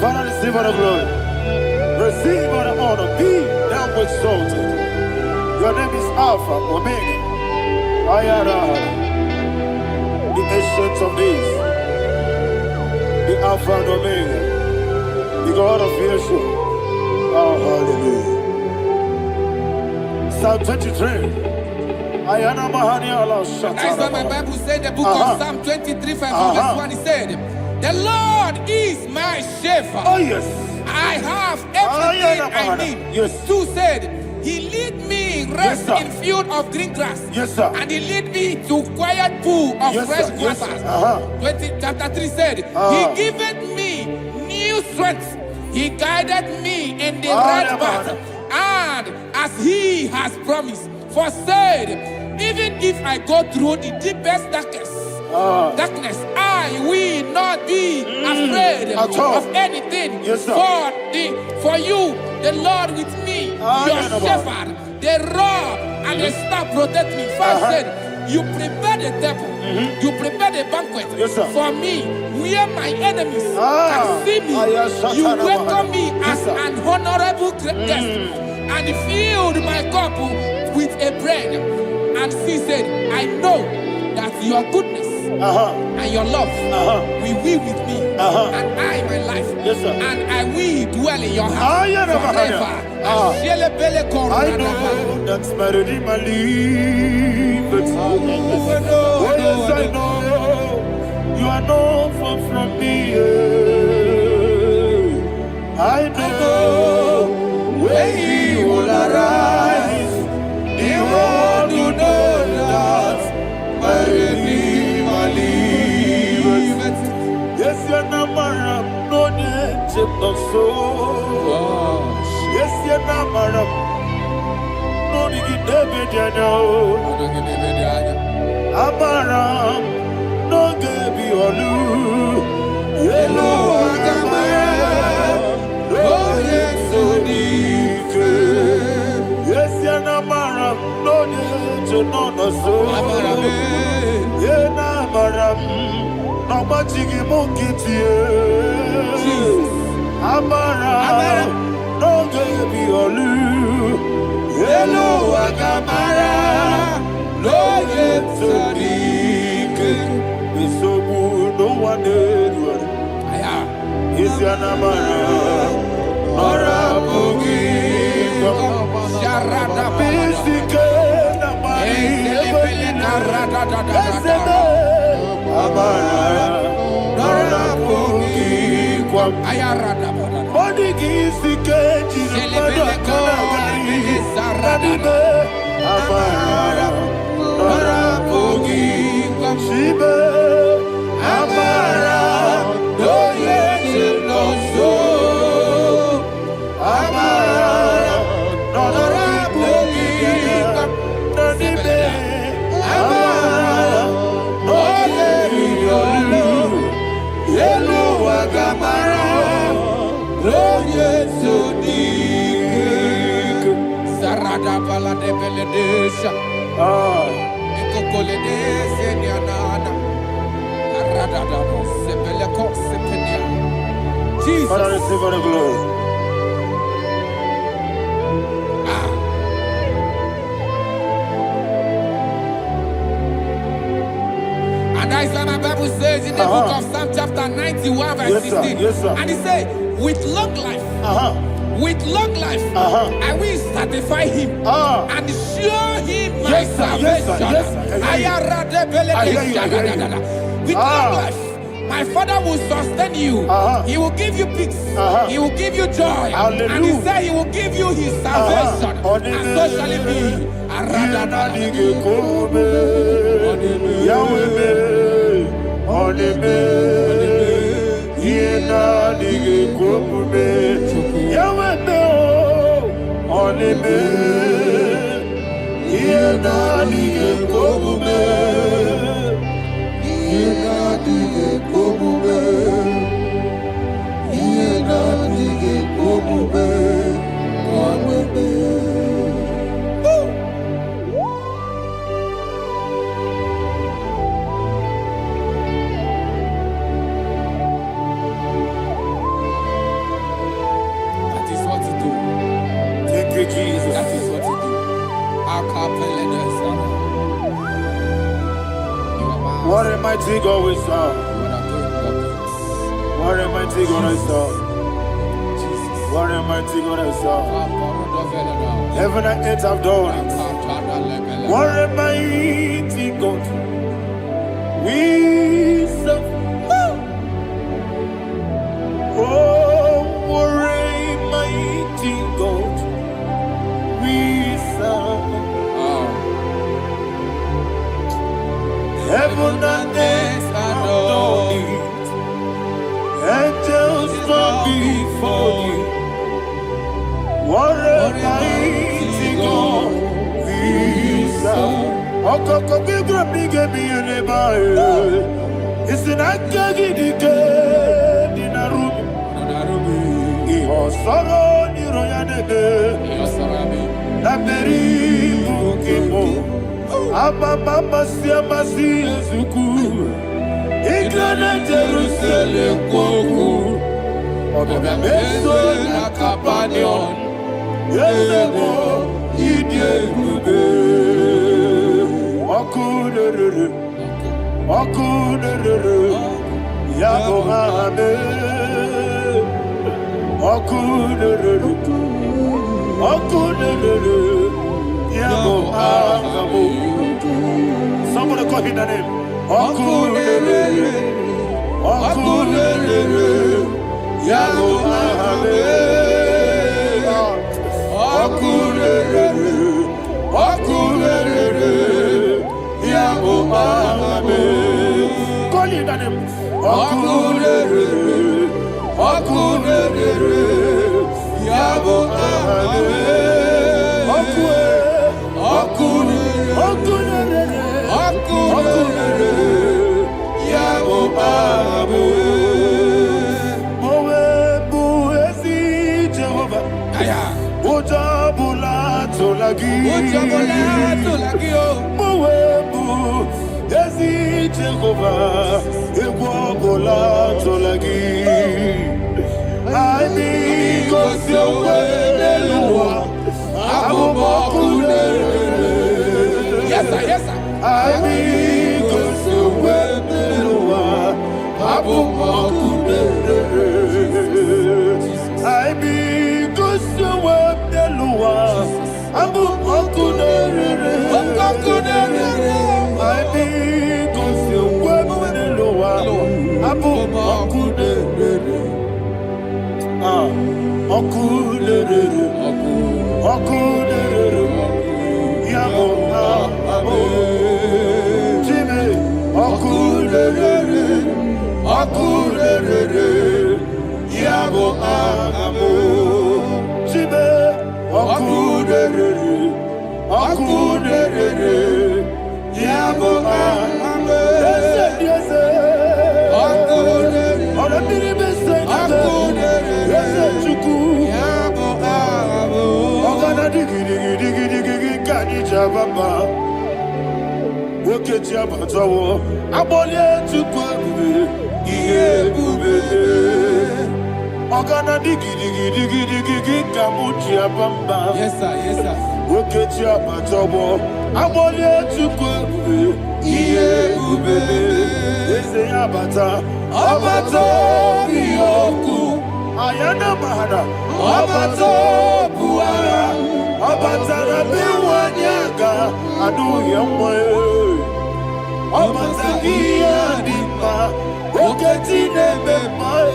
S3: Father, receive all the glory. Receive all the honor. Be thou exalted. Your name is Alpha, Omega. The ancient of days. The Alpha and Omega. The God of creation. Oh, hallelujah. Psalm 23.
S4: That's why my Bible said, the book of Psalm 23, 5, verse 1, it said, the Lord is my shepherd.
S3: Oh, yes.
S4: I have everything I need.
S3: Yes.
S4: 2 said, he lead me rest
S3: Yes,
S4: in field of green grass.
S3: Yes, sir.
S4: And he lead me to quiet pool of
S3: Yes,
S4: fresh
S3: sir. Yes,
S4: waters.
S3: sir.
S4: Chapter 3 said, he giveth me new strength. He guided me in the right path. And as he has promised, for said, even if I go through the deepest darkness, I will not be afraid of anything.
S3: Yes, sir.
S4: For you, the Lord with me, your shepherd, the rod and the staff protect me. First said, you prepare the table, you prepare the banquet for me, where my enemies can see me. You welcome me as an honorable guest, and filled my cup with a bread. And she said, I know that your goodness and your love will be with me, and I, my life, and I will dwell in your house forever.
S3: I know that's better than my life. Oh, yes, I know you are not far from me. I know when he will arise, the world will know that my Redeemer lives. Yes, you're not married, no need to so. Yes, you're not married, no need to be Amaram, no gebi olu. Yellow Agamara, no yesodike. Yes, Yanamaram, no yeto no so. Yenamaram, no machigi mukiti. Amaram, no gebi olu. Yellow Agamara, no yesodike. So no one did. Is Yanamara, or a boogie.
S4: Sharada Jesus.
S3: Father, receive all the glory.
S4: And that is what my Bible says in the book of Psalm chapter 91 verse 16.
S3: Yes, sir.
S4: And it says, with long life with long life, I will satisfy him and show him my salvation. With long life, my Father will sustain you. He will give you peace. He will give you joy.
S3: Hallelujah.
S4: And he said he will give you his salvation. And so shall it be.
S3: Jesus.
S4: That is what you do.
S3: What a mighty God we serve. What a mighty God I serve. What a mighty God I serve. Heaven and earth have done it. What a mighty God we serve. Oh, what a mighty God we serve. Heaven and earth have done it. Angels bow before you. What a mighty God we serve. Okoko bigro bige mi eleba. It's an akagi dike dinarubi. Iho soro ni royanebe. Naberi bukibo. Mama siamasi ezuku. Igrana Jerusalem koku. Oga meso na kapanion. Yesebo idie gube. Okunere. Yabo hame. Okunere. Yabo hame. Somebody call him the name. Okunere. Yabo hame. Okunere. Yabo hame. Call him the name. Okunere. Yabo hame.
S4: Yes, sir. Yes, sir.
S3: Ayana Mahada, Obato Buara, Obatara Biwanyaga, Adu Yamwe, Obatagia Dima, Oketine Bemae,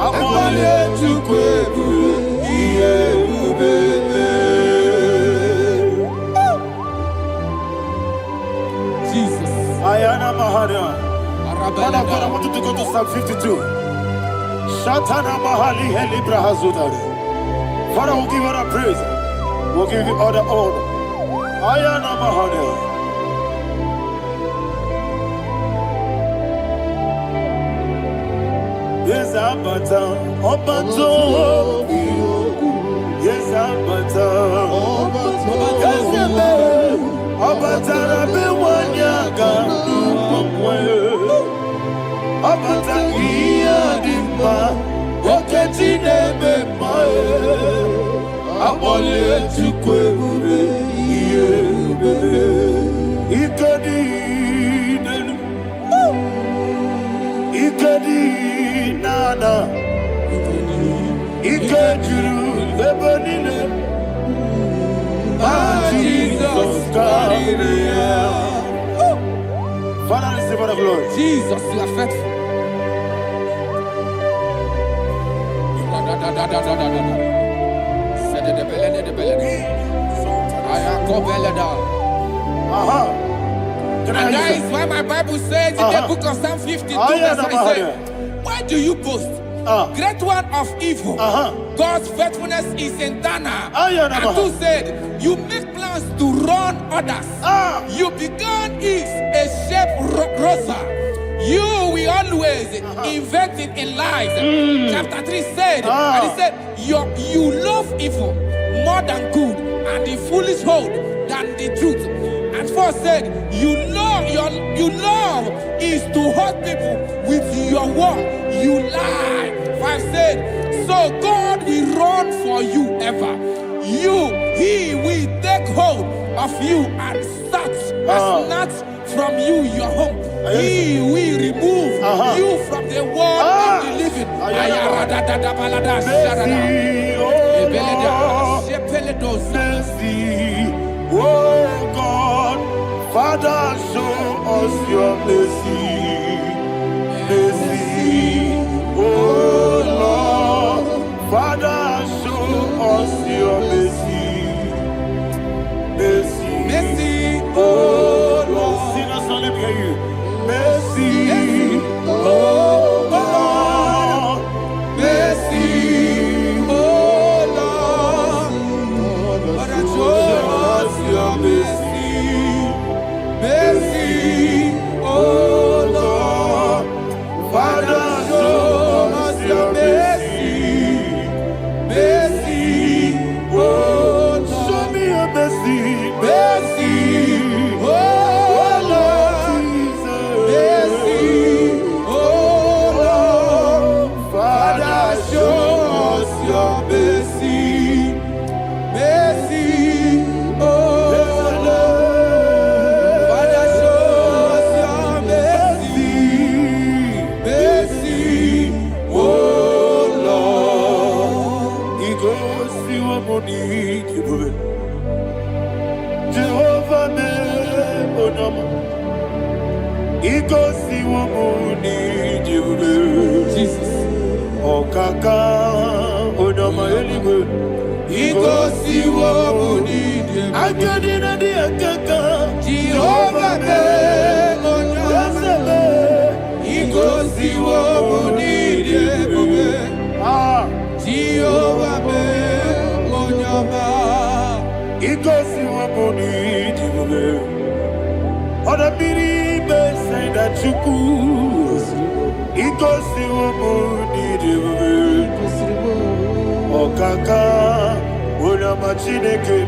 S3: Amale Chukwebu,
S4: Jesus.
S3: Ayana Mahada. Father, I want you to go to Psalm 52. Shatana Mahali Heli Brahazudari. Father, we'll give you all the praise. We'll give you all the honor. Ayana Mahada. Yes, Abata. Obato. Yes, Abata. Yes, Abata. Rabewanyaga. Abata iya dimba, oketine bemae, abole chukweure iye ikadi nana, ikajuru lebanine, Jesus God. Father, receive all the glory.
S4: Jesus, you are faithful. And that is why my Bible says in the book of Psalm 52, verse 9, why do you boast? Great one of evil. God's faithfulness is eternal. And two said, you make plans to run others. You began is a shape rosa. You will always invent it in lies. Chapter 3 said, and he said, you love evil more than good, and the foolish hold than the truth. And 4 said, you love is to hurt people with your word. You lie. 5 said, so God will run for you ever. He will take hold of you and snatch from you your home. He will remove you from the world of the living.
S3: Oh God, Father, show us your mercy. Mercy, oh Lord, Father, show us your mercy. Mercy, mercy, oh Lord. Sinners, let me hear you. Mercy, oh Lord, mercy, oh Lord, Father, show us your mercy. Mercy, oh Lord, Father, show us your mercy. Mercy, oh Lord, show me your mercy. Mercy, oh Lord, mercy, oh Lord, Father, show us your mercy. Mercy, oh Lord, Father, show us your mercy. Mercy, oh Lord. He goes to a Monie Jehovah me onama. He goes to a Monie Jesus. Oh kaka onama eligwe. He goes to a Monie I got in a dear kaka. Jehovah me onama. He goes to a Monie Jehovah me onama. He goes to a Monie Oda biri be say that you could. He goes to a Monie Okaka onama chineke.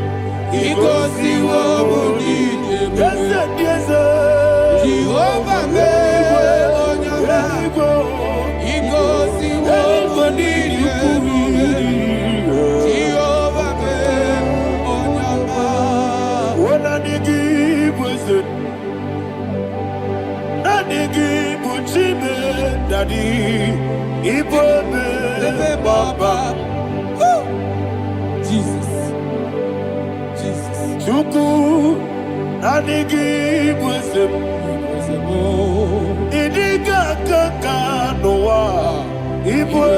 S3: He goes to a Monie yes Jehovah me onama. He goes to a Monie Jehovah me onama. When I give was it Daddy, Ibobe, Baba.
S4: Jesus. Jesus.
S3: Chuku Nanigi Muslim Idiga Kaka Noa Ibwe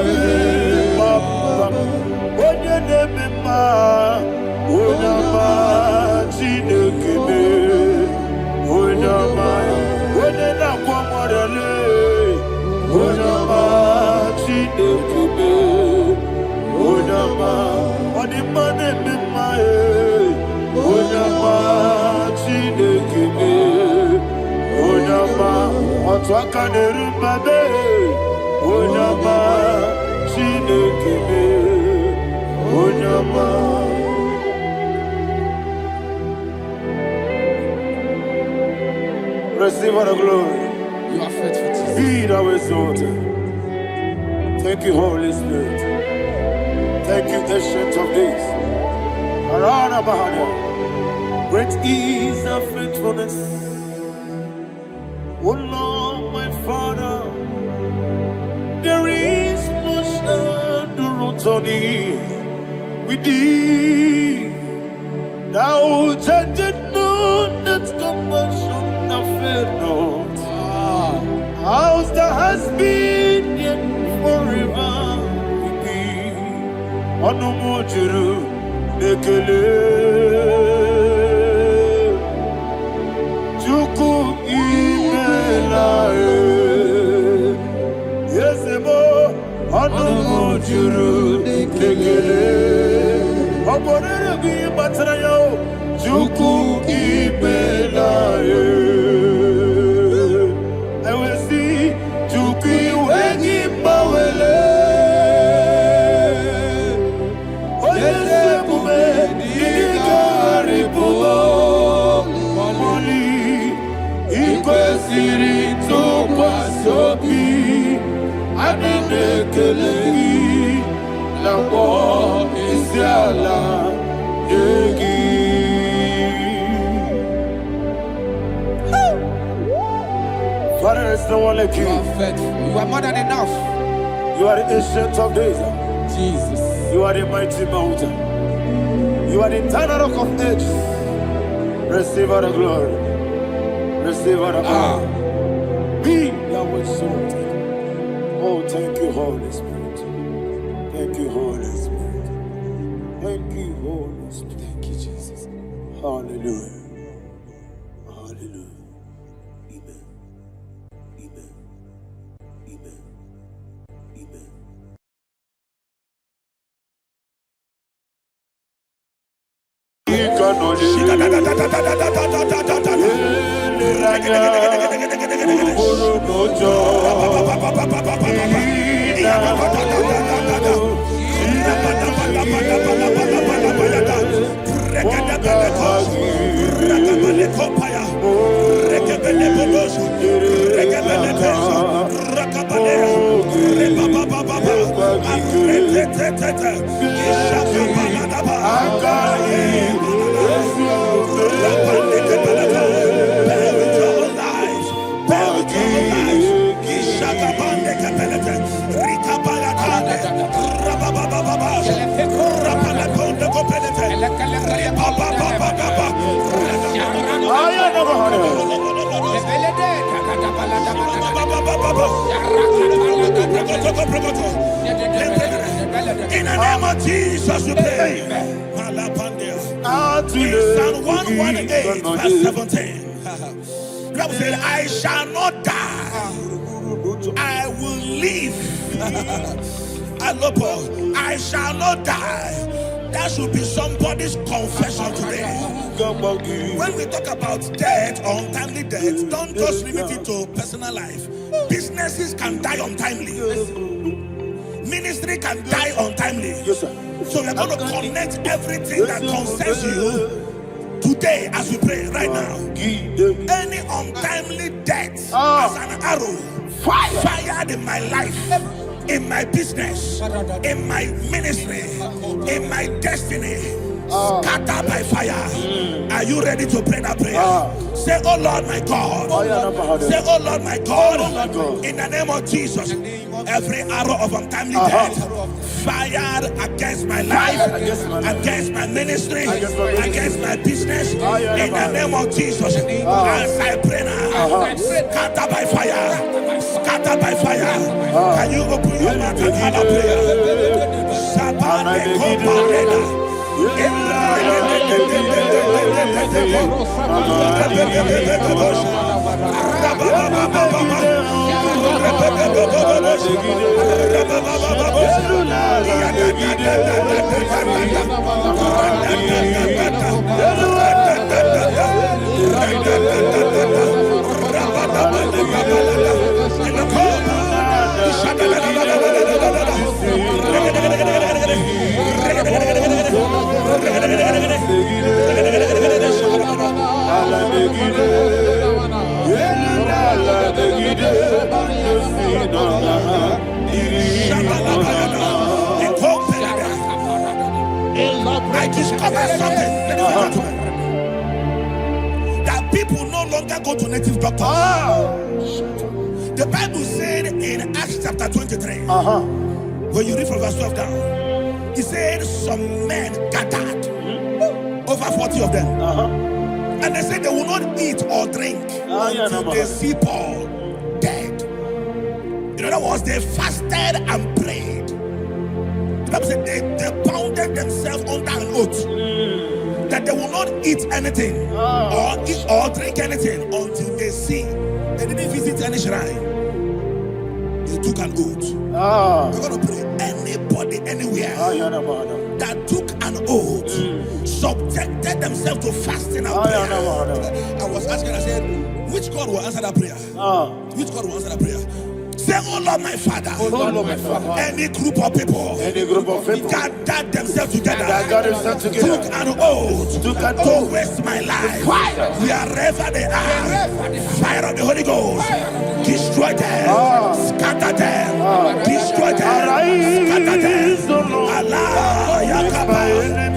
S3: Baba Onye Nebima Onyama Chinekebe Onyama Onye Nakwamorele Onyama Chinekebe Onyama Onimane Mimae Onyama Chinekebe Onyama Otwaka Nerubabe Onyama Chinekebe Onyama. Receive all the glory.
S4: You are faithful, Jesus.
S3: Be thou exalted. Thank you, Holy Spirit. Thank you, Ancient of Days. Arana Bahania. Great is thy faithfulness. Oh Lord, my Father, there is no shadow on thee. With thee, thou judgest not that compassion of faith not. How's that has been yet forever with thee. Anumujuru nekele Chuku imelae Yesemo Anumujuru nekele Oborere gi batrayo Chuku imelae Ewesi Chuku wegi bawele Oyesebume Igari bubo Moli Ikwesiri Tukwa sobi Aninekeleyi Lambo Isiala Yegi. Father, there's no one like
S4: You
S3: you.
S4: are faithful. You are more than enough.
S3: You are the ancient of days.
S4: Jesus.
S3: You are the mighty mountain. You are the eternal rock of ages. Receive all the glory. Receive all the power. Be thou exalted. Oh, thank you, Holy Spirit. Thank you, Holy Spirit. Thank you, Holy Spirit.
S4: Thank you, Jesus.
S3: Hallelujah. Hallelujah. Amen. Amen. Amen. Amen.
S6: In the name of Jesus, we pray. In Psalm 118, verse 17, the Bible said, I shall not die, I will live. I shall not die. That should be somebody's confession today. When we talk about death or untimely death, don't just limit it to personal life. Businesses can die untimely. Ministry can die untimely.
S3: Yes, sir.
S6: So we're going to connect everything that concerns you today as we pray right now. Any untimely death as an arrow fired in my life, in my business, in my ministry, in my destiny, Scatter by fire. Are you ready to pray that prayer? Say, oh Lord my God. Say, oh Lord my God. In the name of Jesus, every arrow of untimely death fired against my life, against my ministry, against my business, in the name of Jesus, as I pray now, scatter by fire, scatter by fire. Can you open your mouth and have a prayer? I discovered something, ladies and gentlemen, that people no longer go to native doctors. The Bible said in Acts chapter 23, when you read from verse 12 down, it said some men gathered, over 40 of them, and they said they will not eat or drink until they see Paul dead. In other words, they fasted and prayed. The Bible said they bounded themselves under an oath that they will not eat anything or drink anything until they see. They didn't visit any shrine. They took an oath. We're going to pray. Anybody, anywhere that took an oath, subjected themselves to fasting and prayer. I was asking, I said, which God will answer that prayer? Which God will answer that prayer? Say, oh Lord my Father, any group of people gathered themselves together, took an oath to waste my life. Wherever they are, fire of the Holy Ghost, destroy them, scatter them, destroy them, scatter them. Allah Yakaba.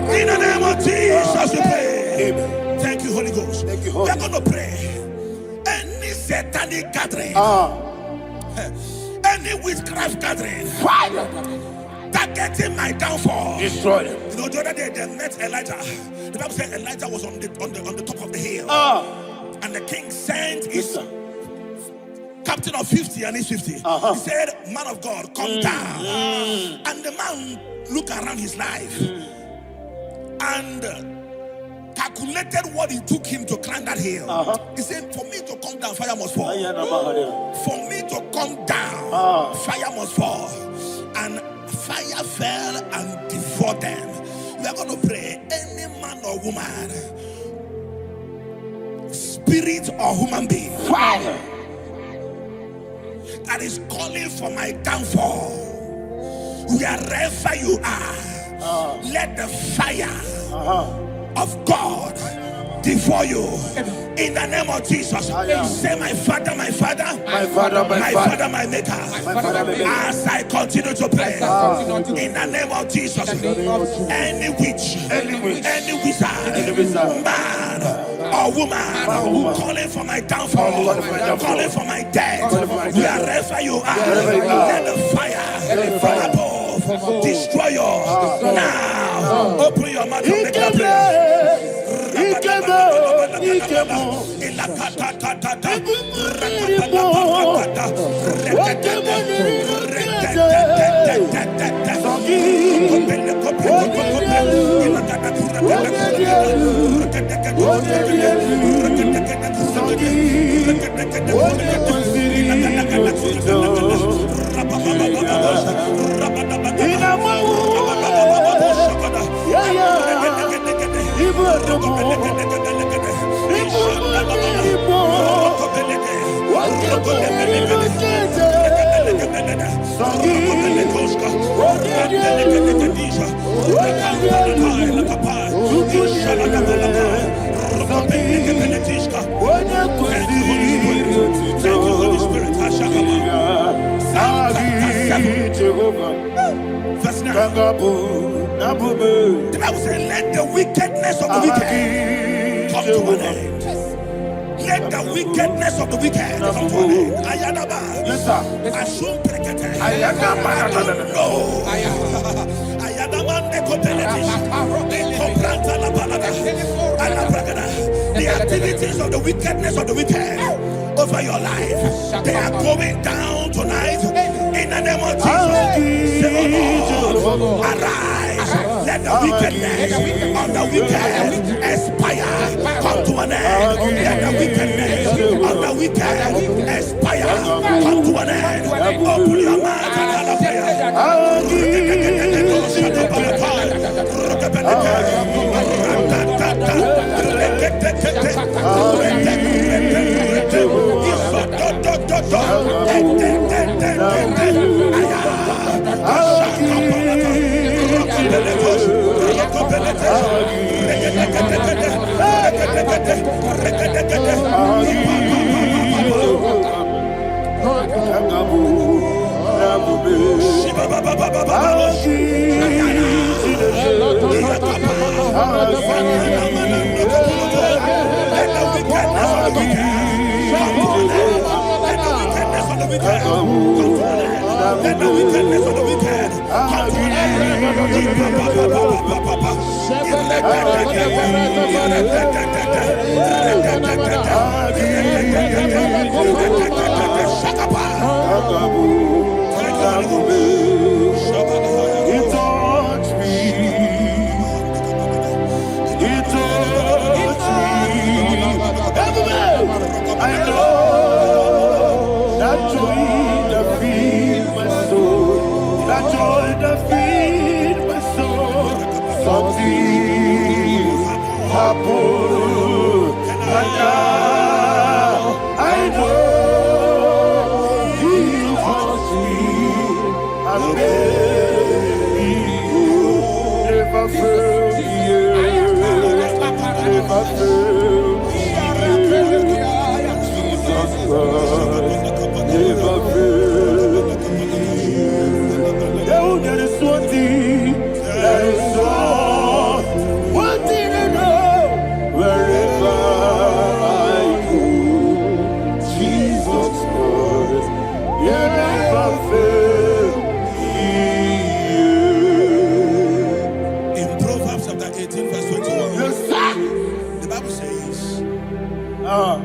S6: In the name of Jesus, we pray. Thank you, Holy Ghost. We're going to pray. Any satanic gathering, any witchcraft gathering, targeting my downfall, destroy them. You know, the other day they met Elijah. The Bible said Elijah was on the top of the hill, and the king sent his captain of 50 and his 50. He said, man of God, come down. And the man looked around his life and calculated what it took him to climb that hill. He said, for me to come down, fire must fall. For me to come down, fire must fall. And fire fell and devoured them. We are going to pray. Any man or woman, spirit or human being, fire, that is calling for my downfall, wherever you are, let the fire of God devour you in the name of Jesus. Say, my Father, my Father, my Father, my Father, my Maker. As I continue to pray in the name of Jesus, any witch, any wizard, man or woman calling for my downfall, calling for my death, wherever you are, let the fire from above destroy you Verse 9. The Bible says, let the wickedness of the wicked come to an end. Let the wickedness of the wicked come to an end. Ayadaba.
S3: Yes, sir.
S6: Assume prekete.
S3: Ayadaba.
S6: No. Ayadamande kopeletis. Kopranta la balada. Alabrakada. The activities of the wickedness of the wicked over your life, they are going down tonight in the name of Jesus. Say, oh Lord, arise. Let the wickedness of the wicked expire, come to an end. Let the wickedness of the wicked expire, come to an end. Open your mouth and have a prayer. Let the wickedness of the wicked come to an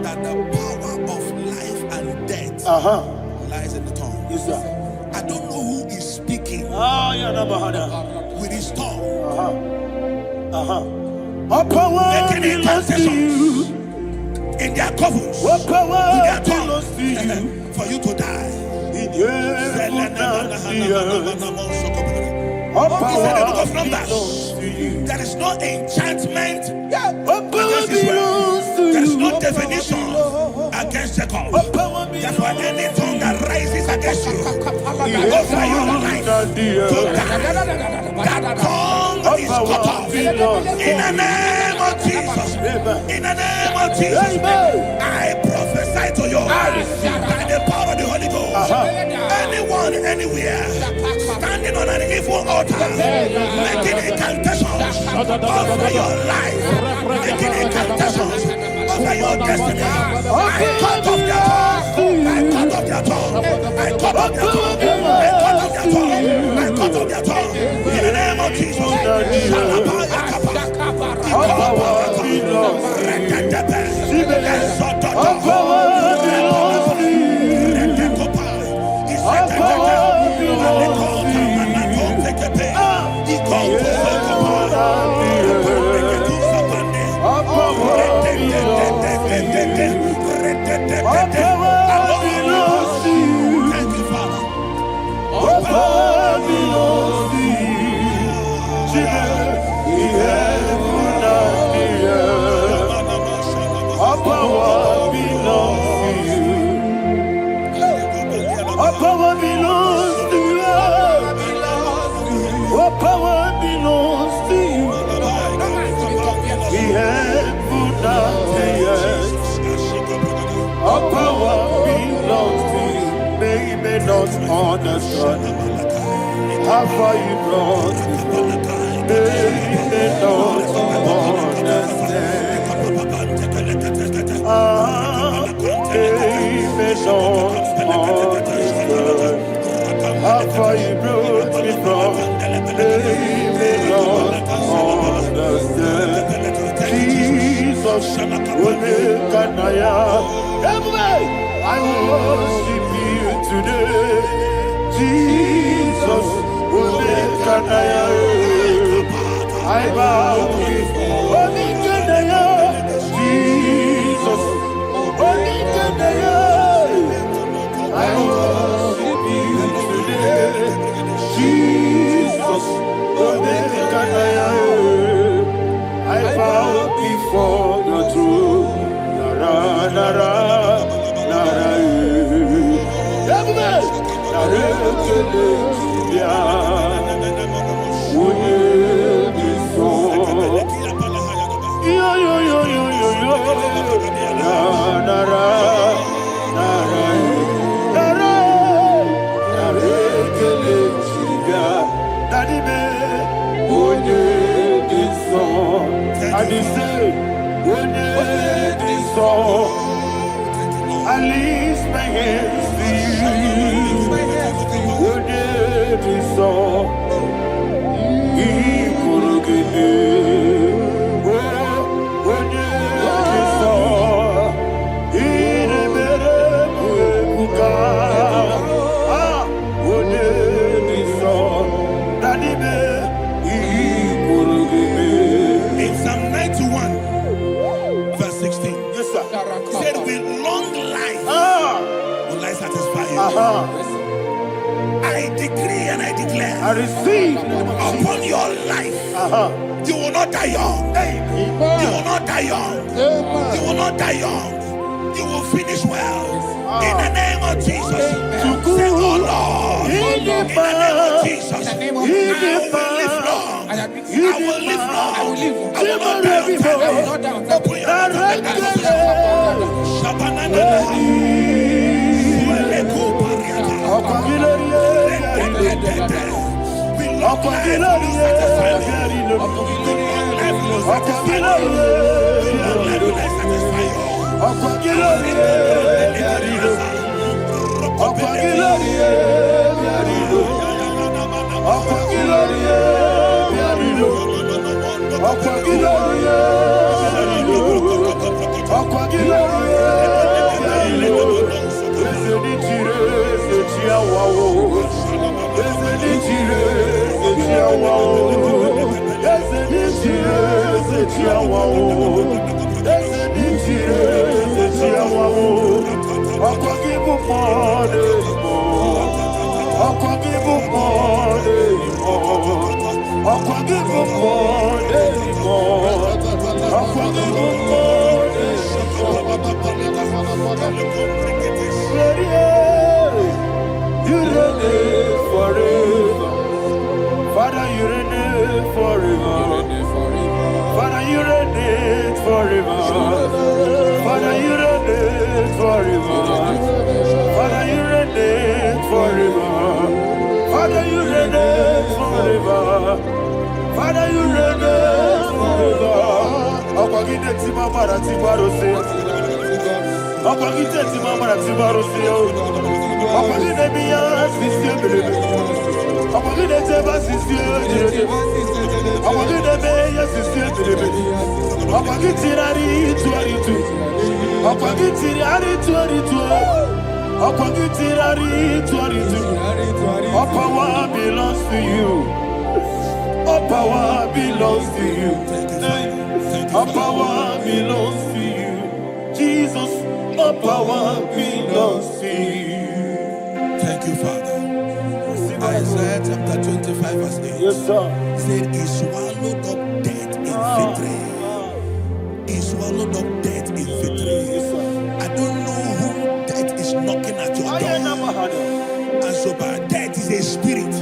S6: that the power of life and death lies in the tongue.
S3: Yes, sir.
S6: I don't know who is speaking with his tongue. Making intercessions in their covens with their tongue for you to die. He said the book of Numbers, there is no enchantment against Israel. There is no definition against Jacob. Therefore, any tongue that rises against you over your life to die, that tongue is cut off. In the name of Jesus. In the name of Jesus. I prophesy to you by the power of the Holy Ghost. Anyone, anywhere, standing on an evil altar, making incantations over your life, making incantations over your destiny, I cut off their tongue. I cut off their tongue. I cut off their tongue. I cut off their tongue. I cut off their tongue. In the name of Jesus.
S3: All power belongs to you. All power belongs to you. All power belongs to you.
S6: Thank you, Father.
S3: All power belongs to you. All power belongs to you. All power belongs to you. All power belongs to you. We have put out the earth. All power belongs to you. They may not understand how far you brought me from. They may not understand. They may not understand how far you brought me from. They may not understand. Jesus, Naija, I worship you today. Jesus, Naija, I bow before Naija. Jesus, Naija, I worship you today. Jesus, Naija, I bow before the throne. Nara, nara, nara, I lift my hands to you.
S6: In Psalm 91, verse 16, yes, sir. He said, with long life will I satisfy you. I decree and I declare,
S3: I receive
S6: upon your life, you will not die young. You will not die young. You will not die young. You will finish well. In the name of Jesus. Say, oh Lord, in the name of Jesus, I will live long. I will live long. I will not die young. Open your
S3: Father, you reign forever. Father, you reign forever. Father, you reign forever. Father, you reign forever. Father, you reign forever. Father, you reign forever. Akwagide ti mama na ti barose. Akwagide ti mama na ti barose. Akwagide biya sisi belebe. Akwagide te ba sisi belebe. Akwagide be ya sisi belebe. Akwagide rari tu ari tu. All power belongs to you. All power belongs to you. All power belongs to you. Jesus, all power belongs to you.
S6: Thank you, Father. Isaiah chapter 25 verse 8.
S3: Yes, sir.
S6: Said he swallowed up death in victory. He swallowed up death in victory. I don't know who death is knocking at your door. And so but death is a spirit.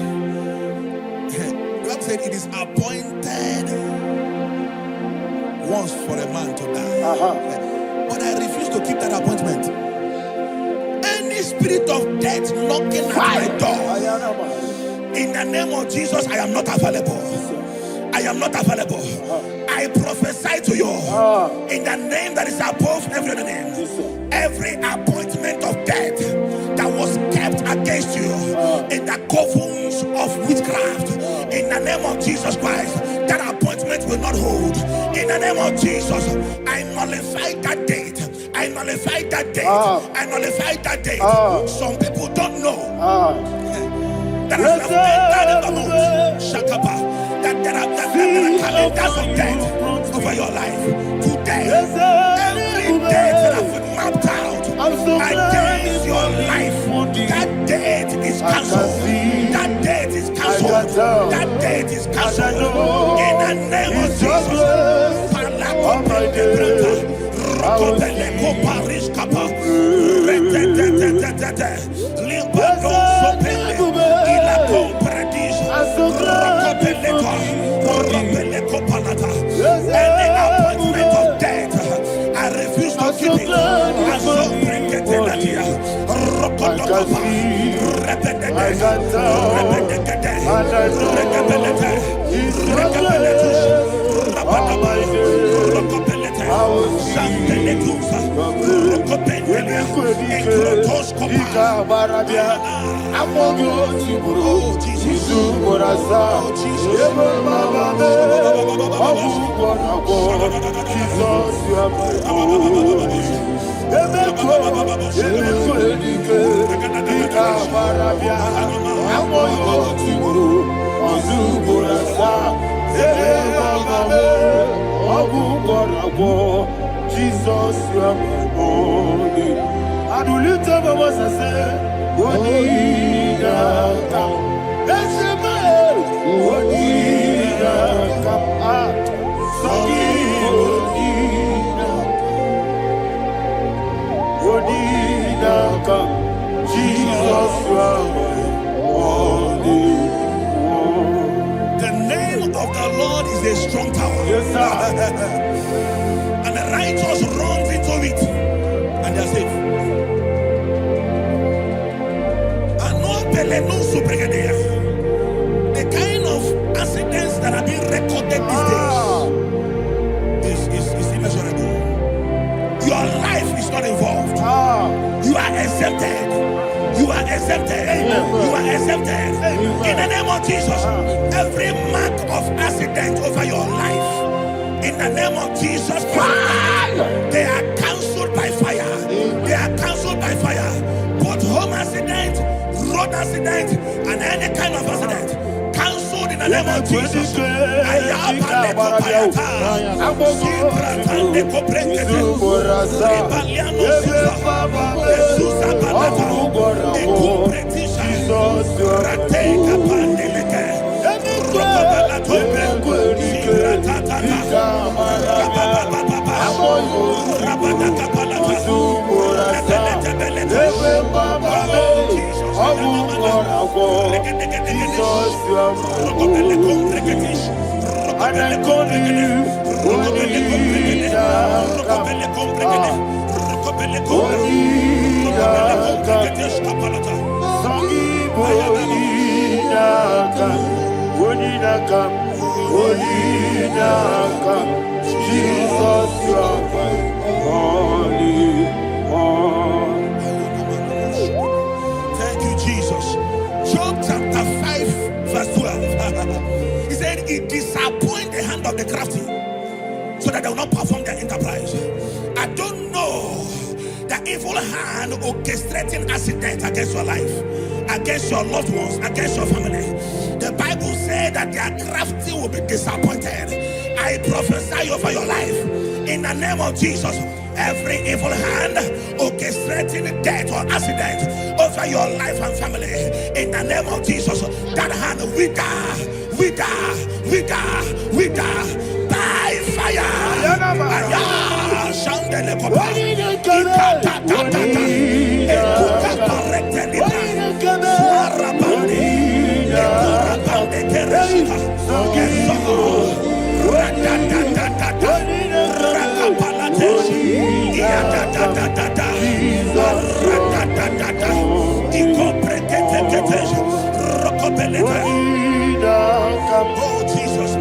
S6: God said it is appointed once for a man to die. But I refuse to keep that appointment. Any spirit of death knocking at my door, in the name of Jesus, I am not available. I am not available. I prophesy to you in the name that is above every other name. Every appointment of death that was kept against you in the covens of witchcraft, in the name of Jesus Christ, that appointment will not hold. In the name of Jesus, I nullify that date. I nullify that date. I nullify that date. Some people don't know that as of Shakapa, that there are calendars of death over your life. Today, every date that I've mapped out against your life, that date is cancelled. That date is cancelled. That date is cancelled. In the name of Jesus. Any appointment of death, I refuse to keep it. I so bring it in the year.
S3: Jesus, you are my only. I do lift up my voice and say, Wodina come. Let's say my head. Wodina come. Sorry, Wodina come. Jesus, you are my only.
S6: The name of the Lord is a strong tower.
S3: Yes, sir.
S6: And the righteous runs into it and they are safe. The kind of accidents that are being recorded these days is immeasurable. Your life is not involved. You are exempted. You are exempted. You are exempted. In the name of Jesus, every mark of accident over your life, in the name of Jesus Christ, they are cancelled by fire. They are cancelled by fire. Both home accident, road accident, and any kind of accident, cancelled in the name of Jesus.
S3: Jesus, you are my only one.
S6: Thank you, Jesus. Job chapter 5, verse 12. He said, it disappoints the hand of the crafty so that they will not perform their enterprise. I don't know evil hand orchestrating accident against your life, against your loved ones, against your family. The Bible said that their crafty will be disappointed. I prophesy over your life in the name of Jesus. Every evil hand orchestrating death or accident over your life and family, in the name of Jesus, that hand wither by fire. Oh Jesus,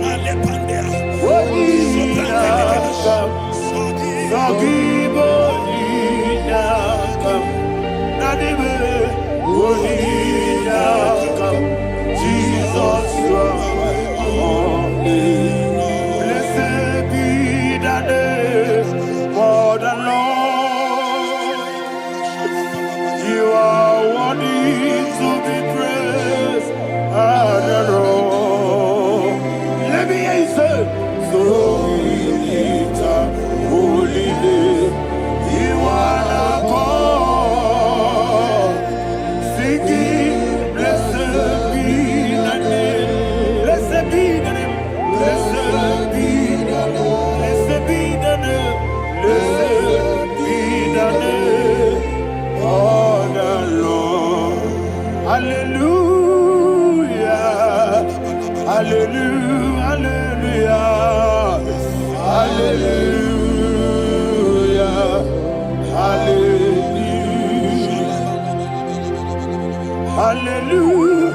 S6: blessed be the name for the Lord. You are worthy to be praised and adored. Let me hear you say, so we lift up holy name. You are the God. Singing, blessed be the name. Blessed be the name. Blessed be the name. Blessed be the name. Blessed be the name of the Lord. Hallelujah. Hallelujah. Hallelujah. Hallelujah. Hallelujah. Hallelujah.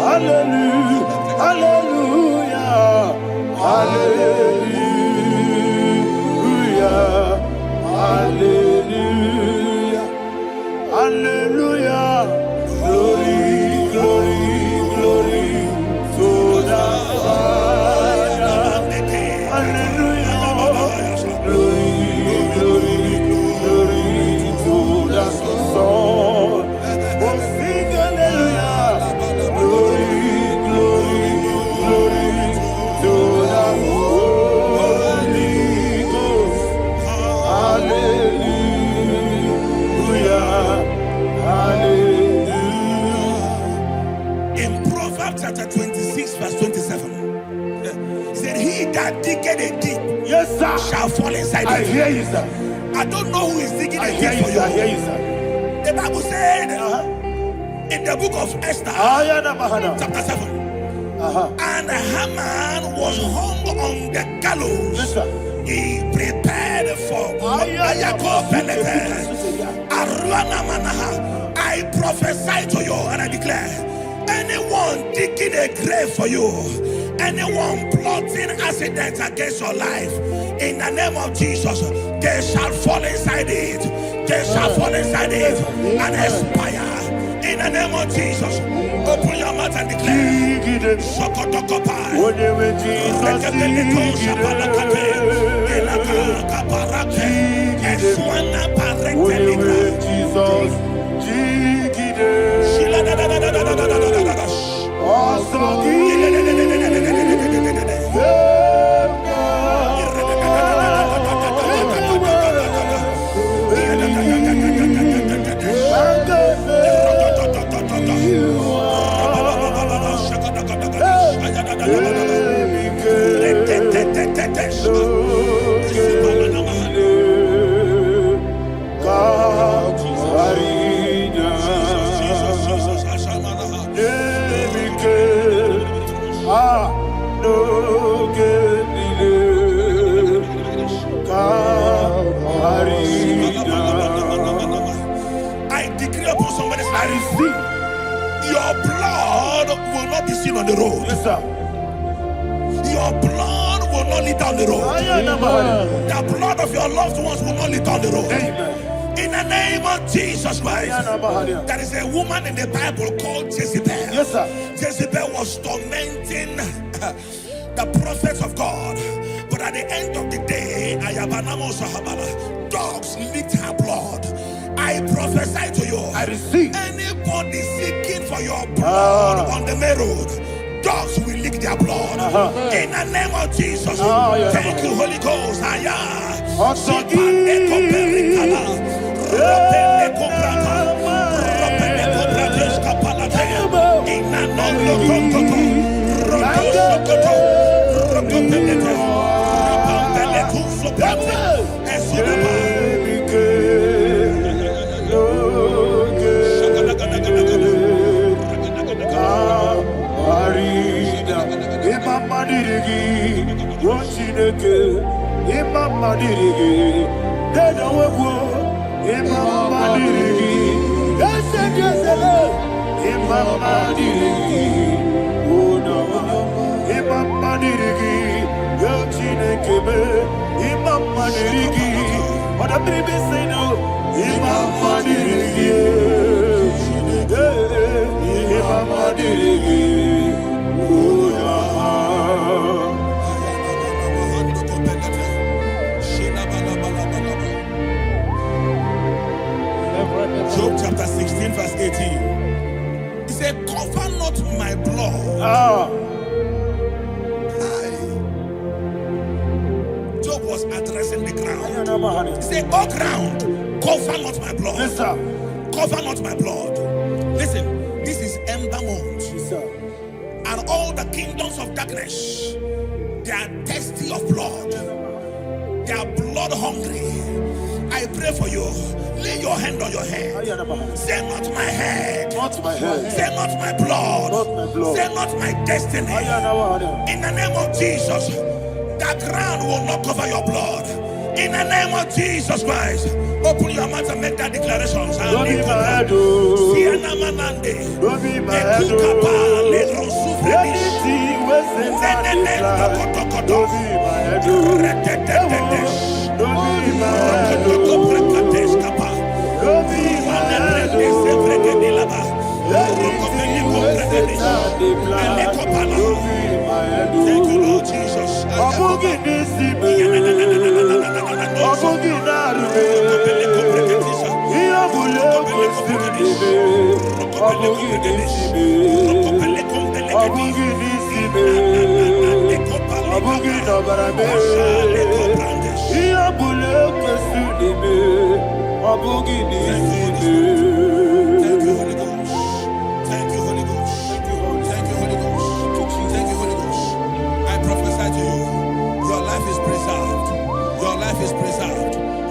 S6: Hallelujah. Hallelujah. Hallelujah. Hallelujah. Hallelujah. Glory, glory, glory to the Father. Hallelujah. Glory, glory, glory to the Son. Oh, sing hallelujah. Glory, glory, glory to the Holy Ghost. Hallelujah. Hallelujah. In Proverbs chapter 26, verse 27, he said, he that diggeth a deep, yes, sir, shall fall inside it. I hear you, sir. I don't know who is digging a deep for you. I hear you, sir. The Bible said in the book of Esther, chapter 7, and Haman was hung on the gallows. Yes, sir. He prepared for I prophesy to you and I declare, anyone digging a grave for you, anyone plotting accidents against your life, in the name of Jesus, they shall fall inside it. They shall fall inside it and expire. In the name of Jesus, open your mouth and declare. I decree upon somebody's life, I receive. Your blood will not be seen on the road. Yes, sir. Your blood will not lead down the road. The blood of your loved ones will not lead down the road. Amen. In the name of Jesus Christ. There is a woman in the Bible called Jezebel. Yes, sir. Jezebel was tormenting the prophets of God. But But at the end of the day, dogs licked her blood. I prophesy to you.
S3: I receive.
S6: Anybody seeking for your blood on the main road, dogs will lick their blood. In the name of Jesus. Thank you, Holy Ghost. Job chapter 16 verse 18. He said, cover not my blood. Job was addressing the ground. He said, oh ground, cover not my blood.
S3: Yes, sir.
S6: Cover not my blood. Listen, this is ember month.
S3: Yes, sir.
S6: And all the kingdoms of darkness, they are thirsty of blood. They are blood hungry. I pray for you. Lay your hand on your head. Say not my head.
S3: Not my head.
S6: Say not my blood.
S3: Not my blood.
S6: Say not my destiny. In the name of Jesus, that ground will not cover your blood. In the name of Jesus Christ, open your mouth and make that declaration.
S3: Don't be my head. Don't be my head. Don't be my head. Don't be my head. Don't be my head.
S6: Thank you, Lord Jesus.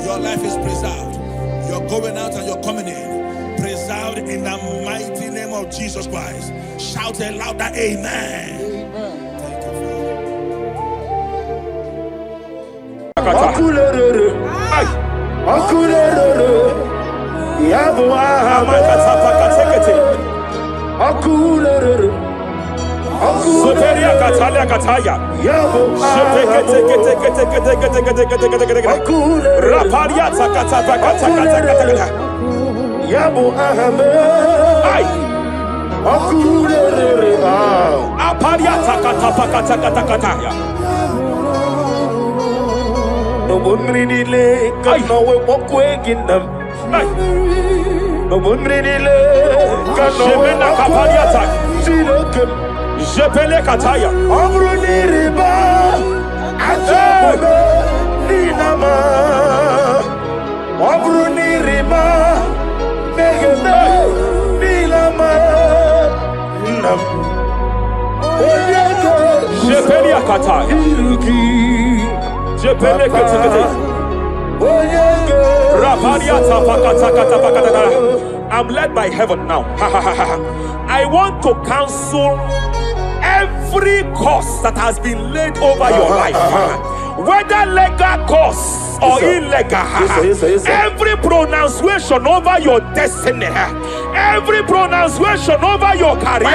S6: Your life is preserved. You're going out and you're coming in. Preserved in the mighty name of Jesus Christ. Shout a louder amen. Thank
S3: you,
S7: Soteria Katalia Kataya. Raparia Takata Kata.
S3: Yabu Ahame.
S7: Aparia Takata Kataya.
S3: No one really lay, cause no way walk away in them. No one really lay, cause no way walk away.
S7: Jepele Kataya.
S3: Abruni riba, ajabe, ninama. Abruni riba, megene, nilama. Nam.
S7: Jepele Kataya. Jepele Kataya. I'm led by heaven now. I want to cancel every curse that has been laid over your life, whether legal curse or illegal. Every pronunciation over your destiny, every pronunciation over your career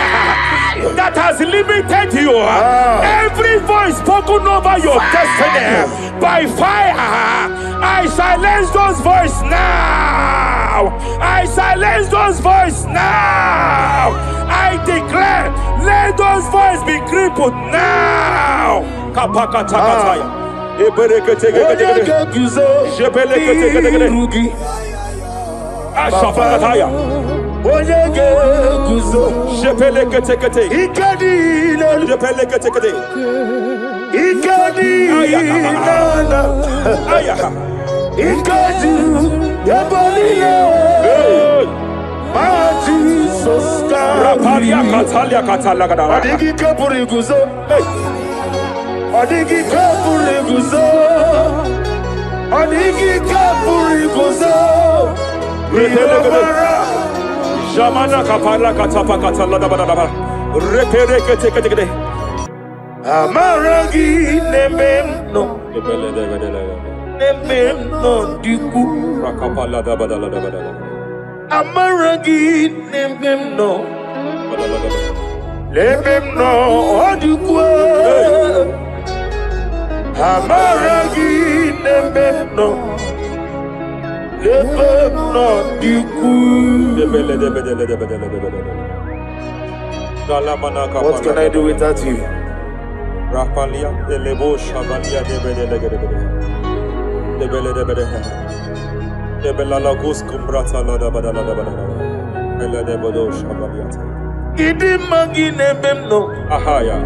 S7: that has limited you, every voice spoken over your destiny by fire, I silence those voices now. I silence those voices now. I declare, let those voices be crippled now. Ashafakataya. Shepelekete. Rapalia Katalia Katalaga.
S3: Adigi kapuriguzo. Adigi kapuriguzo. Adigi kapuriguzo.
S7: Jamana kapala katapa katala da da. Repere.
S3: Amaragi nememno. Nememno diku.
S7: Rakapala da badala da.
S3: Amaragi nememno. Nememno diku. Amaragi nememno. What can I do without you?
S7: Rapalia de Lebo Shavalia de Belalagos Cumbrata Lada Badala Bella de Bodo Shavaliata.
S3: Idi Magi Nebemno.
S7: Ahaya.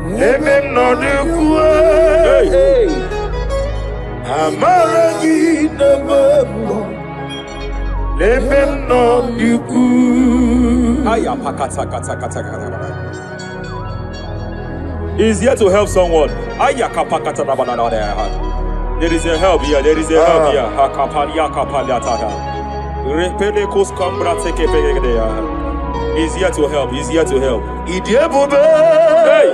S3: Nebemno de Kua. Amaragi Nebemno. Nebemno de Kua.
S7: Aya Pakata. He's here to help someone. Aya Kapakata. There is a help here. Hakapalia Kapaliata. Repelekos Cambrate Kepegedea. He's here to help.
S3: Idiabube.
S7: Hey!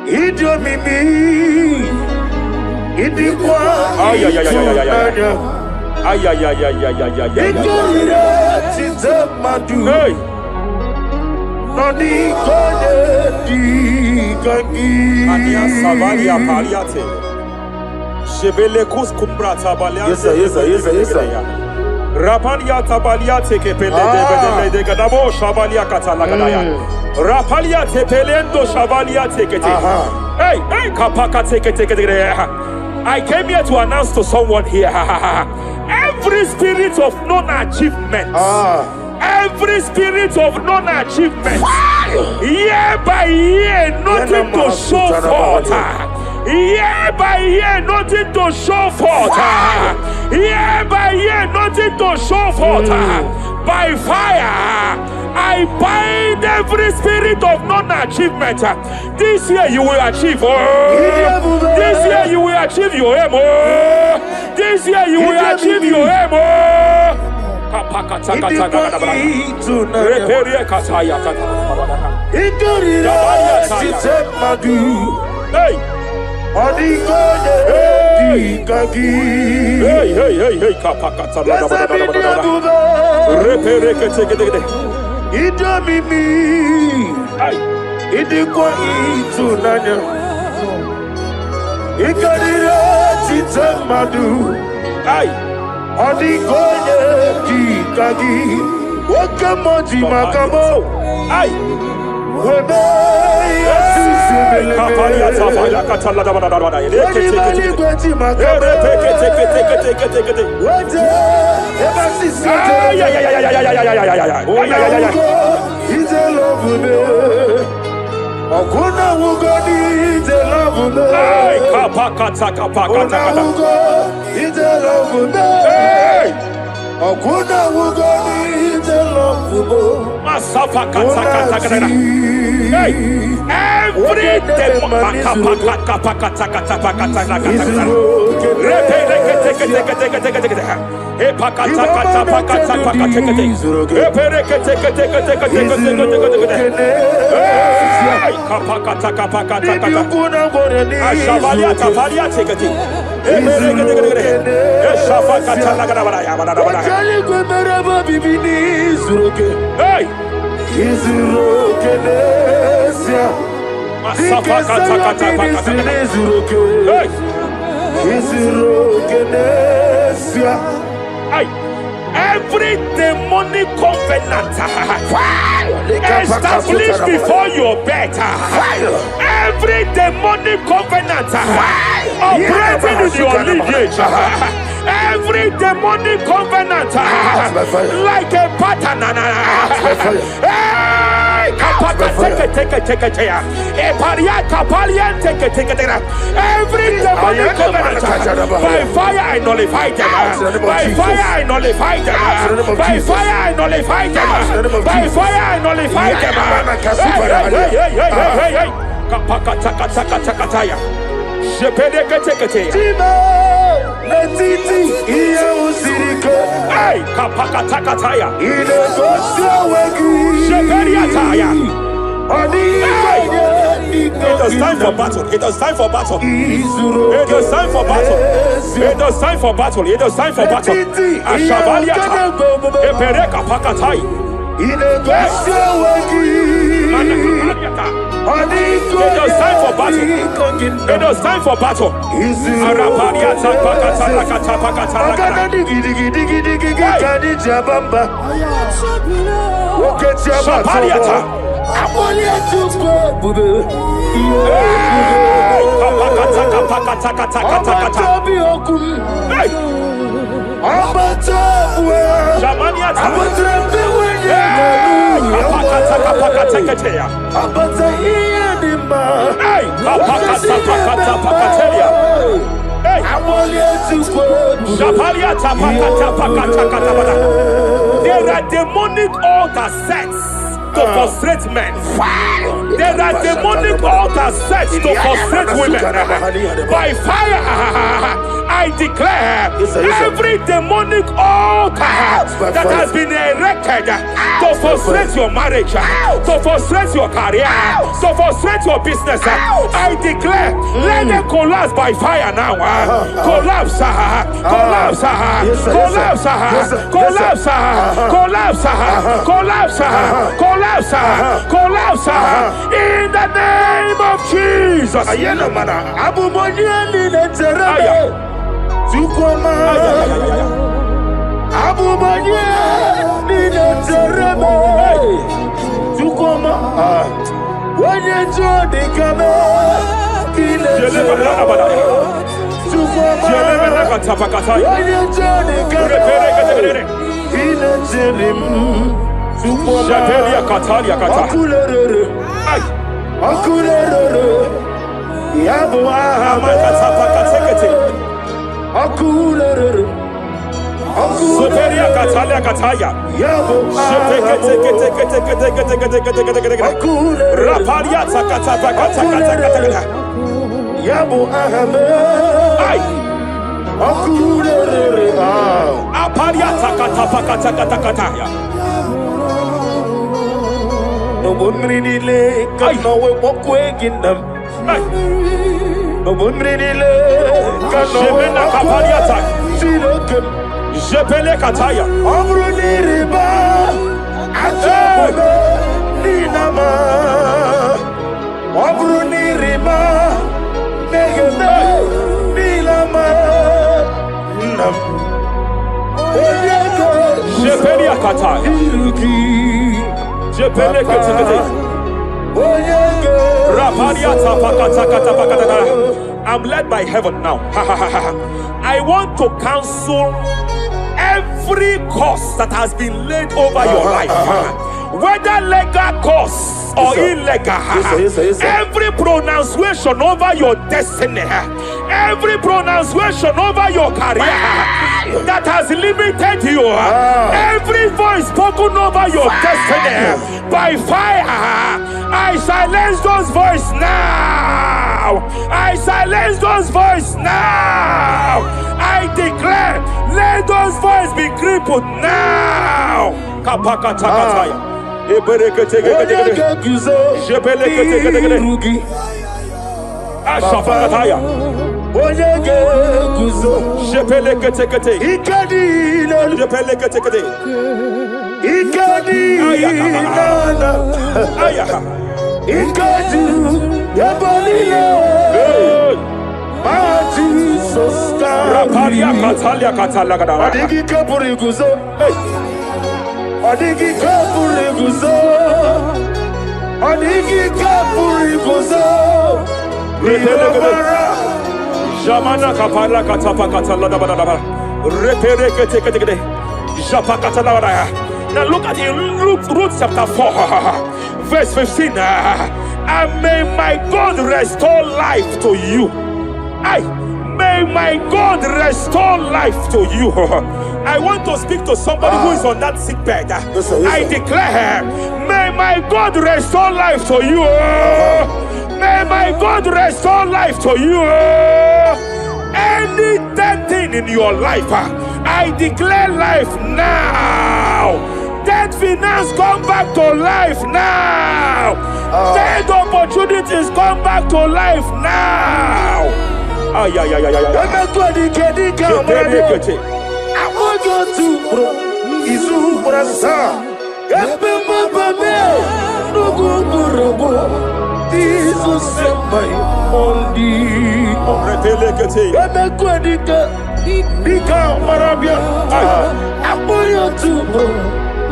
S3: Idiomimi. Idikwa.
S7: Ay. Hey!
S3: Noni kone di kangi.
S7: Ania Savalia Paliate. Shebelekus Kumbrata Balia.
S3: Yes, sir.
S7: Rapalia Tabalia Tekepele de Gadabo Shavalia Catalagadaya. Rapalia Tepelendo Shavalia Tekete. Hey, Kapaka take. I came here to announce to someone here. Every spirit of non-achievement. Every spirit of non-achievement. Year by year, nothing to show forth. Year by year, nothing to show forth. Year by year, nothing to show forth. By fire, I bind every spirit of non-achievement. This year you will achieve. This year you will achieve your aim. This year you will achieve your aim. Hey! Hey, Kapakata.
S3: Idomimi. Idikwa itunanya. Ikarira chitemadu. Odigoye dikagi. Wakamoji makamo. Webe yasisimele.
S7: Kapalia Savalia Catalada. Every demonic covenant established before your bed, Every demonic covenant operating in your lineage, every demonic covenant like a pattern. Every demonic covenant, by fire I nullify them. By fire I nullify them. By fire I nullify them. By fire I nullify them. Kapakatakatakatakataya. Shepedekatekate. Hey, kapakatakataya. Shepediataya. It was time for battle. It was time for battle. It was time for battle. It was time for battle. It was time for battle. Ashabaliata. Epereka pakatai. It was time for battle. It was time for battle. Arapariata pakata pakata. Shapariata. There are demonic altar sets to frustrate men. There are demonic altars set to frustrate women. By fire, I declare every demonic altar that has been erected to frustrate your marriage, to frustrate your career, to frustrate your business, I declare, let them collapse by fire now. Collapse, collapse, collapse, collapse, collapse, collapse, collapse, collapse, in the name of Jesus. Jatelia Katalia Kata. Superia Katalia Kataya. Raparia Takata Kata. Yabu Ahmed. Aparia Takata Kata.
S3: No one really lay, cause no one walk away in them. No one really lay, cause no one walk away.
S7: Jepele Kataya.
S3: Obruni riba, ajabu ninama. Obruni riba, negene nilama. Nam.
S7: Jepele Kataya. Jepele Kataya. I'm led by heaven now. I want to counsel every curse that has been laid over your life, whether legal curse or illegal. Every pronunciation over your destiny, every pronunciation over your career that has limited you, every voice spoken over your destiny, by fire, I silence those voices now. I silence those voices now. I declare, let those voices be crippled now. Kapakatakataya. Ashafakataya. Shepelekete. Raparia Katalia Katalagada.
S3: Adigi kapuri guzo. Onigi kapuri kozo.
S7: Jamana kapala katapa katala da da da. Repere kete kete kete. Japa katala da. Now look at it, Ruth chapter 4, verse 15. And may my God restore life to you. May my God restore life to you. I want to speak to somebody who is on that sick bed. I declare, may my God restore life to you. May my God restore life to you. Any dead thing in your life, I declare life now. Dead finance come back to life now. Dead opportunities come back to life now. I
S3: want you to bro. Izu brasa. Epe mababe. Nugu nugu. Izu semai. Ondi.
S7: Repelekete.
S3: Epe kwadika. Dika marabia. I want you to bro.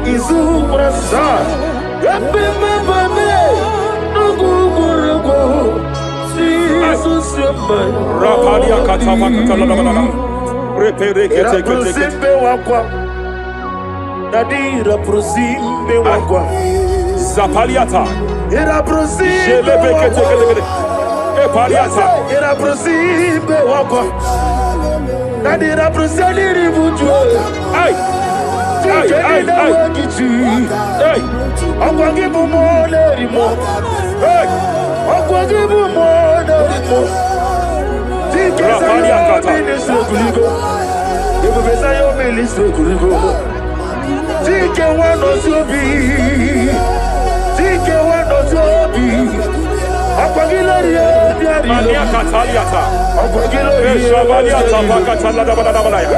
S3: Izu brasa. Epe mababe. Nugu nugu. Izu semai.
S7: Rapalia katava katala.
S3: Era prosimbe wakwa. Nadira prosimbe wakwa.
S7: Zapaliata.
S3: Era prosimbe wakwa.
S7: Epaliata.
S3: Era prosimbe wakwa. Nadira prosimbe wakwa.
S7: Ay.
S3: Okwa gibu mole rimo. Okwa gibu mole rimo.
S7: Rapalia kata.
S3: Tike wano sobi. Akwagilariye biari.
S7: Mania kataliata.
S3: Akwagilariye.
S7: Eshavaliata pakatala da bada bada ya.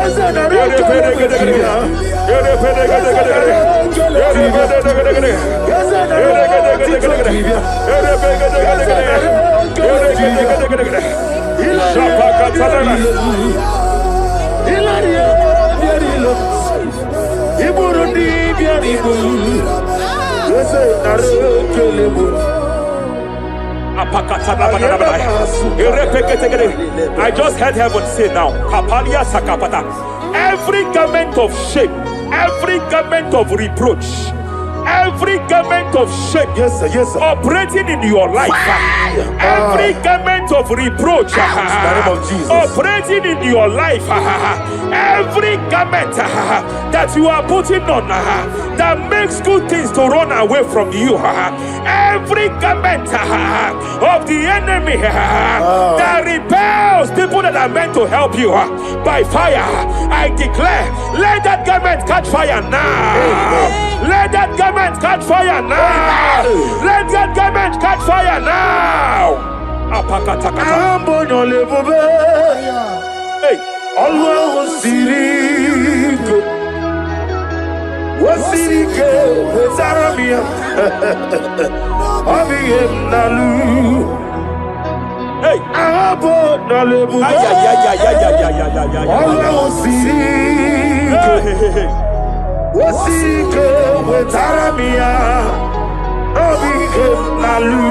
S7: I just heard heaven say now, Kapalia Sakapata. Every garment of shame, every garment of reproach, every garment of shame,
S3: Yes, sir.
S7: operating in your life, every garment of reproach,
S3: name of Jesus.
S7: operating in your life, every garment that you are putting on that makes good things to run away from you, every garment of the enemy that repels people that are meant to help you by fire, I declare, let that garment catch fire now. Let that garment catch fire now. Let that garment catch fire now. Hey.
S3: Allah Sirike Wasirike Zaramia Abiyem Nalu
S7: Hey.
S3: Abo Nalebu Allah Sirike Wasirike Zaramia Abiyem Nalu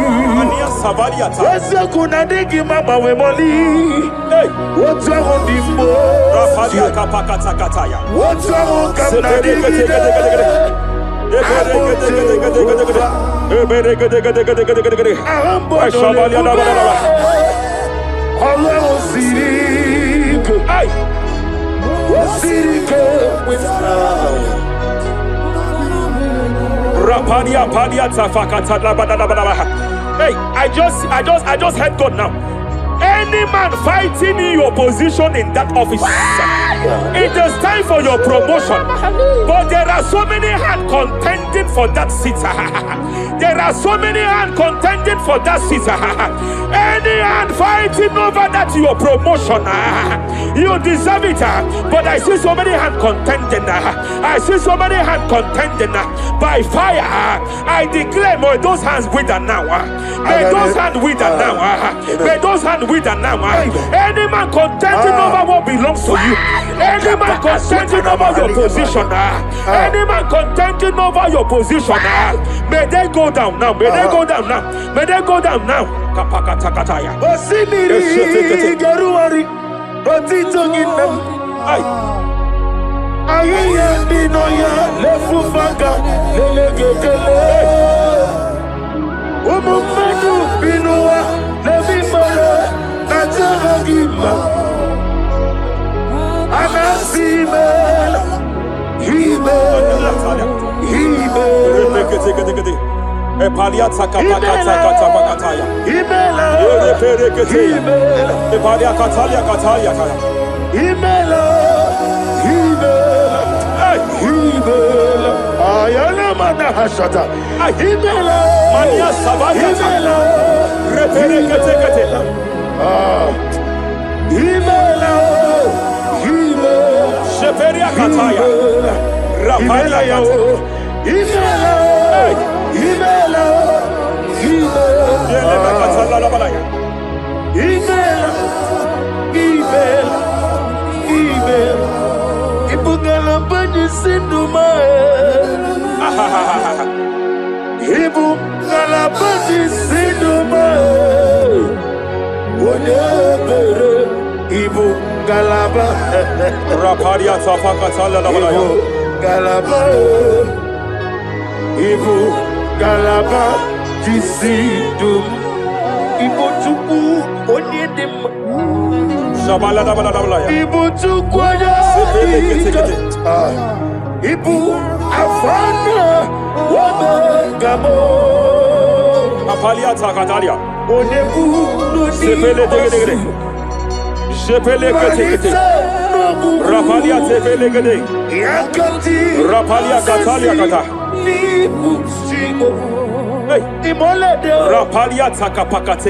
S3: Wese kuna digi mama we moli.
S7: Hey.
S3: What's wrong with you?
S7: Rafalia kapakata kataya.
S3: What's wrong with
S7: Hey, I just heard God now. Any man fighting in your position in that office, it is time for your promotion. But there are so many hands contending for that seat. There are so many hands contending for that seat. Any hand fighting over that your promotion, you deserve it. But I see so many hands contending. I see so many hands contending by fire. I declare, may those hands wither now. May those hands wither now. May those hands wither now. Any man contending over what belongs to you. Any man contending over your position. Any man contending over your opposition, may they go down now. May they go down now. May they go down now. Kapakatakataya.
S3: Osimiri Geruari Otitonginem Ayaya Dinoya Lefufaka Lelegele Umumadu Binua Levimara Najaragima Anasimela Himela
S7: Epalia Takapakataya.
S3: Himela
S7: Epalia Katalia Katalia.
S3: Himela Ayana Manahashata Himela
S7: Mania Sabaya
S3: Himela
S7: Reperekete
S3: Himela
S7: Sheperia Kataya Rapalia
S3: Himela Ibugala bani sinduma Ibugala bani sinduma Wonebere Ibugalaba
S7: Raparia Tapakatala
S3: Galaba Ibugalaba Jisidum Ibutuku Onyedim
S7: Shabala
S3: Ibutuku Ibu Afana Wabagamo
S7: Apalia Takatalia
S3: Onebu
S7: Sepele Degede Sepele Kete Rapalia Sepele Gede
S3: Yakati
S7: Rapalia Katalia Kata
S3: Nibusigo
S7: Hey Rapalia Takapakate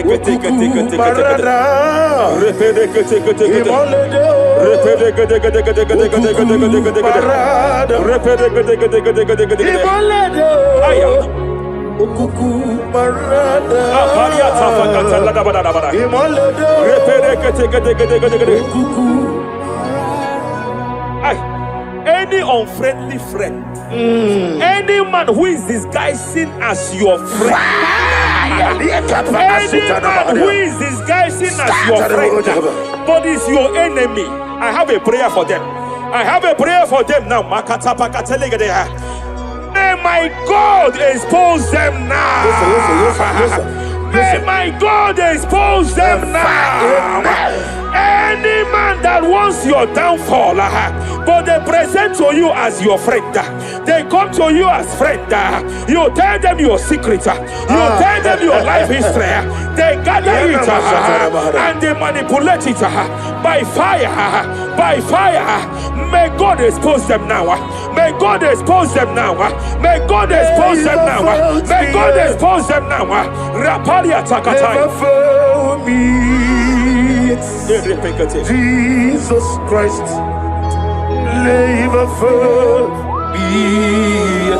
S7: any unfriendly friend, any man who is disguising as your friend, any man who is disguising as your friend, but is your enemy, I have a prayer for them. I have a prayer for them now. May my God expose them now. May my God expose them now. Any man that wants your downfall, but they present to you as your friend, they come to you as friend, you tell them your secret, you tell them your life history, they gather it and they manipulate it by fire, by fire. May God expose them now. May God expose them now. May God expose them now. May God expose them now. Rapalia Takatai.
S3: Jesus Christ, never for me.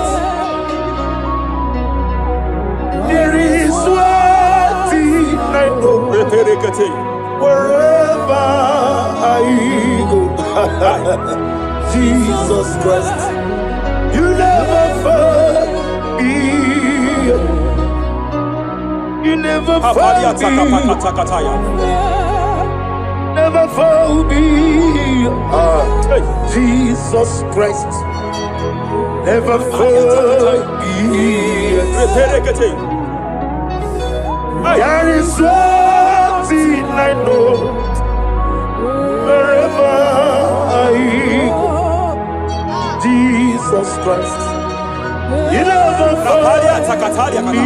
S3: There is one thing I know. Wherever I go, Jesus Christ, you never fail me. You never fail me. Never fail me. Jesus Christ, never fail me. There is one thing I know. Wherever I go, Jesus Christ, you never fail me.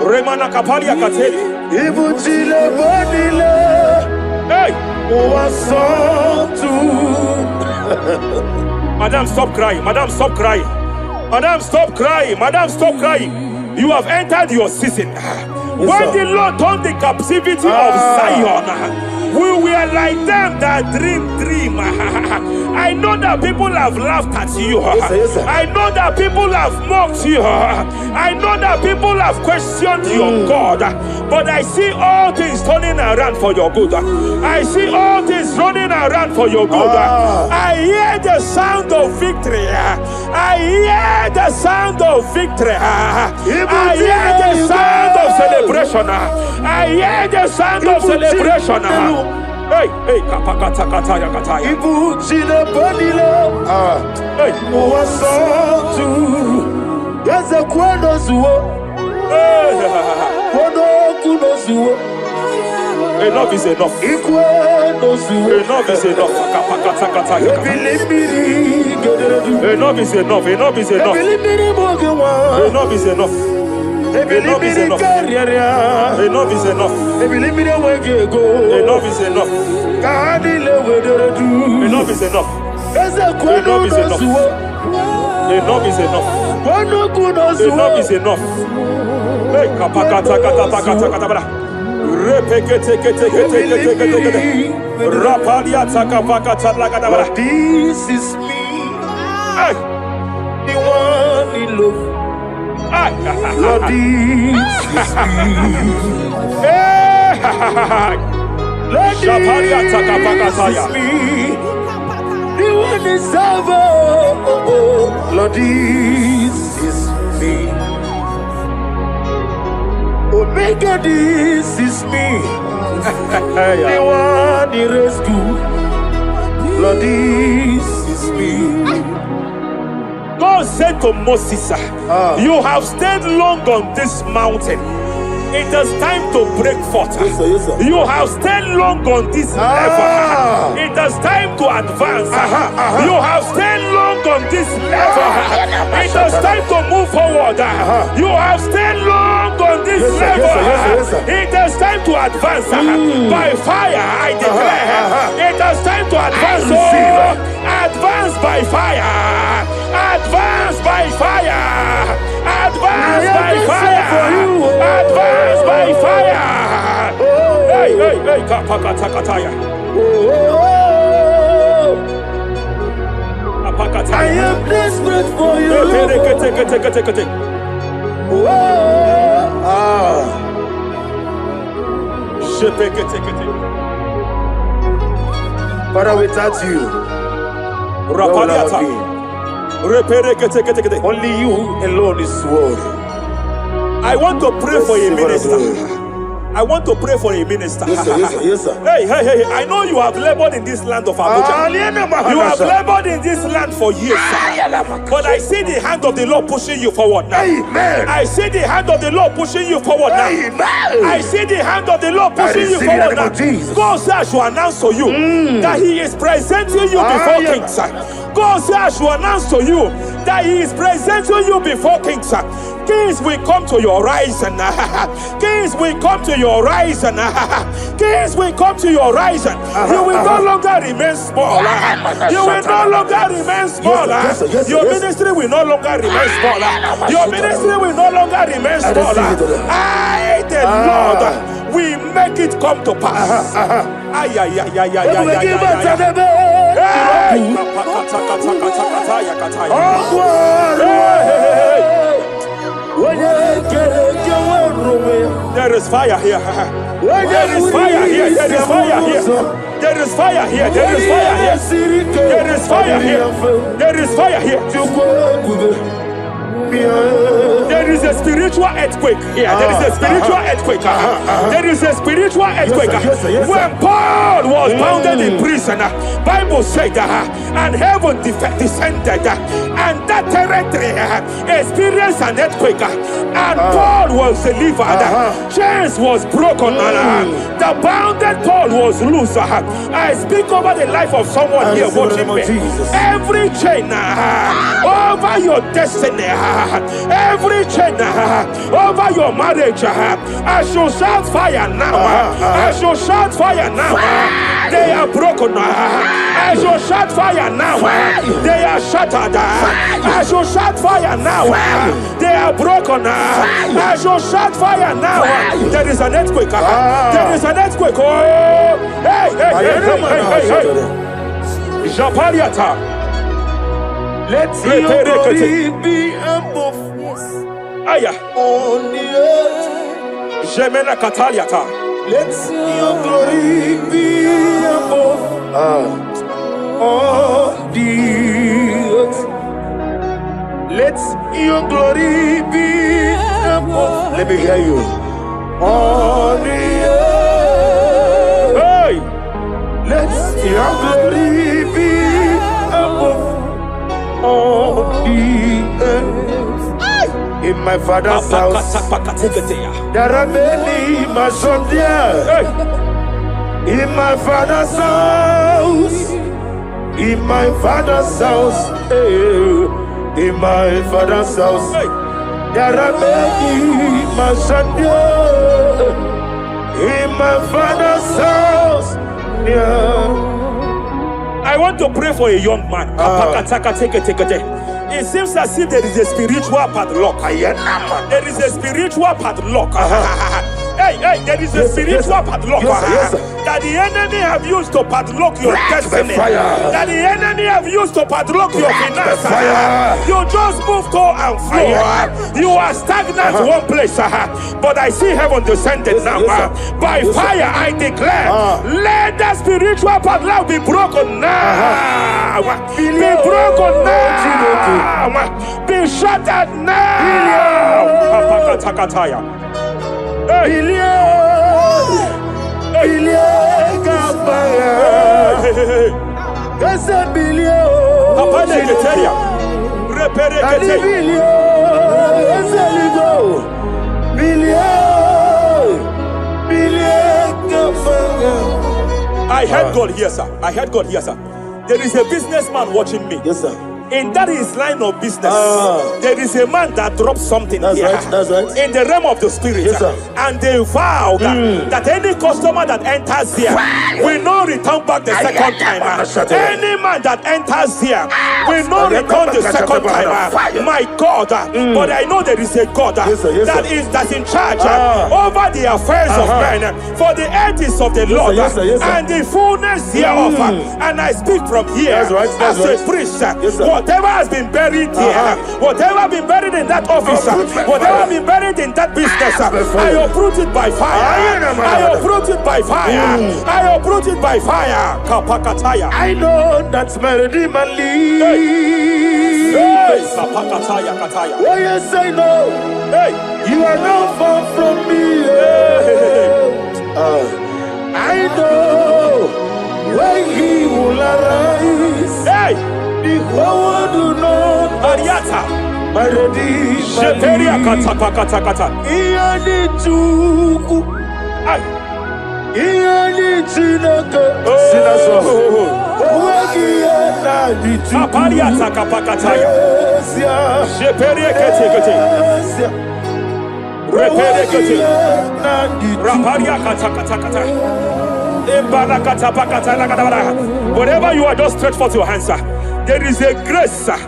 S7: Remana Kapalia Kateli. Hey! Madam, stop crying. Madam, stop crying. Madam, stop crying. Madam, stop crying. You have entered your season. When the Lord turned the captivity of Zion, We were like them that dream. I know that people have laughed at you.
S3: Yes, sir.
S7: I know that people have mocked you. I know that people have questioned your God. But I see all things turning around for your good. I see all things running around for your good. I hear the sound of victory. I hear the sound of victory. I hear the sound of celebration. I hear the sound of celebration. Hey, kapakata kataya kataya.
S3: Ibu chile panilo.
S7: Hey,
S3: Muwasotu. Yaza kwendo zuo. Kwendo kuno zuo.
S7: enough is enough.
S3: Ikwendo zuo.
S7: Enough is enough. Kapakata kataya.
S3: Ebilibiri gederedu.
S7: Enough is enough. Enough is enough.
S3: Ebilibiri mogewa.
S7: Enough is enough. Enough is enough. Enough is enough.
S3: Ebilibiri wegego.
S7: Enough is enough.
S3: Kahadile wederedu.
S7: Enough is enough.
S3: Eze kwendo
S7: Enough is enough.
S3: zuo.
S7: Enough is enough.
S3: Kwendo kuno zuo.
S7: Enough is enough. Hey, kapakata katata katata. Repekete kete kete kete kete. Rapalia takapakata lagadabara.
S3: This is me.
S7: Hey,
S3: The one in love. Lord, this is me.
S7: hey,
S3: Lord,
S7: Shapalia takapakataya.
S3: this is me. The one is over. Lord, this is me. Omega, this is me. The one in rescue. Lord, this is me.
S7: God said to Moses, you have stayed long on this mountain. It is time to break forth.
S3: Yes, sir, yes, sir.
S7: You have stayed long on this level. It is time to advance. You have stayed long on this level. It is time to move forward. You have stayed long on this
S3: Yes, sir,
S7: level.
S3: yes, sir, yes, sir, yes, sir.
S7: It is time to advance. By fire, I declare. It is time to advance. Advance by fire. Advance by fire. Advance by fire. Advance by fire. Hey, hey, hey, kapakatakataya.
S3: I am desperate for you. Father, without you, where would I be? Only you alone is worthy.
S7: I want to pray for a minister. I want to pray for a minister.
S3: Yes, sir, yes, sir, yes, sir.
S7: Hey, hey, hey, I know you have labored in this land of Abuja. You have labored in this land for years. But I see the hand of the Lord pushing you forward now.
S3: Amen.
S7: I see the hand of the Lord pushing you forward now.
S3: Amen.
S7: I see the hand of the Lord pushing you
S3: receive
S7: forward
S3: in the name
S7: now.
S3: of Jesus.
S7: God says I should announce to you that He is presenting you before kings. God says I should announce to you that He is presenting you before kings. Kings will come to your horizon. Kings will come to your horizon. Kings will come to your horizon. You will no longer remain small. You will no longer remain small. Your ministry will no longer remain small. Your ministry will no longer remain small. I, the Lord, will make it come to pass. Ay, ay, ay, ay, ay, ay, there is fire here. There is fire here. There is fire here. There is fire here. There is fire here. There is fire here. There is fire here. There is a spiritual earthquake here. There is a spiritual earthquake. There is a spiritual earthquake. When Paul was bounded in prison, Bible said and heaven descended, and that territory experienced an earthquake, and Paul was delivered. Chains was broken. The bounded Paul was loose. I speak over the life of someone here watching me. Every chain over your destiny, every chain over your marriage, I shall shout fire now. I shall shout fire now. They are broken. I shall shout fire now. They are shattered. I shall shout fire now. They are broken. I shall shout fire now. There is an earthquake. There is an earthquake. Oh, hey. Japariata.
S3: Let your glory be above
S7: Aya.
S3: on the earth.
S7: Jemena Kataliata.
S3: Let your glory be above on the earth. Let your glory be above. Let me hear you. On the earth.
S7: Hey.
S3: Let your glory be above on the earth. In my father's house, there are many mansions there. In my father's house, in my father's house, in my father's house, there are many mansions there. In my father's house,
S7: I want to pray for a young man. It seems as if there is a spiritual padlock. There is a spiritual padlock. Hey, there is a spiritual padlock that the enemy have used to padlock your destiny. That the enemy have used to padlock your finances. You just move to and fro. You are stagnant one place, but I see heaven descended now. By fire, I declare, let the spiritual padlock be broken now. Be broken now. Be shattered now. I heard God here, sir. I heard God here, sir. There is a businessman watching me.
S3: Yes, sir.
S7: In that his line of business, there is a man that dropped something
S3: That's
S7: here.
S3: right, that's right.
S7: In the realm of the spirit.
S3: Yes, sir.
S7: And they vow that any customer that enters here will not return back the second time. Any man that enters here will not return the second time. My God, but I know there is a God that's in charge over the affairs of men. For the earth is of the Lord and the fullness hereof. And I speak from here as a priest. Whatever has been buried here, whatever been buried in that office, whatever been buried in that business, I uproot it by fire. I uproot it by fire. I uproot it by fire. Kapakataya.
S3: I know that's my Redeemer lives.
S7: Kapakataya kataya.
S3: Oh yes, I know.
S7: Hey,
S3: You are not far from me. I know when He will arise.
S7: hey,
S3: The whole world do not
S7: Ariata.
S3: my Redeemer
S7: Sheperia
S3: lives.
S7: kata.
S3: Iya ni Chukwu,
S7: Ay.
S3: iya ni Chineke. Sinaso. Owegi ya na ni Chukwu.
S7: Kapariata kapakataya.
S3: Esia.
S7: Sheperia kete.
S3: Esia.
S7: Repere
S3: Owegi
S7: kete.
S3: ya na ni Chukwu.
S7: Raparia kata. Wherever you are, just stretch forth your hands, sir. There is a grace, sir,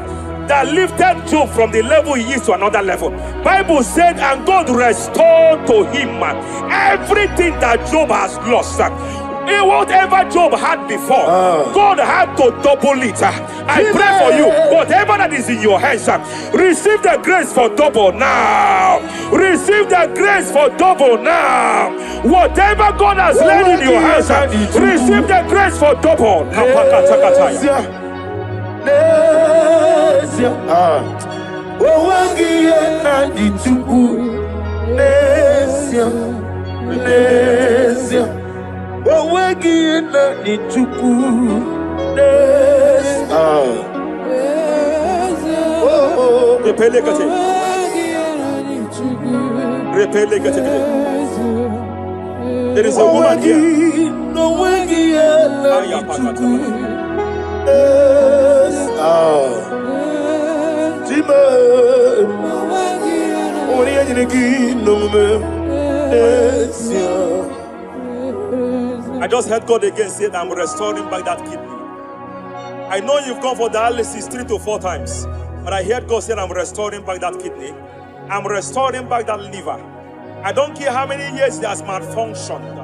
S7: that lifted Job from the level he is to another level. Bible said, and God restored to him everything that Job has lost. Whatever Job had before, God had to double it. I pray for you, whatever that is in your hands, receive the grace for double now. Receive the grace for double now. Whatever God has laid in your hands, receive the grace for double.
S3: Owegi ya na ni Chukwu. Esia. Owegi ya na ni Chukwu.
S7: There is a woman here.
S3: Owegi ya na ni Chukwu.
S7: I just heard God again say that I'm restoring back that kidney. I know you've gone for dialysis 3 to 4 times, but I heard God say I'm restoring back that kidney. I'm restoring back that liver. I don't care how many years it has malfunctioned.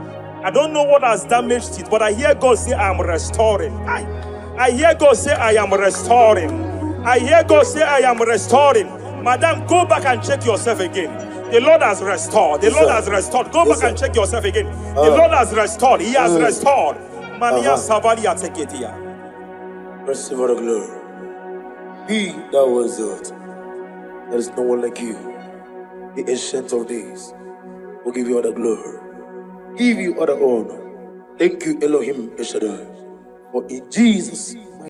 S7: I don't know what has damaged it, but I hear God say, I am restoring. I hear God say, I am restoring. I hear God say, I am restoring. Madam, go back and check yourself again. The Lord has restored. The Lord has restored. Go back and check yourself again. The Lord has restored. He has restored. Mania Savalia Teketia.
S3: Receive all the glory. He that was it. There is no one like you. The ancient of days will give you all the glory. Give you all the honor. Thank you, Elohim Eshadai. For in Jesus'